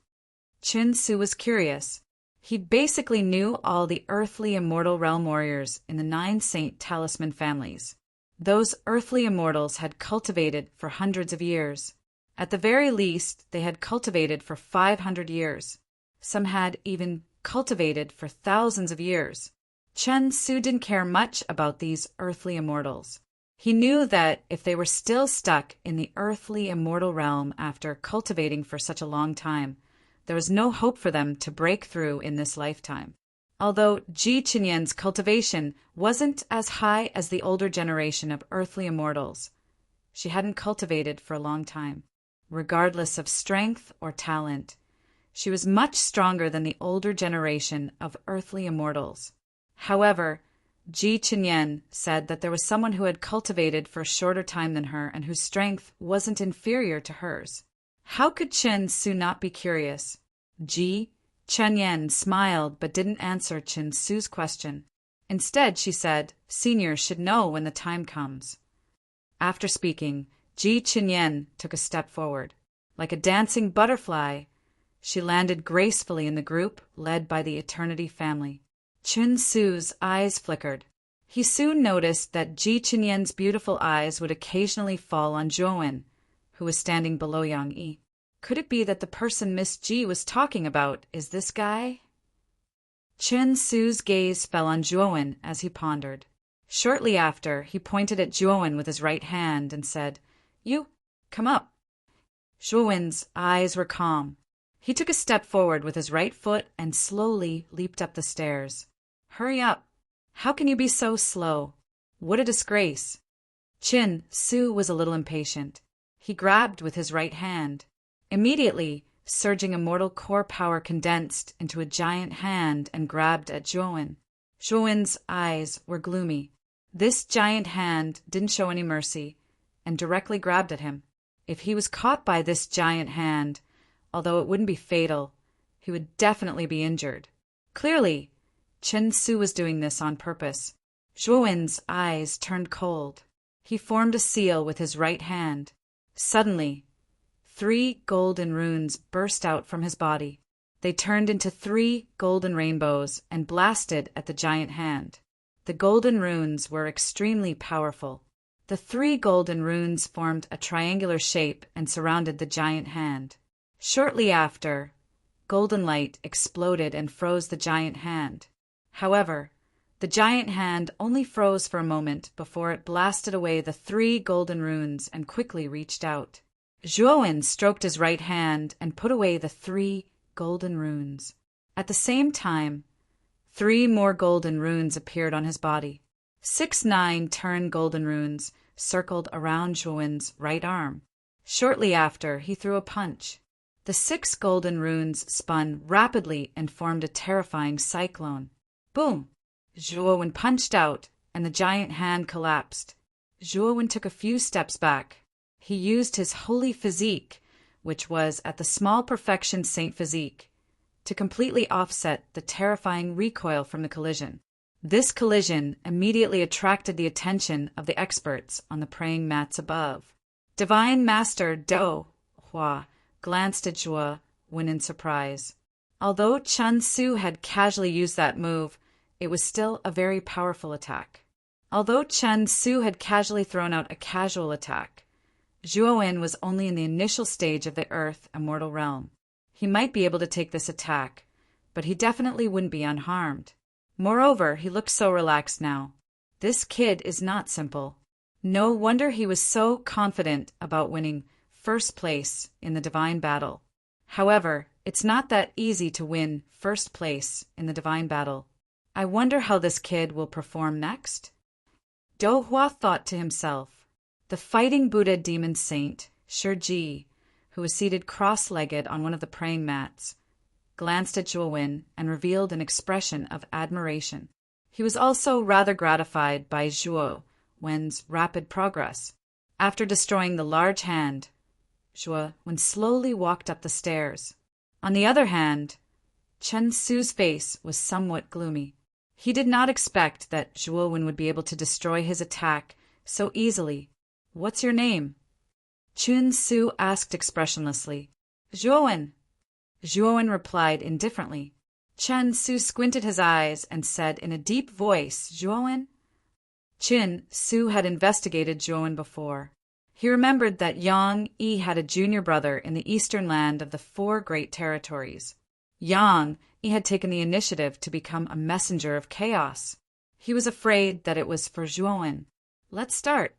Chen Su was curious. He basically knew all the earthly immortal realm warriors in the 9 Saint Talisman families. Those earthly immortals had cultivated for hundreds of years. At the very least, they had cultivated for 500 years. Some had even cultivated for thousands of years. Chen Su didn't care much about these earthly immortals. He knew that if they were still stuck in the earthly immortal realm after cultivating for such a long time, there was no hope for them to break through in this lifetime. Although Ji Qinyan's cultivation wasn't as high as the older generation of earthly immortals, she hadn't cultivated for a long time. Regardless of strength or talent, she was much stronger than the older generation of earthly immortals. However, Ji Qinyan said that there was someone who had cultivated for a shorter time than her and whose strength wasn't inferior to hers. How could Chen Su not be curious? Ji Chen Yan smiled but didn't answer Chen Su's question. Instead, she said, "Seniors should know when the time comes." After speaking, Ji Chenyen took a step forward. Like a dancing butterfly, she landed gracefully in the group led by the Eternity family. Chen Su's eyes flickered. He soon noticed that Ji Chenyen's beautiful eyes would occasionally fall on Zhuowen, who was standing below Yang Yi. Could it be that the person Miss Ji was talking about is this guy? Chen Su's gaze fell on Zhuowen as he pondered. Shortly after, he pointed at Zhuowen with his right hand and said, "You, come up." Zhuowen's eyes were calm. He took a step forward with his right foot and slowly leaped up the stairs. "Hurry up. How can you be so slow? What a disgrace." Chen Su was a little impatient. He grabbed with his right hand. Immediately, surging immortal core power condensed into a giant hand and grabbed at Zhuowen. Zhuowen's eyes were gloomy. This giant hand didn't show any mercy and directly grabbed at him. If he was caught by this giant hand, although it wouldn't be fatal, he would definitely be injured. Clearly, Chen Su was doing this on purpose. Zhuowen's eyes turned cold. He formed a seal with his right hand. Suddenly, 3 golden runes burst out from his body. They turned into 3 golden rainbows and blasted at the giant hand. The golden runes were extremely powerful. The 3 golden runes formed a triangular shape and surrounded the giant hand. Shortly after, golden light exploded and froze the giant hand. However, the giant hand only froze for a moment before it blasted away the 3 golden runes and quickly reached out. Zhuowen stroked his right hand and put away the 3 golden runes. At the same time, 3 more golden runes appeared on his body. 6 9-turn golden runes circled around Zhuowen's right arm. Shortly after, he threw a punch. The 6 golden runes spun rapidly and formed a terrifying cyclone. Boom! Zhuowen punched out, and the giant hand collapsed. Zhuowen took a few steps back. He used his holy physique, which was at the small perfection saint physique, to completely offset the terrifying recoil from the collision. This collision immediately attracted the attention of the experts on the praying mats above. Divine Master Do Hua glanced at Zhuo when in surprise. Although Chen Su had casually used that move, it was still a very powerful attack. Although Chen Su had casually thrown out a casual attack, Zhuowen was only in the initial stage of the Earth Immortal Realm. He might be able to take this attack, but he definitely wouldn't be unharmed. Moreover, he looked so relaxed now. This kid is not simple. No wonder he was so confident about winning first place in the divine battle. However, it's not that easy to win first place in the divine battle. I wonder how this kid will perform next? Do Hua thought to himself. The fighting Buddha demon saint, Shiji, who was seated cross-legged on one of the praying mats, glanced at Zhuowen and revealed an expression of admiration. He was also rather gratified by Zhuowen's rapid progress. After destroying the large hand, Zhuowen slowly walked up the stairs. On the other hand, Chen Su's face was somewhat gloomy. He did not expect that Zhuowen would be able to destroy his attack so easily. "What's your name?" Chen Su asked expressionlessly. "Zhuowen." Zhuowen replied indifferently. Chen Su squinted his eyes and said in a deep voice, "Zhuowen?" Chen Su had investigated Zhuowen before. He remembered that Yang Yi had a junior brother in the eastern land of the 4 great territories. Yang Yi had taken the initiative to become a messenger of chaos. He was afraid that it was for Zhuowen. "Let's start."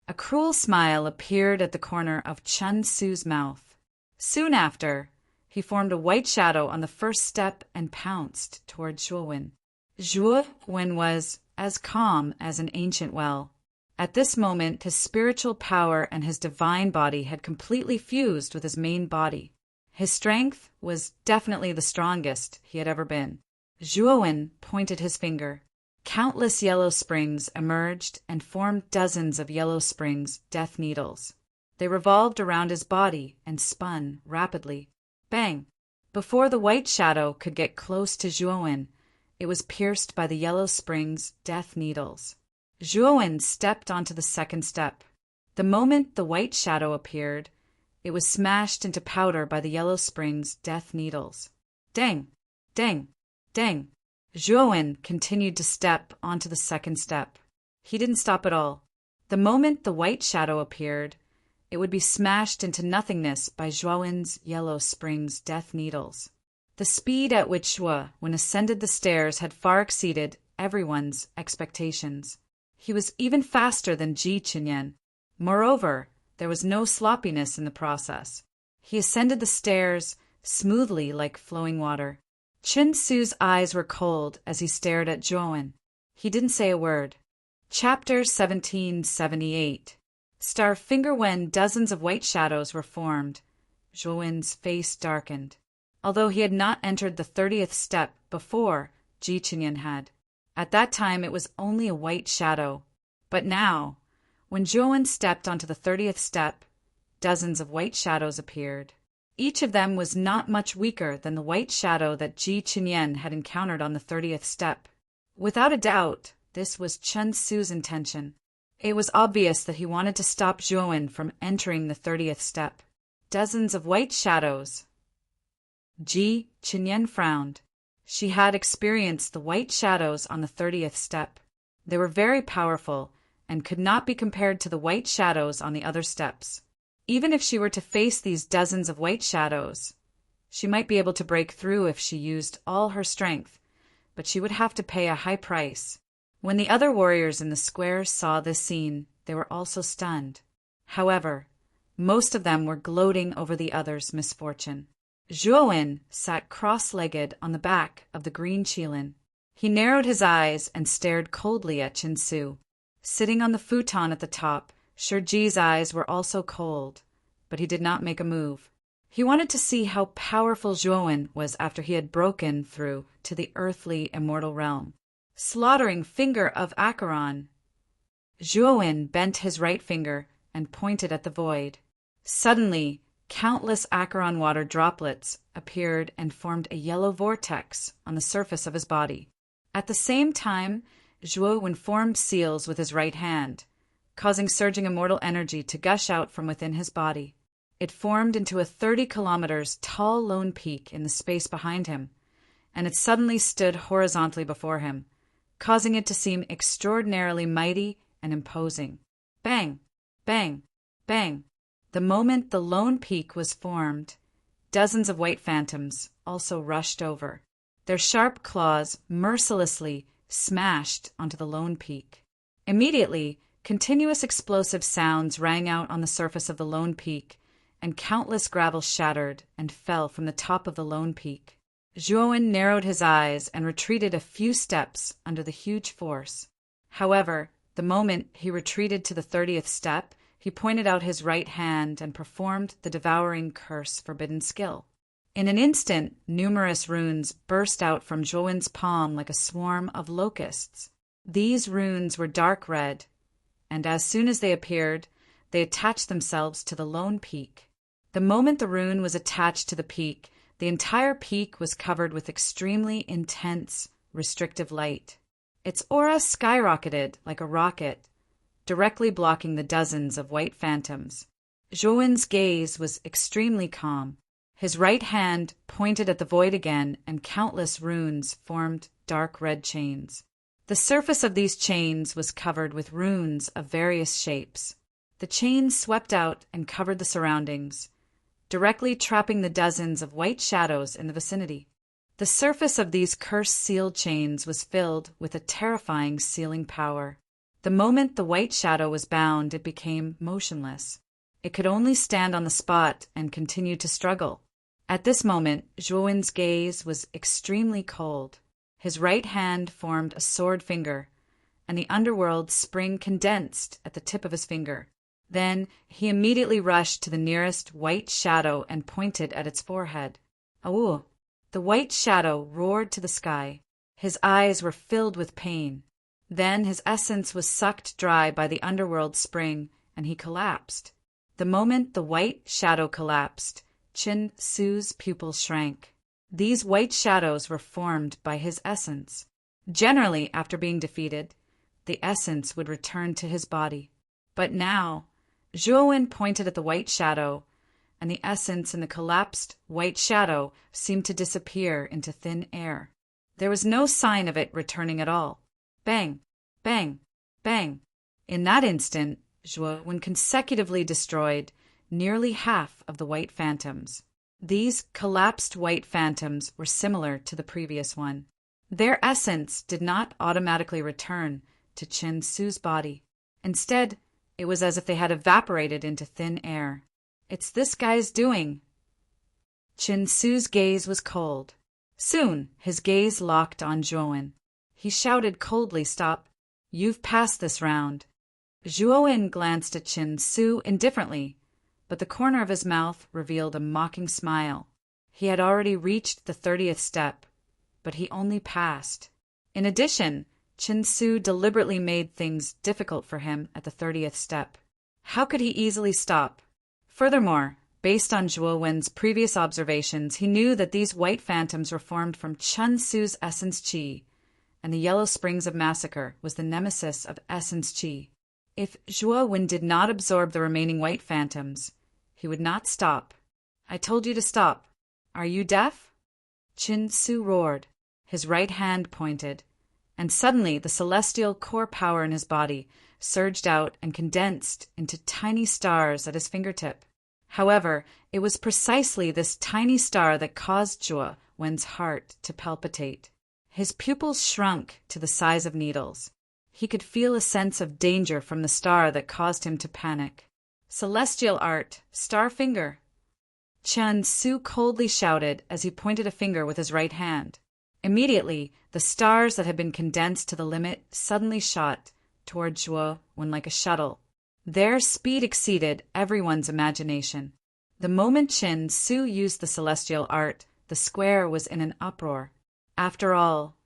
A cruel smile appeared at the corner of Chen Su's mouth. Soon after, he formed a white shadow on the first step and pounced toward Zhuowen. Zhuowen was as calm as an ancient well. At this moment, his spiritual power and his divine body had completely fused with his main body. His strength was definitely the strongest he had ever been. Zhuowen pointed his finger. Countless yellow springs emerged and formed dozens of yellow springs, death needles. They revolved around his body and spun rapidly. Bang! Before the white shadow could get close to Zhuowen, it was pierced by the Yellow Spring's death needles. Zhuowen stepped onto the second step. The moment the white shadow appeared, it was smashed into powder by the Yellow Spring's death needles. Dang! Dang! Dang! Zhuowen continued to step onto the second step. He didn't stop at all. The moment the white shadow appeared, it would be smashed into nothingness by Zhuowen's Yellow Spring's death needles. The speed at which Zhuowen ascended the stairs had far exceeded everyone's expectations. He was even faster than Ji Qinyan. Moreover, there was no sloppiness in the process. He ascended the stairs smoothly like flowing water. Chen Su's eyes were cold as he stared at Zhuowen. He didn't say a word. Chapter 1778. Star Finger. When dozens of white shadows were formed, Zhuowen's face darkened, although he had not entered the 30th step before Ji Qinyan had. At that time it was only a white shadow. But now, when Zhuowen stepped onto the 30th step, dozens of white shadows appeared. Each of them was not much weaker than the white shadow that Ji Qinyan had encountered on the 30th step. Without a doubt, this was Chen Su's intention. It was obvious that he wanted to stop Zhuowen from entering the 30th step. Dozens of white shadows. Ji Qinyan frowned. She had experienced the white shadows on the 30th step. They were very powerful and could not be compared to the white shadows on the other steps. Even if she were to face these dozens of white shadows, she might be able to break through if she used all her strength, but she would have to pay a high price. When the other warriors in the square saw this scene, they were also stunned. However, most of them were gloating over the other's misfortune. Zhuowen sat cross-legged on the back of the green qilin. He narrowed his eyes and stared coldly at Chen Su. Sitting on the futon at the top, Shiji's eyes were also cold, but he did not make a move. He wanted to see how powerful Zhuowen was after he had broken through to the earthly immortal realm. Slaughtering finger of Acheron. Zhuowen bent his right finger and pointed at the void. Suddenly, countless Acheron water droplets appeared and formed a yellow vortex on the surface of his body. At the same time, Zhuowen formed seals with his right hand, causing surging immortal energy to gush out from within his body. It formed into a 30 kilometers tall lone peak in the space behind him, and it suddenly stood horizontally before him, causing it to seem extraordinarily mighty and imposing. Bang! Bang! Bang! The moment the lone peak was formed, dozens of white phantoms also rushed over. Their sharp claws mercilessly smashed onto the lone peak. Immediately, continuous explosive sounds rang out on the surface of the lone peak, and countless gravel shattered and fell from the top of the lone peak. Zhuowen narrowed his eyes and retreated a few steps under the huge force. However, the moment he retreated to the 30th step, he pointed out his right hand and performed the devouring curse forbidden skill. In an instant, numerous runes burst out from Zhuowen's palm like a swarm of locusts. These runes were dark red, and as soon as they appeared, they attached themselves to the lone peak. The moment the rune was attached to the peak, the entire peak was covered with extremely intense, restrictive light. Its aura skyrocketed like a rocket, directly blocking the dozens of white phantoms. Zhuowen's gaze was extremely calm. His right hand pointed at the void again, and countless runes formed dark red chains. The surface of these chains was covered with runes of various shapes. The chains swept out and covered the surroundings, directly trapping the dozens of white shadows in the vicinity. The surface of these curse-sealed chains was filled with a terrifying sealing power. The moment the white shadow was bound, it became motionless. It could only stand on the spot and continue to struggle. At this moment, Zhuowen's gaze was extremely cold. His right hand formed a sword finger, and the underworld spring condensed at the tip of his finger. Then he immediately rushed to the nearest white shadow and pointed at its forehead. Awoo! The white shadow roared to the sky. His eyes were filled with pain. Then his essence was sucked dry by the underworld spring, and he collapsed. The moment the white shadow collapsed, Chen Su's pupils shrank. These white shadows were formed by his essence. Generally, after being defeated, the essence would return to his body. But now, Zhuo pointed at the white shadow, and the essence in the collapsed white shadow seemed to disappear into thin air. There was no sign of it returning at all. Bang! Bang! Bang! In that instant, Zhuo consecutively destroyed nearly half of the white phantoms. These collapsed white phantoms were similar to the previous one. Their essence did not automatically return to Chen Su's body. Instead, it was as if they had evaporated into thin air. It's this guy's doing. Chen Su's gaze was cold. Soon, his gaze locked on Zhuo. He shouted coldly, "Stop! You've passed this round." Zhuo glanced at Chen Su indifferently, but the corner of his mouth revealed a mocking smile. He had already reached the 30th step, but he only passed. In addition, Chen Su deliberately made things difficult for him at the 30th step. How could he easily stop? Furthermore, based on Zhuo Wen's previous observations, he knew that these white phantoms were formed from Chen Su's essence qi, and the Yellow Springs of Massacre was the nemesis of essence qi. If Zhuo Wen did not absorb the remaining white phantoms, he would not stop. "I told you to stop. Are you deaf?" Chen Su roared. His right hand pointed, and suddenly the celestial core power in his body surged out and condensed into tiny stars at his fingertip. However, it was precisely this tiny star that caused Zhuo Wen's heart to palpitate. His pupils shrunk to the size of needles. He could feel a sense of danger from the star that caused him to panic. "Celestial art, star finger!" Chen Su coldly shouted as he pointed a finger with his right hand. Immediately, the stars that had been condensed to the limit suddenly shot toward Zhuo Wen like a shuttle. Their speed exceeded everyone's imagination. The moment Chen Su used the celestial art, the square was in an uproar. After all,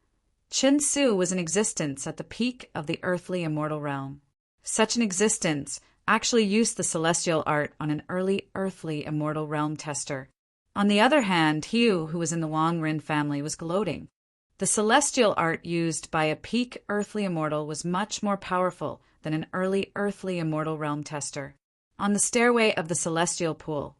Chen Su was in existence at the peak of the earthly immortal realm. Such an existence actually used the celestial art on an early earthly immortal realm tester. On the other hand, Hugh, who was in the Wang Rin family, was gloating. The celestial art used by a peak earthly immortal was much more powerful than an early earthly immortal realm tester. On the stairway of the celestial pool,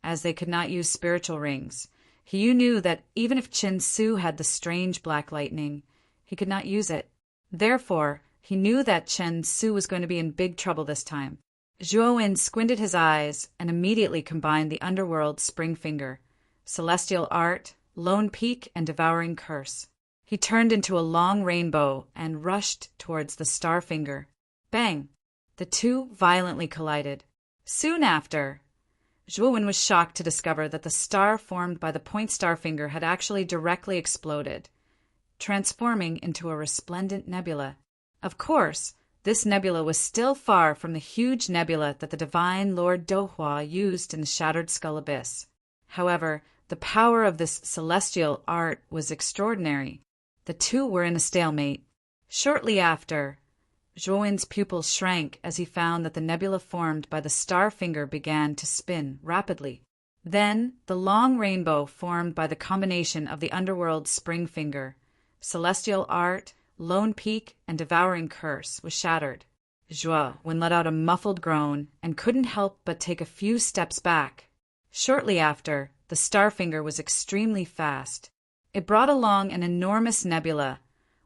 as they could not use spiritual rings, Hugh knew that even if Chen Su had the strange black lightning, he could not use it. Therefore, he knew that Chen Su was going to be in big trouble this time. Zhuo Wen squinted his eyes and immediately combined the underworld spring finger, celestial art, lone peak, and devouring curse. He turned into a long rainbow and rushed towards the star finger. Bang! The two violently collided. Soon after, Zhuo Wen was shocked to discover that the star formed by the point star finger had actually directly exploded, transforming into a resplendent nebula. Of course, this nebula was still far from the huge nebula that the divine Lord Dohua used in the Shattered Skull Abyss. However, the power of this celestial art was extraordinary. The two were in a stalemate. Shortly after, Zhuo Wen's pupils shrank as he found that the nebula formed by the star finger began to spin rapidly. Then, the long rainbow formed by the combination of the underworld spring finger, celestial art, lone peak, and devouring curse was shattered. Zhuo Wen let out a muffled groan and couldn't help but take a few steps back. Shortly after, the star finger was extremely fast. It brought along an enormous nebula,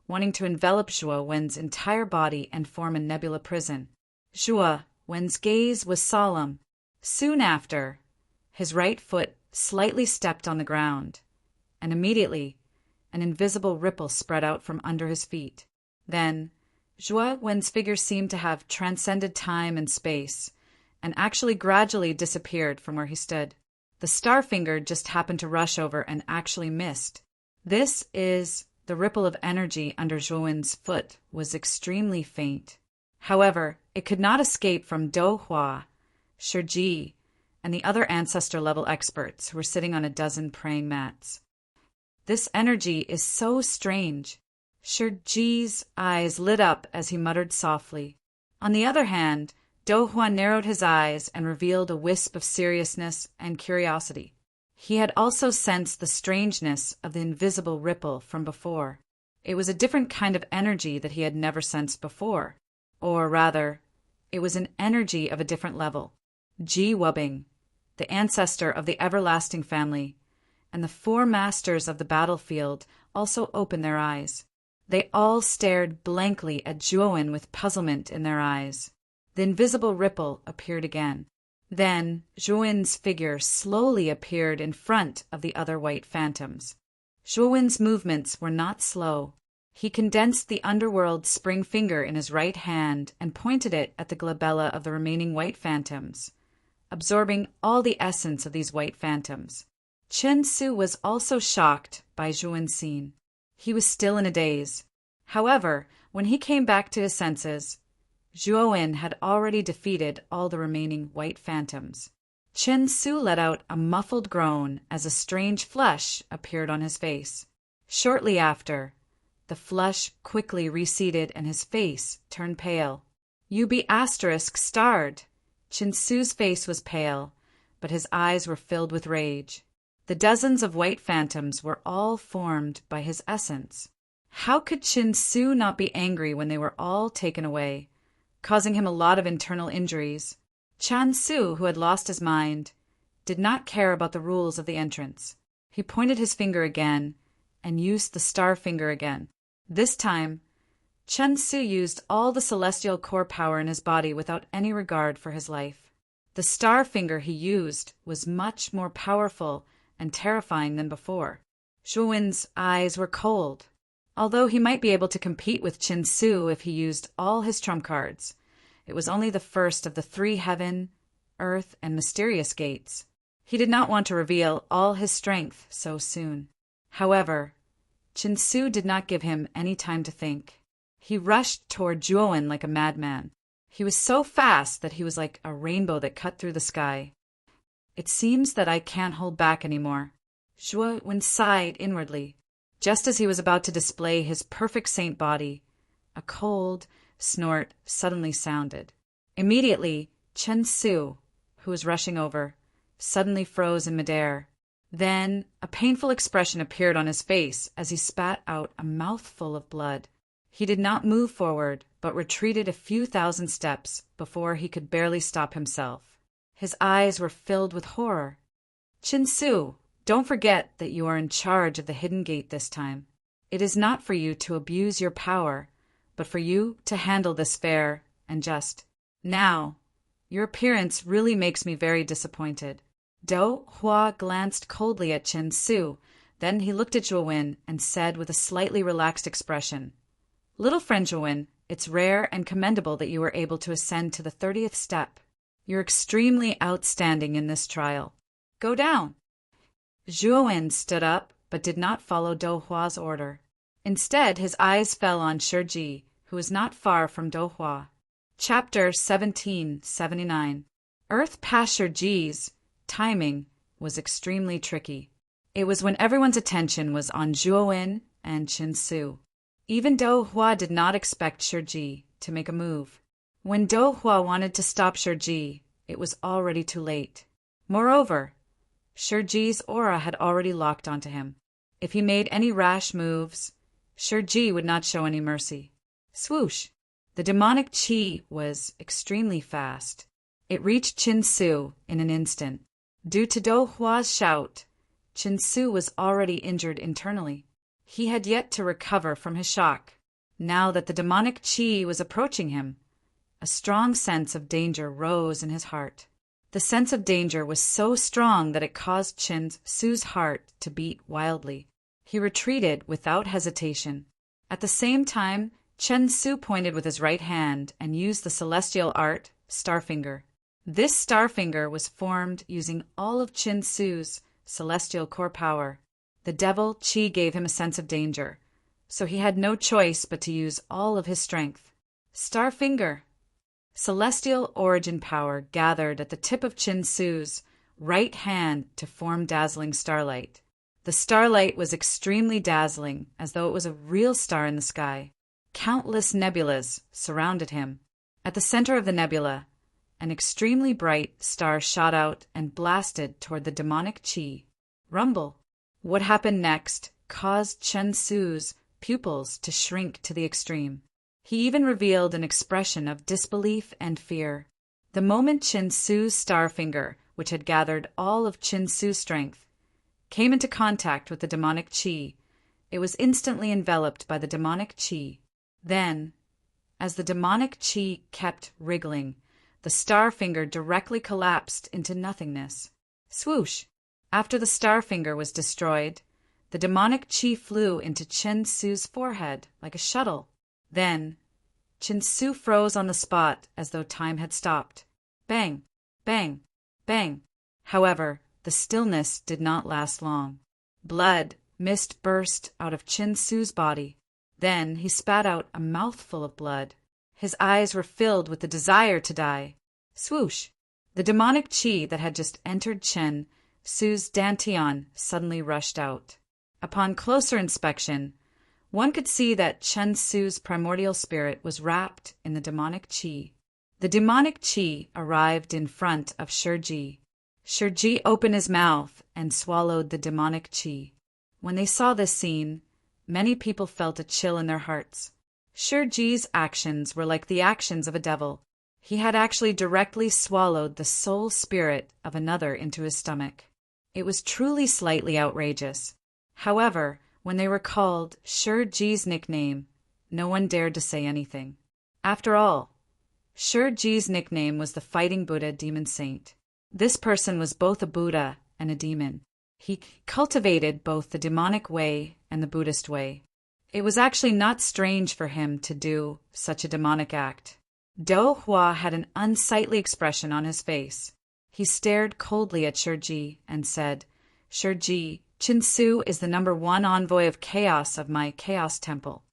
wanting to envelop Zhuo Wen's entire body and form a nebula prison. Zhuo Wen's gaze was solemn. Soon after, his right foot slightly stepped on the ground, and immediately an invisible ripple spread out from under his feet. Then, Zhuo Wen's figure seemed to have transcended time and space, and actually gradually disappeared from where he stood. The star finger just happened to rush over and actually missed. This is the ripple of energy under Zhuo Wen's foot was extremely faint. However, it could not escape from Dohua, Shiji, and the other ancestor-level experts who were sitting on a dozen praying mats. This energy is so strange. Shiji's eyes lit up as he muttered softly. On the other hand, Dohua narrowed his eyes and revealed a wisp of seriousness and curiosity. He had also sensed the strangeness of the invisible ripple from before. It was a different kind of energy that he had never sensed before. Or rather, it was an energy of a different level. Ji Wubbing, the ancestor of the everlasting family, and the four masters of the battlefield also opened their eyes. They all stared blankly at Zhuowen with puzzlement in their eyes. The invisible ripple appeared again. Then Zhuowen's figure slowly appeared in front of the other white phantoms. Zhuowen's movements were not slow. He condensed the underworld spring finger in his right hand and pointed it at the glabella of the remaining white phantoms, absorbing all the essence of these white phantoms. Chen Su was also shocked by Zhuowen's scene. He was still in a daze. However, when he came back to his senses, Zhuowen had already defeated all the remaining white phantoms. Chen Su let out a muffled groan as a strange flush appeared on his face. Shortly after, the flush quickly receded and his face turned pale. "You be asterisk starred." Chen Su's face was pale, but his eyes were filled with rage. The dozens of white phantoms were all formed by his essence. How could Chen Su not be angry when they were all taken away, causing him a lot of internal injuries? Chan Su, who had lost his mind, did not care about the rules of the entrance. He pointed his finger again and used the star finger again. This time, Chen Su used all the celestial core power in his body without any regard for his life. The star finger he used was much more powerful and terrifying than before. Zhuowen's eyes were cold. Although he might be able to compete with Chen Su if he used all his trump cards, it was only the first of the 3 heaven, earth, and mysterious gates. He did not want to reveal all his strength so soon. However, Chen Su did not give him any time to think. He rushed toward Zhuowen like a madman. He was so fast that he was like a rainbow that cut through the sky. "It seems that I can't hold back anymore." Zhuowen sighed inwardly. Just as he was about to display his perfect saint body, a cold snort suddenly sounded. Immediately, Chen Su, who was rushing over, suddenly froze in midair. Then a painful expression appeared on his face as he spat out a mouthful of blood. He did not move forward, but retreated a few thousand steps before he could barely stop himself. His eyes were filled with horror. "Chen Su, don't forget that you are in charge of the hidden gate this time. It is not for you to abuse your power, but for you to handle this fair and just. Now, your appearance really makes me very disappointed." Do Hua glanced coldly at Chen Su, then he looked at Zhuowen and said with a slightly relaxed expression, "Little friend Zhuowen, it's rare and commendable that you were able to ascend to the 30th step. You're extremely outstanding in this trial. Go down." Zhuowen stood up but did not follow Do Hua's order. Instead, his eyes fell on Shiji, who was not far from Do Hua. Chapter 1779. Earth past Shiji's timing was extremely tricky. It was when everyone's attention was on Zhuowen and Chen Su. Even Do Hua did not expect Shiji to make a move. When Do Hua wanted to stop Shiji, it was already too late. Moreover, Shiji's aura had already locked onto him. If he made any rash moves, Shiji would not show any mercy. Swoosh! The demonic chi was extremely fast. It reached Chen Su in an instant. Due to Do Hua's shout, Chen Su was already injured internally. He had yet to recover from his shock. Now that the demonic chi was approaching him, a strong sense of danger rose in his heart. The sense of danger was so strong that it caused Chen Su's heart to beat wildly. He retreated without hesitation. At the same time, Chen Su pointed with his right hand and used the celestial art, Starfinger. This Starfinger was formed using all of Chen Su's celestial core power. The devil Qi gave him a sense of danger, so he had no choice but to use all of his strength. Starfinger! Celestial origin power gathered at the tip of Chen Su's right hand to form dazzling starlight. The starlight was extremely dazzling, as though it was a real star in the sky. Countless nebulas surrounded him. At the center of the nebula, an extremely bright star shot out and blasted toward the demonic Qi. rumble. What happened next caused Chen Su's pupils to shrink to the extreme. He even revealed an expression of disbelief and fear. The moment Chen Su's star finger, which had gathered all of Chen Su's strength, came into contact with the demonic qi, it was instantly enveloped by the demonic qi. Then, as the demonic qi kept wriggling, the star finger directly collapsed into nothingness. Swoosh! After the star finger was destroyed, the demonic qi flew into Chen Su's forehead like a shuttle. Then, Chen Su froze on the spot as though time had stopped. Bang! Bang! Bang! However, the stillness did not last long. Blood, mist burst out of Chen Su's body. Then he spat out a mouthful of blood. His eyes were filled with the desire to die. Swoosh! The demonic qi that had just entered Chen Su's dantian suddenly rushed out. Upon closer inspection, one could see that Chen Su's primordial spirit was wrapped in the demonic qi. The demonic qi arrived in front of Shiji. Shiji opened his mouth and swallowed the demonic qi. When they saw this scene, many people felt a chill in their hearts. Shiji's actions were like the actions of a devil. He had actually directly swallowed the soul spirit of another into his stomach. It was truly slightly outrageous. However, when they recalled Shiji's nickname, no one dared to say anything. After all, Shiji's nickname was the Fighting Buddha Demon Saint. This person was both a Buddha and a demon. He cultivated both the demonic way and the Buddhist way. It was actually not strange for him to do such a demonic act. Do Hua had an unsightly expression on his face. He stared coldly at Shiji and said, "Shiji, Chen Su is the #1 envoy of chaos of my chaos temple.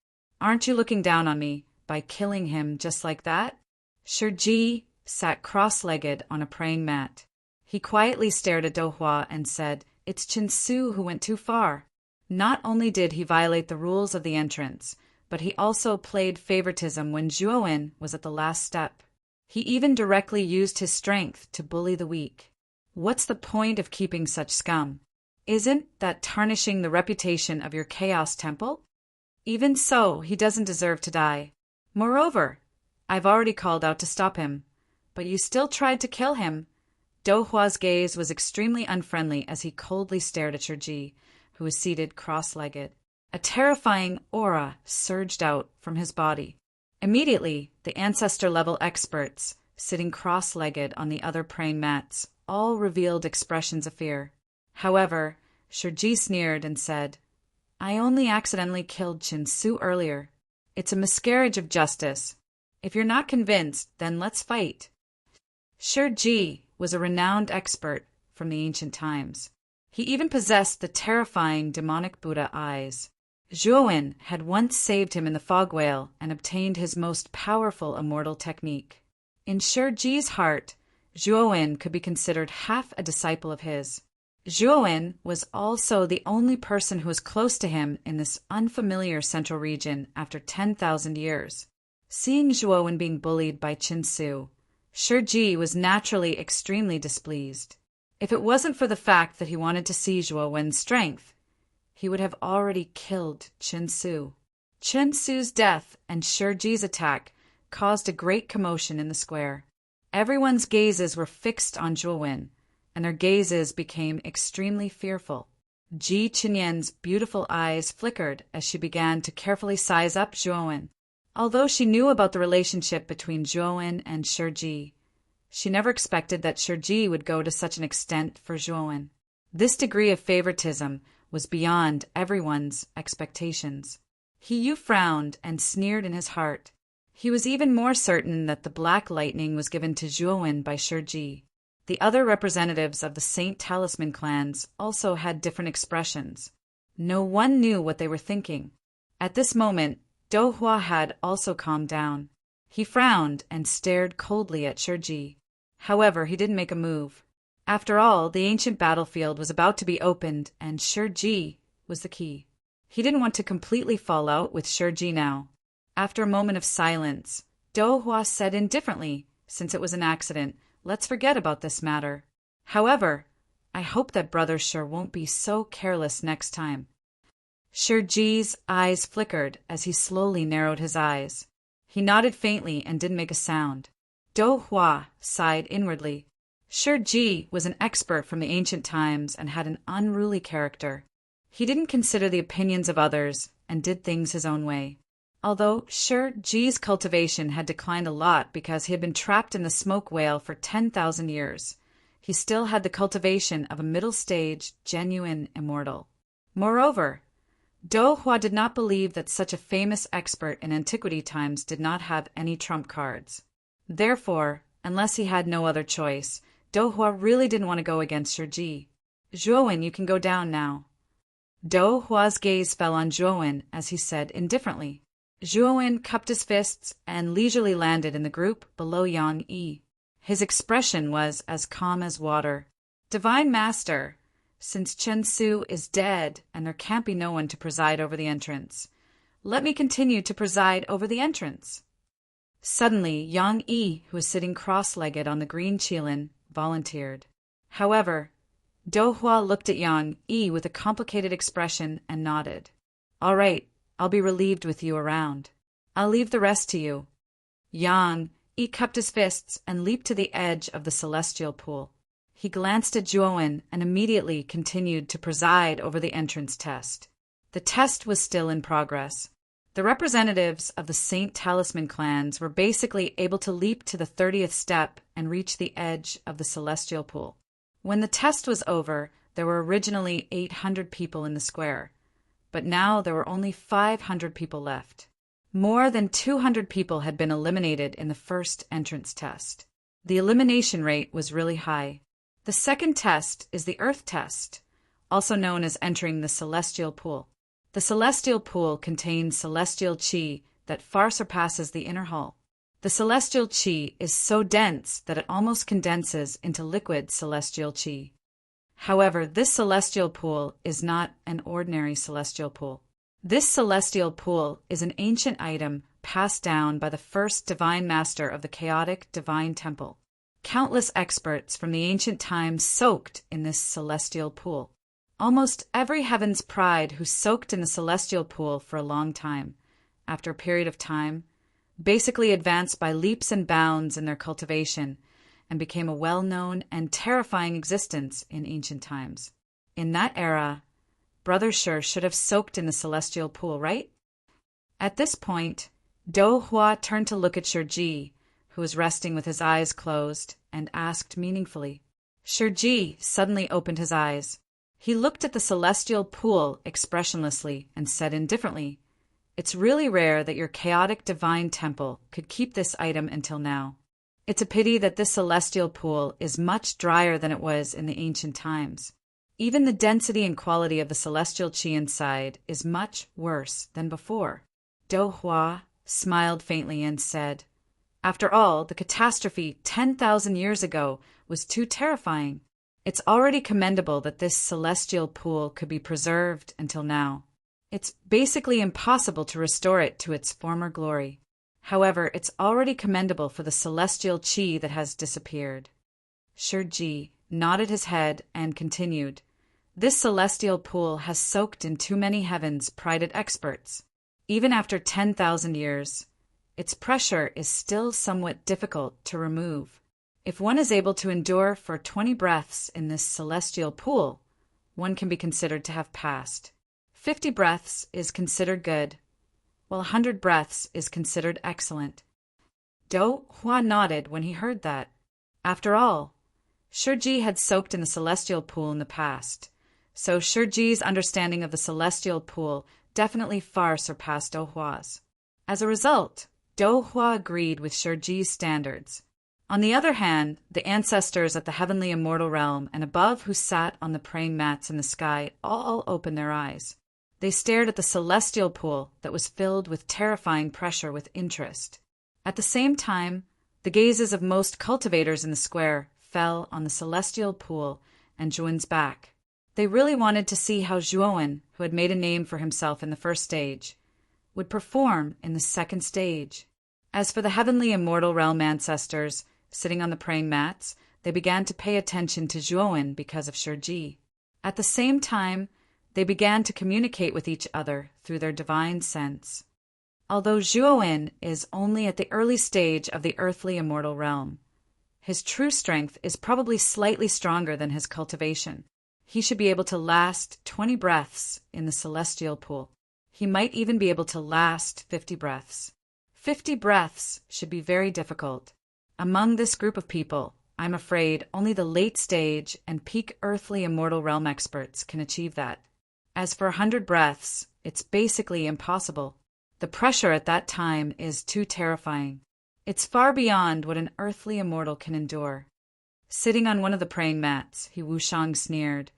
Aren't you looking down on me by killing him just like that?" Shiji sat cross-legged on a praying mat. He quietly stared at Do Hua and said, "It's Chen Su who went too far. Not only did he violate the rules of the entrance, but he also played favoritism when Zhuowen was at the last step. He even directly used his strength to bully the weak. What's the point of keeping such scum? Isn't that tarnishing the reputation of your chaos temple? Even so, he doesn't deserve to die. Moreover, I've already called out to stop him, but you still tried to kill him." Do Hua's gaze was extremely unfriendly as he coldly stared at Shiji, who was seated cross-legged. A terrifying aura surged out from his body. Immediately, the ancestor-level experts, sitting cross-legged on the other praying mats, all revealed expressions of fear. However, Shiji sneered and said, "I only accidentally killed Chen Su earlier. It's a miscarriage of justice. If you're not convinced, then let's fight." Shiji was a renowned expert from the ancient times. He even possessed the terrifying demonic Buddha eyes. Zhuowen had once saved him in the fog whale and obtained his most powerful immortal technique. In Shiji's heart, Zhuowen could be considered half a disciple of his. Zhuowen was also the only person who was close to him in this unfamiliar central region after 10,000 years. Seeing Zhuowen being bullied by Chen Su, Shiji was naturally extremely displeased. If it wasn't for the fact that he wanted to see Zhuowen's strength, he would have already killed Chen Su. Chen Su's death and Shiji's attack caused a great commotion in the square. Everyone's gazes were fixed on Zhuowen, and their gazes became extremely fearful. Ji Qinyan's beautiful eyes flickered as she began to carefully size up Zhuowen. Although she knew about the relationship between Zhuowen and Shiji, she never expected that Shiji would go to such an extent for Zhuowen. This degree of favoritism was beyond everyone's expectations. He frowned and sneered in his heart. He was even more certain that the black lightning was given to Zhuowen by Shiji. The other representatives of the Saint Talisman clans also had different expressions. No one knew what they were thinking. At this moment, Do Hua had also calmed down. He frowned and stared coldly at Shiji. However, he didn't make a move. After all, the ancient battlefield was about to be opened, and Shiji was the key. He didn't want to completely fall out with Shiji now. After a moment of silence, Do Hua said indifferently, since it was an accident, "Let's forget about this matter. However, I hope that Brother Shi won't be so careless next time. Shiji's eyes flickered as he slowly narrowed his eyes. He nodded faintly and didn't make a sound. Dou Hua sighed inwardly. Shiji was an expert from the ancient times and had an unruly character. He didn't consider the opinions of others and did things his own way. Although Shiji's cultivation had declined a lot because he had been trapped in the smoke whale for 10,000 years, he still had the cultivation of a middle-stage, genuine immortal. Moreover, Dou Hua did not believe that such a famous expert in antiquity times did not have any trump cards. Therefore, unless he had no other choice, Dou Hua really didn't want to go against Shiji. Zhuowen, you can go down now. Dou Hua's gaze fell on Zhuowen as he said indifferently. Zhuowen cupped his fists and leisurely landed in the group below Yang Yi. His expression was as calm as water. Divine Master, since Chen Su is dead and there can't be no one to preside over the entrance, let me continue to preside over the entrance. Suddenly, Yang Yi, who was sitting cross-legged on the green qilin, volunteered. However, Dou Hua looked at Yang Yi with a complicated expression and nodded. All right, I'll be relieved with you around. I'll leave the rest to you. Yang Yi cupped his fists and leaped to the edge of the celestial pool. He glanced at Zhuowen and immediately continued to preside over the entrance test. The test was still in progress. The representatives of the Saint Talisman clans were basically able to leap to the 30th step and reach the edge of the celestial pool. When the test was over, there were originally 800 people in the square, but now there were only 500 people left. More than 200 people had been eliminated in the first entrance test. The elimination rate was really high. The second test is the Earth test, also known as entering the celestial pool. The celestial pool contains celestial qi that far surpasses the inner hull. The celestial qi is so dense that it almost condenses into liquid celestial qi. However, this celestial pool is not an ordinary celestial pool. This celestial pool is an ancient item passed down by the first divine master of the chaotic divine temple. Countless experts from the ancient times soaked in this celestial pool. Almost every heaven's pride who soaked in the celestial pool for a long time, after a period of time, basically advanced by leaps and bounds in their cultivation and became a well-known and terrifying existence in ancient times. In that era, Brother Shi should have soaked in the celestial pool, right? At this point, Dou Hua turned to look at Shiji, who was resting with his eyes closed, and asked meaningfully. Shiji suddenly opened his eyes. He looked at the celestial pool expressionlessly and said indifferently, "It's really rare that your chaotic divine temple could keep this item until now. It's a pity that this celestial pool is much drier than it was in the ancient times. Even the density and quality of the celestial qi inside is much worse than before." Dou Hua smiled faintly and said, "After all, the catastrophe 10,000 years ago was too terrifying. It's already commendable that this celestial pool could be preserved until now. It's basically impossible to restore it to its former glory. However, it's already commendable for the celestial qi that has disappeared." Shiji nodded his head and continued, "This celestial pool has soaked in too many heavens prided experts. Even after 10,000 years, its pressure is still somewhat difficult to remove. If one is able to endure for 20 breaths in this celestial pool, one can be considered to have passed. 50 breaths is considered good, while 100 breaths is considered excellent." Dou Hua nodded when he heard that. After all, Shiji had soaked in the celestial pool in the past, so Shiji's understanding of the celestial pool definitely far surpassed Dou Hua's. As a result, Dou Hua agreed with Shiji's standards. On the other hand, the ancestors at the heavenly immortal realm and above who sat on the praying mats in the sky all opened their eyes. They stared at the celestial pool that was filled with terrifying pressure with interest. At the same time, the gazes of most cultivators in the square fell on the celestial pool and Zhuowen's back. They really wanted to see how Zhuowen, who had made a name for himself in the first stage, would perform in the second stage. As for the heavenly immortal realm ancestors sitting on the praying mats, they began to pay attention to Zhuowen because of Shiji. At the same time, they began to communicate with each other through their divine sense. Although Zhuowen is only at the early stage of the earthly immortal realm, his true strength is probably slightly stronger than his cultivation. He should be able to last 20 breaths in the celestial pool. He might even be able to last 50 breaths. 50 breaths should be very difficult. Among this group of people, I'm afraid only the late stage and peak earthly immortal realm experts can achieve that. As for 100 breaths, it's basically impossible. The pressure at that time is too terrifying. It's far beyond what an earthly immortal can endure. Sitting on one of the praying mats, He Wushang sneered,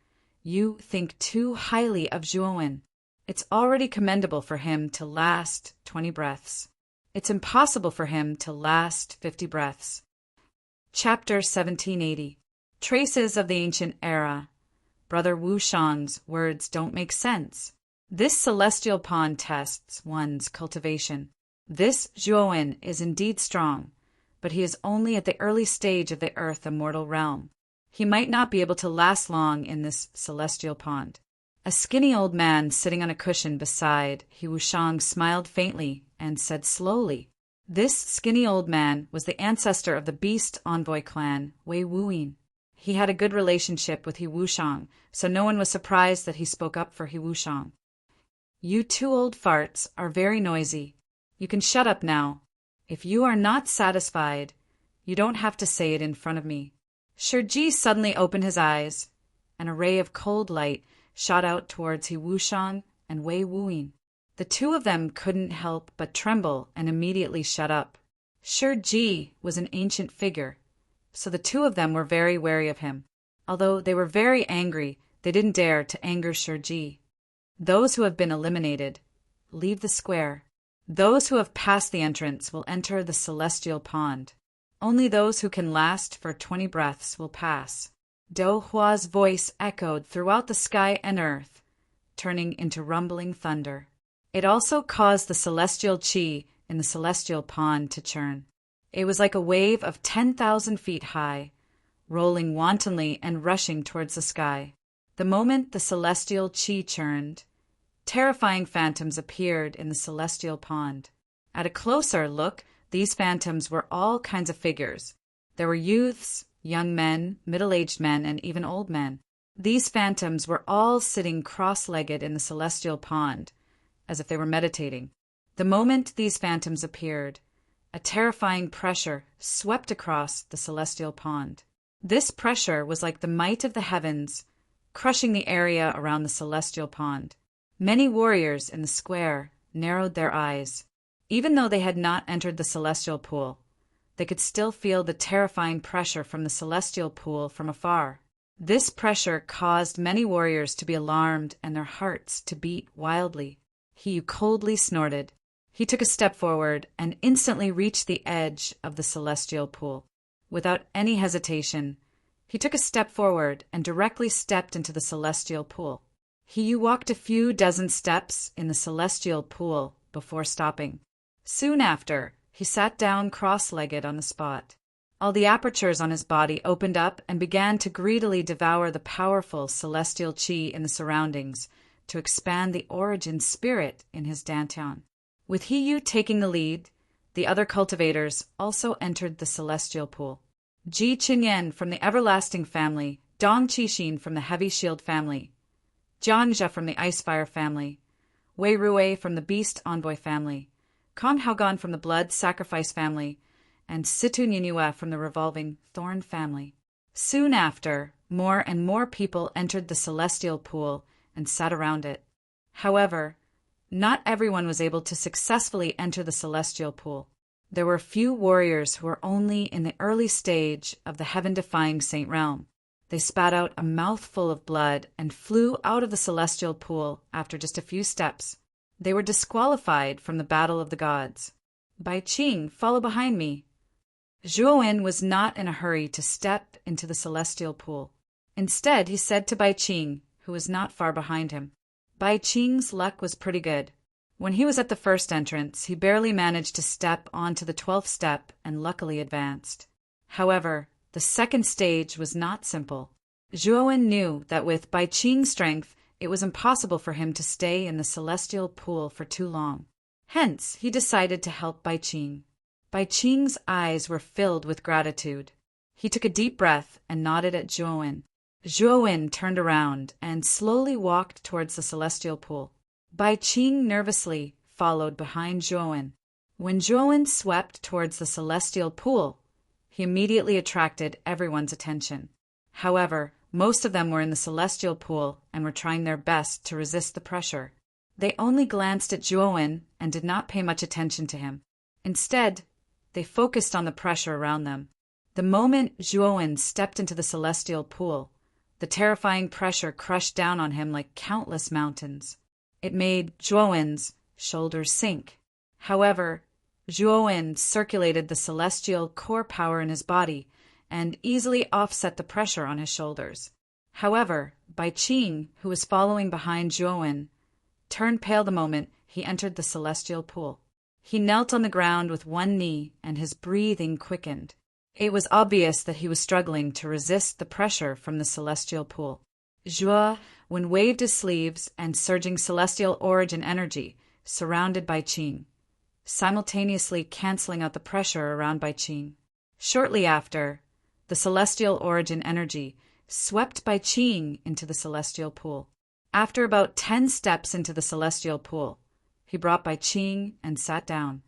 "You think too highly of Zhuowen. It's already commendable for him to last 20 breaths. It's impossible for him to last 50 breaths." Chapter 1780. Traces of the Ancient Era. Brother Wushang's words don't make sense. This celestial pond tests one's cultivation. This Zhuowen is indeed strong, but he is only at the early stage of the earth immortal realm. He might not be able to last long in this celestial pond. A skinny old man sitting on a cushion beside He Wushang smiled faintly and said slowly. This skinny old man was the ancestor of the beast envoy clan, Wei Wuyin. He had a good relationship with He Wushang, so no one was surprised that he spoke up for He Wushang. "You two old farts are very noisy. You can shut up now. If you are not satisfied, you don't have to say it in front of me." Shiji suddenly opened his eyes, and a ray of cold light shot out towards He Wushang and Wei Wuyin. The two of them couldn't help but tremble and immediately shut up. Shiji was an ancient figure, so the two of them were very wary of him. Although they were very angry, they didn't dare to anger Shiji. Those who have been eliminated leave the square. Those who have passed the entrance will enter the celestial pond. Only those who can last for 20 breaths will pass. Do Hua's voice echoed throughout the sky and earth, turning into rumbling thunder. It also caused the celestial qi in the celestial pond to churn. It was like a wave of 10,000 feet high, rolling wantonly and rushing towards the sky. The moment the celestial qi churned, terrifying phantoms appeared in the celestial pond. At a closer look, these phantoms were all kinds of figures. There were youths, young men, middle-aged men, and even old men. These phantoms were all sitting cross-legged in the celestial pond, as if they were meditating. The moment these phantoms appeared, a terrifying pressure swept across the celestial pond. This pressure was like the might of the heavens, crushing the area around the celestial pond. Many warriors in the square narrowed their eyes. Even though they had not entered the celestial pool, they could still feel the terrifying pressure from the celestial pool from afar. This pressure caused many warriors to be alarmed and their hearts to beat wildly. He coldly snorted. He took a step forward and instantly reached the edge of the celestial pool. Without any hesitation, he took a step forward and directly stepped into the celestial pool. He walked a few dozen steps in the celestial pool before stopping. Soon after, he sat down cross-legged on the spot. All the apertures on his body opened up and began to greedily devour the powerful celestial qi in the surroundings to expand the origin spirit in his dantian. With Hiyu taking the lead, the other cultivators also entered the celestial pool. Ji Qinyan from the Everlasting family, Dong Qixin from the Heavy Shield family, Jiangzhe from the Icefire family, Wei Rui from the Beast Envoy family, Kong Haogan from the Blood Sacrifice family, and Situ Ninue from the Revolving Thorn family. Soon after, more and more people entered the celestial pool and sat around it. However, not everyone was able to successfully enter the celestial pool. There were few warriors who were only in the early stage of the heaven-defying Saint Realm. They spat out a mouthful of blood and flew out of the celestial pool after just a few steps. They were disqualified from the battle of the gods. Bai Qing, follow behind me. Zhuowen was not in a hurry to step into the celestial pool. Instead, he said to Bai Qing, who was not far behind him. Bai Qing's luck was pretty good. When he was at the first entrance, he barely managed to step onto the 12th step and luckily advanced. However, The second stage was not simple. Zhuowen knew that with Bai Qing's strength, it was impossible for him to stay in the celestial pool for too long. Hence, he decided to help Bai Qing. Bai Qing's eyes were filled with gratitude. He took a deep breath and nodded at Zhuowen. Zhuowen turned around and slowly walked towards the celestial pool. Bai Qing nervously followed behind Zhuowen. When Zhuowen swept towards the celestial pool, he immediately attracted everyone's attention. However, most of them were in the celestial pool and were trying their best to resist the pressure. They only glanced at Zhuowen and did not pay much attention to him. Instead, they focused on the pressure around them. The moment Zhuowen stepped into the celestial pool, the terrifying pressure crushed down on him like countless mountains. It made Zhuowen's shoulders sink. However, Zhuowen circulated the celestial core power in his body and easily offset the pressure on his shoulders. However, Bai Qing, who was following behind Zhuowen, turned pale the moment he entered the celestial pool. He knelt on the ground with one knee and his breathing quickened. It was obvious that he was struggling to resist the pressure from the celestial pool. Zhuowen waved his sleeves and surging celestial origin energy surrounded Bai Qing, simultaneously canceling out the pressure around Bai Qing. Shortly after, the celestial origin energy swept Bai Qing into the celestial pool. After about 10 steps into the celestial pool, he brought Bai Qing and sat down.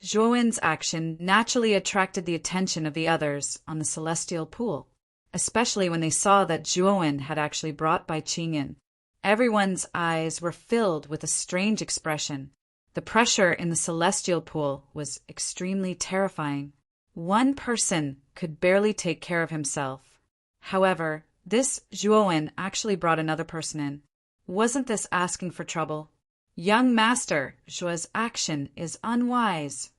Zhuowen's action naturally attracted the attention of the others on the celestial pool, especially when they saw that Zhuowen had actually brought Bai Qing in. Everyone's eyes were filled with a strange expression. The pressure in the celestial pool was extremely terrifying. One person could barely take care of himself. However, this Zhuowen actually brought another person in. Wasn't this asking for trouble? Young master, Zhuo's action is unwise.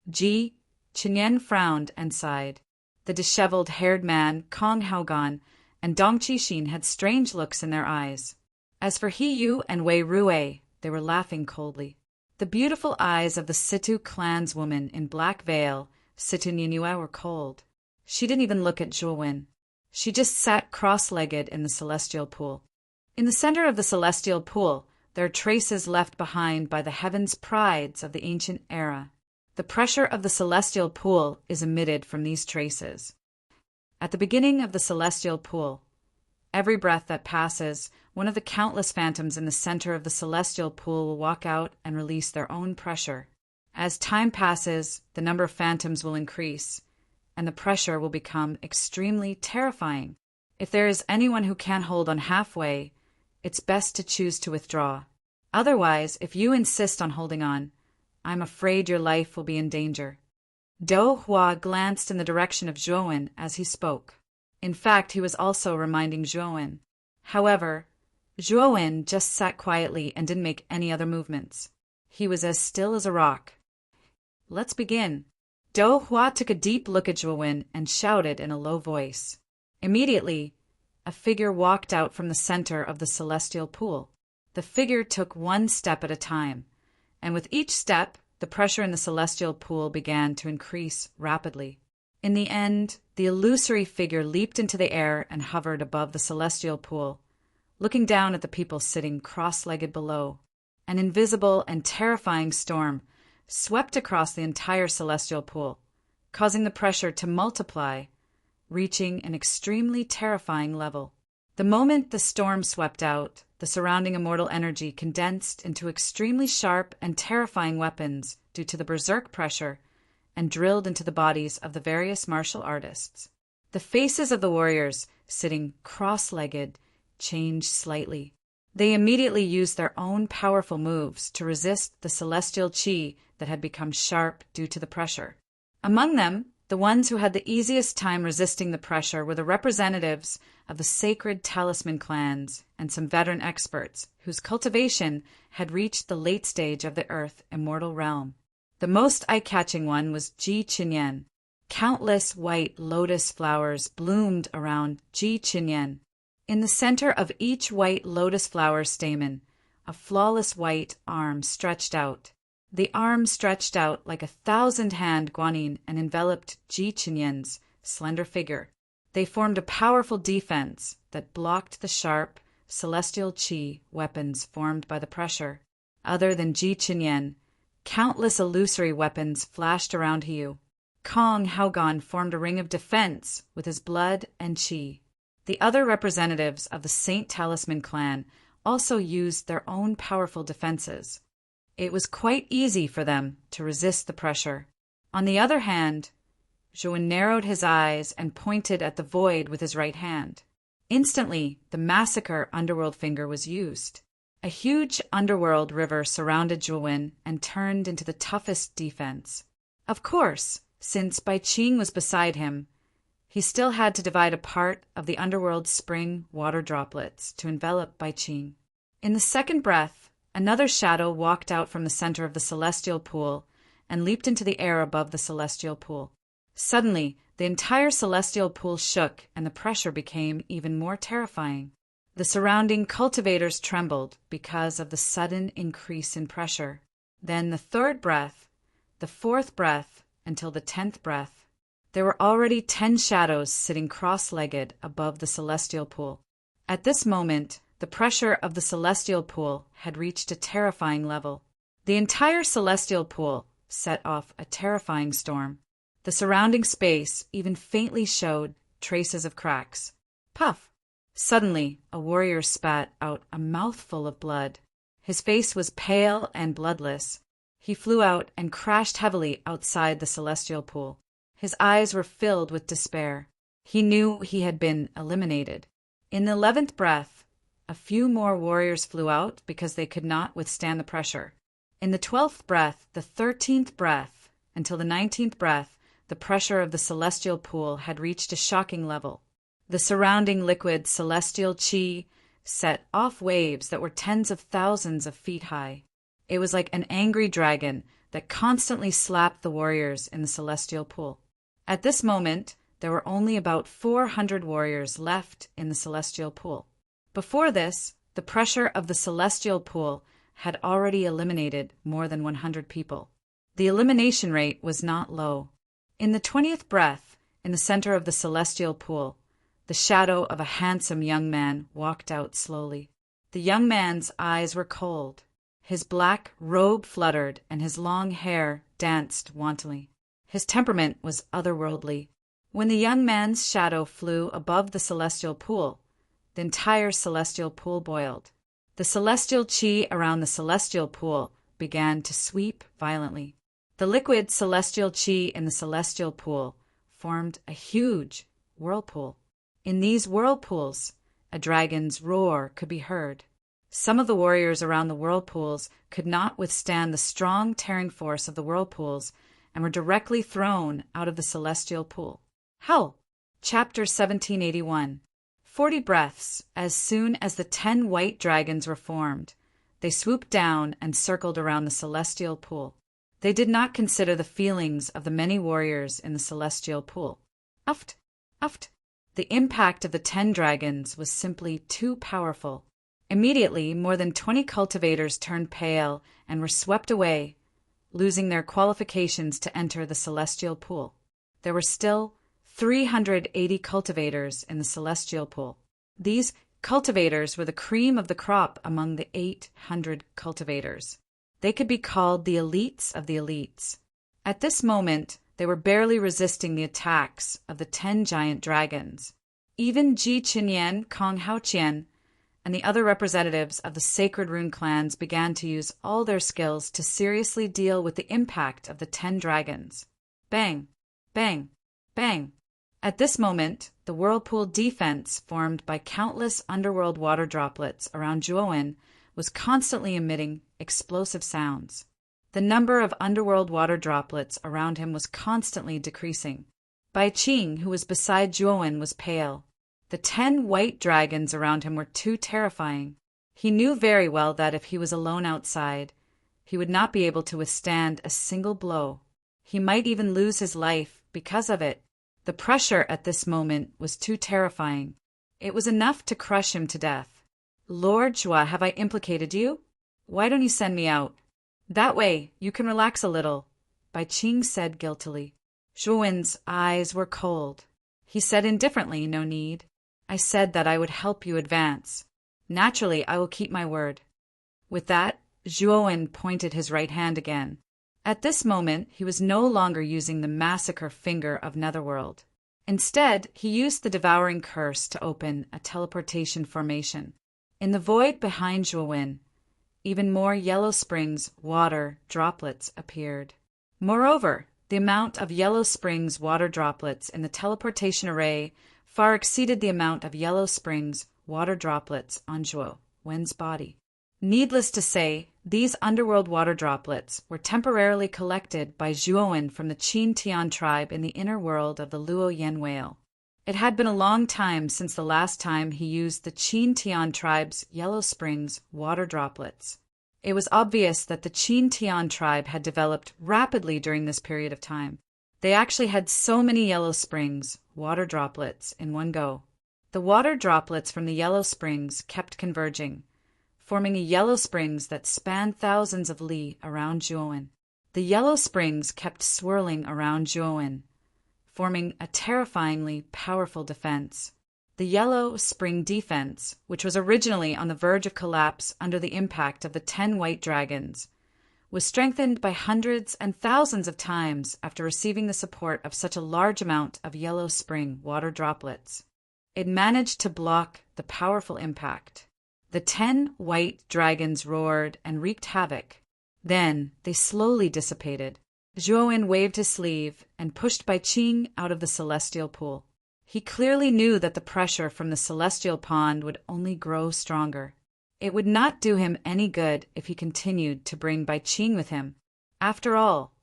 Ji Qinyan frowned and sighed. The disheveled-haired man, Kong Haogan, and Dong Qixin had strange looks in their eyes. As for He Yu and Wei Rui, they were laughing coldly. The beautiful eyes of the Situ clanswoman in black veil, Situ Ninyue, were cold. She didn't even look at Zhuowen. She just sat cross-legged in the celestial pool. In the center of the celestial pool, there are traces left behind by the heavens' prides of the ancient era. The pressure of the celestial pool is emitted from these traces. At the beginning of the celestial pool, every breath that passes, one of the countless phantoms in the center of the celestial pool will walk out and release their own pressure. As time passes, the number of phantoms will increase, and the pressure will become extremely terrifying. If there is anyone who can't hold on halfway, it's best to choose to withdraw. Otherwise, if you insist on holding on, I'm afraid your life will be in danger. Dou Hua glanced in the direction of Zhuowen as he spoke. In fact, he was also reminding Zhuowen. However, Zhuowen just sat quietly and didn't make any other movements. He was as still as a rock. Let's begin. Dou Hua took a deep look at Zhuowen and shouted in a low voice. Immediately, a figure walked out from the center of the celestial pool. The figure took one step at a time, and with each step, the pressure in the celestial pool began to increase rapidly. In the end, the illusory figure leaped into the air and hovered above the celestial pool, looking down at the people sitting cross-legged below. An invisible and terrifying storm swept across the entire celestial pool, causing the pressure to multiply, reaching an extremely terrifying level. The moment the storm swept out, the surrounding immortal energy condensed into extremely sharp and terrifying weapons due to the berserk pressure and drilled into the bodies of the various martial artists. The faces of the warriors, sitting cross-legged, changed slightly. They immediately used their own powerful moves to resist the celestial qi that had become sharp due to the pressure. Among them, the ones who had the easiest time resisting the pressure were the representatives of the sacred talisman clans and some veteran experts whose cultivation had reached the late stage of the earth immortal realm. The most eye-catching one was Ji Qinyan. Countless white lotus flowers bloomed around Ji Qinyan. In the center of each white lotus flower stamen, a flawless white arm stretched out. The arm stretched out like a 1,000-hand guanyin and enveloped Ji Qinyan's slender figure. They formed a powerful defense that blocked the sharp, celestial qi weapons formed by the pressure. Other than Ji Qinyan, countless illusory weapons flashed around Hu. Kong Haogan formed a ring of defense with his blood and qi. The other representatives of the Saint Talisman clan also used their own powerful defenses. It was quite easy for them to resist the pressure. On the other hand, Zhuan narrowed his eyes and pointed at the void with his right hand. Instantly, the massacre underworld finger was used. A huge underworld river surrounded Zhuan and turned into the toughest defense. Of course, since Bai Qing was beside him, he still had to divide a part of the underworld's spring water droplets to envelop Bai Qing. In the second breath, another shadow walked out from the center of the celestial pool and leaped into the air above the celestial pool. Suddenly, the entire celestial pool shook and the pressure became even more terrifying. The surrounding cultivators trembled because of the sudden increase in pressure. Then the third breath, the fourth breath, until the 10th breath. There were already 10 shadows sitting cross-legged above the celestial pool. At this moment, the pressure of the celestial pool had reached a terrifying level. The entire celestial pool set off a terrifying storm. The surrounding space even faintly showed traces of cracks. Puff! Suddenly, a warrior spat out a mouthful of blood. His face was pale and bloodless. He flew out and crashed heavily outside the celestial pool. His eyes were filled with despair. He knew he had been eliminated. In the 11th breath, a few more warriors flew out because they could not withstand the pressure. In the 12th breath, the 13th breath, until the 19th breath, the pressure of the celestial pool had reached a shocking level. The surrounding liquid celestial qi set off waves that were tens of thousands of feet high. It was like an angry dragon that constantly slapped the warriors in the celestial pool. At this moment, there were only about 400 warriors left in the celestial pool. Before this, the pressure of the celestial pool had already eliminated more than 100 people. The elimination rate was not low. In the 20th breath, in the center of the celestial pool, the shadow of a handsome young man walked out slowly. The young man's eyes were cold. His black robe fluttered and his long hair danced wantonly. His temperament was otherworldly. When the young man's shadow flew above the celestial pool, the entire celestial pool boiled. The celestial qi around the celestial pool began to sweep violently. The liquid celestial qi in the celestial pool formed a huge whirlpool. In these whirlpools, a dragon's roar could be heard. Some of the warriors around the whirlpools could not withstand the strong tearing force of the whirlpools and were directly thrown out of the celestial pool. Howl! Chapter 1781. 40 breaths. As soon as the 10 white dragons were formed, they swooped down and circled around the celestial pool. They did not consider the feelings of the many warriors in the celestial pool. Uft! Uft! The impact of the 10 dragons was simply too powerful. Immediately, more than 20 cultivators turned pale and were swept away, losing their qualifications to enter the celestial pool. There were still 380 cultivators in the celestial pool. These cultivators were the cream of the crop among the 800 cultivators. They could be called the elites of the elites. At this moment, they were barely resisting the attacks of the 10 giant dragons. Even Ji Qinyan, Kong Haoqian, and the other representatives of the Sacred Rune clans began to use all their skills to seriously deal with the impact of the 10 dragons. Bang! Bang! Bang! At this moment, the whirlpool defense formed by countless underworld water droplets around Zhuowen was constantly emitting explosive sounds. The number of underworld water droplets around him was constantly decreasing. Bai Qing, who was beside Zhuowen, was pale. The 10 white dragons around him were too terrifying. He knew very well that if he was alone outside, he would not be able to withstand a single blow. He might even lose his life because of it. The pressure at this moment was too terrifying. It was enough to crush him to death. Lord Zhua, have I implicated you? Why don't you send me out? That way, you can relax a little, Bai Qing said guiltily. Zhuowen's eyes were cold. He said indifferently, "No need. I said that I would help you advance. Naturally, I will keep my word." With that, Zhuowen pointed his right hand again. At this moment, he was no longer using the massacre finger of Netherworld. Instead, he used the devouring curse to open a teleportation formation. In the void behind Zhuowen, even more Yellow Springs water droplets appeared. Moreover, the amount of Yellow Springs water droplets in the teleportation array far exceeded the amount of Yellow Springs water droplets on Zhuowen's body. Needless to say, these underworld water droplets were temporarily collected by Zhuowen from the Qin Tian tribe in the inner world of the Luo Yen whale. It had been a long time since the last time he used the Qin Tian tribe's Yellow Springs water droplets. It was obvious that the Qin Tian tribe had developed rapidly during this period of time. They actually had so many Yellow Springs water droplets in one go. The water droplets from the Yellow Springs kept converging, forming a Yellow Springs that spanned thousands of li around Zhuowen. The Yellow Springs kept swirling around Zhuowen, forming a terrifyingly powerful defense. The Yellow Spring defense, which was originally on the verge of collapse under the impact of the 10 white dragons, was strengthened by hundreds and thousands of times after receiving the support of such a large amount of Yellow Spring water droplets. It managed to block the powerful impact. The 10 white dragons roared and wreaked havoc. Then they slowly dissipated. Zhuowen waved his sleeve and pushed Bai Qing out of the celestial pool. He clearly knew that the pressure from the celestial pond would only grow stronger. It would not do him any good if he continued to bring Bai Qing with him. After all,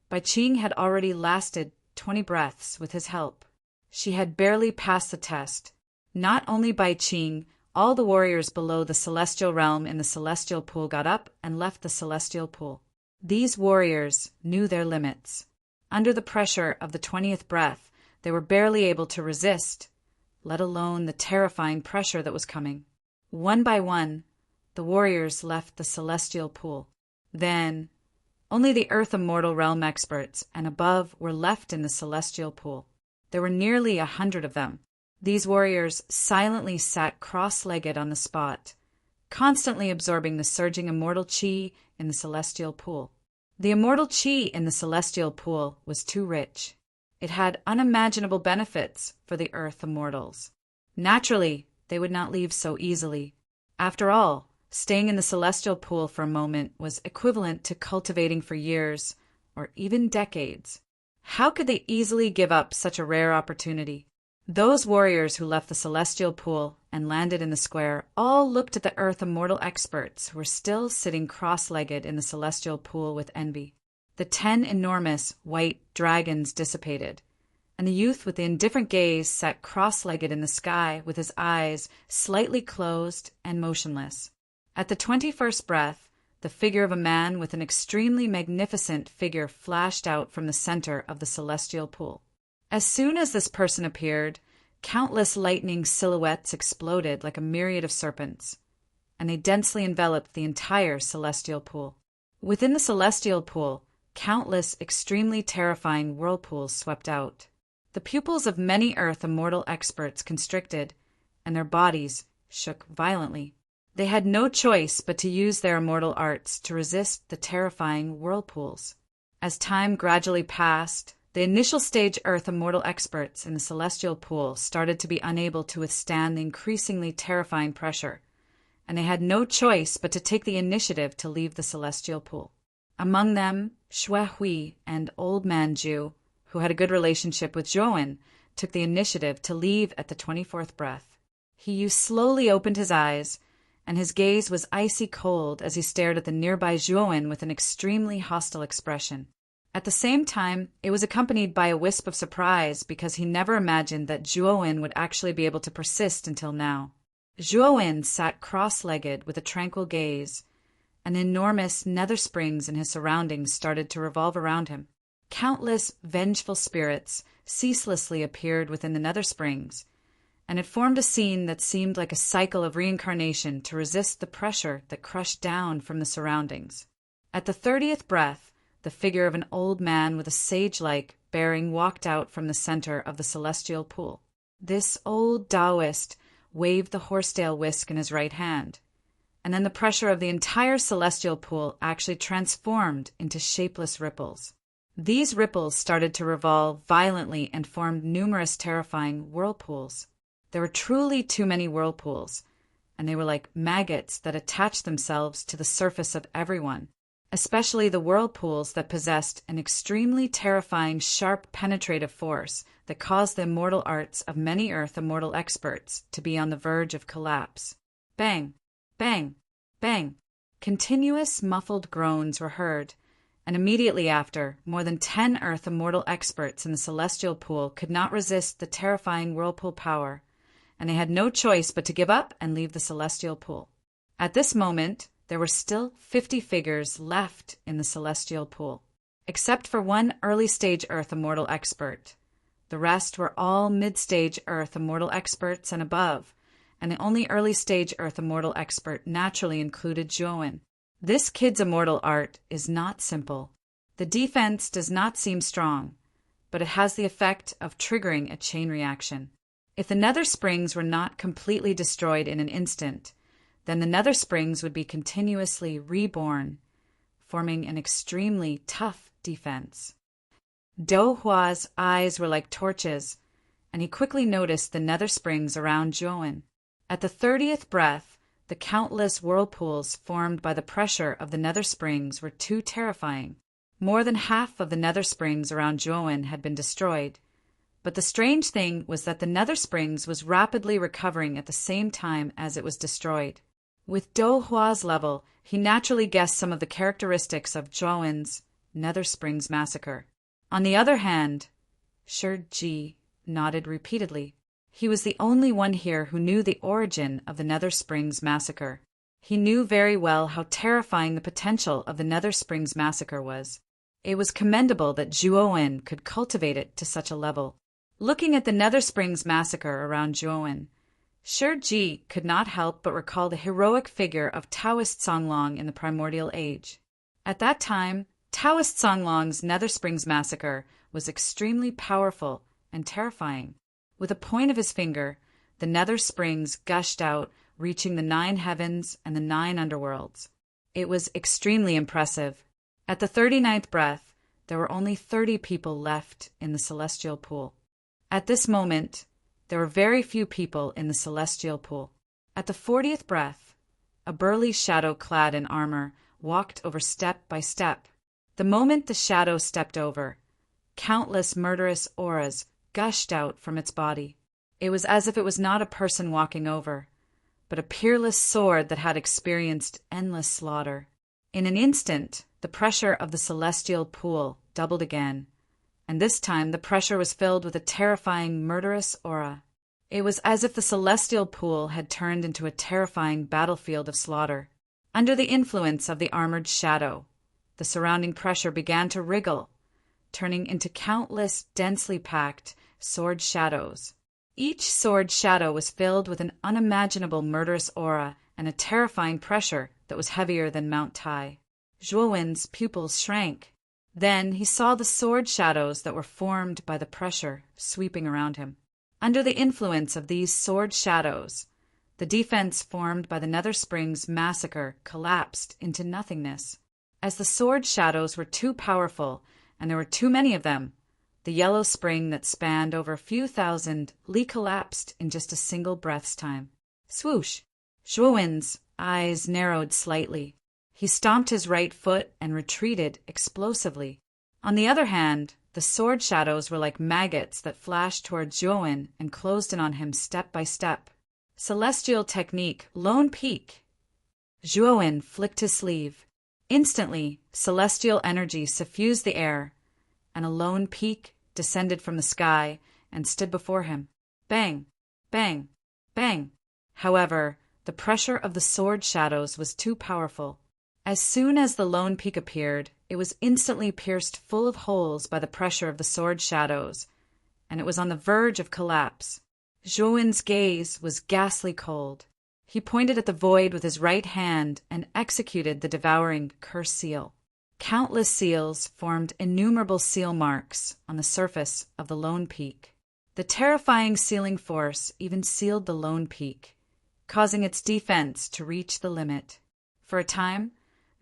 Bai Qing had already lasted 20 breaths with his help. She had barely passed the test. Not only Bai Qing, all the warriors below the celestial realm in the celestial pool got up and left the celestial pool. These warriors knew their limits. Under the pressure of the 20th breath, they were barely able to resist, let alone the terrifying pressure that was coming. One by one, the warriors left the celestial pool. Then, only the Earth Immortal Realm experts and above were left in the celestial pool. There were nearly 100 of them. These warriors silently sat cross-legged on the spot, constantly absorbing the surging immortal qi in the celestial pool. The immortal qi in the celestial pool was too rich. It had unimaginable benefits for the Earth Immortals. Naturally, they would not leave so easily. After all, staying in the celestial pool for a moment was equivalent to cultivating for years, or even decades. How could they easily give up such a rare opportunity? Those warriors who left the celestial pool and landed in the square all looked at the Earth Immortal experts who were still sitting cross-legged in the celestial pool with envy. The 10 enormous white dragons dissipated, and the youth with the indifferent gaze sat cross-legged in the sky with his eyes slightly closed and motionless. At the 21st breath, the figure of a man with an extremely magnificent figure flashed out from the center of the celestial pool. As soon as this person appeared, countless lightning silhouettes exploded like a myriad of serpents, and they densely enveloped the entire celestial pool. Within the celestial pool, countless extremely terrifying whirlpools swept out. The pupils of many Earth Immortal experts constricted, and their bodies shook violently. They had no choice but to use their immortal arts to resist the terrifying whirlpools. As time gradually passed, the initial stage Earth Immortal experts in the celestial pool started to be unable to withstand the increasingly terrifying pressure, and they had no choice but to take the initiative to leave the celestial pool. Among them, Xue Hui and Old Man Ju, who had a good relationship with Zhuowen, took the initiative to leave at the 24th breath. He slowly opened his eyes, and his gaze was icy cold as he stared at the nearby Zhuowen with an extremely hostile expression. At the same time, it was accompanied by a wisp of surprise because he never imagined that Zhuowen would actually be able to persist until now. Zhuowen sat cross-legged with a tranquil gaze, and enormous nether springs in his surroundings started to revolve around him. Countless vengeful spirits ceaselessly appeared within the nether springs, and it formed a scene that seemed like a cycle of reincarnation to resist the pressure that crushed down from the surroundings. At the 30th breath, the figure of an old man with a sage-like bearing walked out from the center of the celestial pool. This old Taoist waved the horsetail whisk in his right hand, and then the pressure of the entire celestial pool actually transformed into shapeless ripples. These ripples started to revolve violently and formed numerous terrifying whirlpools. There were truly too many whirlpools, and they were like maggots that attached themselves to the surface of everyone, especially the whirlpools that possessed an extremely terrifying, sharp, penetrative force that caused the immortal arts of many Earth immortal experts to be on the verge of collapse. Bang! Bang! Bang! Continuous muffled groans were heard, and immediately after, more than 10 Earth immortal experts in the celestial pool could not resist the terrifying whirlpool power, and they had no choice but to give up and leave the celestial pool. At this moment, there were still 50 figures left in the celestial pool, except for one early-stage Earth immortal expert. The rest were all mid-stage Earth immortal experts and above, and the only early-stage Earth immortal expert naturally included Zhuowen. This kid's immortal art is not simple. The defense does not seem strong, but it has the effect of triggering a chain reaction. If the nether springs were not completely destroyed in an instant, then the nether springs would be continuously reborn, forming an extremely tough defense. Do Hua's eyes were like torches, and he quickly noticed the nether springs around Zhuowen. At the 30th breath, the countless whirlpools formed by the pressure of the nether springs were too terrifying. More than half of the nether springs around Zhuowen had been destroyed, but the strange thing was that the nether springs was rapidly recovering at the same time as it was destroyed. With Do Hua's level, he naturally guessed some of the characteristics of Zhuowen's nether springs massacre. On the other hand, Shi Ji nodded repeatedly. He was the only one here who knew the origin of the Nether Springs massacre. He knew very well how terrifying the potential of the Nether Springs massacre was. It was commendable that Zhuowen could cultivate it to such a level. Looking at the Nether Springs massacre around Zhuowen, Shi Ji could not help but recall the heroic figure of Taoist Songlong in the primordial age. At that time, Taoist Songlong's Nether Springs massacre was extremely powerful and terrifying. With a point of his finger, the nether springs gushed out, reaching the 9 heavens and the 9 underworlds. It was extremely impressive. At the 39th breath, there were only 30 people left in the celestial pool. At this moment, there were very few people in the celestial pool. At the 40th breath, a burly shadow clad in armor walked over step by step. The moment the shadow stepped over, countless murderous auras gushed out from its body. It was as if it was not a person walking over, but a peerless sword that had experienced endless slaughter. In an instant, the pressure of the celestial pool doubled again, and this time the pressure was filled with a terrifying murderous aura. It was as if the celestial pool had turned into a terrifying battlefield of slaughter. Under the influence of the armored shadow, the surrounding pressure began to wriggle, turning into countless densely packed sword shadows. Each sword shadow was filled with an unimaginable murderous aura and a terrifying pressure that was heavier than Mount Tai. Zhuowen's pupils shrank. Then he saw the sword shadows that were formed by the pressure sweeping around him. Under the influence of these sword shadows, the defense formed by the Nether Springs massacre collapsed into nothingness. As the sword shadows were too powerful, and there were too many of them, the yellow spring that spanned over a few thousand collapsed in just a single breath's time. Swoosh! Zhuowen's eyes narrowed slightly. He stomped his right foot and retreated explosively. On the other hand, the sword shadows were like maggots that flashed toward Zhuowen and closed in on him step by step. Celestial technique, lone peak. Zhuowen flicked his sleeve. Instantly, celestial energy suffused the air, and a lone peak descended from the sky and stood before him. Bang! Bang! Bang! However, the pressure of the sword shadows was too powerful. As soon as the lone peak appeared, it was instantly pierced full of holes by the pressure of the sword shadows, and it was on the verge of collapse. Zhuowen's gaze was ghastly cold. He pointed at the void with his right hand and executed the devouring curse seal. Countless seals formed innumerable seal marks on the surface of the lone peak. The terrifying sealing force even sealed the lone peak, causing its defense to reach the limit. For a time,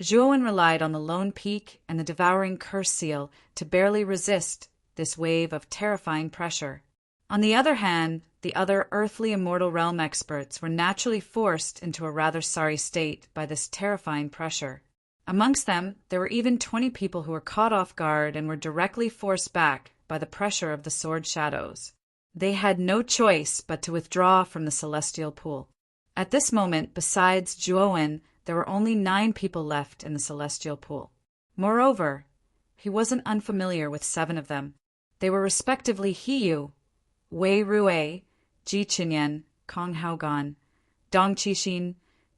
Zhuowen relied on the lone peak and the devouring curse seal to barely resist this wave of terrifying pressure. On the other hand, the other earthly immortal realm experts were naturally forced into a rather sorry state by this terrifying pressure. Amongst them, there were even 20 people who were caught off guard and were directly forced back by the pressure of the sword shadows. They had no choice but to withdraw from the celestial pool. At this moment, besides Zhuowen, there were only 9 people left in the celestial pool. Moreover, he wasn't unfamiliar with 7 of them. They were respectively Hiyu, Wei Ruei, Ji Qinyan, Kong Haogan, Dong Qixin,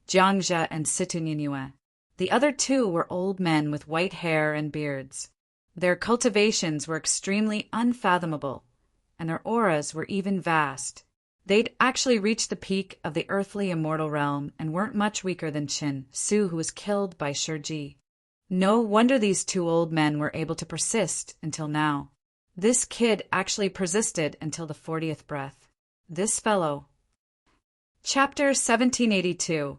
Jiang Zhe, and Situ Ninyue. The other 2 were old men with white hair and beards. Their cultivations were extremely unfathomable, and their auras were even vast. They'd actually reached the peak of the earthly immortal realm and weren't much weaker than Qin Su, who was killed by Shiji. No wonder these 2 old men were able to persist until now. This kid actually persisted until the 40th breath. This fellow. Chapter 1782.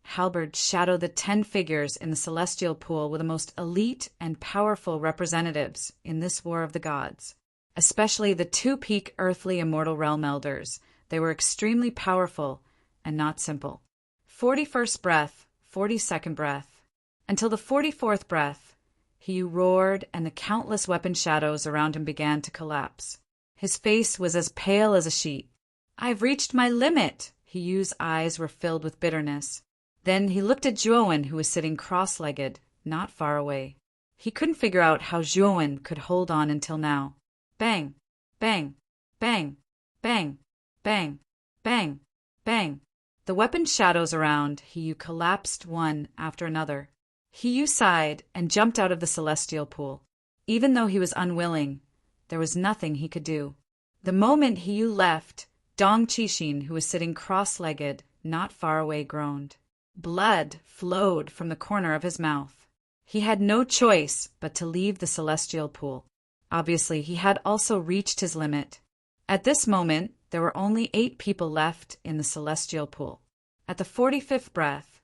Halberd shadowed the 10 figures in the celestial pool were the most elite and powerful representatives in this war of the gods, especially the 2 peak earthly immortal realm elders. They were extremely powerful and not simple. 41st breath, 42nd breath. Until the 44th breath, he roared and the countless weapon shadows around him began to collapse. His face was as pale as a sheet. "I've reached my limit." Hiyu's eyes were filled with bitterness. Then he looked at Zhuowen, who was sitting cross-legged, not far away. He couldn't figure out how Zhuowen could hold on until now. Bang, bang, bang, bang, bang, bang, bang. The weapon shadows around Hiyu collapsed one after another. Hiyu sighed and jumped out of the celestial pool. Even though he was unwilling, there was nothing he could do. The moment Hiyu left, Dong Qixin, who was sitting cross-legged, not far away, groaned. Blood flowed from the corner of his mouth. He had no choice but to leave the celestial pool. Obviously, he had also reached his limit. At this moment, there were only 8 people left in the celestial pool. At the 45th breath,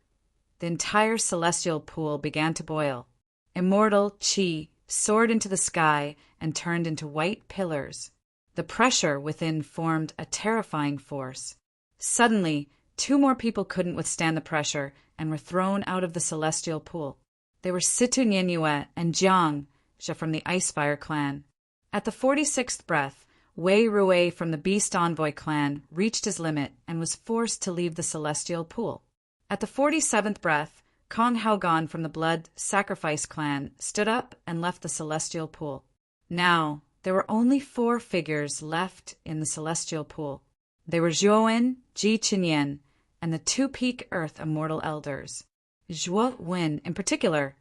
the entire celestial pool began to boil. Immortal qi soared into the sky and turned into white pillars. The pressure within formed a terrifying force. Suddenly, 2 more people couldn't withstand the pressure and were thrown out of the celestial pool. They were Situ Ninyue and Jiang Zhe from the Icefire clan. At the 46th breath, Wei Ruei from the Beast Envoy clan reached his limit and was forced to leave the celestial pool. At the 47th breath, Kong Haogan from the Blood Sacrifice clan stood up and left the celestial pool. Now, there were only 4 figures left in the celestial pool. They were Zhuowen, Ji Qinyan, and the 2 peak earth immortal elders. Zhuowen, in particular,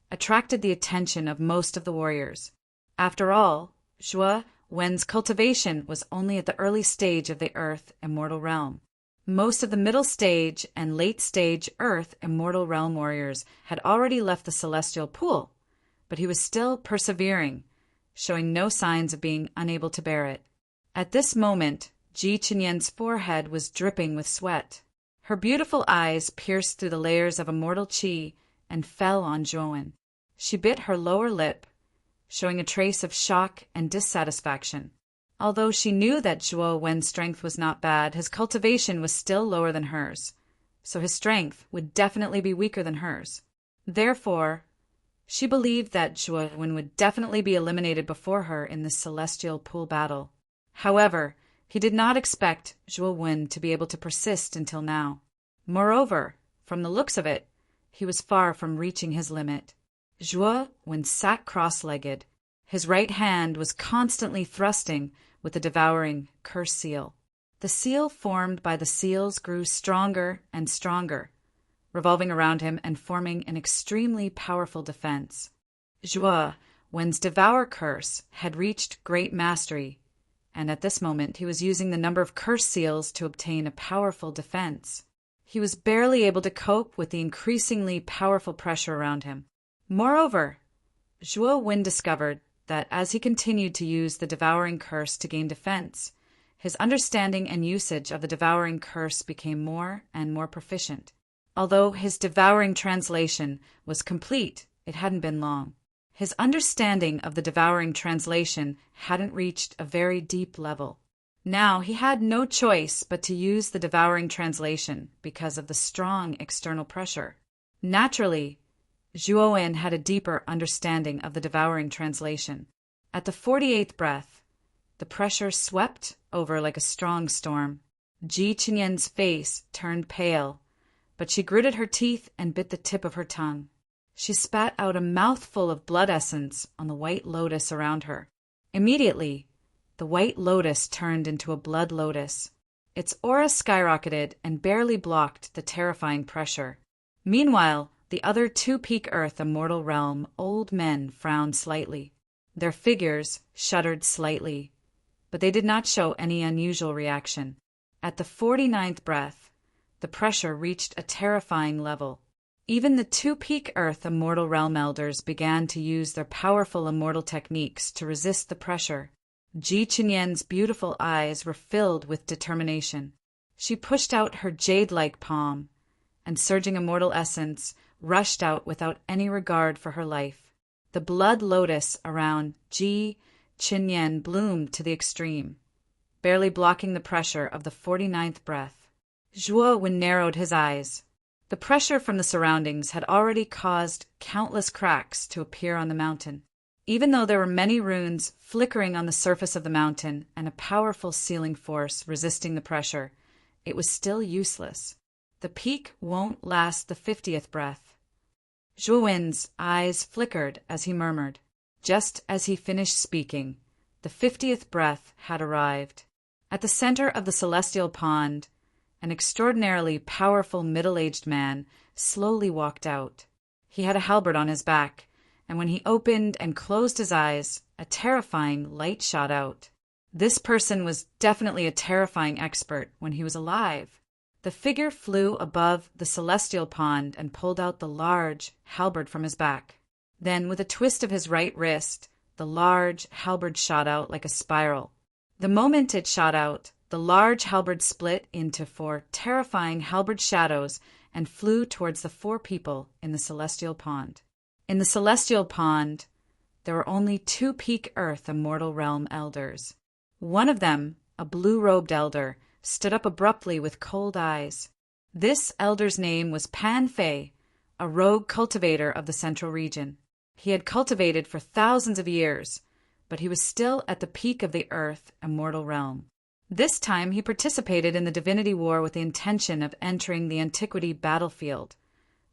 attracted the attention of most of the warriors. After all, Zhuowen's cultivation was only at the early stage of the earth immortal realm. Most of the middle stage and late stage earth immortal realm warriors had already left the celestial pool, but he was still persevering, showing no signs of being unable to bear it. At this moment, Ji Qinyan's forehead was dripping with sweat. Her beautiful eyes pierced through the layers of immortal qi and fell on Zhuowen. She bit her lower lip, showing a trace of shock and dissatisfaction. Although she knew that Zhuowen's strength was not bad, his cultivation was still lower than hers, so his strength would definitely be weaker than hers. Therefore, she believed that Zhuowen would definitely be eliminated before her in this celestial pool battle. However, he did not expect Zhuowen to be able to persist until now. Moreover, from the looks of it, he was far from reaching his limit. Zhuowen sat cross-legged. His right hand was constantly thrusting with the devouring curse seal. The seal formed by the seals grew stronger and stronger, revolving around him and forming an extremely powerful defense. Zhuowen's devour curse had reached great mastery, and at this moment he was using the number of curse seals to obtain a powerful defense. He was barely able to cope with the increasingly powerful pressure around him. Moreover, Zhuo Wen discovered that as he continued to use the devouring curse to gain defense, his understanding and usage of the devouring curse became more and more proficient. Although his devouring translation was complete, it hadn't been long. His understanding of the devouring translation hadn't reached a very deep level. Now he had no choice but to use the devouring translation because of the strong external pressure. Naturally, Zhuo Wen had a deeper understanding of the devouring translation. At the 48th breath, the pressure swept over like a strong storm. Ji Qinyan's face turned pale, but she gritted her teeth and bit the tip of her tongue. She spat out a mouthful of blood essence on the white lotus around her. Immediately, the white lotus turned into a blood lotus. Its aura skyrocketed and barely blocked the terrifying pressure. Meanwhile, the other two-peak Earth immortal realm old men frowned slightly. Their figures shuddered slightly, but they did not show any unusual reaction. At the 49th breath, the pressure reached a terrifying level. Even the two-peak Earth immortal realm elders began to use their powerful immortal techniques to resist the pressure. Ji Qinyan's beautiful eyes were filled with determination. She pushed out her jade-like palm, and surging immortal essence rushed out without any regard for her life. The blood lotus around Ji Qinyan bloomed to the extreme, barely blocking the pressure of the 49th breath. Zhuo Wen narrowed his eyes. The pressure from the surroundings had already caused countless cracks to appear on the mountain. Even though there were many runes flickering on the surface of the mountain and a powerful sealing force resisting the pressure, it was still useless. The peak won't last the 50th breath. Zhuo Wen's eyes flickered as he murmured. Just as he finished speaking, the 50th breath had arrived. At the center of the celestial pond, an extraordinarily powerful middle-aged man slowly walked out. He had a halberd on his back, and when he opened and closed his eyes, a terrifying light shot out. This person was definitely a terrifying expert when he was alive. The figure flew above the celestial pond and pulled out the large halberd from his back. Then, with a twist of his right wrist, the large halberd shot out like a spiral. The moment it shot out, the large halberd split into 4 terrifying halberd shadows and flew towards the 4 people in the celestial pond. In the celestial pond, there were only 2 peak Earth immortal realm elders. One of them, a blue-robed elder, stood up abruptly with cold eyes. This elder's name was Pan Fei, a rogue cultivator of the central region. He had cultivated for thousands of years, but he was still at the peak of the Earth immortal realm. This time he participated in the divinity war with the intention of entering the antiquity battlefield,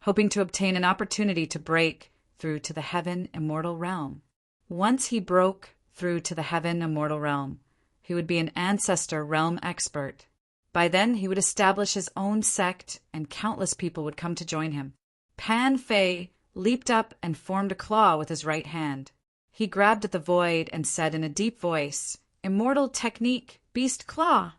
hoping to obtain an opportunity to break through to the heaven immortal realm. Once he broke through to the heaven immortal realm, he would be an ancestor realm expert. By then he would establish his own sect and countless people would come to join him. Pan Fei leaped up and formed a claw with his right hand. He grabbed at the void and said in a deep voice, "Immortal technique, beast claw."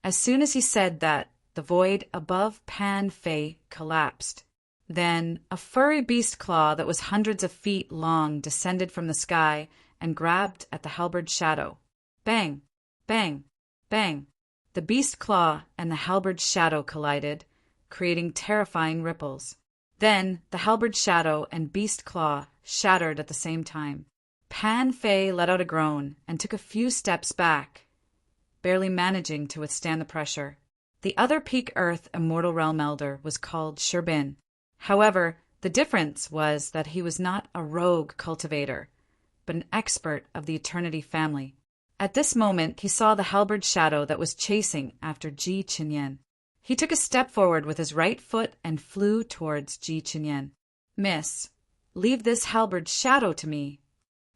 As soon as he said that, the void above Pan Fei collapsed. Then a furry beast claw that was hundreds of feet long descended from the sky and grabbed at the halberd shadow. Bang! Bang! Bang! The beast claw and the halberd shadow collided, creating terrifying ripples. Then the halberd shadow and beast claw shattered at the same time. Pan Fei let out a groan and took a few steps back, barely managing to withstand the pressure. The other peak Earth immortal realm elder was called Sherbin. However, the difference was that he was not a rogue cultivator, but an expert of the Eternity family. At this moment, he saw the halberd shadow that was chasing after Ji Qinyan. He took a step forward with his right foot and flew towards Ji Qinyan. "Miss, leave this halberd shadow to me."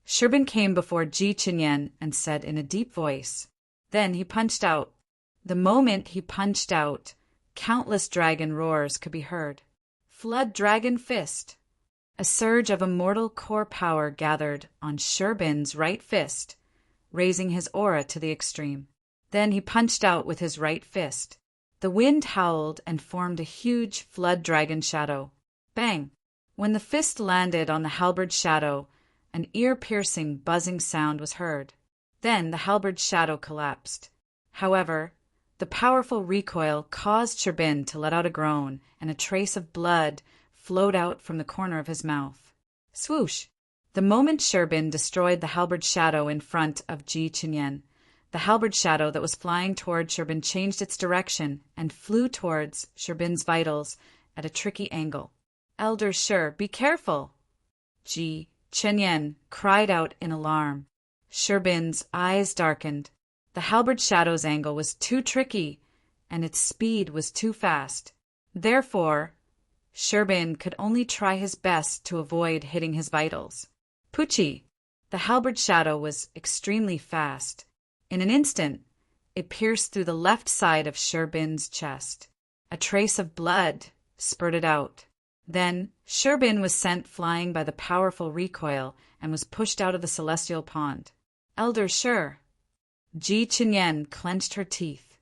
Sherbin came before Ji Qinyan and said in a deep voice. Then he punched out. The moment he punched out, countless dragon roars could be heard. Flood Dragon Fist. A surge of immortal core power gathered on Sherbin's right fist, raising his aura to the extreme. Then he punched out with his right fist. The wind howled and formed a huge flood dragon shadow. Bang! When the fist landed on the halberd's shadow, an ear-piercing, buzzing sound was heard. Then the halberd's shadow collapsed. However, the powerful recoil caused Sherbin to let out a groan, and a trace of blood flowed out from the corner of his mouth. Swoosh! The moment Sherbin destroyed the halberd shadow in front of Ji Chinyen, the halberd shadow that was flying toward Sherbin changed its direction and flew towards Sherbin's vitals at a tricky angle. Elder Sher, be careful! Ji Chinyen cried out in alarm. Sherbin's eyes darkened. The halberd shadow's angle was too tricky, and its speed was too fast. Therefore, Sherbin could only try his best to avoid hitting his vitals. Pucci! The halberd shadow was extremely fast. In an instant, it pierced through the left side of Sherbin's chest. A trace of blood spurted out. Then, Sherbin was sent flying by the powerful recoil and was pushed out of the celestial pond. Elder Sher! Ji Chinyen clenched her teeth.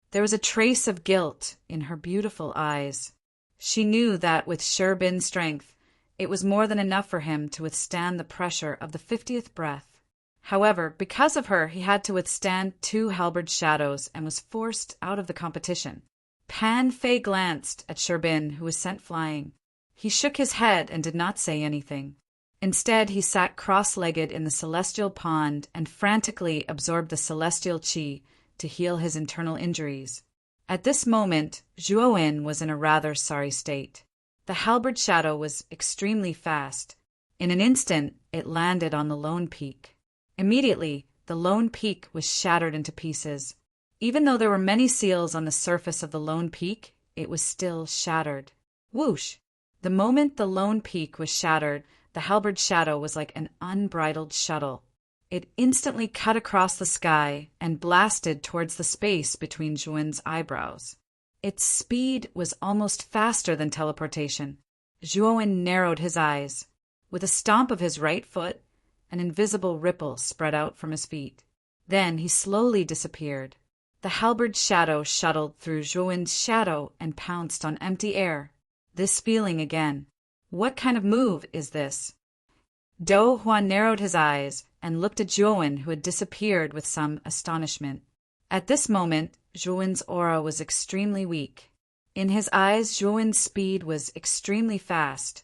There was a trace of guilt in her beautiful eyes. She knew that with Sherbin's strength, it was more than enough for him to withstand the pressure of the 50th breath. However, because of her, he had to withstand 2 halberd shadows and was forced out of the competition. Pan Fei glanced at Sherbin, who was sent flying. He shook his head and did not say anything. Instead, he sat cross-legged in the celestial pond and frantically absorbed the celestial qi to heal his internal injuries. At this moment, Zhuowen was in a rather sorry state. The halberd shadow was extremely fast. In an instant, it landed on the lone peak. Immediately, the lone peak was shattered into pieces. Even though there were many seals on the surface of the lone peak, it was still shattered. Whoosh! The moment the lone peak was shattered, the halberd shadow was like an unbridled shuttle. It instantly cut across the sky and blasted towards the space between Zhuowen's eyebrows. Its speed was almost faster than teleportation. Zhuowen narrowed his eyes. With a stomp of his right foot, an invisible ripple spread out from his feet. Then he slowly disappeared. The halberd shadow shuttled through Zhuowen's shadow and pounced on empty air. This feeling again. What kind of move is this? Do Huan narrowed his eyes and looked at Zhuowen, who had disappeared, with some astonishment. At this moment, Zhuowen's aura was extremely weak. In his eyes, Zhuowen's speed was extremely fast,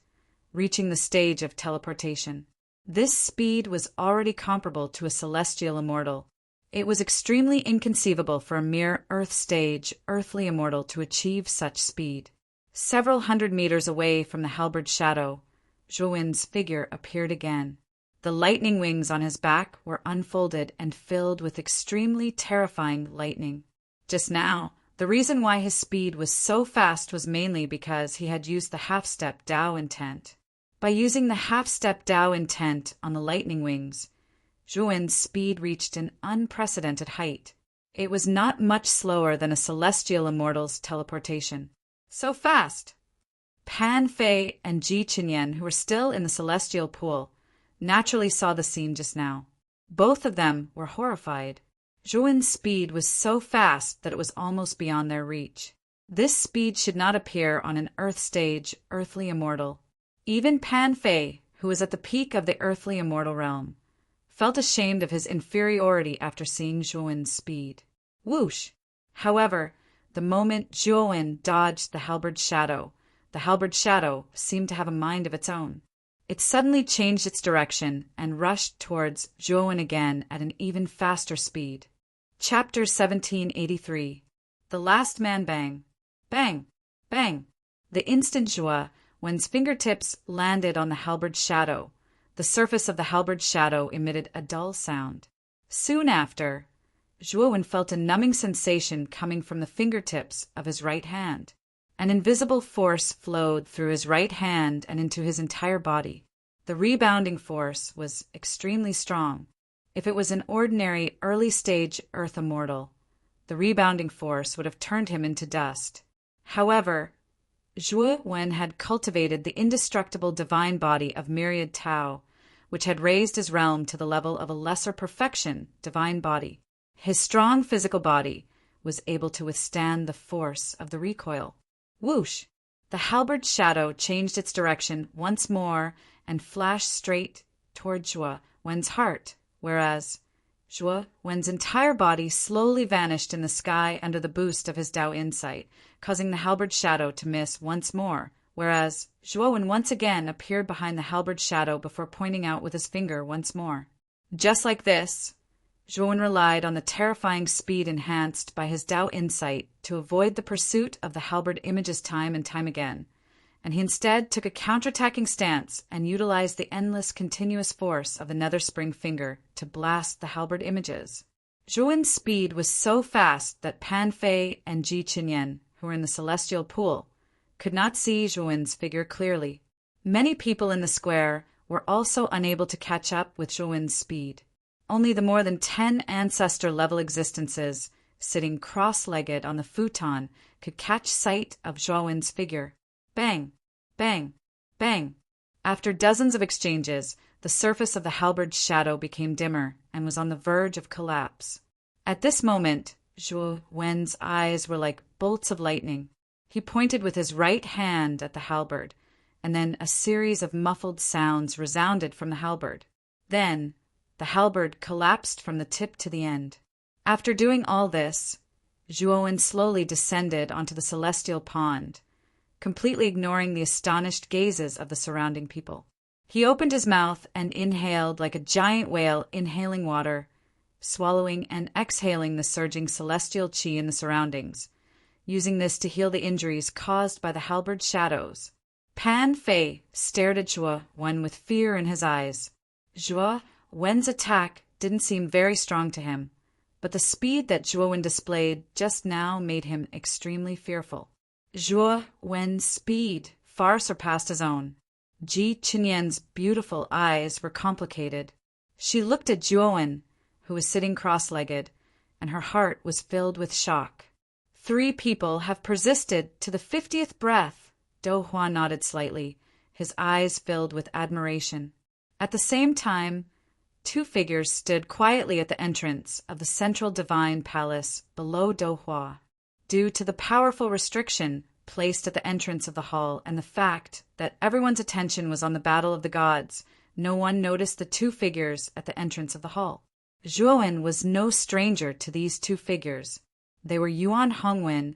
reaching the stage of teleportation. This speed was already comparable to a celestial immortal. It was extremely inconceivable for a mere Earth-stage, earthly immortal to achieve such speed. Several hundred meters away from the halberd shadow, Zhuowen's figure appeared again. The lightning wings on his back were unfolded and filled with extremely terrifying lightning. Just now, the reason why his speed was so fast was mainly because he had used the half-step Tao intent. By using the half-step Tao intent on the lightning wings, Zhuowen's speed reached an unprecedented height. It was not much slower than a celestial immortal's teleportation. So fast! Pan Fei and Ji Chinyen, who were still in the celestial pool, naturally saw the scene just now. Both of them were horrified. Zhuowen's speed was so fast that it was almost beyond their reach. This speed should not appear on an Earth-stage, earthly immortal. Even Pan Fei, who was at the peak of the earthly immortal realm, felt ashamed of his inferiority after seeing Zhuowen's speed. Whoosh! However, the moment Zhuowen dodged the halberd shadow seemed to have a mind of its own. It suddenly changed its direction and rushed towards Zhuowen again at an even faster speed. Chapter 1783. The Last Man Bang. Bang! Bang! The instant Zhuowen's fingertips landed on the halberd shadow, the surface of the halberd shadow emitted a dull sound. Soon after, Zhuowen felt a numbing sensation coming from the fingertips of his right hand. An invisible force flowed through his right hand and into his entire body. The rebounding force was extremely strong. If it was an ordinary early-stage Earth immortal, the rebounding force would have turned him into dust. However, Zhuowen had cultivated the indestructible divine body of myriad Tao, which had raised his realm to the level of a lesser perfection divine body. His strong physical body was able to withstand the force of the recoil. Whoosh! The halberd's shadow changed its direction once more and flashed straight toward Zhuo Wen's heart, whereas Zhuo Wen's entire body slowly vanished in the sky under the boost of his Dao insight, causing the halberd's shadow to miss once more, whereas Zhuo Wen once again appeared behind the halberd's shadow before pointing out with his finger once more. Just like this, Zhuo Wen relied on the terrifying speed enhanced by his Dao insight to avoid the pursuit of the halberd images time and time again, and he instead took a counterattacking stance and utilized the endless continuous force of the nether spring finger to blast the halberd images. Zhuo Wen's speed was so fast that Pan Fei and Ji Qinyan, who were in the celestial pool, could not see Zhuo Wen's figure clearly. Many people in the square were also unable to catch up with Zhuo Wen's speed. Only the more than 10 ancestor-level existences, sitting cross-legged on the futon, could catch sight of Zhuo Wen's figure. Bang! Bang! Bang! After dozens of exchanges, the surface of the halberd's shadow became dimmer and was on the verge of collapse. At this moment, Zhuo Wen's eyes were like bolts of lightning. He pointed with his right hand at the halberd, and then a series of muffled sounds resounded from the halberd. Then, the halberd collapsed from the tip to the end. After doing all this, Zhuo Wen slowly descended onto the celestial pond, completely ignoring the astonished gazes of the surrounding people. He opened his mouth and inhaled like a giant whale inhaling water, swallowing and exhaling the surging celestial qi in the surroundings, using this to heal the injuries caused by the halberd shadows. Pan Fei stared at Zhuo Wen with fear in his eyes. Zhuo Wen's attack didn't seem very strong to him, but the speed that Zhuo Wen displayed just now made him extremely fearful. Zhuo Wen's speed far surpassed his own. Ji Qinyan's beautiful eyes were complicated. She looked at Zhuo Wen, who was sitting cross-legged, and her heart was filled with shock. 3 people have persisted to the 50th breath. Do Hua nodded slightly, his eyes filled with admiration. At the same time, 2 figures stood quietly at the entrance of the central divine palace below Do Hua. Due to the powerful restriction placed at the entrance of the hall and the fact that everyone's attention was on the battle of the gods, no one noticed the 2 figures at the entrance of the hall. Zhuo Wen was no stranger to these 2 figures. They were Yuan Hongwen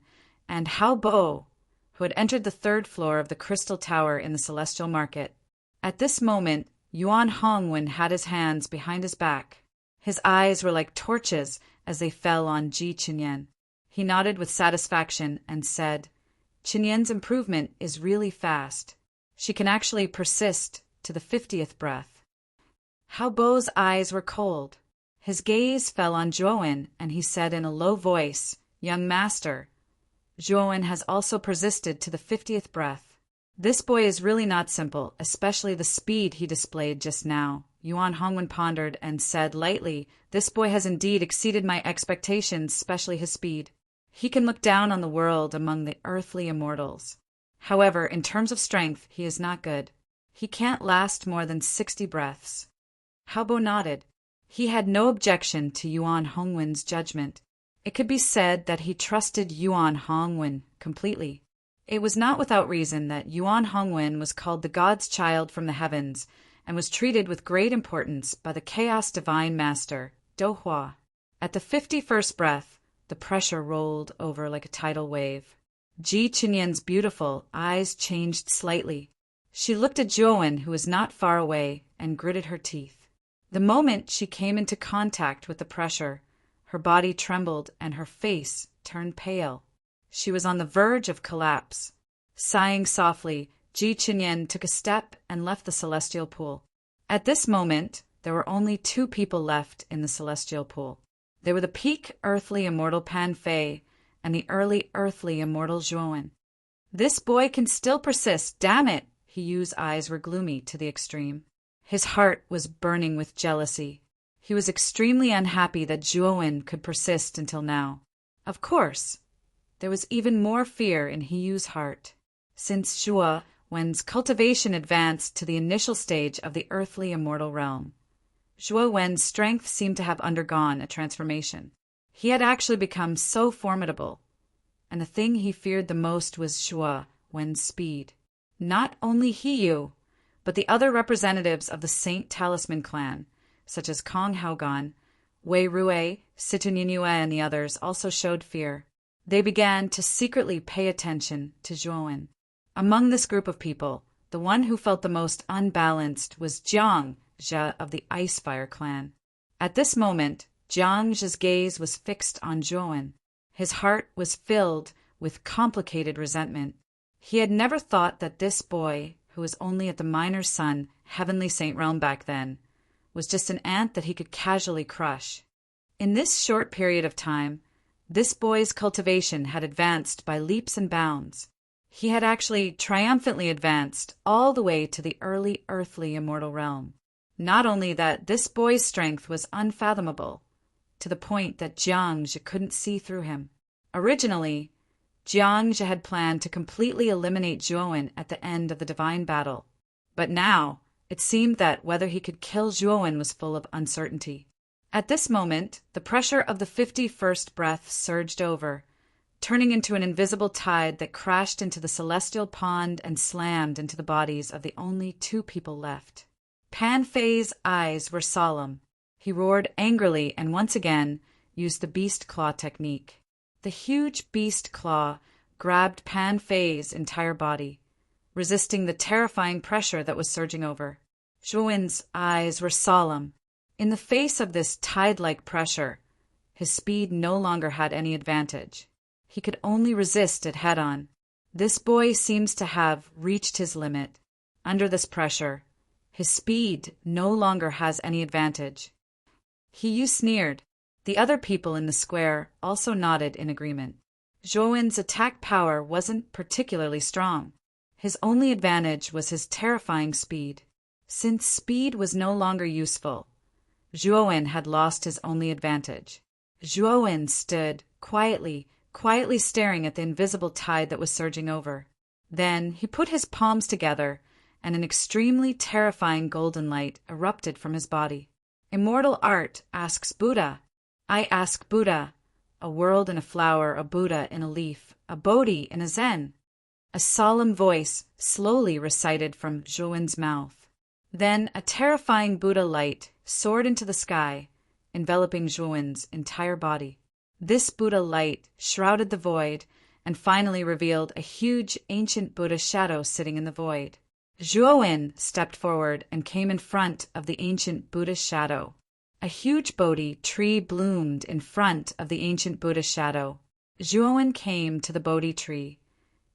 and Hao Bo, who had entered the 3rd floor of the Crystal Tower in the Celestial Market. At this moment, Yuan Hongwen had his hands behind his back. His eyes were like torches as they fell on Ji Qinyan. He nodded with satisfaction and said, "Qinyan's improvement is really fast. She can actually persist to the 50th breath." Hao Bo's eyes were cold. His gaze fell on Zhuo Wen, and he said in a low voice, "Young master, Zhuo Wen has also persisted to the 50th breath. This boy is really not simple, especially the speed he displayed just now." Yuan Hongwen pondered and said lightly, "This boy has indeed exceeded my expectations, especially his speed. He can look down on the world among the earthly immortals. However, in terms of strength, he is not good. He can't last more than 60 breaths." Hao Bo nodded. He had no objection to Yuan Hongwen's judgment. It could be said that he trusted Yuan Hongwen completely. It was not without reason that Yuan Hongwen was called the God's Child from the heavens and was treated with great importance by the Chaos Divine Master, Do Hua. At the 51st breath, the pressure rolled over like a tidal wave. Ji Qinyan's beautiful eyes changed slightly. She looked at Zhuo Wen, who was not far away, and gritted her teeth. The moment she came into contact with the pressure, her body trembled and her face turned pale. She was on the verge of collapse. Sighing softly, Ji Qinyan took a step and left the celestial pool. At this moment, there were only 2 people left in the celestial pool. They were the peak earthly immortal Pan Fei and the early earthly immortal Zhuo Wen. This boy can still persist, damn it! He Yu's eyes were gloomy to the extreme. His heart was burning with jealousy. He was extremely unhappy that Zhuo Wen could persist until now. Of course, there was even more fear in He Yu's heart. Since Zhuo Wen's cultivation advanced to the initial stage of the earthly immortal realm, Zhuo Wen's strength seemed to have undergone a transformation. He had actually become so formidable, and the thing he feared the most was Zhuo Wen's speed. Not only Hiyu, but the other representatives of the Saint Talisman clan, such as Kong Haogan, Wei Rue, Situninue, and the others, also showed fear. They began to secretly pay attention to Zhuowen. Among this group of people, the one who felt the most unbalanced was Jiang Zhe of the Icefire clan. At this moment, Jiang Zhe's gaze was fixed on Zhuowen. His heart was filled with complicated resentment. He had never thought that this boy, who was only at the Miner's Sun, Heavenly Saint realm back then, was just an ant that he could casually crush. In this short period of time, this boy's cultivation had advanced by leaps and bounds. He had actually triumphantly advanced all the way to the early earthly immortal realm. Not only that, this boy's strength was unfathomable, to the point that Jiang Zhe couldn't see through him. Originally, Jiang Zhe had planned to completely eliminate Zhuowen at the end of the divine battle. But now, it seemed that whether he could kill Zhuowen was full of uncertainty. At this moment, the pressure of the 51st breath surged over, turning into an invisible tide that crashed into the celestial pond and slammed into the bodies of the only 2 people left. Pan Fei's eyes were solemn. He roared angrily and once again used the beast claw technique. The huge beast claw grabbed Pan Fei's entire body, resisting the terrifying pressure that was surging over. Zhuowen's eyes were solemn. In the face of this tide-like pressure, his speed no longer had any advantage. He could only resist it head-on. This boy seems to have reached his limit. Under this pressure, his speed no longer has any advantage. Hiyu sneered. The other people in the square also nodded in agreement. Zhuowen's attack power wasn't particularly strong. His only advantage was his terrifying speed. Since speed was no longer useful, Zhuowen had lost his only advantage. Zhuowen stood quietly staring at the invisible tide that was surging over. Then he put his palms together, and an extremely terrifying golden light erupted from his body. Immortal art asks Buddha. I ask Buddha. A world in a flower, a Buddha in a leaf, a Bodhi in a Zen. A solemn voice slowly recited from Zhuowen's mouth. Then a terrifying Buddha light soared into the sky, enveloping Zhuowen's entire body. This Buddha light shrouded the void and finally revealed a huge ancient Buddha shadow sitting in the void. Zhuowen stepped forward and came in front of the ancient Buddha's shadow. A huge Bodhi tree bloomed in front of the ancient Buddha's shadow. Zhuowen came to the Bodhi tree,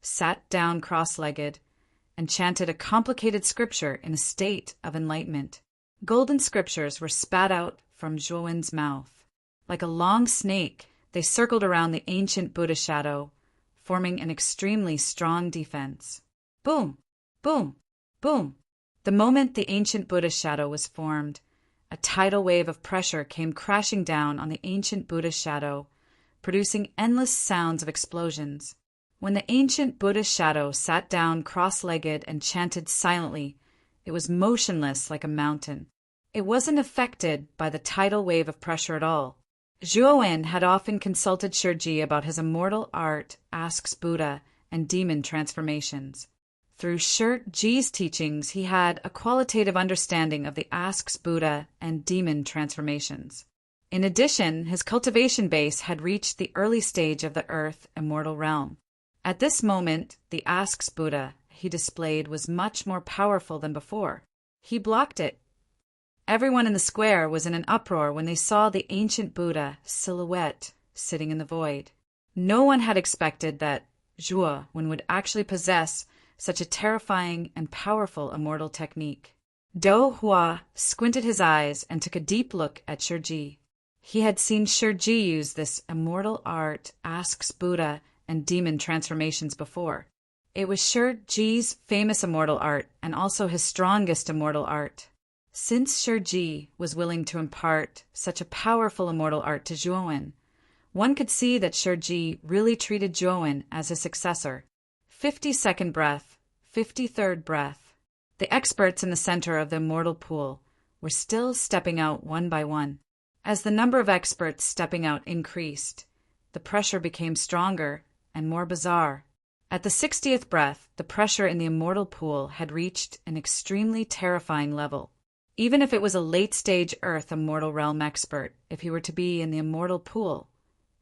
sat down cross-legged, and chanted a complicated scripture in a state of enlightenment. Golden scriptures were spat out from Zhuowen's mouth. Like a long snake, they circled around the ancient Buddha shadow, forming an extremely strong defense. Boom! Boom! Boom! The moment the ancient Buddha shadow was formed, a tidal wave of pressure came crashing down on the ancient Buddha shadow, producing endless sounds of explosions. When the ancient Buddha shadow sat down cross-legged and chanted silently, it was motionless like a mountain. It wasn't affected by the tidal wave of pressure at all. Zhuowen had often consulted Shiji about his immortal art, asks Buddha, and demon transformations. Through Shiji's teachings, he had a qualitative understanding of the asks Buddha and demon transformations. In addition, his cultivation base had reached the early stage of the earth immortal realm. At this moment, the asks Buddha he displayed was much more powerful than before. He blocked it. Everyone in the square was in an uproar when they saw the ancient Buddha silhouette sitting in the void. No one had expected that Zhuowen would actually possess such a terrifying and powerful immortal technique. Do Hua squinted his eyes and took a deep look at Shiji. He had seen Shiji use this immortal art, asks Buddha, and demon transformations before. It was Shiji's famous immortal art and also his strongest immortal art. Since Shiji was willing to impart such a powerful immortal art to Zhuowen, one could see that Shiji really treated Zhuowen as his successor. 52nd breath, 53rd breath. The experts in the center of the immortal pool were still stepping out one by one. As the number of experts stepping out increased, the pressure became stronger and more bizarre. At the 60th breath, the pressure in the immortal pool had reached an extremely terrifying level. Even if it was a late-stage Earth immortal realm expert, if he were to be in the immortal pool,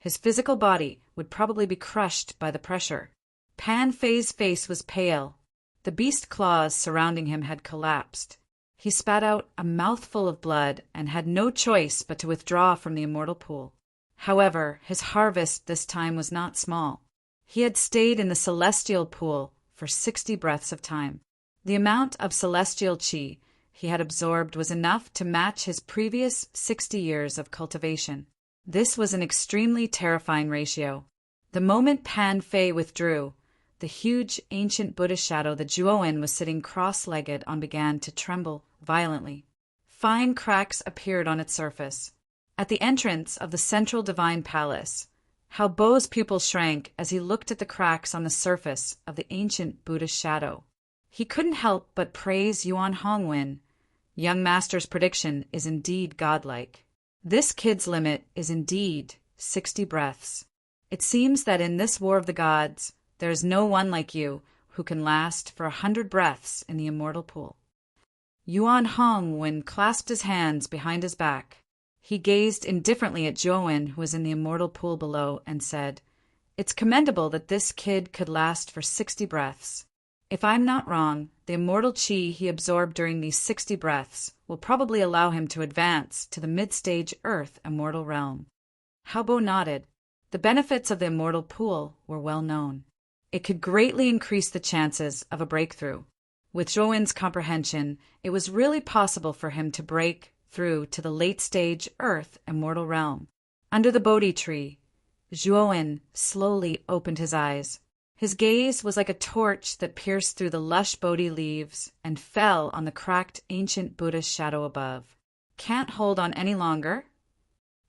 his physical body would probably be crushed by the pressure. Pan Fei's face was pale. The beast claws surrounding him had collapsed. He spat out a mouthful of blood and had no choice but to withdraw from the immortal pool. However, his harvest this time was not small. He had stayed in the celestial pool for 60 breaths of time. The amount of celestial qi he had absorbed was enough to match his previous 60 years of cultivation. This was an extremely terrifying ratio. The moment Pan Fei withdrew, the huge ancient Buddha shadow that Zhuowen was sitting cross-legged on began to tremble violently. Fine cracks appeared on its surface. At the entrance of the central divine palace, Hao Bo's pupils shrank as he looked at the cracks on the surface of the ancient Buddha's shadow. He couldn't help but praise Yuan Hongwen. Young Master's prediction is indeed godlike. This kid's limit is indeed 60 breaths. It seems that in this war of the gods, there is no one like you who can last for 100 breaths in the immortal pool. Yuan Hongwen clasped his hands behind his back. He gazed indifferently at Zhuowen, who was in the immortal pool below, and said, "It's commendable that this kid could last for 60 breaths. If I'm not wrong, the immortal qi he absorbed during these 60 breaths will probably allow him to advance to the mid-stage Earth immortal realm." Hao Bo nodded. The benefits of the immortal pool were well known. It could greatly increase the chances of a breakthrough. With Zhuowen's comprehension, it was really possible for him to break through to the late-stage Earth immortal realm. Under the Bodhi tree, Zhuowen slowly opened his eyes. His gaze was like a torch that pierced through the lush Bodhi leaves and fell on the cracked ancient Buddha's shadow above. "Can't hold on any longer?"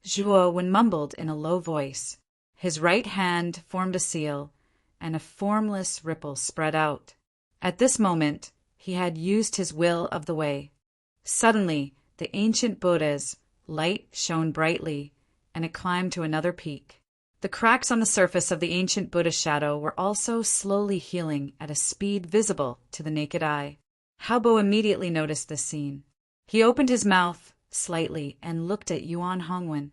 Zhuowen mumbled in a low voice. His right hand formed a seal, and a formless ripple spread out. At this moment, he had used his will of the way. Suddenly, the ancient Buddha's light shone brightly, and it climbed to another peak. The cracks on the surface of the ancient Buddha's shadow were also slowly healing at a speed visible to the naked eye. Hao Bo immediately noticed this scene. He opened his mouth slightly and looked at Yuan Hongwen.